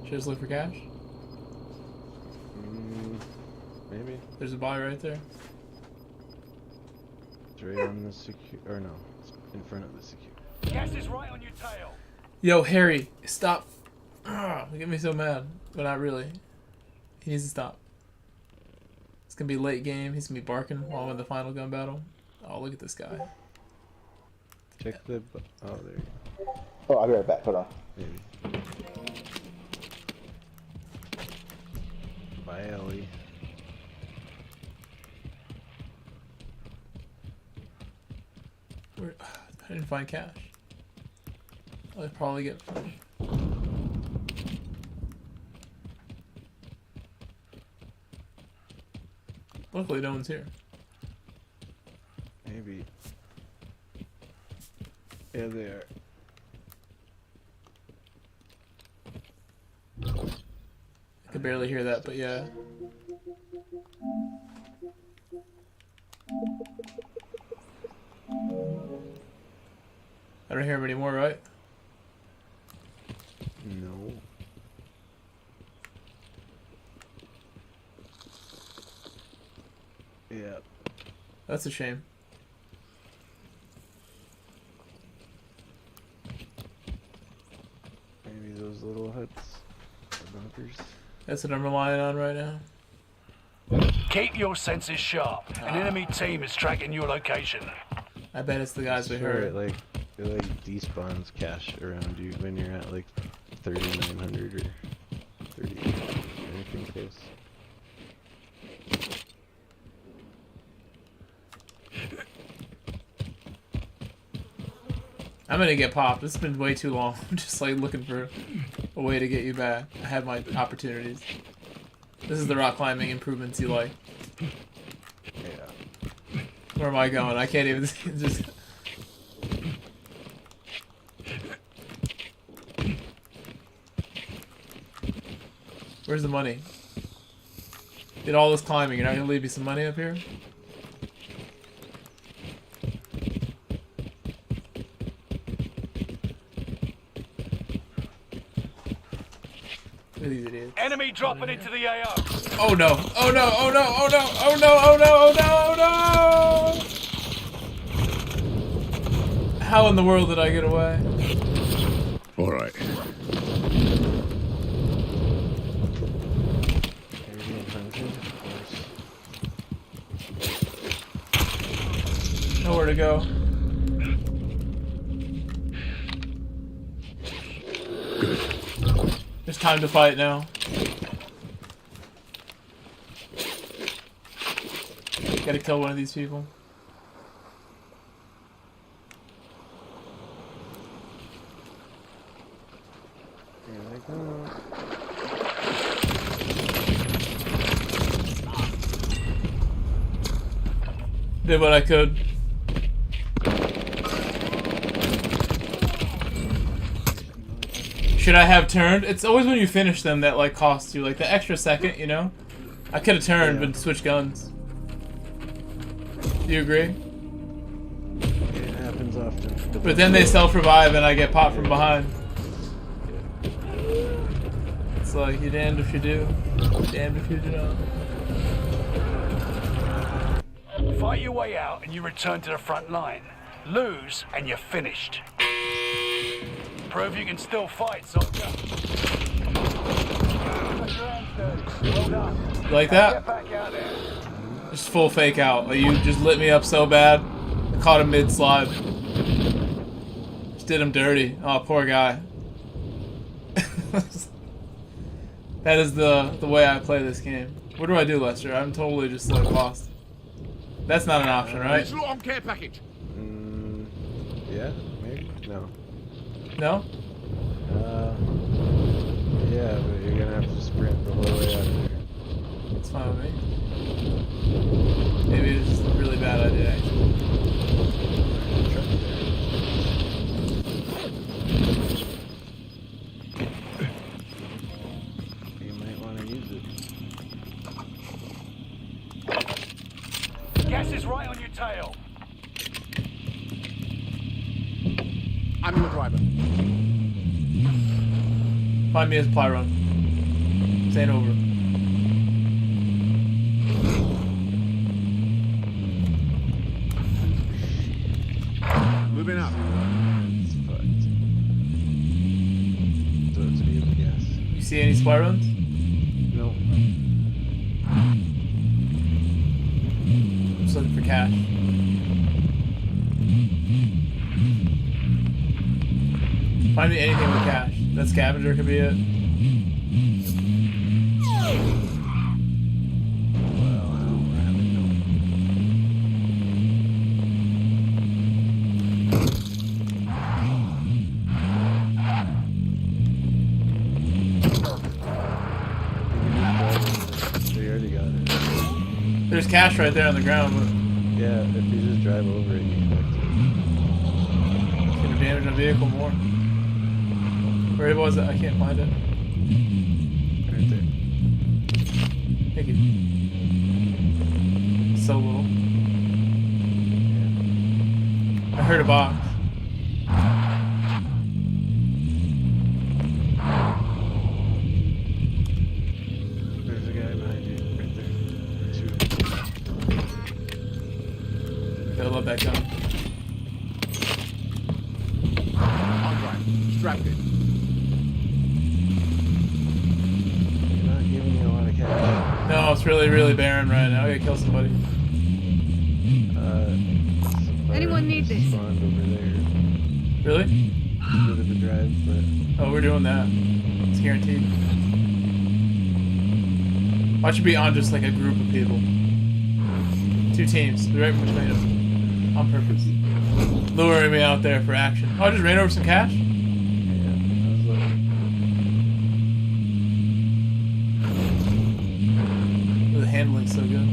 Should I just look for cash? Maybe. There's a buy right there. It's right on the secure. Or no, it's in front of the secure. Gas is right on your tail. Yo, Harry, stop. You get me so mad, but not really. He needs to stop. It's gonna be late game. He's gonna be barking while I'm in the final gun battle. Oh, look at this guy. Check the. Oh, there you go. Oh, I'll be right back. Hold on. Maybe. Bye, Ellie. Where, I didn't find cash. I'll probably get. Luckily, no one's here. Maybe. Yeah, they are. I could barely hear that, but yeah. I don't hear him anymore, right? No. Yeah. That's a shame. Maybe those little huts or bunkers. That's what I'm relying on right now. Keep your senses sharp. An enemy team is tracking your location. I bet it's the guys we Sure, heard. it like despawns cash around you when you're at like 3,900 or 30, anything close. I'm gonna get popped. This has been way too long. I'm just like looking for a way to get you back. I have my opportunities. This is the rock climbing improvements you like. Yeah. Where am I going? I can't even just. Where's the money? Did all this climbing. You're not gonna leave me some money up here? These idiots. Enemy dropping into the AO. Oh no! Oh no! Oh no! Oh no! Oh no! Oh no! Oh no! Oh no! How in the world did I get away? All right. Nowhere to go. It's time to fight now. Gotta kill one of these people. Here they go. Did what I could. Should I have turned? It's always when you finish them that like costs you like the extra second, you know? I could have turned but switched guns. Do you agree? It happens often. But then they self-revive and I get popped from behind. It's like, you're damned if you do, damned if you do not. Fight your way out and you return to the front line. Lose and you're finished. Prove you can still fight, soldier. Well done. You like that? Get back out there. Just full fake out. Like you just lit me up so bad. I caught him mid-slide. Just did him dirty. Oh, poor guy. That is the way I play this game. What do I do, Lester? I'm totally just like lost. That's not an option, right? It's long care package. Yeah, maybe. No. No? Yeah, but you're gonna gonna have to sprint the whole way out there. It's fine with me. Maybe it's just a really bad idea, actually. You might want to use it. Gas is right on your tail. I'm the driver. Find me as Pyron. Staying over. Moving up. It's fucked. So it's me, I guess. You see any spy runs? No. I'm just looking for cash. Find me anything with cash. That scavenger could be it. There's cash right there on the ground, but yeah, if you just drive over it, you can could have damaged my vehicle more. Where was it? I can't find it. Right there. Thank you. So little. Yeah. I heard a box. There's a guy behind you, right there. Two. Gotta love that gun. I'll drive. Strap it. Giving you a lot of cash. No, it's really, really barren right now. I gotta kill somebody. Anyone need this? Spawned over there. Really? Bit of a drive, but Oh, we're doing that. It's guaranteed. Watch it be on just like a group of people. 2 teams. Be right between them. On purpose. Luring me out there for action. Oh, I just ran over some cash? The handling's so good.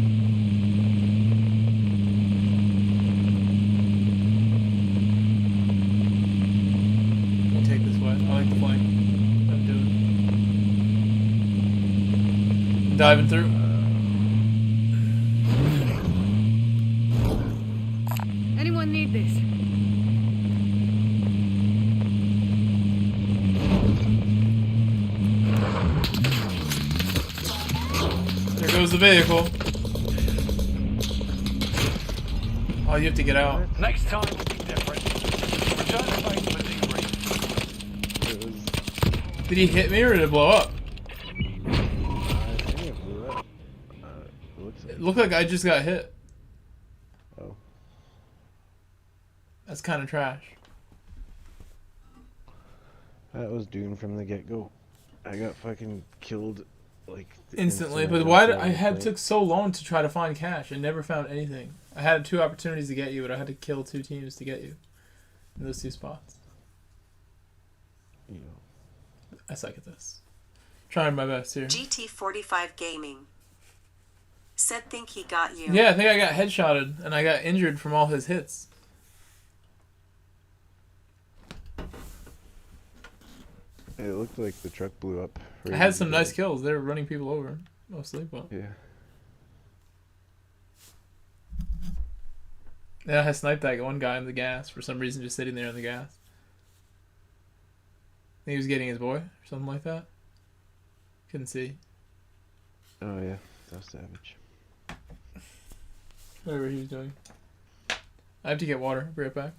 I'll take this way. I like the flank. I'm doing. I'm diving through. Anyone need this? There goes the vehicle. Oh, you have to get out. Next time will be different. Return to base for debrief. Did he hit me or did it blow up? I think it blew up. It looked like I just got hit. Oh. That's kind of trash. That was doomed from the get-go. I got fucking killed like Instantly, instant but why did I got took so long to try to find cash and never found anything? I had 2 opportunities to get you, but I had to kill 2 teams to get you in those 2 spots. You know. I suck at this. Trying my best here. GT45 Gaming said think he got you. Yeah, I think I got headshotted and I got injured from all his hits. It looked like the truck blew up. I had some nice kills. They were running people over mostly, but yeah. Yeah, I sniped that one guy in the gas for some reason, just sitting there in the gas. I think he was getting his boy or something like that. Couldn't see. Oh yeah, that's savage. Whatever he was doing. I have to get water. I'll be right back.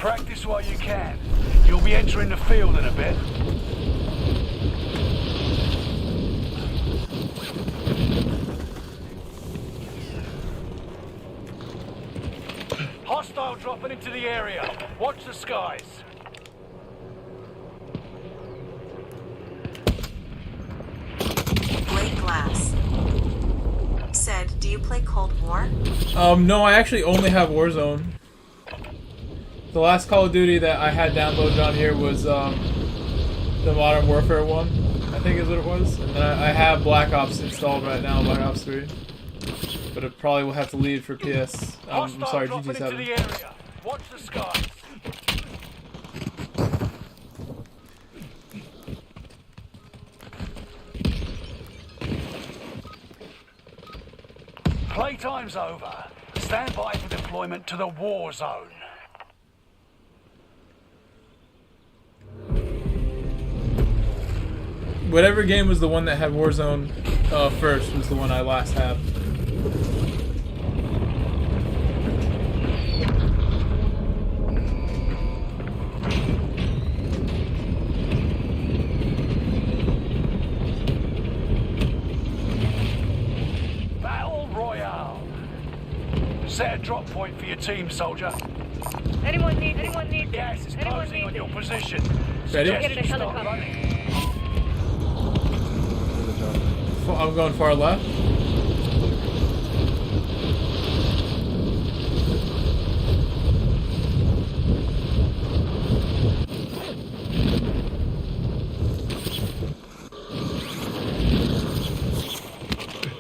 Practice while you can. You'll be entering the field in a bit. Hostile dropping into the area. Watch the skies. Blade Glass said, do you play Cold War? No, I actually only have Warzone. The last Call of Duty that I had downloaded on here was the Modern Warfare one, I think is what it was. And then I have Black Ops installed right now, Black Ops 3. But it probably will have to leave for PS. I'm sorry, GT7. Watch the skies. Playtime's over. Stand by for deployment to the war zone. Whatever game was the one that had Warzone first was the one I last had. Battle Royale. Set a drop point for your team, soldier. Anyone need gas is closing on your position. Ready? Get in a helicopter. I'm going far left.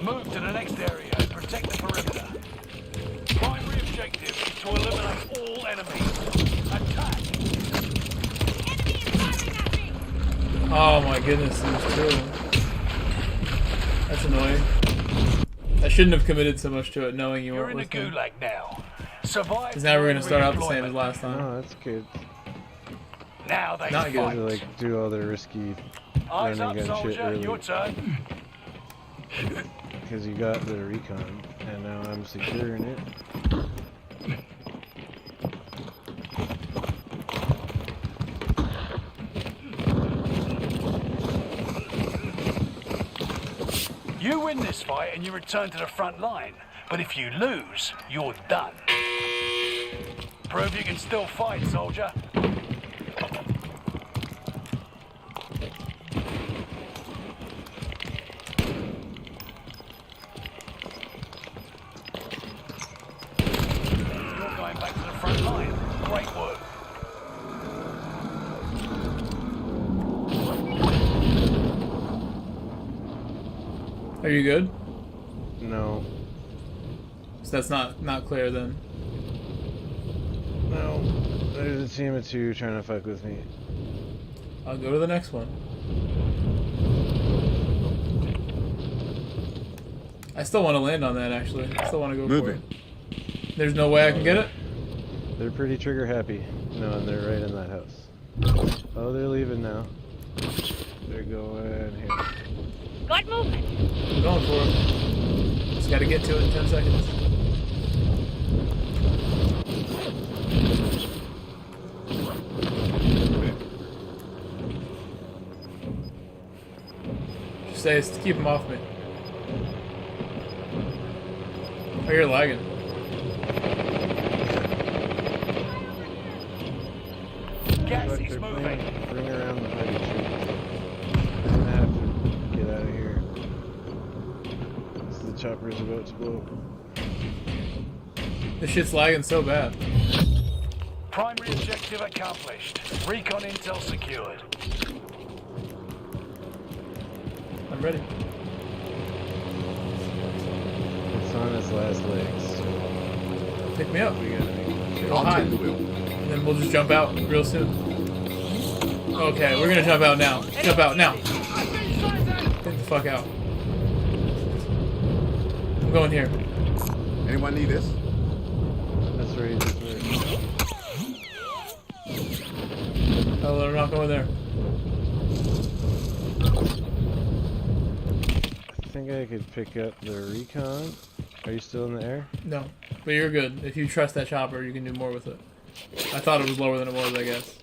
Move to the next area and protect the perimeter. Primary objective is to eliminate all enemies. Attack! Oh my goodness, there's two. That's annoying. I shouldn't have committed so much to it knowing you weren't with me. You're in the gulag now. Survive. Because now we're going to start out the same as last time. No, that's good. Now they Not good. To like do all the risky Eyes running up, gun shit soldier. early. Your turn. Because you got the recon, and now I'm securing it. You win this fight and you return to the front line. But if you lose, you're done. Prove you can still fight, soldier. You're going back to the front line. Great work. Are you good? No. So that's not clear then. No. There's a team of two trying to fuck with me. I'll go to the next one. I still want to land on that actually. I still want to go for it. There's no way I can get it? They're pretty trigger happy. No, and they're right in that house. Oh, they're leaving now. They're going here. Got movement. I'm going for it. Just gotta get to it in 10 seconds. Just say it's to keep them off me. Oh, you're lagging. Gas is moving. Bring around the heavy tree. I'm gonna have to get out of here. The chopper's about to blow. This shit's lagging so bad. Primary objective accomplished. Recon intel secured. I'm ready. It's on its last legs. Pick me up. We gotta make Go high. And then we'll just jump out real soon. Okay, we're gonna jump out now. Jump out now. Get the fuck out. I'm going here. Anyone need this? That's right. That's right. Oh, they're not going there. I think I could pick up the recon. Are you still in the air? No, but you're good. If you trust that chopper, you can do more with it. I thought it was lower than it was, I guess.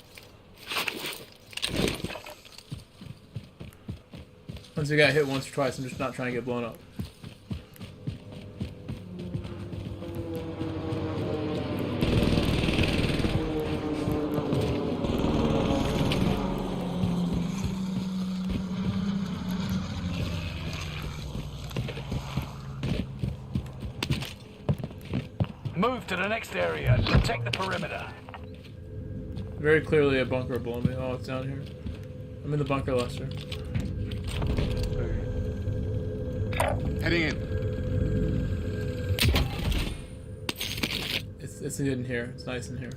Once you got hit once or twice, I'm just not trying to get blown up. Move to the next area and protect the perimeter. Very clearly a bunker below me. Oh, it's down here. I'm in the bunker, Lester. Heading in. It's hidden here. It's nice in here.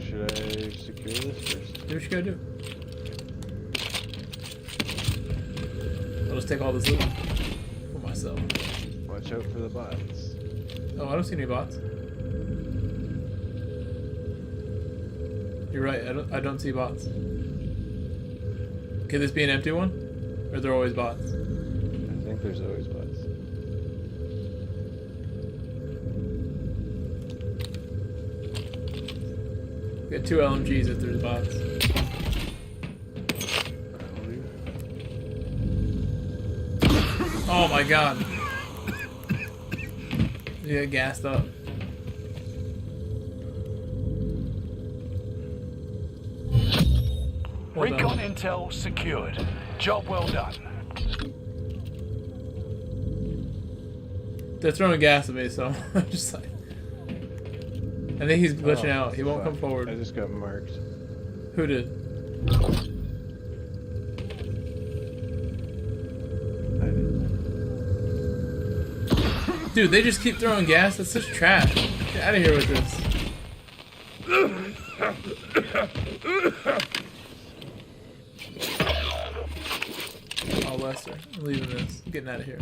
Should I secure this first? Do what you gotta do. I'll just take all this loot for myself. Watch out for the bots. Oh, I don't see any bots. You're right. I don't see bots. Could this be an empty one, or are there always bots? I think there's always bots. We got 2 LMGs if there's bots. Oh my god. You get gassed up. Well Recon done. intel secured. Job well done. They're throwing gas at me, so I'm just like... I think he's glitching out. He won't come forward. I just got marked. Who did? Dude, they just keep throwing gas. That's such trash. Get out of here with this. Oh, Lester. I'm leaving this. I'm getting out of here.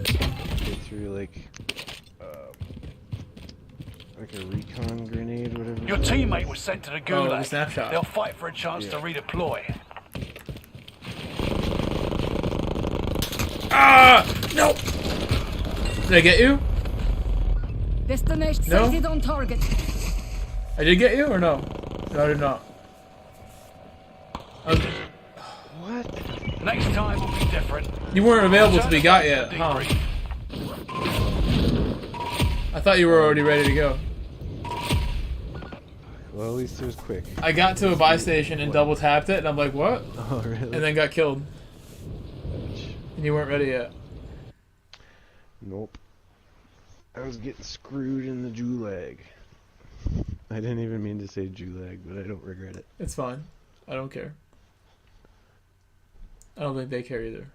Get through like a recon grenade, whatever. Your teammate was sent to the Oh, gulag. the snapshot. They'll fight for a chance to redeploy. Ah! No! Did I get you? Destination No? sighted on target. I did get you or no? No, I did not. What? Next time will be different. You weren't available to be got yet, huh? I thought you were already ready to go. Well, at least it was quick. I got to a buy station and double tapped it, and I'm like, what? Oh, really? And then got killed. And you weren't ready yet. Nope. I was getting screwed in the gulag. I didn't even mean to say gulag, but I don't regret it. It's fine. I don't care. I don't think they care either.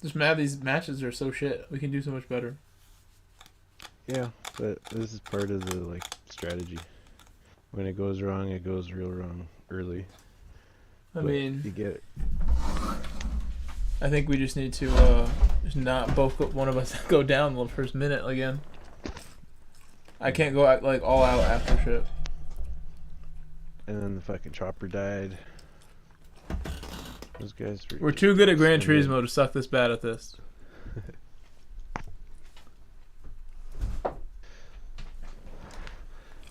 Just mad these matches are so shit. We can do so much better. Yeah, but this is part of the like strategy. When it goes wrong, it goes real wrong early. I But mean, you get it. I think we just need to just not both one of us go down the first minute again. I can't go out, like all out after shit. And then the fucking chopper died. Those guys were We're too good at Gran Turismo to suck this bad at this.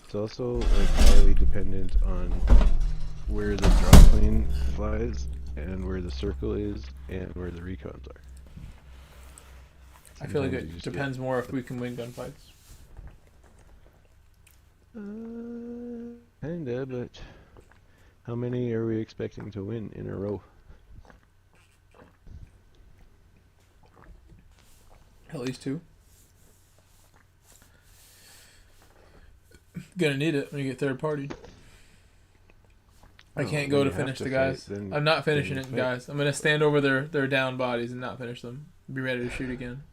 It's also like highly dependent on where the drop plane flies and where the circle is and where the recons are. I feel like Sometimes you it just depends get- more if we can win gunfights. Kinda, but how many are we expecting to win in a row? At least 2. Gonna need it when you get third party. I Oh, then go go to to finish finish the the fight, guys. then- I'm not finishing then it, fight. guys. I'm gonna stand over their down bodies and not finish them. Be ready to shoot again.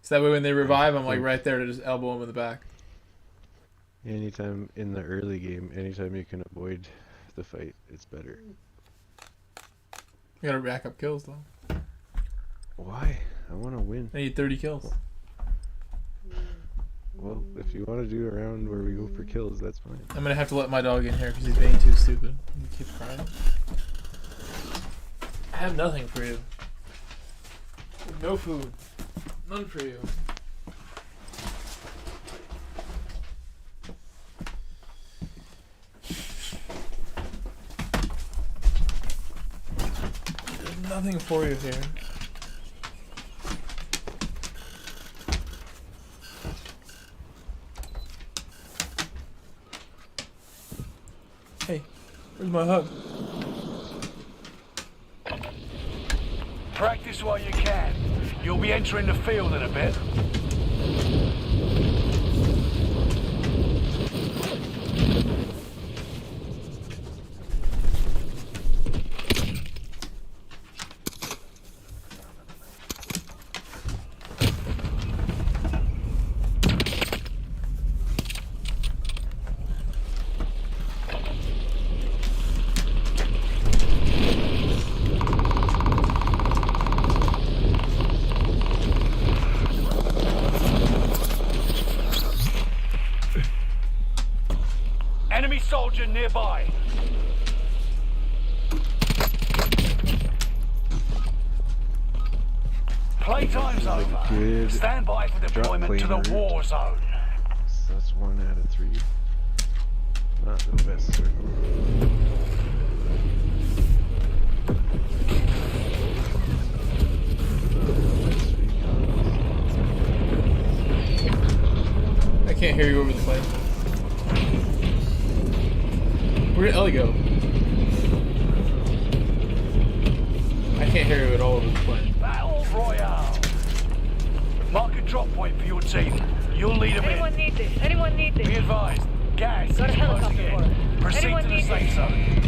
So that way when they revive, I'm like right there to just elbow them in the back. Anytime in the early game, anytime you can avoid the fight, it's better. You gotta rack up kills though. Why? I want to win. I need 30 kills. Well, if you want to do a round where we go for kills, that's fine. I'm gonna have to let my dog in here because he's being too stupid. He keeps crying. I have nothing for you. No food. None for you. There's nothing for you here. Hey, where's my hug? Practice while you can. You'll be entering the field in a bit. Enemy soldier nearby. Playtime's over. Good Stand by for deployment to the war zone. So that's 1 out of 3. Not the best circle. I can't hear you over the plane. Where did Ellie go? I can't hear you at all over the plane. Battle Royale. Mark a drop point for your team. You'll lead them in. Anyone need this? Anyone need this? Be advised. Gas is Got a closing helicopter for in. it. Proceed Anyone to the need safe this? zone.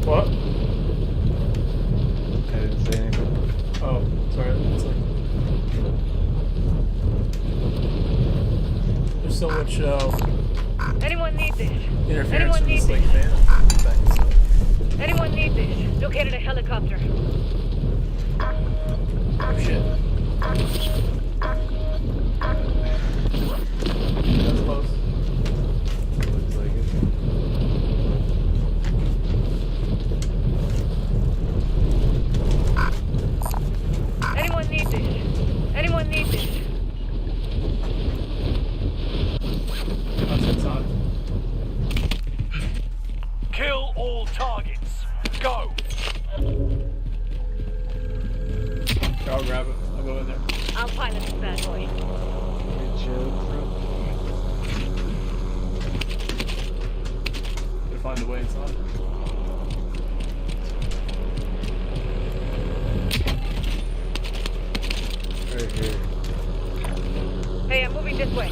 What? I didn't say anything. Oh, sorry. It's like... There's so much Anyone need this? interference Anyone from need this like this? fan. Back and stuff. Anyone need this? Located a helicopter. Oh shit. That's close. Looks like it. Anyone need this? Anyone need this? That's inside. Kill all targets. Go. I'll grab it. I'll go in there. I'll pilot this bad boy. Good job, bro. Gotta find a way inside. Right here. Hey, I'm moving this way.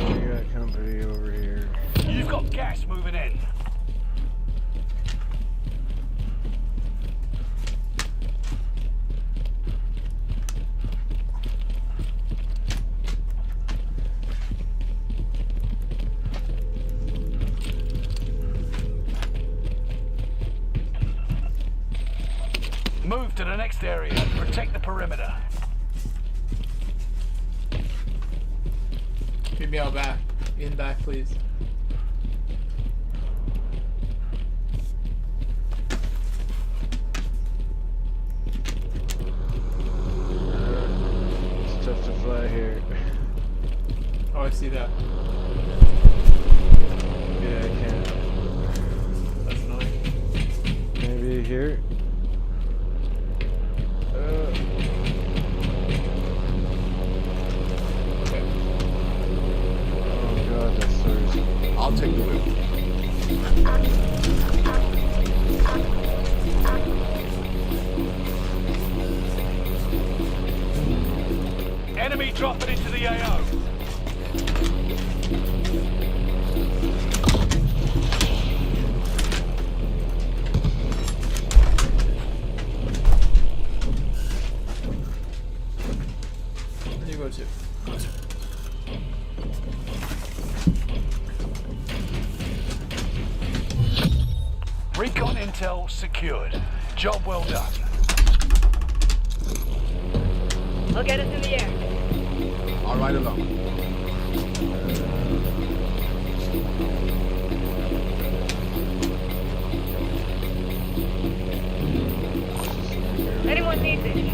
We got company over here. You've got gas moving in. Move to the next area and protect the perimeter. Meet me out back. In back, please. It's tough to fly here. Oh, I see that. Yeah, I can. That's annoying. Maybe here. Okay. Oh god, that starts. I'll take the wheel. Enemy dropping into the AO. Where do you go to? Recon intel secured. Job well done. I'll get us in the air. All right, along. Anyone need this?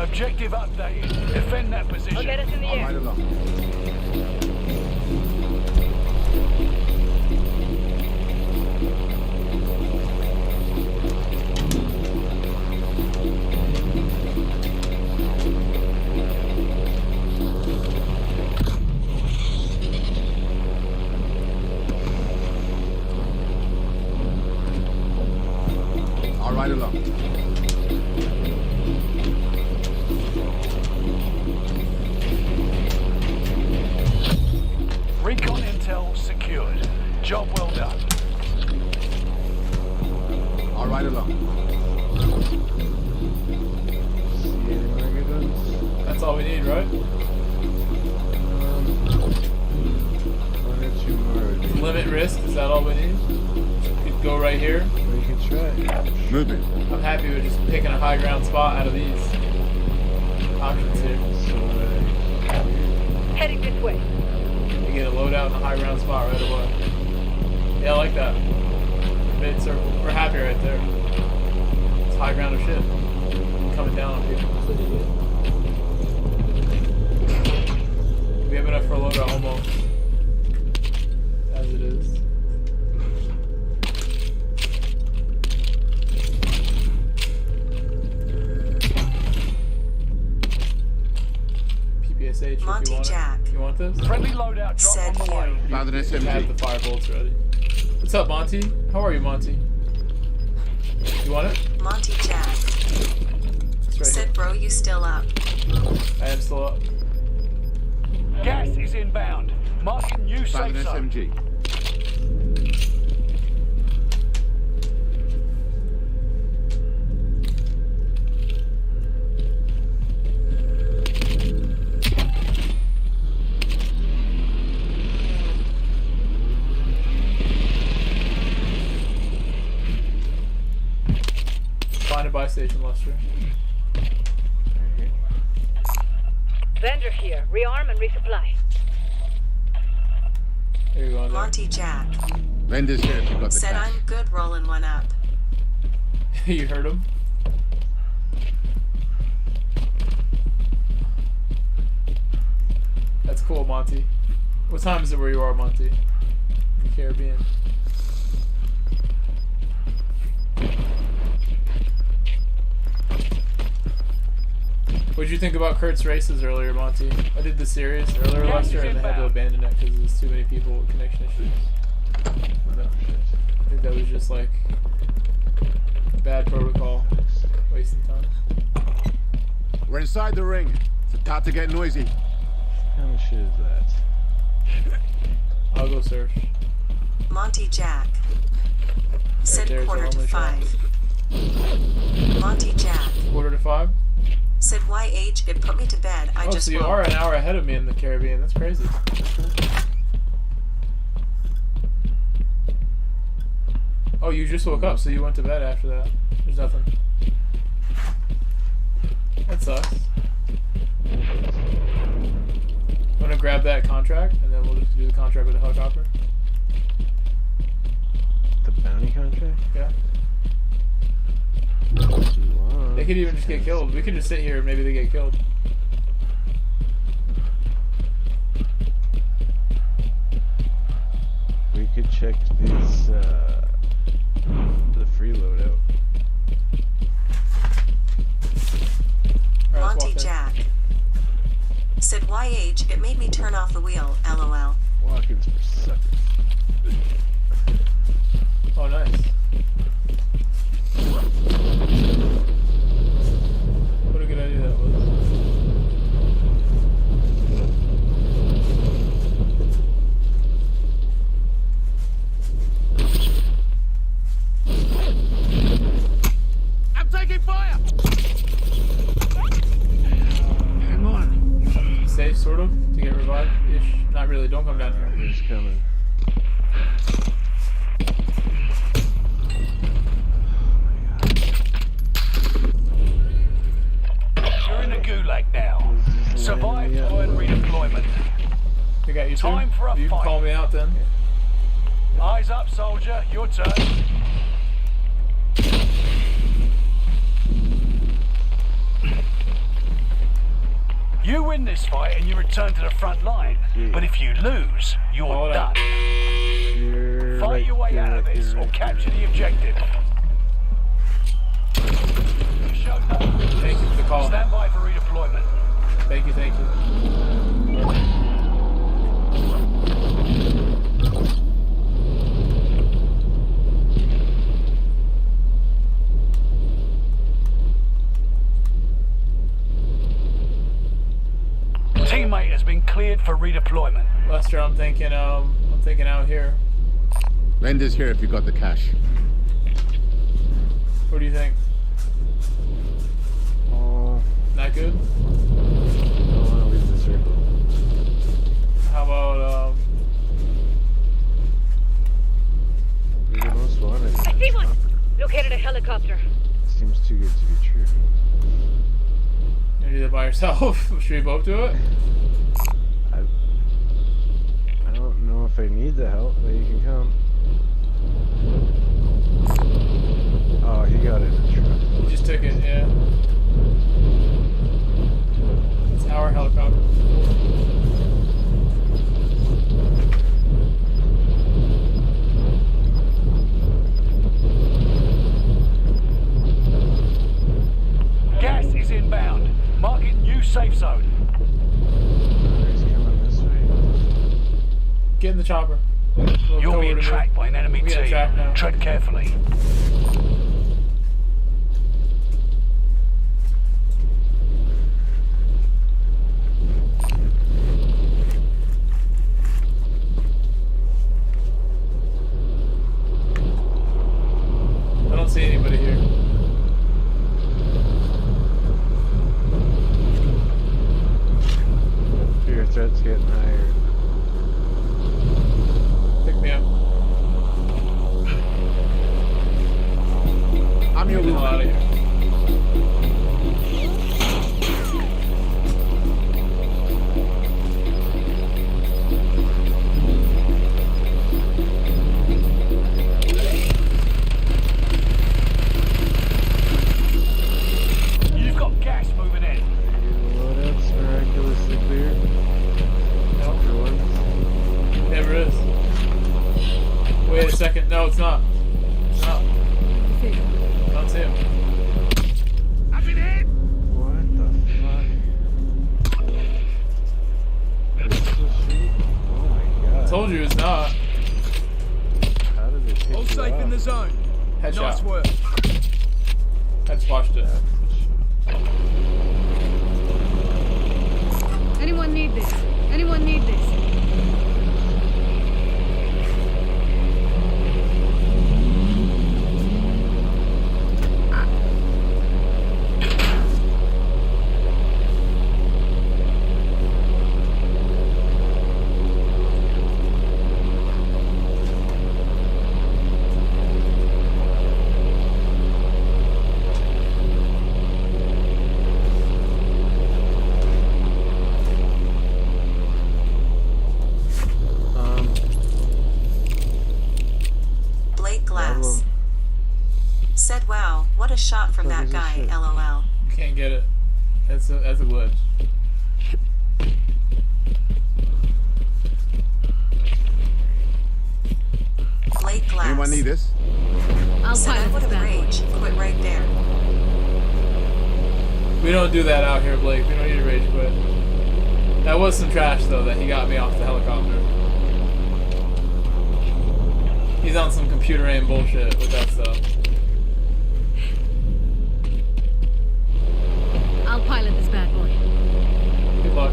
Objective updated. Defend that position. I'll get us in the All air. right, along. All right, along. Recon intel secured. Job well done. All right, along. See any market guns? That's all we need, right? One or two more would be. Limit risk, is that all we need? Could go right here. We could try. Moving. I'm happy with just picking a high ground spot out of these options here. So, Heading this way. You get a loadout in a high ground spot right away. Yeah, I like that. Mid circle. We're happy right there. It's high ground of shit. Coming down on people. We have enough for a loadout almost. As it is. PPSH if Monty you want Jack. it. You want this? Friendly loadout drop Said on the way. you. Found an I have SMG. the fire bolts ready. What's up, Monty? How are you, Monty? You want it? Monty Jack. It's right Said bro, you still up. here. I am still up. Gas is inbound. Marking new Found safe an zone. SMG. Find a buy station, Lester. Vendor here. Rearm and resupply. Here you go. Monty Jack. Vendors here if you got the Said cash. I'm good rolling one up. You heard him? That's cool, Monty. What time is it where you are, Monty? In the Caribbean. What'd you think about Kurt's races earlier, Monty? I did the series earlier last year and they had to abandon it because there's too many people with connection issues. I think that was just like bad protocol, wasting time. We're inside the ring. It's about to get noisy. What kind of shit is that? I'll go search. Monty Jack. Said there's quarter to the 5. Monty Jack. Quarter to 5? Said YH, it put me to bed. I just so you woke. are an hour ahead of me in the Caribbean. That's crazy. Oh, you just woke up, so you went to bed after that. There's nothing. That sucks. Wanna grab that contract, and then we'll just do the contract with the helicopter? The bounty contract? Yeah. They could even just get killed. We could just sit here and maybe they get killed. We could check this, the free loadout. Monty Jack. Said YH, it made me turn off the wheel, LOL. Walk-ins for suckers. Oh, nice. What a good idea that was. I'm taking fire! Hang on. Safe, sort of, to get revived-ish. Not really, don't come down here. We're just coming. You're in the gulag now. Survive and redeployment. We got you too. Time for a You can fight. call me out then. Eyes up, soldier. Your turn. You win this fight and you return to the front line. But if you lose, you're done. Fight your way out of this or capture the objective. You showed up. Thank you for the call. Stand by for redeployment. Thank you, thank you. Teammate has been cleared for redeployment. Lester, I'm thinking out here. Lender's here if you got the cash. What do you think? Not good? I don't want to leave the circle. How about, You're the most wanted. I see one! Located a helicopter. Seems too good to be true. You're gonna do that by yourself? Should we both do it? I don't know if I need the help, but you can come. Oh, he got in the truck. You just took it, yeah. It's our helicopter. Gas is inbound. Marking new safe zone. He's coming this way. Get in the chopper. You're being tracked by an enemy We got team. tracked now. Tread carefully. I don't see anybody here. Fear threat's getting higher. Pick me up. I'm your Get the hell out of here. You've got gas moving in. Loadout's miraculously clear. Nope. For once. Never is. Wait a second. No, it's not. It's not. I don't see him. Headshot. Nice work. I just watched it. Anyone need this? Anyone need this? Said, wow, what a shot from that guy, LOL. You can't get it. That's a glitch. Blade Glass. Anyone need this? I'll Said, I would have rage. Quit right there. We don't do that out here, Blake. We don't need to rage quit. That was some trash, though, that he got me off the helicopter. He's on some computer aim bullshit with that stuff. I'll pilot this bad boy. Good luck.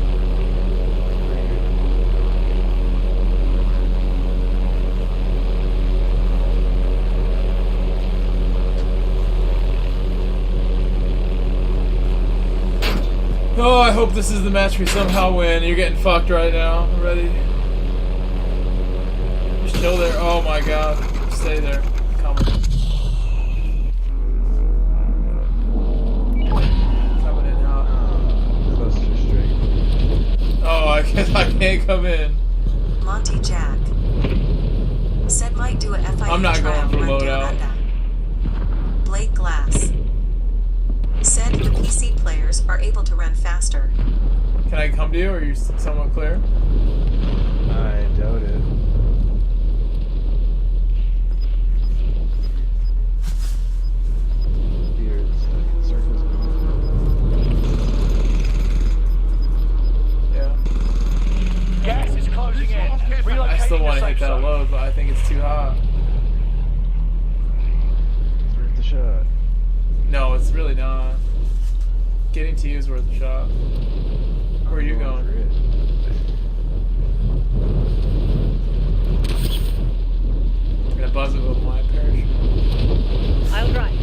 Oh, I hope this is the match we somehow win. You're getting fucked right now. Ready? You're still there. Oh my god. Stay there. Coming. Coming in out. Cluster straight. Oh, I guess I can't come in. Monty Jack. Said might do a FIA I'm not going for trial loadout. Blade Glass. Said the PC players are able to run faster. Can I come to you, or are you somewhat clear? I doubt it. Weird stuck circles. Yeah. Gas is closing in. I still want to hit that load, but I think it's too hot. It's worth the shot. No, it's really not. Getting to you is worth a shot. Where are you going? I'm gonna buzz it with my parachute. I'll drive.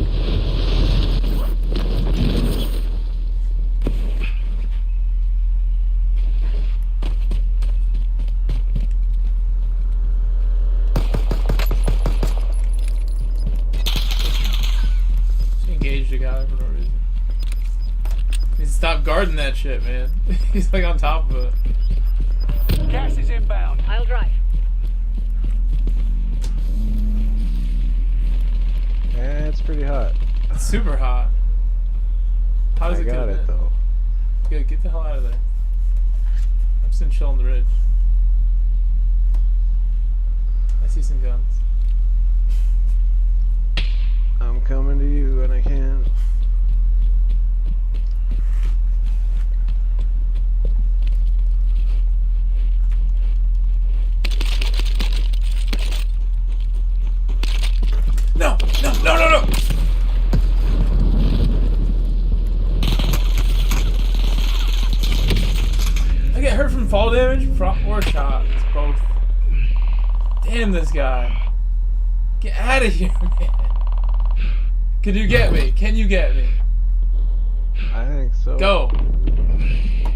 Engaged a guy for no reason. He needs to stop guarding that shit, man. He's like on top of it. Gas is inbound. I'll drive. Yeah, it's pretty hot. It's super hot. How does I it got get it in? though. Good, get the hell out of there. I'm sitting chill on the ridge. I see some guns. I'm coming to you when I can. No! No! No! No! No! I get hurt from fall damage or shots. Both. Damn this guy. Get out of here, man. Can you get me? Can you get me? I think so. Go. I'm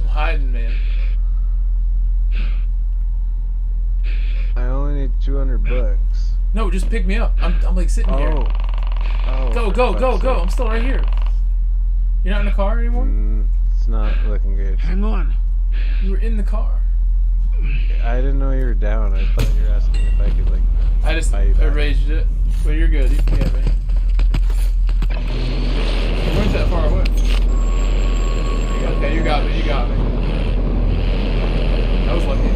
hiding, man. I only need $200. No, just pick me up. I'm like sitting here. Oh. Go, go, go, go. I'm still right here. You're not in the car anymore? It's not looking good. Hang on. You were in the car. I didn't know you were down. I thought you were asking if I could, like, I just buy you back. erased it. But you're good. You can get me. You weren't that far away. Okay, you got me. You got me. That was lucky.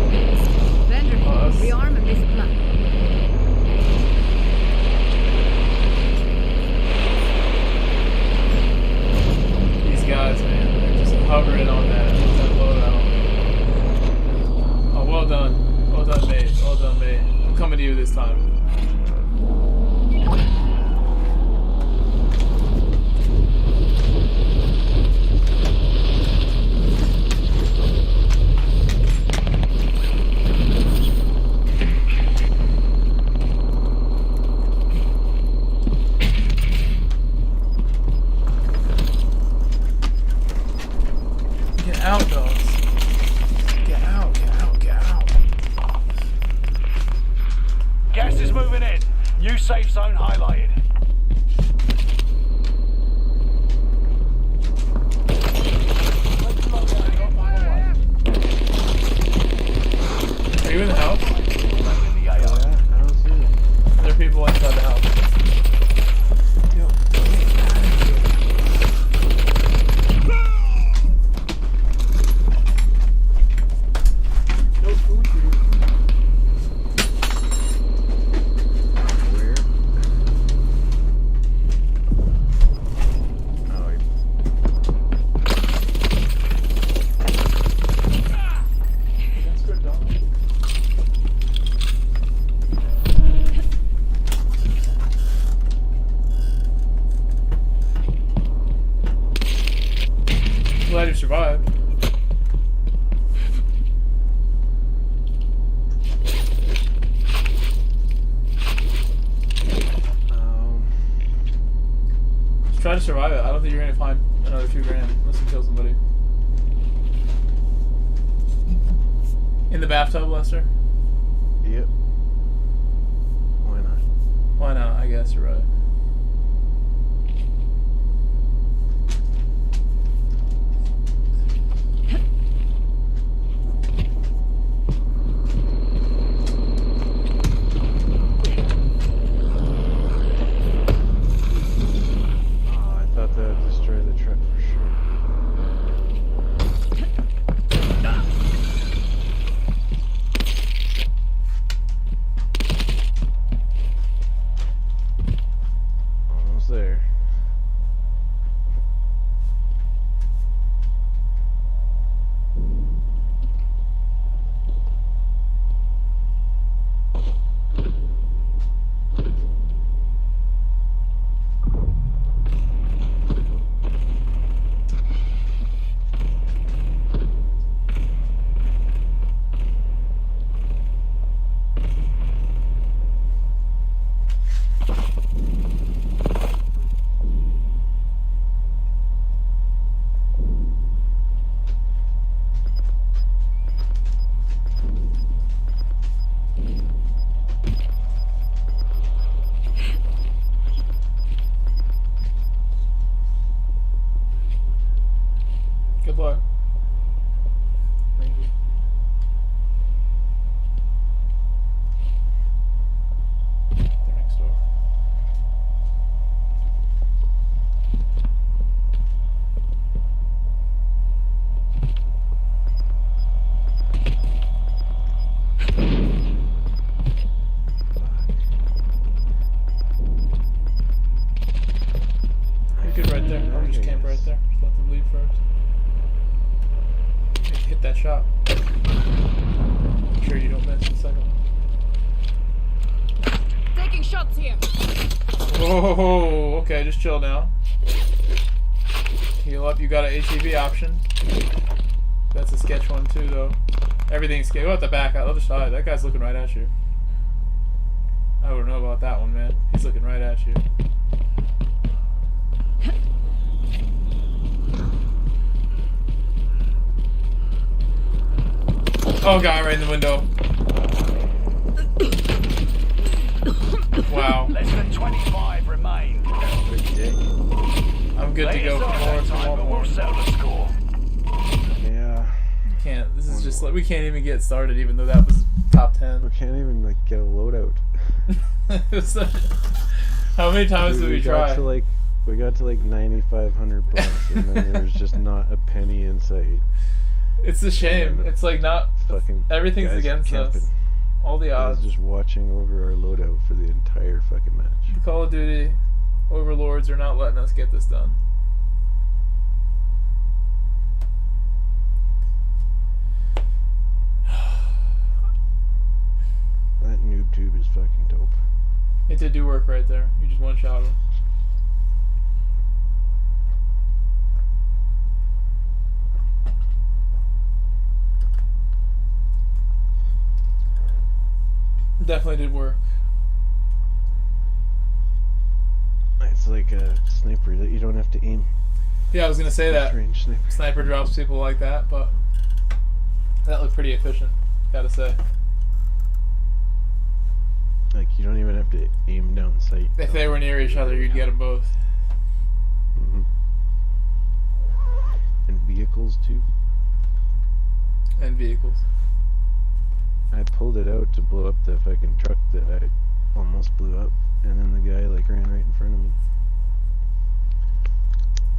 Vendor, rearm and resupply. These guys, man, they're just hovering on that loadout. Oh, well done. Well done, mate. Well done, mate. I'm coming to you this time. is moving in. New safe zone highlighted. Are you in the house? Yeah, I don't see it. There are people inside the house. Glad you survived. Just try to survive it. I don't think you're gonna find another 2 grand unless you kill somebody. In the bathtub, Lester? Yep. Why not? Why not? I guess you're right. There. Good luck. Thank you. They're next door. You're good right there. I'll just camp right there. Just let them leave first. Hit that shot. Make sure you don't miss the second one. Taking shots here. Oh, okay, just chill now. Heal up, you got an HEV option. That's a sketch one too, though. Everything's sketch. Go at the back, on the other side. That guy's looking right at you. I don't know about that one, man. He's looking right at you. Oh, guy right in the window. Wow. Less than 25 remain. I'm good to go for more. We'll settle the score. Yeah. Can't. This is just like we can't even get started, even though that was top 10. We can't even like get a loadout. How many times did we try? We got to like 9,500 bucks, and then there's just not a penny in sight. It's a shame. It's like not fucking. Everything's against camping. us. All the odds. Just watching over our loadout for the entire fucking match. The Call of Duty overlords are not letting us get this done. That noob tube is fucking dope. It did do work right there. You just one shot him. Definitely did work. It's like a sniper that you don't have to aim. Yeah, I was gonna say that. Range Sniper drops people like that, but that looked pretty efficient, gotta say. Like, you don't even have to aim down sight. If they were near each other, you'd get them both. Mm-hmm. And vehicles, too. And vehicles. I pulled it out to blow up the fucking truck that I almost blew up, and then the guy, like, ran right in front of me.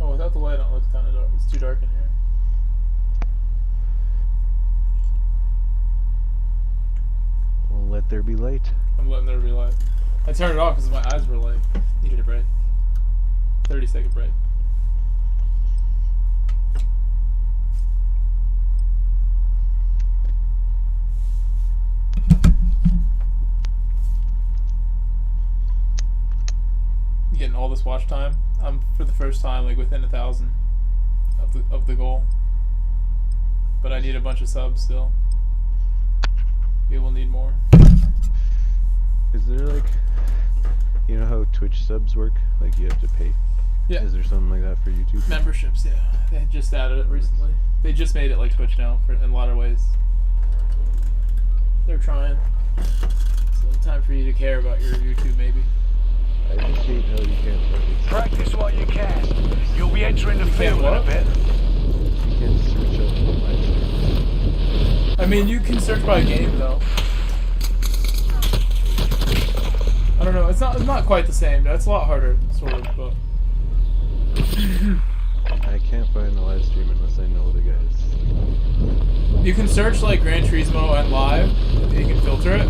Oh, without the light on, it looks kind of dark. It's too dark in here. Well, let there be light. I'm letting there be light. I turned it off because my eyes were like, needed a break. 30-second break. Getting all this watch time. I'm for the first time like within 1,000 of the goal. But I need a bunch of subs still. We will need more. Is there like, you know how Twitch subs work? Like you have to pay? Yeah. Is there something like that for YouTube? Memberships, yeah. They just added it recently. They just made it like Twitch now in a lot of ways. They're trying. So time for you to care about your YouTube maybe. I just hate how you can't practice while you can. You'll be entering the field in a bit. You can't search up live streams. I mean, you can search by game though. I don't know. It's not quite the same. It's a lot harder, sort of. But I can't find the live stream unless I know the guys. you can search like Gran Turismo and live. And you can filter it,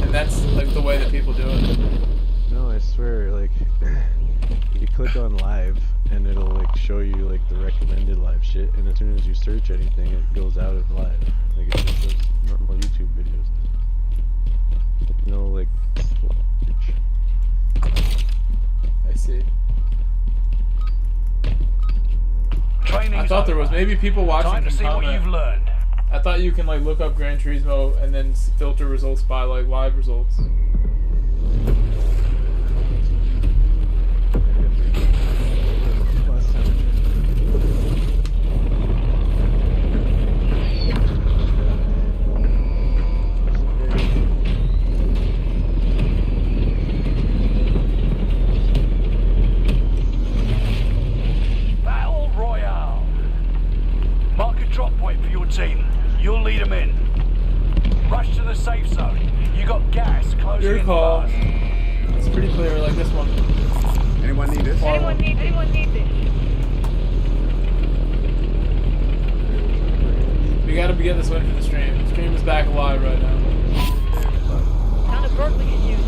and that's like the way that people do it. No, I swear, like, you click on live, and it'll, like, show you, like, the recommended live shit, and as soon as you search anything, it goes out of live. Like, it just shows normal YouTube videos. No, like, search. I see. Training's I thought there was maybe people watching Time to can see comment. what you've learned. I thought you can, like, look up Gran Turismo and then filter results by, like, live results. Battle Royale. Mark a drop point for your team. You'll lead them in. Rush to the safe zone. You got gas closing Your in call. fast. It's pretty clear, like this one. Anyone need this? Anyone need this? We gotta get this win for the stream. The stream is back alive right now. Town of Berkeley can use it.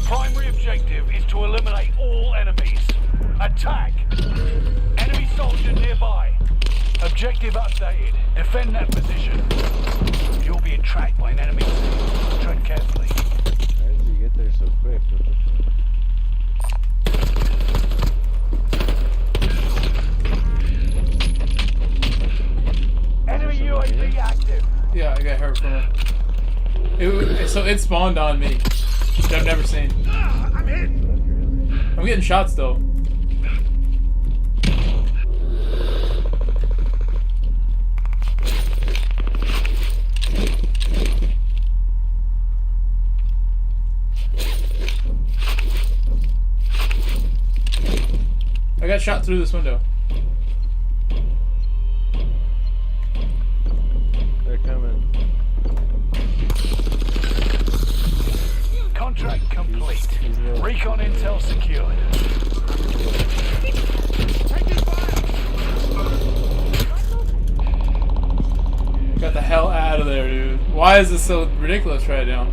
Primary objective is to eliminate all enemies. Attack! Enemy soldier nearby. Objective updated. Defend that position. You're being tracked by an enemy. Tread carefully. How did you get there so quick? Enemy UAV active. Yeah, I got hurt from it. So it spawned on me, which I've never seen. I'm hit. I'm getting shots though. I got shot through this window. They're coming. Contract complete. Recon intel secured. Got the hell out of there, dude. Why is this so ridiculous right now?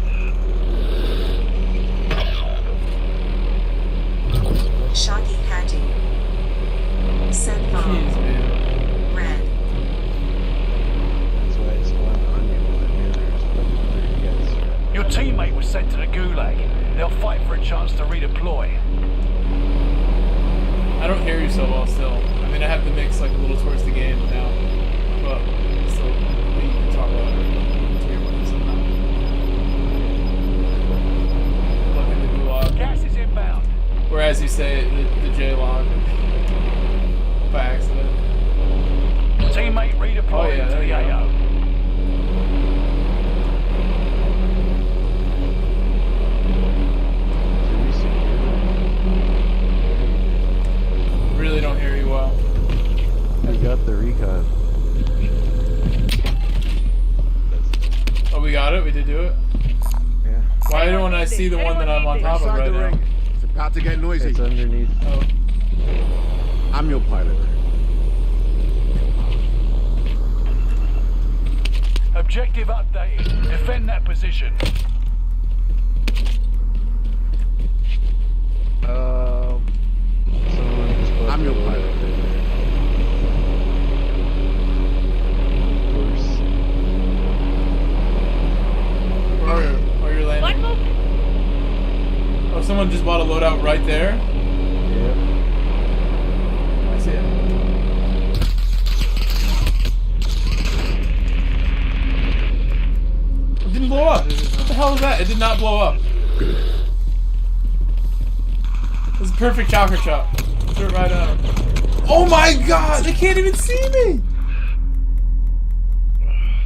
Shaggy Hattie. Send Jeez, bomb. man. Red. That's why it's one on you, but the others fucking 30 guys. Your teammate was sent to the gulag. They'll fight for a chance to redeploy. I don't hear you so well still. I mean, I have the mix like a little towards the game now, but still, you can talk about we got it. We did do it. Yeah. Why don't I see the one that I'm on top of right now? It's about to get noisy. It's underneath. Oh. I'm your pilot. Objective updated. Defend that position. I'm your pilot. Where are you? Where are you landing? Oh, someone just bought a loadout right there? Yep. I see it. It didn't blow up. What the hell is that? It did not blow up. This is perfect chopper chop. Threw it right on. Oh my god! They can't even see me!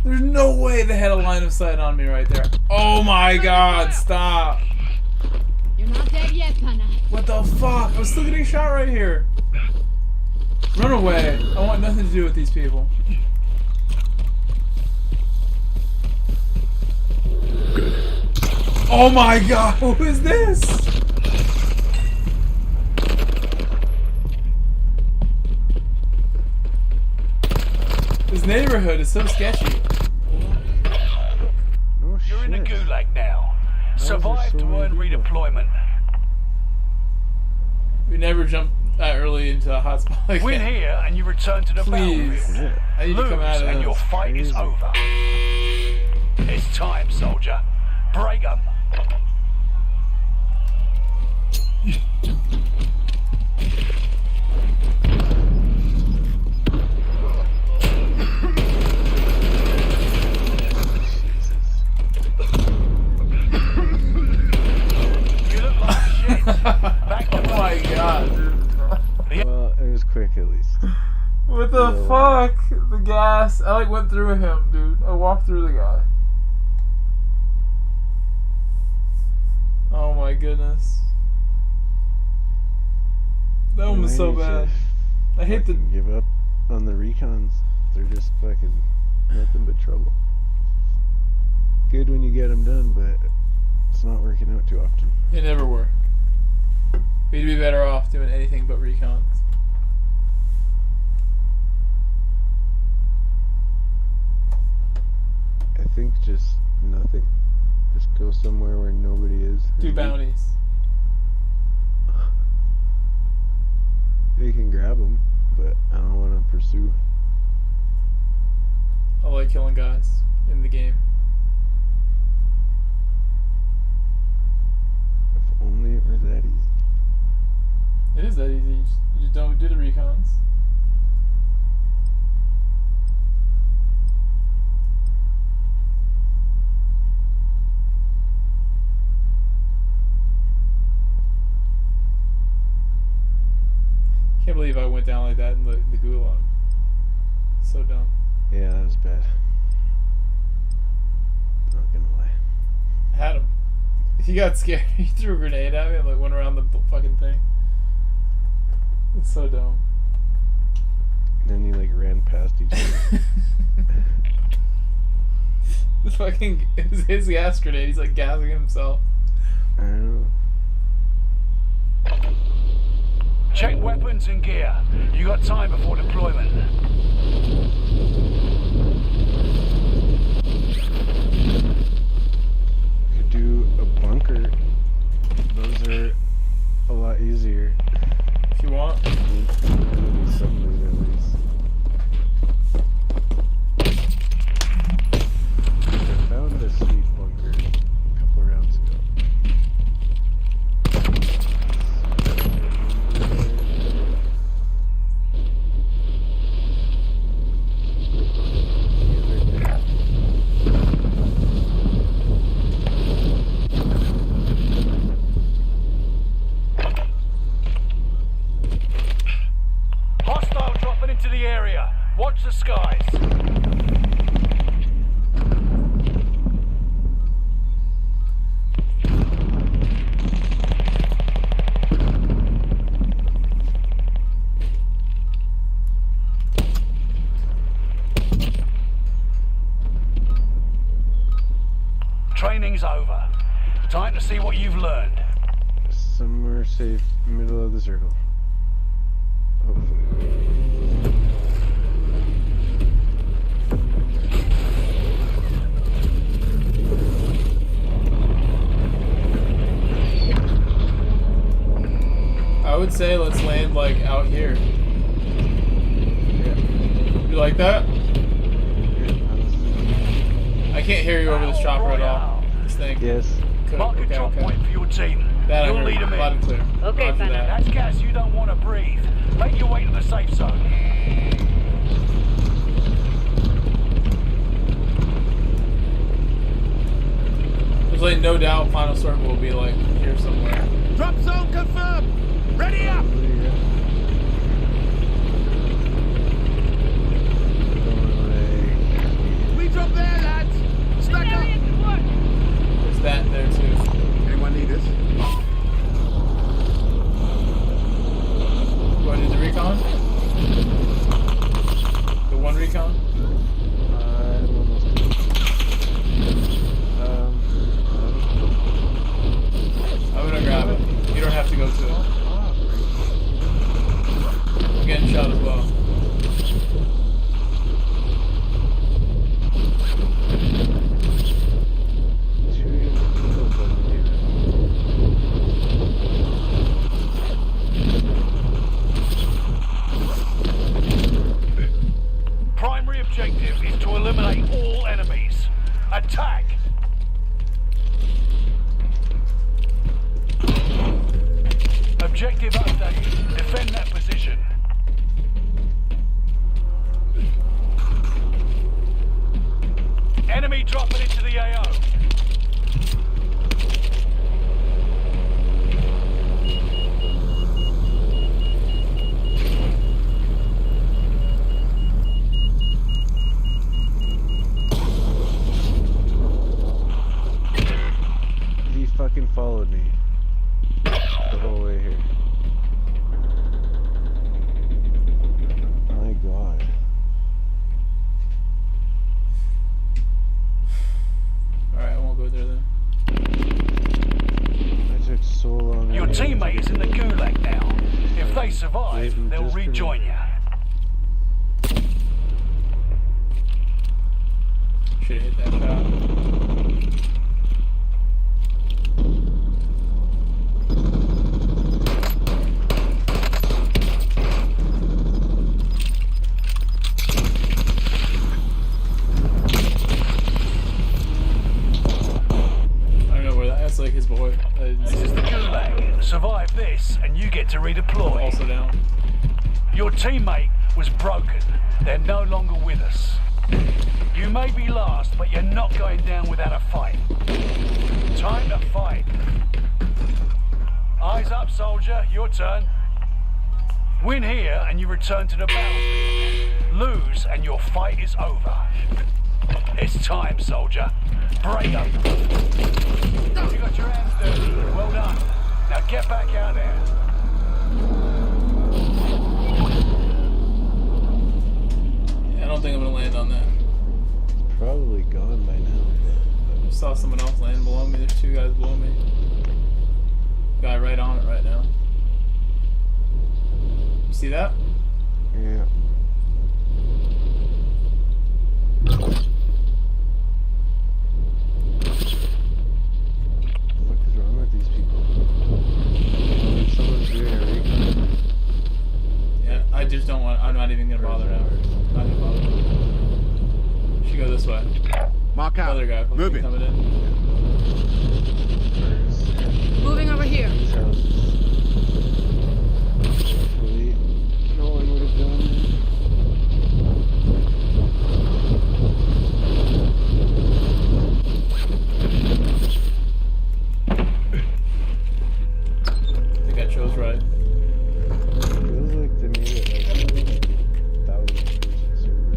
There's no way they had a line of sight on me right there. Oh my god, stop. You're not dead yet, Pana. What the fuck? I'm still getting shot right here. Run away. I want nothing to do with these people. Oh my god, who is this? This neighborhood is so sketchy. You're in the gulag now. Survive to earn redeployment. We never jump that early into a hotspot again. Win here and you return to the Please. battlefield. I need to come out of And this. your fight is over. It's time, soldier. Break 'em. Oh my god, dude. Well, it was quick at least. What the fuck? The gas. I like went through him, dude. I walked through the guy. Oh my goodness. That one was so bad. I hate to give up on the recons. They're just fucking nothing but trouble. Good when you get them done, but it's not working out too often. It never worked. We'd be better off doing anything but recons. I think just nothing. Just go somewhere where nobody is. Do bounties. You can grab them, but I don't want to pursue. I like killing guys in the game. If only it were that easy. It is that easy. You just don't do the recons. Can't believe I went down like that in the gulag. So dumb. Yeah, that was bad. Not gonna lie. I had him. He got scared. He threw a grenade at me and like went around the fucking thing. It's so dumb. And then he like ran past each other. The fucking it was his gas grenade. He's like gassing himself. I know. Check weapons and gear. You got time before deployment. Could do a bunker. Those are a lot easier. If you want. Some loot at least. I found a sweet bunker a couple of rounds ago. Training's over. Time to see what you've learned. Somewhere safe, middle of the circle. Hopefully. I would say let's land like out here. Yeah. You like that? I can't hear you over this chopper at all. This thing. Yes. Could. Mark a drop point for your team. That You'll I heard. lead 'em in. Loud and clear. Okay, Roger that. That's gas you don't want to breathe. Make your way to the safe zone. There's like no doubt final circle will be like here somewhere. Drop zone confirmed. Ready up. We drop there, lads. Stack up. There's that there too. Anyone need us? Do I need the recon? The one recon? I'm almost I'm gonna grab it. You don't have to go to it. I'm getting shot as well. Primary objective is to eliminate all enemies. Attack! Objective updated. Defend that position. Enemy dropping into the AO. He fucking followed me the whole way here. My god. Alright, I won't go there then. I took so long. Your teammate is in the gulag now. If they survive, they'll rejoin you. Should hit that shot. That's like his boy. This is the gulag. Survive this, and you get to redeploy. Also down. Your teammate was broken. They're no longer with us. You may be last, but you're not going down without a fight. Time to fight. Eyes up, soldier. Your turn. Win here, and you return to the battlefield. Lose, and your fight is over. It's time, soldier. Break up. You got your hands dirty. Well done. Now get back out there. Yeah, I don't think I'm gonna land on that. It's probably gone by now. I saw someone else land below me. There's two guys below me. Guy right on it right now. You see that? Yeah. What is wrong with these people? Someone's doing a recon. Yeah, I just don't want. I'm not even gonna bother now. Not gonna bother. Should go this way. Mark out. Other guy Moving. coming in. Moving over here. Hopefully, no one would have done that. I think I chose right. Feels like they made it like 1,000-person server.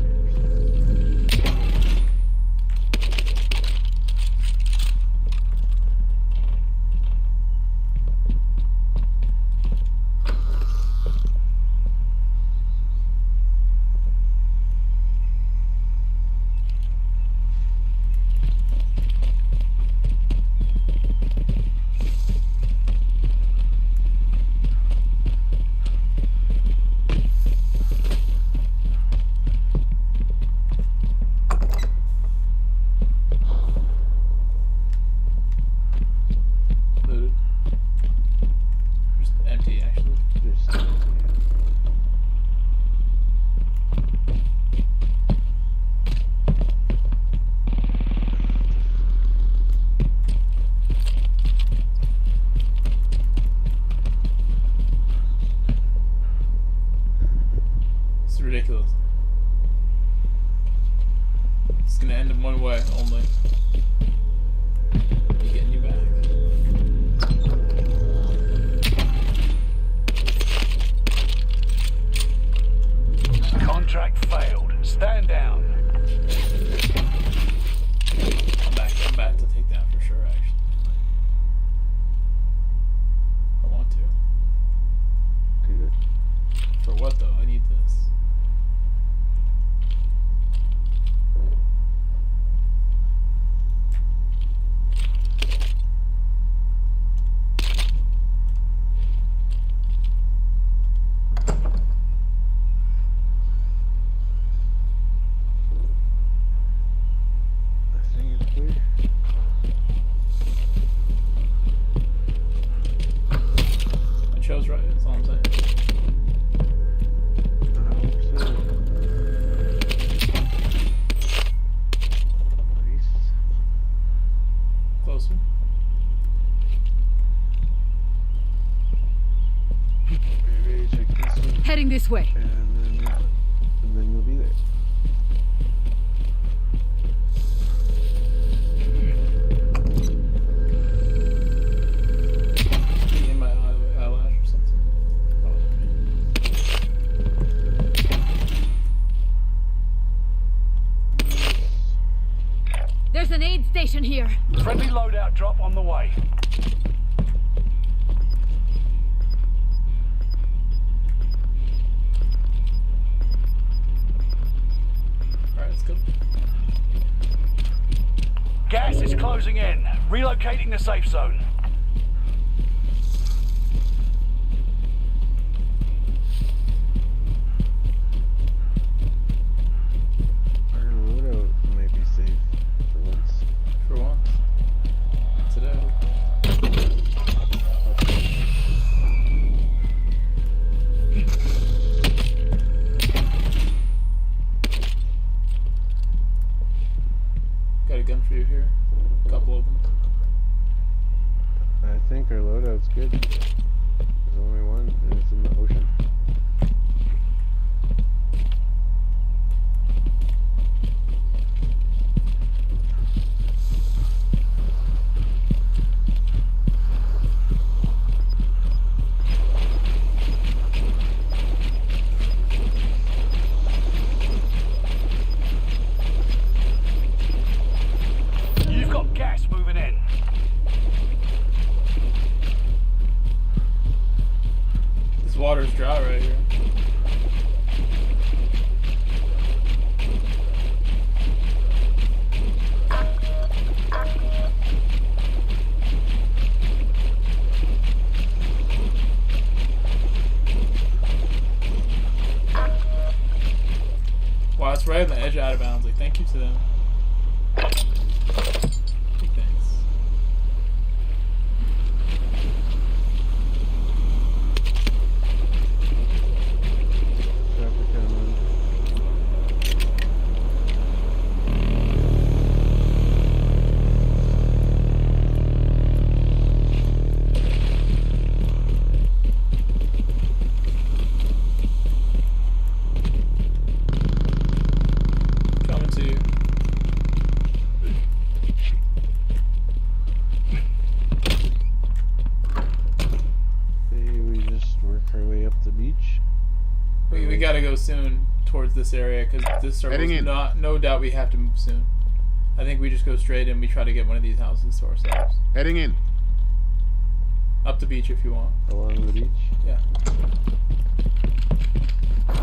closer. Maybe check this one. Heading this way. And then you'll be there. In my eyelash or something. There's an aid station here. Friendly loadout drop on the way. Alright, let's go. Gas is closing in. Relocating the safe zone. Our loadout might be safe for once. For once. Today. Got a gun for you here. A couple of them. I think our loadout's good. There's only one, and it's in the ocean. You've got gas moving in. This water's dry right here. Wow, it's right on the edge of out of bounds. Like, thank you to them. Big thanks. Traffic coming. Coming to you. Hey, we just work our way up the beach. We gotta go soon towards this area because this circle's no doubt we have to move soon. I think we just go straight and we try to get one of these houses to ourselves. Heading in. Up the beach if you want. Along the beach? Yeah.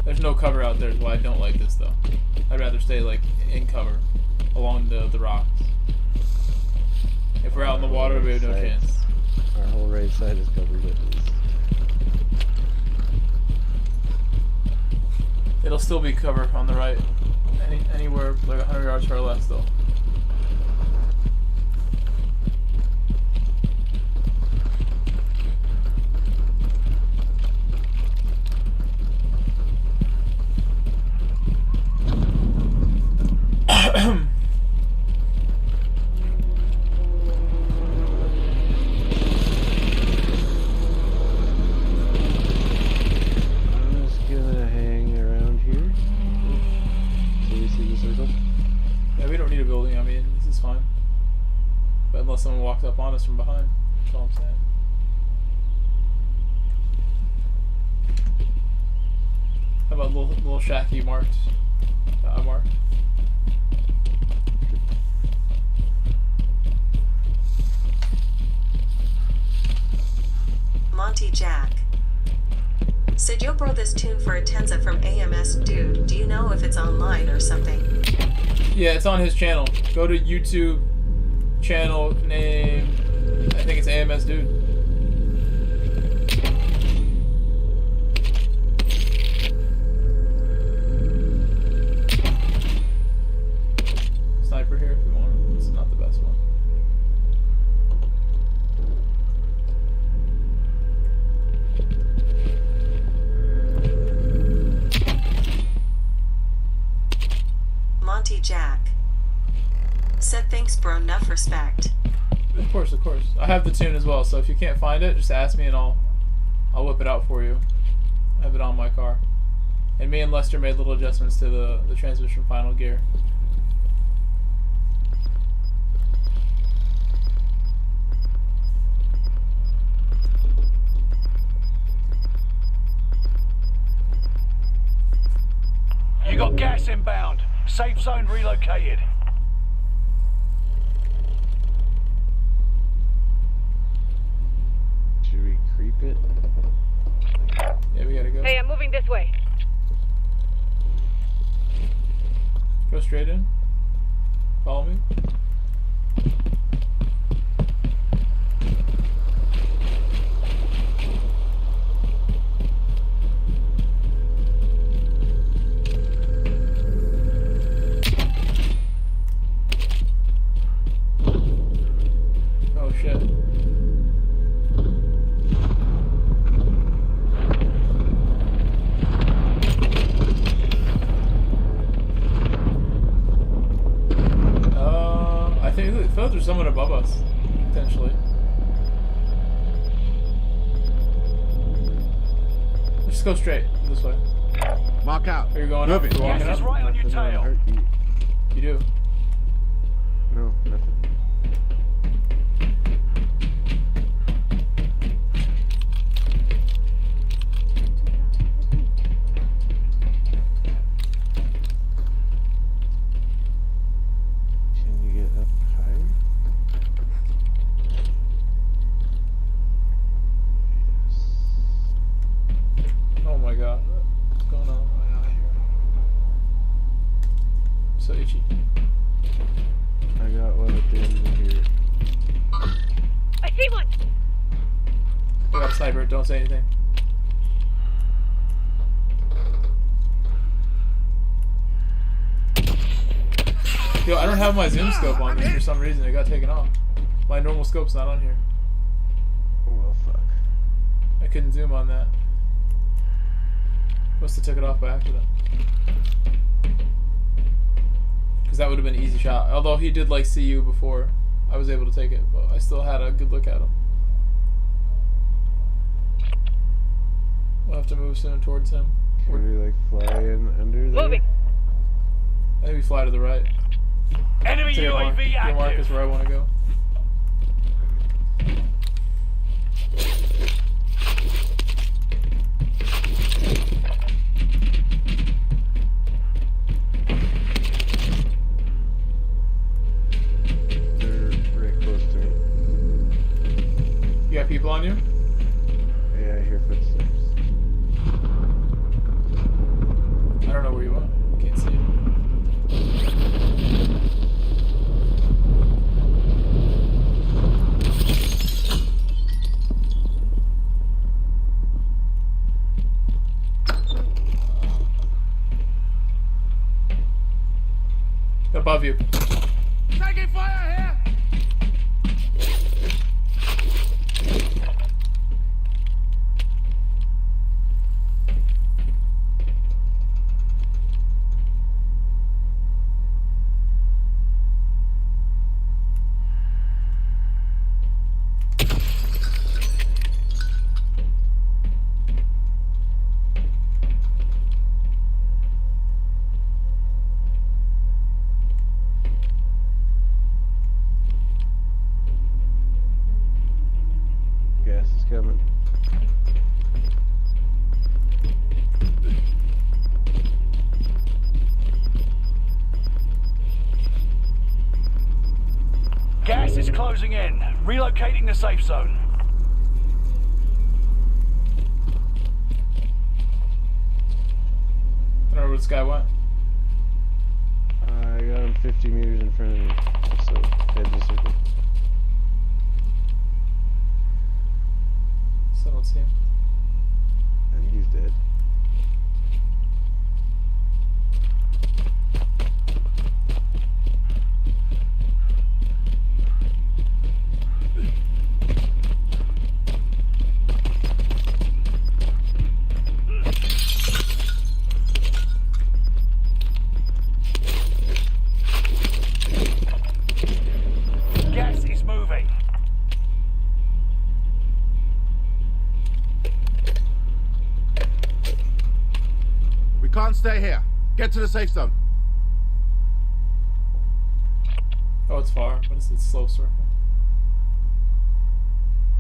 There's no cover out there, is why I don't like this though. I'd rather stay like in cover along the rocks. If we're out in the water, we have no chance. Our whole right side is covered at least. It'll still be cover on the right. Anywhere like 100 yards to our left though. I'm just gonna hang around here. So we see the circle. Yeah, we don't need a building. I mean, this is fine. But unless someone walks up on us from behind, that's all I'm saying. How about little shack you marked? I marked. Monty Jack. Said you'll borrow this tune for a Tenza from AMS Dude. Do you know if it's online or something? Yeah, it's on his channel. Go to YouTube channel name. I think it's AMS Dude. Sniper here if you want it. It's not the best one. Monty Jack. Said thanks bro, enough respect. Of course, of course. I have the tune as well, so if you can't find it, just ask me and I'll whip it out for you. I have it on my car. And me and Lester made little adjustments to the transmission final gear. You got gas inbound. Safe zone relocated. Should we creep it? Yeah, we gotta go. Hey, I'm moving this way. Go straight in. Follow me. Oh shit. I feel like there's someone above us, potentially. Let's just go straight this way. Mark out. Are you going up? You're walking up? Right on your tail. You do. No, nothing. Can you get up higher? Oh my god. What's going on out here? So itchy. I got one at the end of here. I see one! I got a sniper, don't say anything. Yo, I don't have my zoom scope on me for some reason. It got taken off. My normal scope's not on here. Well, fuck. I couldn't zoom on that. Must have took it off by accident. Because that would have been an easy shot. Although he did like see you before I was able to take it, but I still had a good look at him. We'll have to move soon towards him. Can we like fly in under there? Moving. I think we fly to the right. Enemy UAV Your mark is active. where I want to go. They're right close to me. You got people on you? Yeah, I hear footsteps. I don't know where you are. I can't see you. Above you. Taking fire here. Gas is coming. Gas is closing in. Relocating the safe zone. I don't know where this guy went. I got him 50 meters in front of me. So, head to circle. So I don't see him. I think he's dead. stay here. Get to the safe zone. Oh, it's far, but it's slow circle.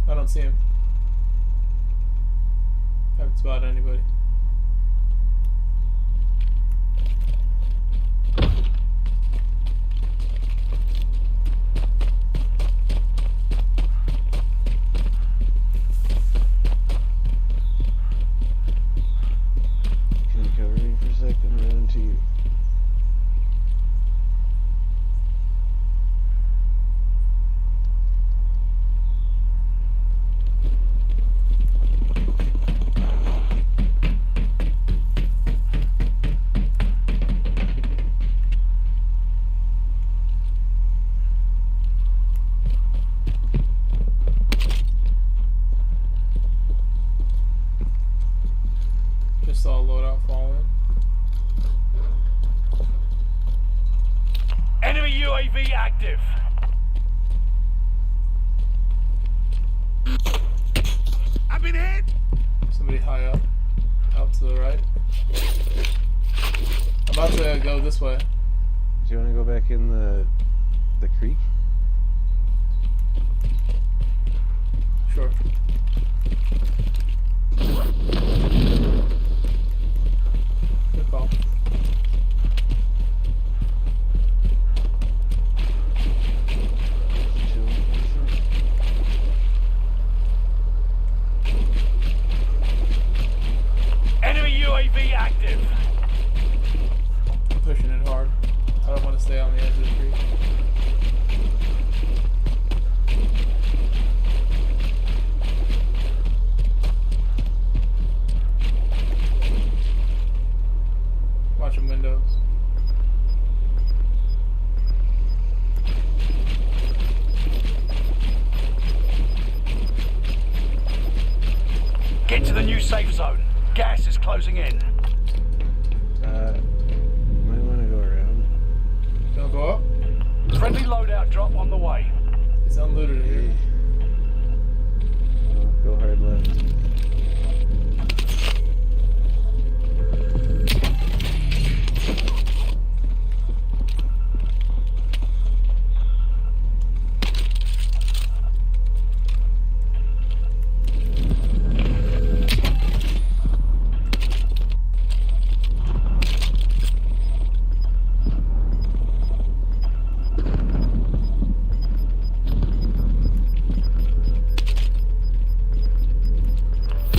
I don't see him. I haven't spotted anybody. Can you cover me for a second? I'm running to you. Just saw a loadout fall in. Enemy UAV active. I've been hit. Somebody high up. Out to the right. I'm about to go this way. Do you want to go back in the creek? Sure. Good call. Enemy UAV active. I'm pushing it hard. I don't want to stay on the edge of the creek. Watching windows. Get to the new safe zone. Gas is closing in. Might want to go around. Don't go up. Friendly loadout drop on the way. It's unlooted here. Go hard left.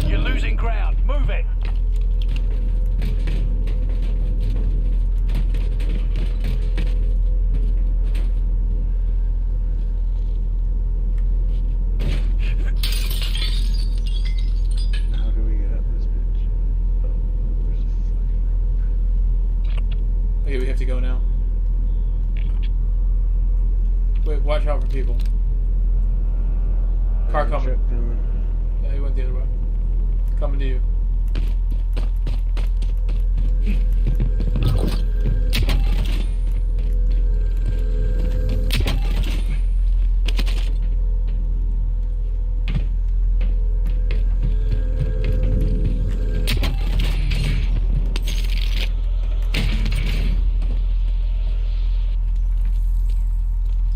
You're losing ground. Move it. How do we get up this bitch? Oh, there's a fucking... Okay, we have to go now. Wait, watch out for people. Car coming. Truck coming. Yeah, he went the other way. Coming to you.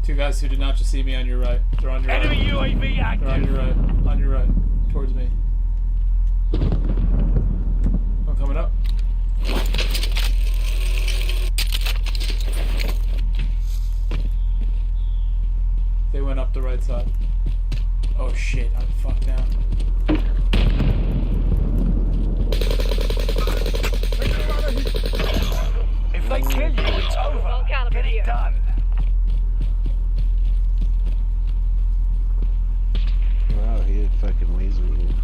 Two guys who did not just see me on your right. They're on your right. Enemy UAV active. They're on your right. On your right. Towards me. I'm coming up. They went up the right side. Oh shit, I'm fucked now. If they kill you, it's over. Get it done. Wow, he had fucking laser wound.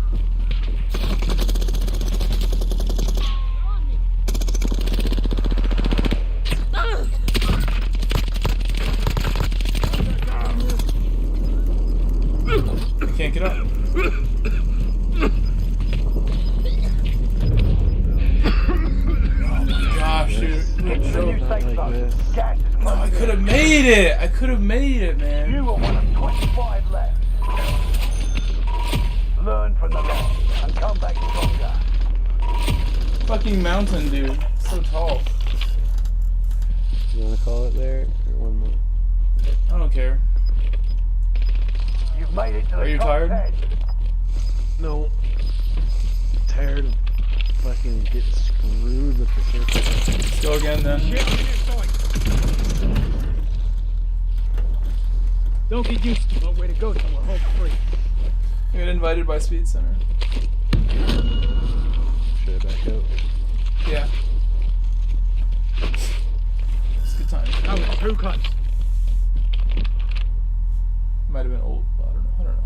I can't get up. Oh my gosh, dude. No, I could have made it. I could have made it, man. You are one of 25 left. Learn from the loss and come back stronger. Fucking mountain, dude. So tall. You want to call it there? Or one more? I don't care. You've made it to Are the you top tired? 10. No. Tired of fucking getting screwed with the circle. Let's go again then. Don't get used to one way to go till we're home free. You get invited by Speed Center. Should I back out? Yeah. It's a good time. That was 2 cuts. Might have been old, but I don't know.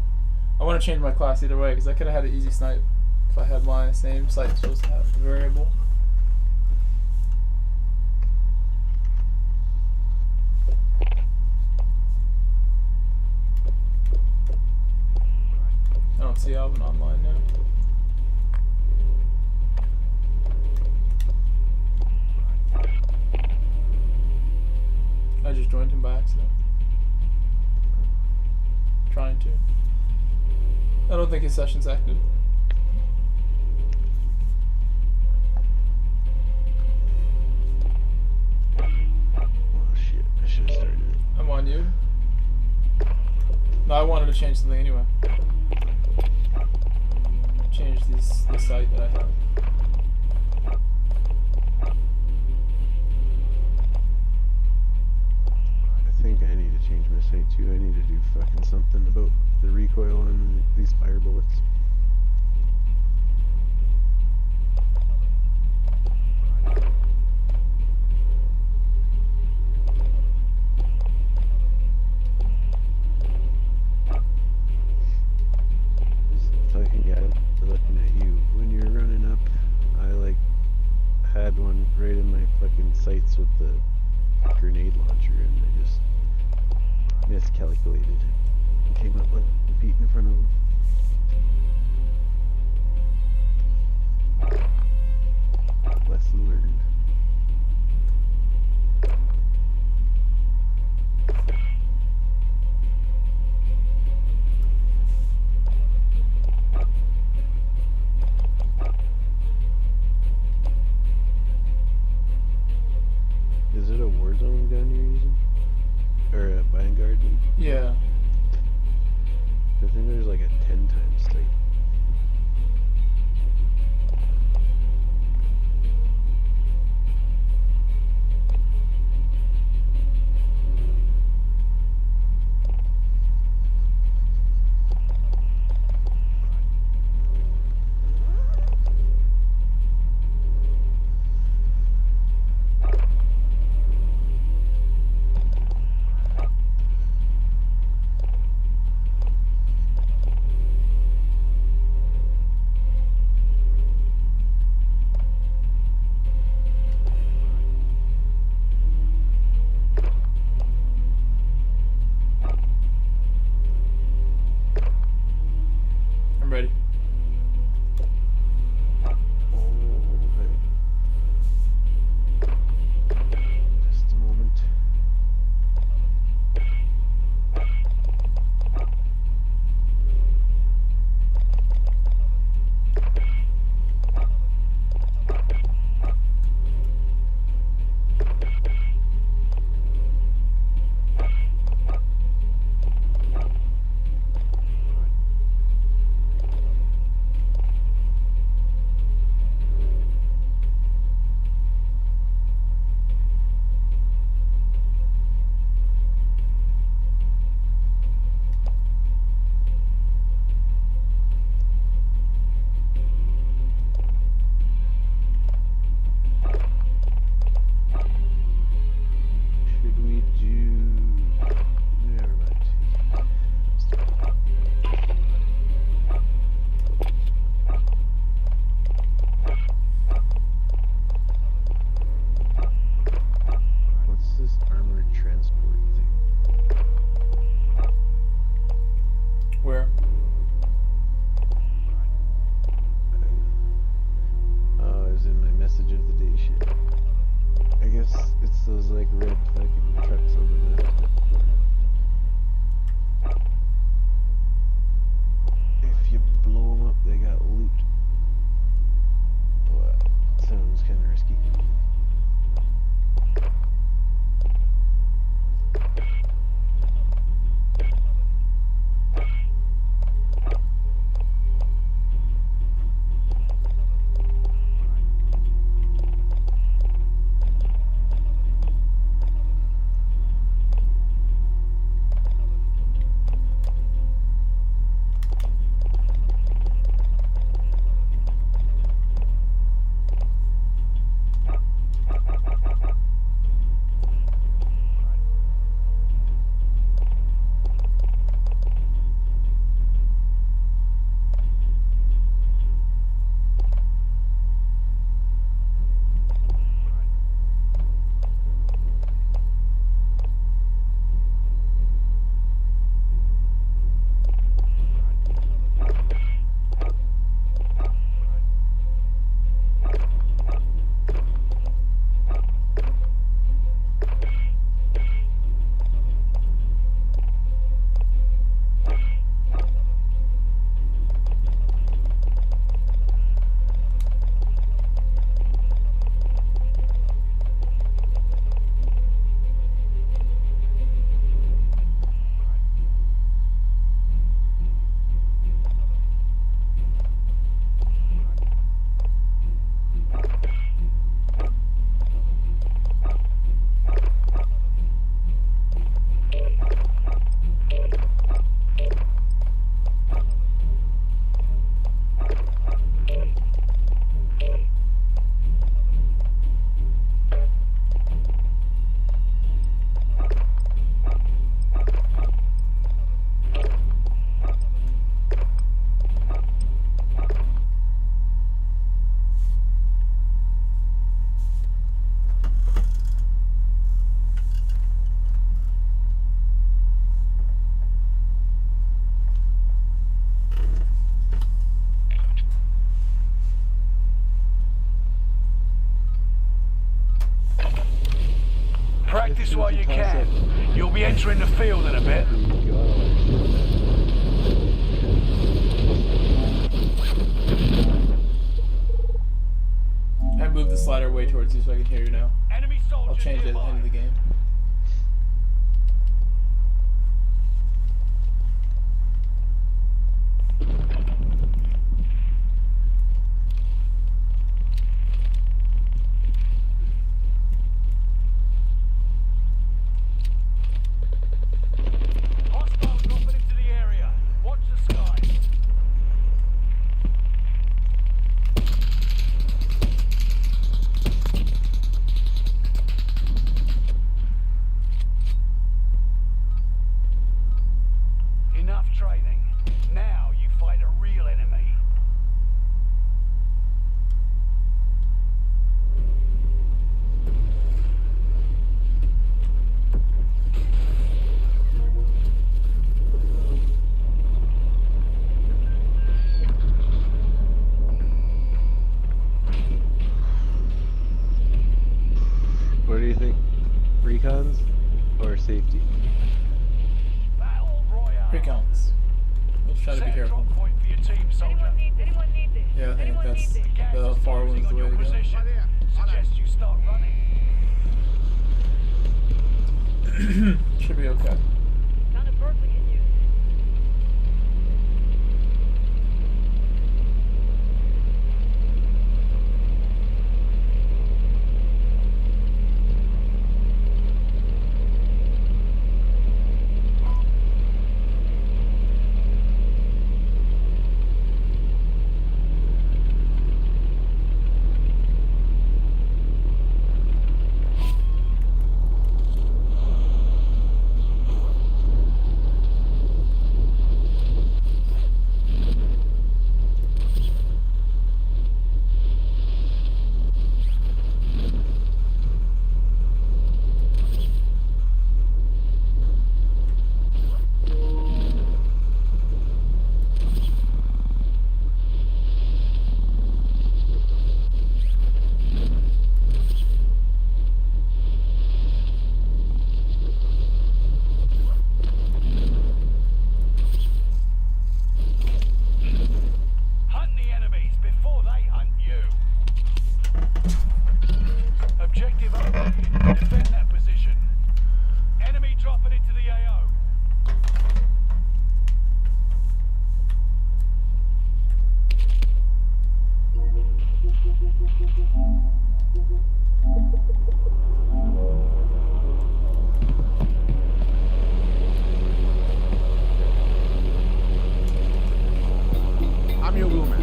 I want to change my class either way because I could have had an easy snipe if I had my same sight supposed to have the variable. I don't see Alvin online now. I just joined him by accident. Trying to. I don't think his session's active. Oh shit, I should have started it. I'm on you. No, I wanted to change something anyway. Change this site that I have. I think I need to change my sight too. I need to do fucking something about the recoil on these fire bullets. This fucking guy looking at you. When you're running up, I like had one right in my fucking sights with the grenade launcher and I just miscalculated and came up with a beat in front of him. Lesson learned. Is it a Warzone gun you're using? Or a Vanguard gun? Yeah. this while you can. You'll be entering the field in a bit. I moved the slider way towards you so I can hear you now. I'll change it at the end of the game. Hostiles dropping into the area. Watch the skies. Enough training. Now you fight a real enemy. What do you think? Recons or safety? Recons. Let's try to be careful. Yeah, I think that's the far one's the way to go. Suggest you start running. Should be okay. Hunt the enemies before they hunt you. Objective updated. Defend that position. Enemy dropping into the AO. I'm your wheelman.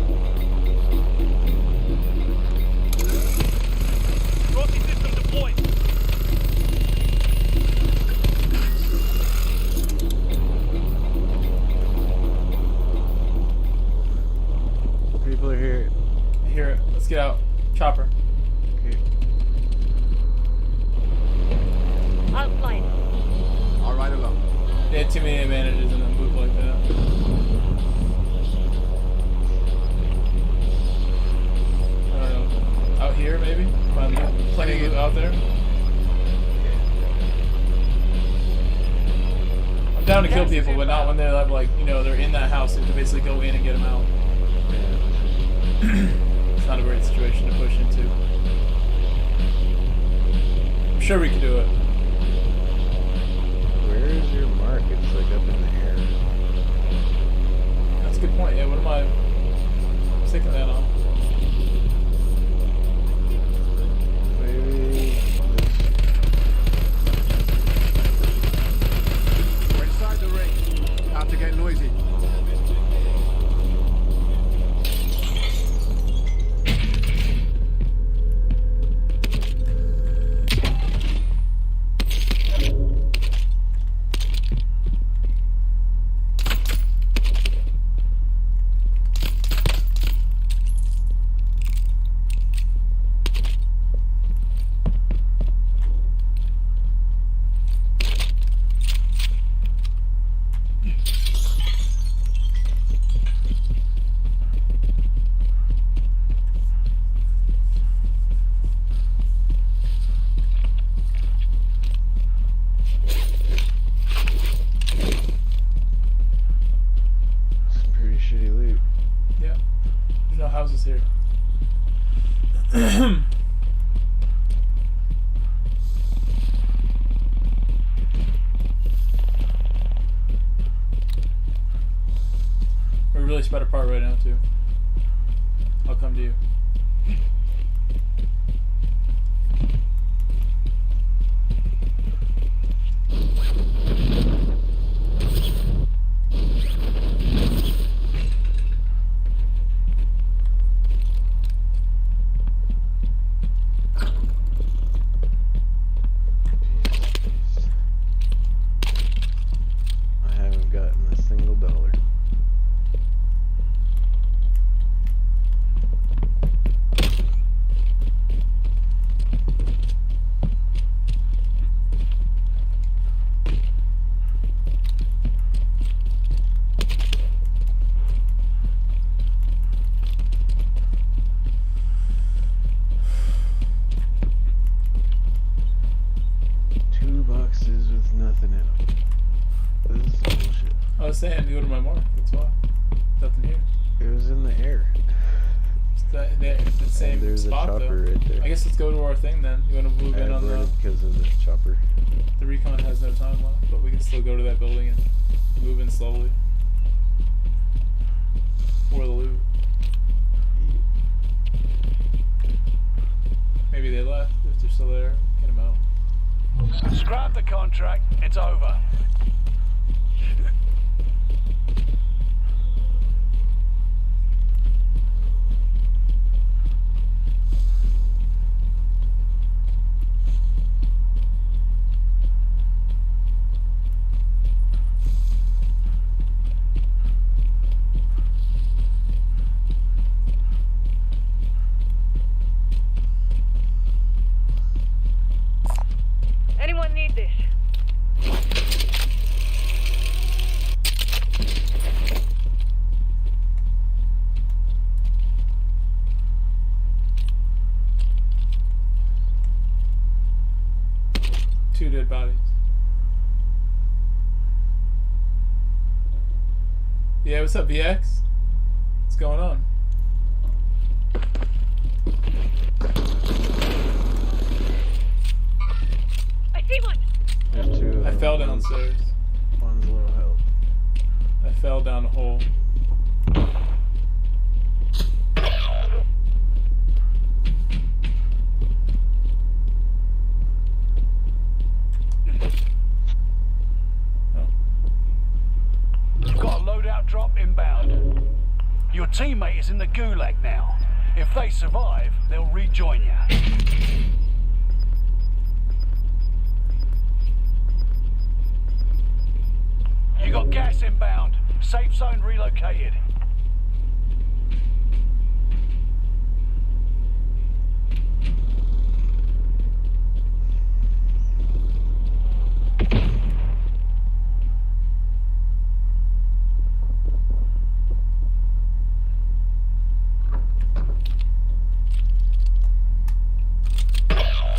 Rocky system deployed. People are here. I hear it. Let's get out. Chopper. Okay. Outline. All right, along. They had too many advantages in a move like that. I don't know. Out here, maybe? Find plenty of loot out there. I'm down to kill people, but not when they're like, you know, they're in that house. You have to basically go in and get them out. It's not a great situation to push into. I'm sure we can do it. Where is your mark? It's like up in the air. That's a good point. Yeah, what am I sticking that on? Maybe We're inside the ring. Time to get noisy. We're really spread apart right now too. I'll come to you. I haven't gotten a single dollar. Boxes with nothing in them. This is bullshit. I was saying to go to my mark. That's why. Nothing here. It was in the air. It's the same there's spot a chopper though. right there. I guess let's go to our thing then. You want to move in on the? Because of the chopper. The recon has no time left, but we can still go to that building and move in slowly. For the loot. Maybe they left. If they're still there, get them out. Scrap the contract, it's over. Anyone need this? Two dead bodies. Yeah, what's up, VX? What's going on? I see one. There's two of them. I fell downstairs. One's low health. I fell down a hole. You've got a loadout drop inbound. Your teammate is in the gulag now. If they survive, they'll rejoin you. You got gas inbound. Safe zone relocated.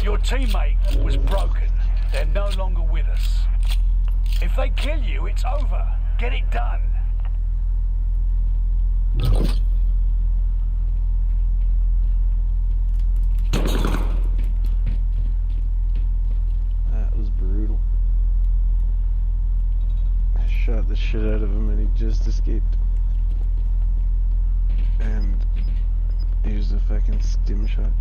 Your teammate was broken. They're no longer with us. If they kill you, it's over. Get it done. That was brutal. I shot the shit out of him and he just escaped. And here's a fucking stim shot.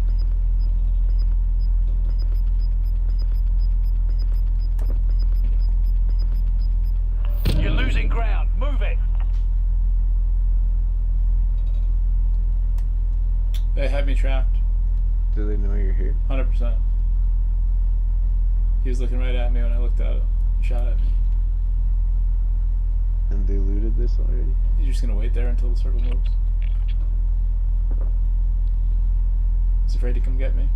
You're losing ground. Move it. They had me trapped. Do they know you're here? 100%. He was looking right at me when I looked at him. He shot at me. And they looted this already? You're just gonna wait there until the circle moves. He's afraid to come get me.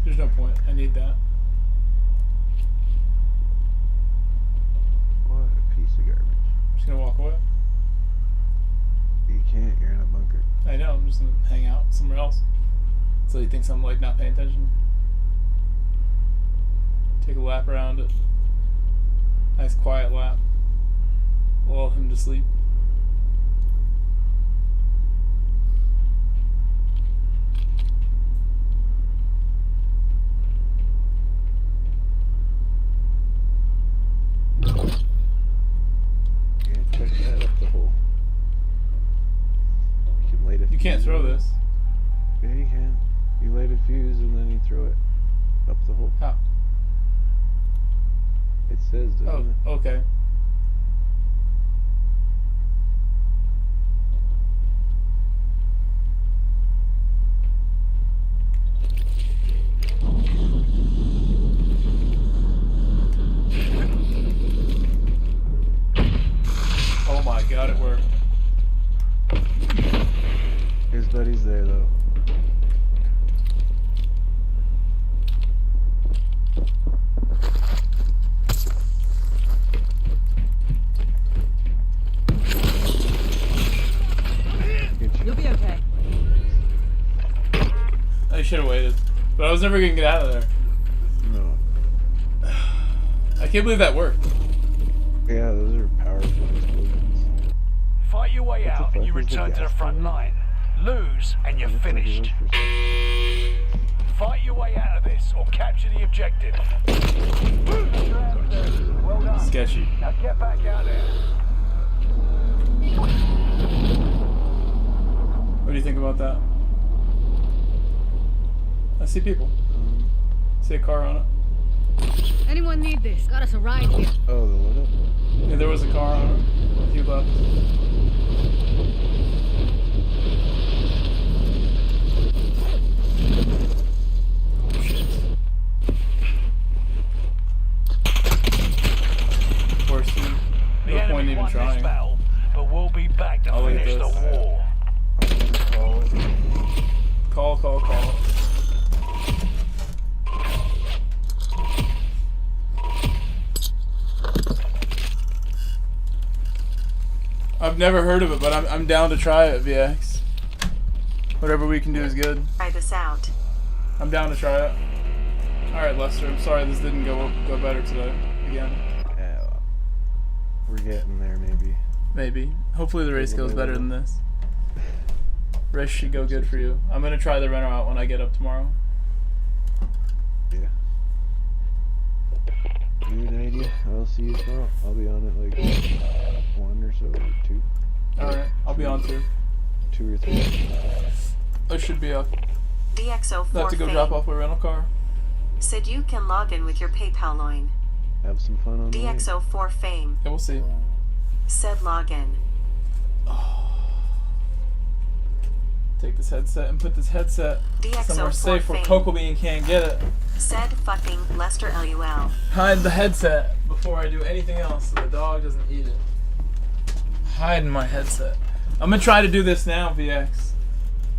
There's no point. I need that. What a piece of garbage. I'm just gonna walk away. You can't. You're in a bunker. I know. I'm just gonna hang out somewhere else. So he thinks I'm like not paying attention. Take a lap around it. Nice quiet lap. Lull him to sleep. Yeah, check that up the hole. You can light a You can't fuse throw on it. this. Yeah, you can. You light a fuse and then you throw it up the hole. How? It says, doesn't Oh, it? okay. Oh my god, it worked. His buddy's there though. You'll be okay. I should have waited. But I was never gonna get out of there. No. I can't believe that worked. Yeah, those are powerful explosions. Fight your way What the out and you fuck is the return to the gas front thing? line. Lose and you're finished. Fight your way out of this or capture the objective. Well done. Sketchy. Now get back out there. What do you think about that? I see people. See a car on it. Anyone need this? Got us a ride here. Oh, the lit up? Yeah, there was a car on it. A few left. Of course, The no point enemy even won this trying. battle, but we'll be back to I'll look at finish the this. war. Call. I've never heard of it, but I'm down to try it, VX. Whatever we can do is good. Try this out. I'm down to try it. Alright, Lester, I'm sorry this didn't go better today. Again. Yeah, well, we're getting there maybe. Maybe. Hopefully the race goes better than this. Race should go good for you. I'm gonna try the Renault out when I get up tomorrow. Yeah. Good idea. I'll see you tomorrow. I'll be on it like 1 or so, or 2. Alright, I'll be on too. 2 or 3. I should be up. DXO4 I have to go drop off my rental car. Said you can log in with your PayPal line. Have some fun on the way. DXO4 Fame. Yeah, we'll see. Said login. Take this headset and put this headset somewhere DXO4 safe where Fame. Cocoa Bean can't get it. Said fucking Lester LUL. Hide the headset before I do anything else so the dog doesn't eat it. Hiding my headset. I'm gonna try to do this now, VX.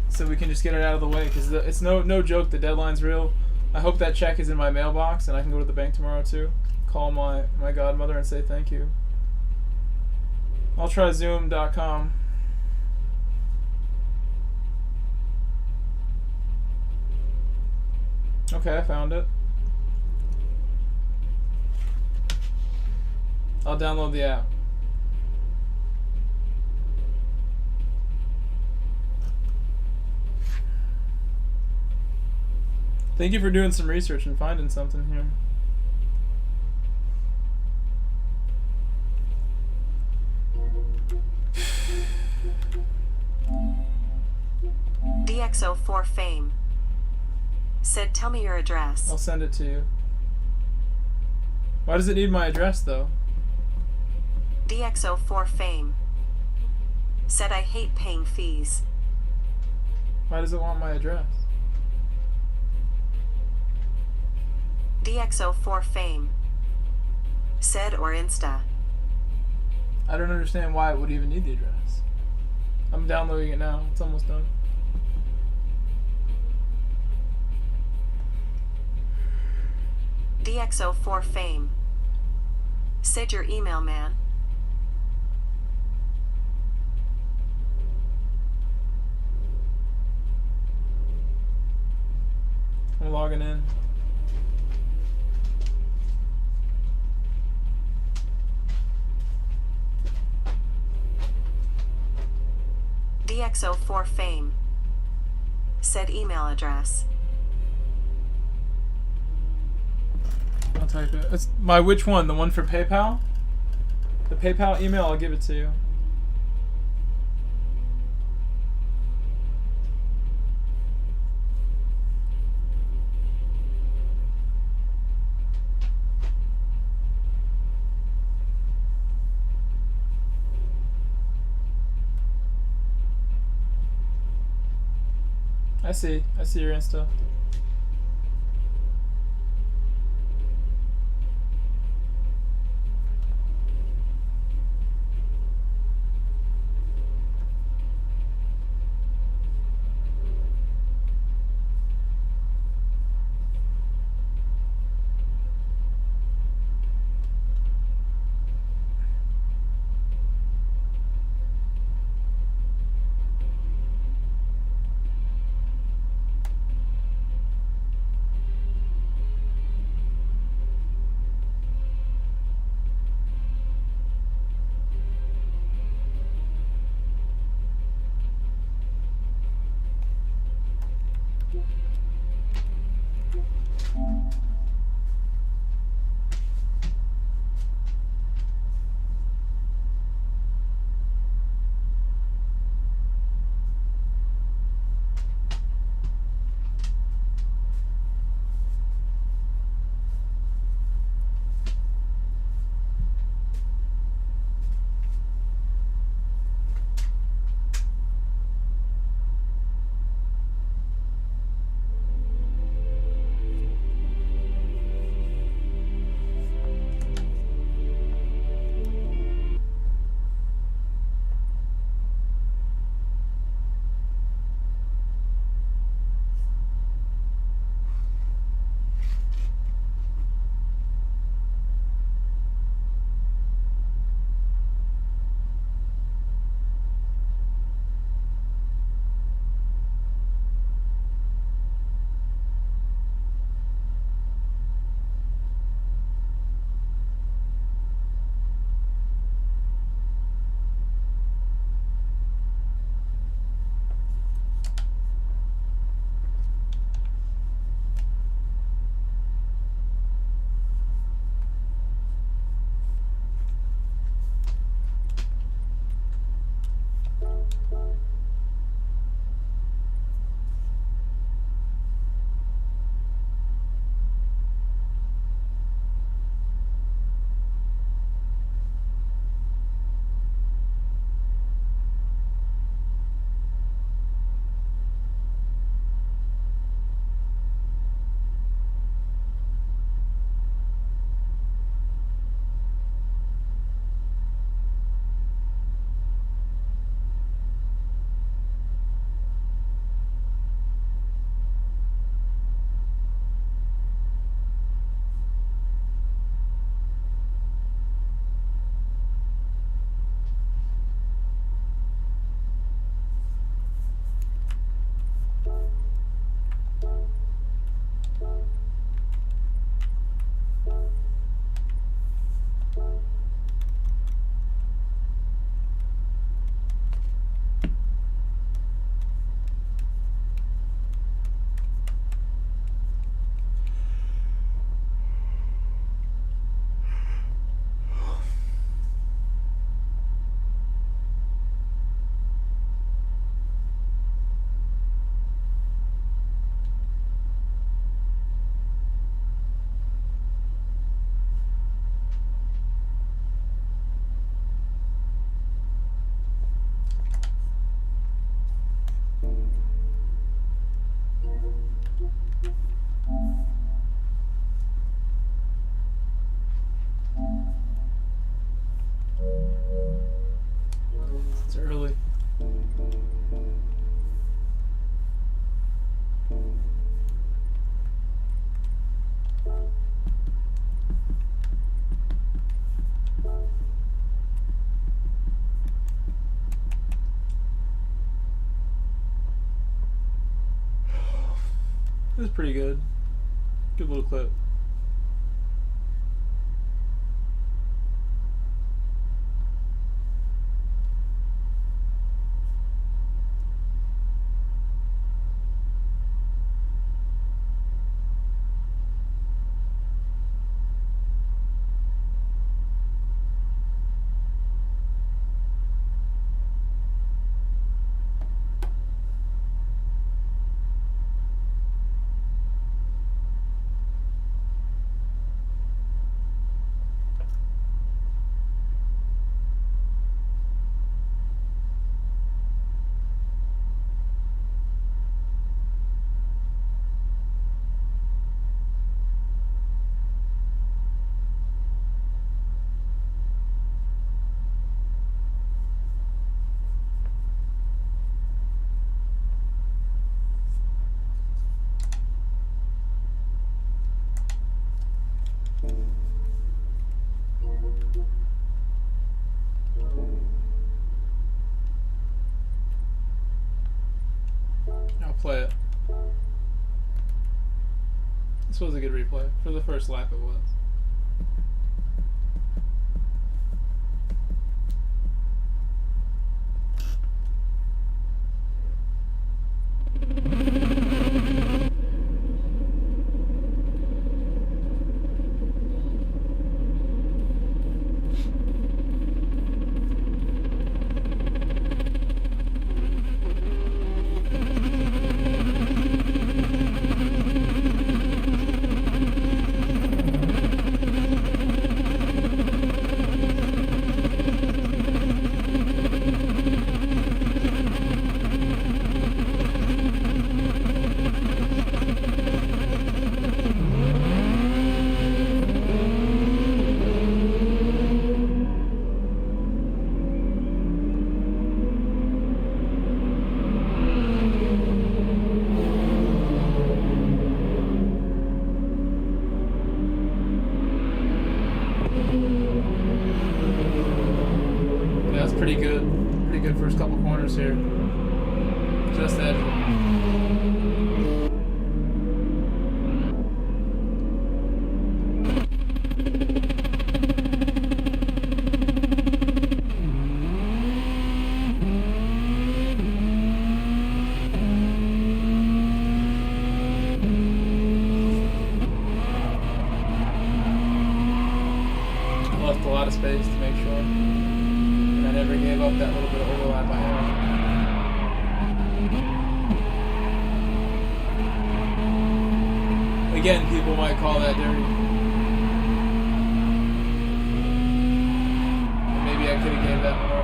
So we can just get it out of the way, because it's no joke, the deadline's real. I hope that check is in my mailbox and I can go to the bank tomorrow too. Call my godmother and say thank you. I'll try zoom.com. Okay, I found it. I'll download the app. Thank you for doing some research and finding something here. DXO4 Fame. Said tell me your address. I'll send it to you. Why does it need my address though? DXO4 Fame. Said I hate paying fees. Why does it want my address? DXO4 Fame. Said or Insta. I don't understand why it would even need the address. I'm downloading it now. It's almost done. DXO4 Fame. Said your email, man. I'm logging in. DXO4 Fame. Said email address. I'll type it. It's my which one? The one for PayPal? The PayPal email, I'll give it to you. I see your Insta. It was pretty good. Good little clip. I'll play it. This was a good replay. For the first lap it was. Pretty good first couple corners here. Just edge. Left a lot of space to make sure. I never gave up that little bit of overlap I had. Again, people might call that dirty. And maybe I could have gave that more.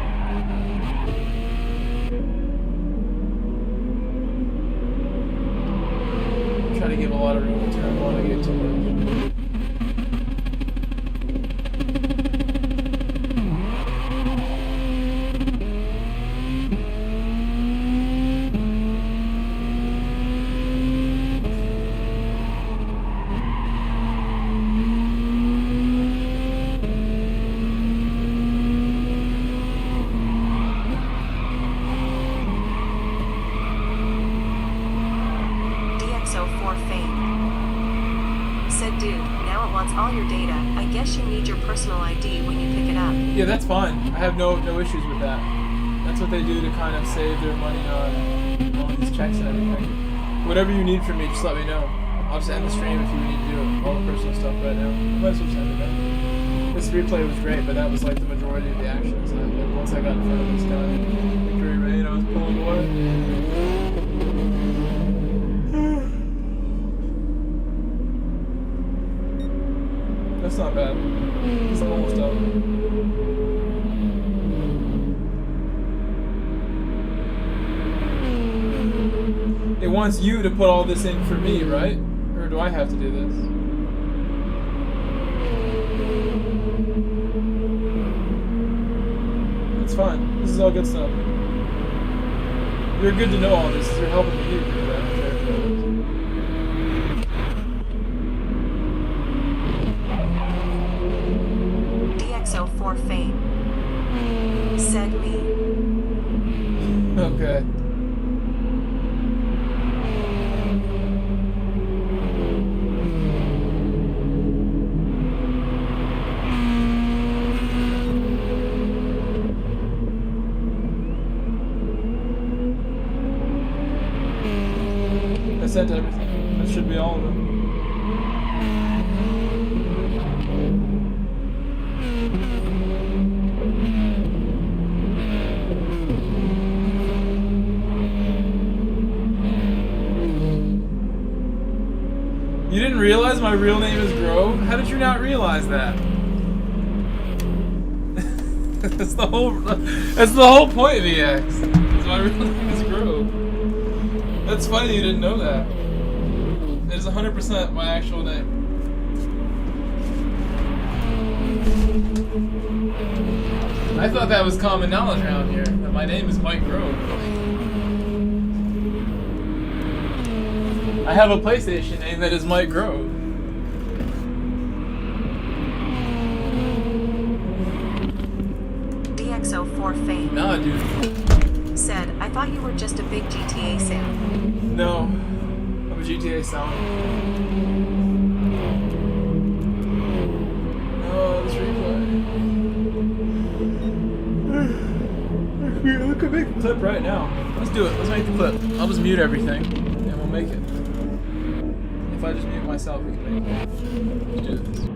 Try to give a lot of room to turn one, I get too much. All your data. I guess you need your personal ID when you pick it up. Yeah, that's fine. I have no issues with that. That's what they do to kind of save their money on all these checks and everything. Whatever you need from me, just let me know. I'll just end the stream if you need to do it. All the personal stuff right now. Might as well send it back. This replay was great, but that was like the majority of the actions. And once I got in front of this guy, victory rain, I was pulling away. That's not bad. It's almost done. It wants you to put all this in for me, right? Or do I have to do this? It's fine. This is all good stuff. You're good to know all this. You're helping me do that. DX04 fame. Said me. Okay. 100% to everything. That should be all of it. You didn't realize my real name is Grove? How did you not realize that? That's the whole point of EX. My real name is Grove. That's funny you didn't know that. It is 100% my actual name. I thought that was common knowledge around here, that my name is Mike Grove. I have a PlayStation name that is Mike Grove. DX04 fame. Nah, dude. Said, I thought you were just a big GTA fan. No, I'm a GTA sound. Oh, this replay. We could make the clip right now. Let's do it. Let's make the clip. I'll just mute everything, and we'll make it. If I just mute myself, we can make it. Let's do this.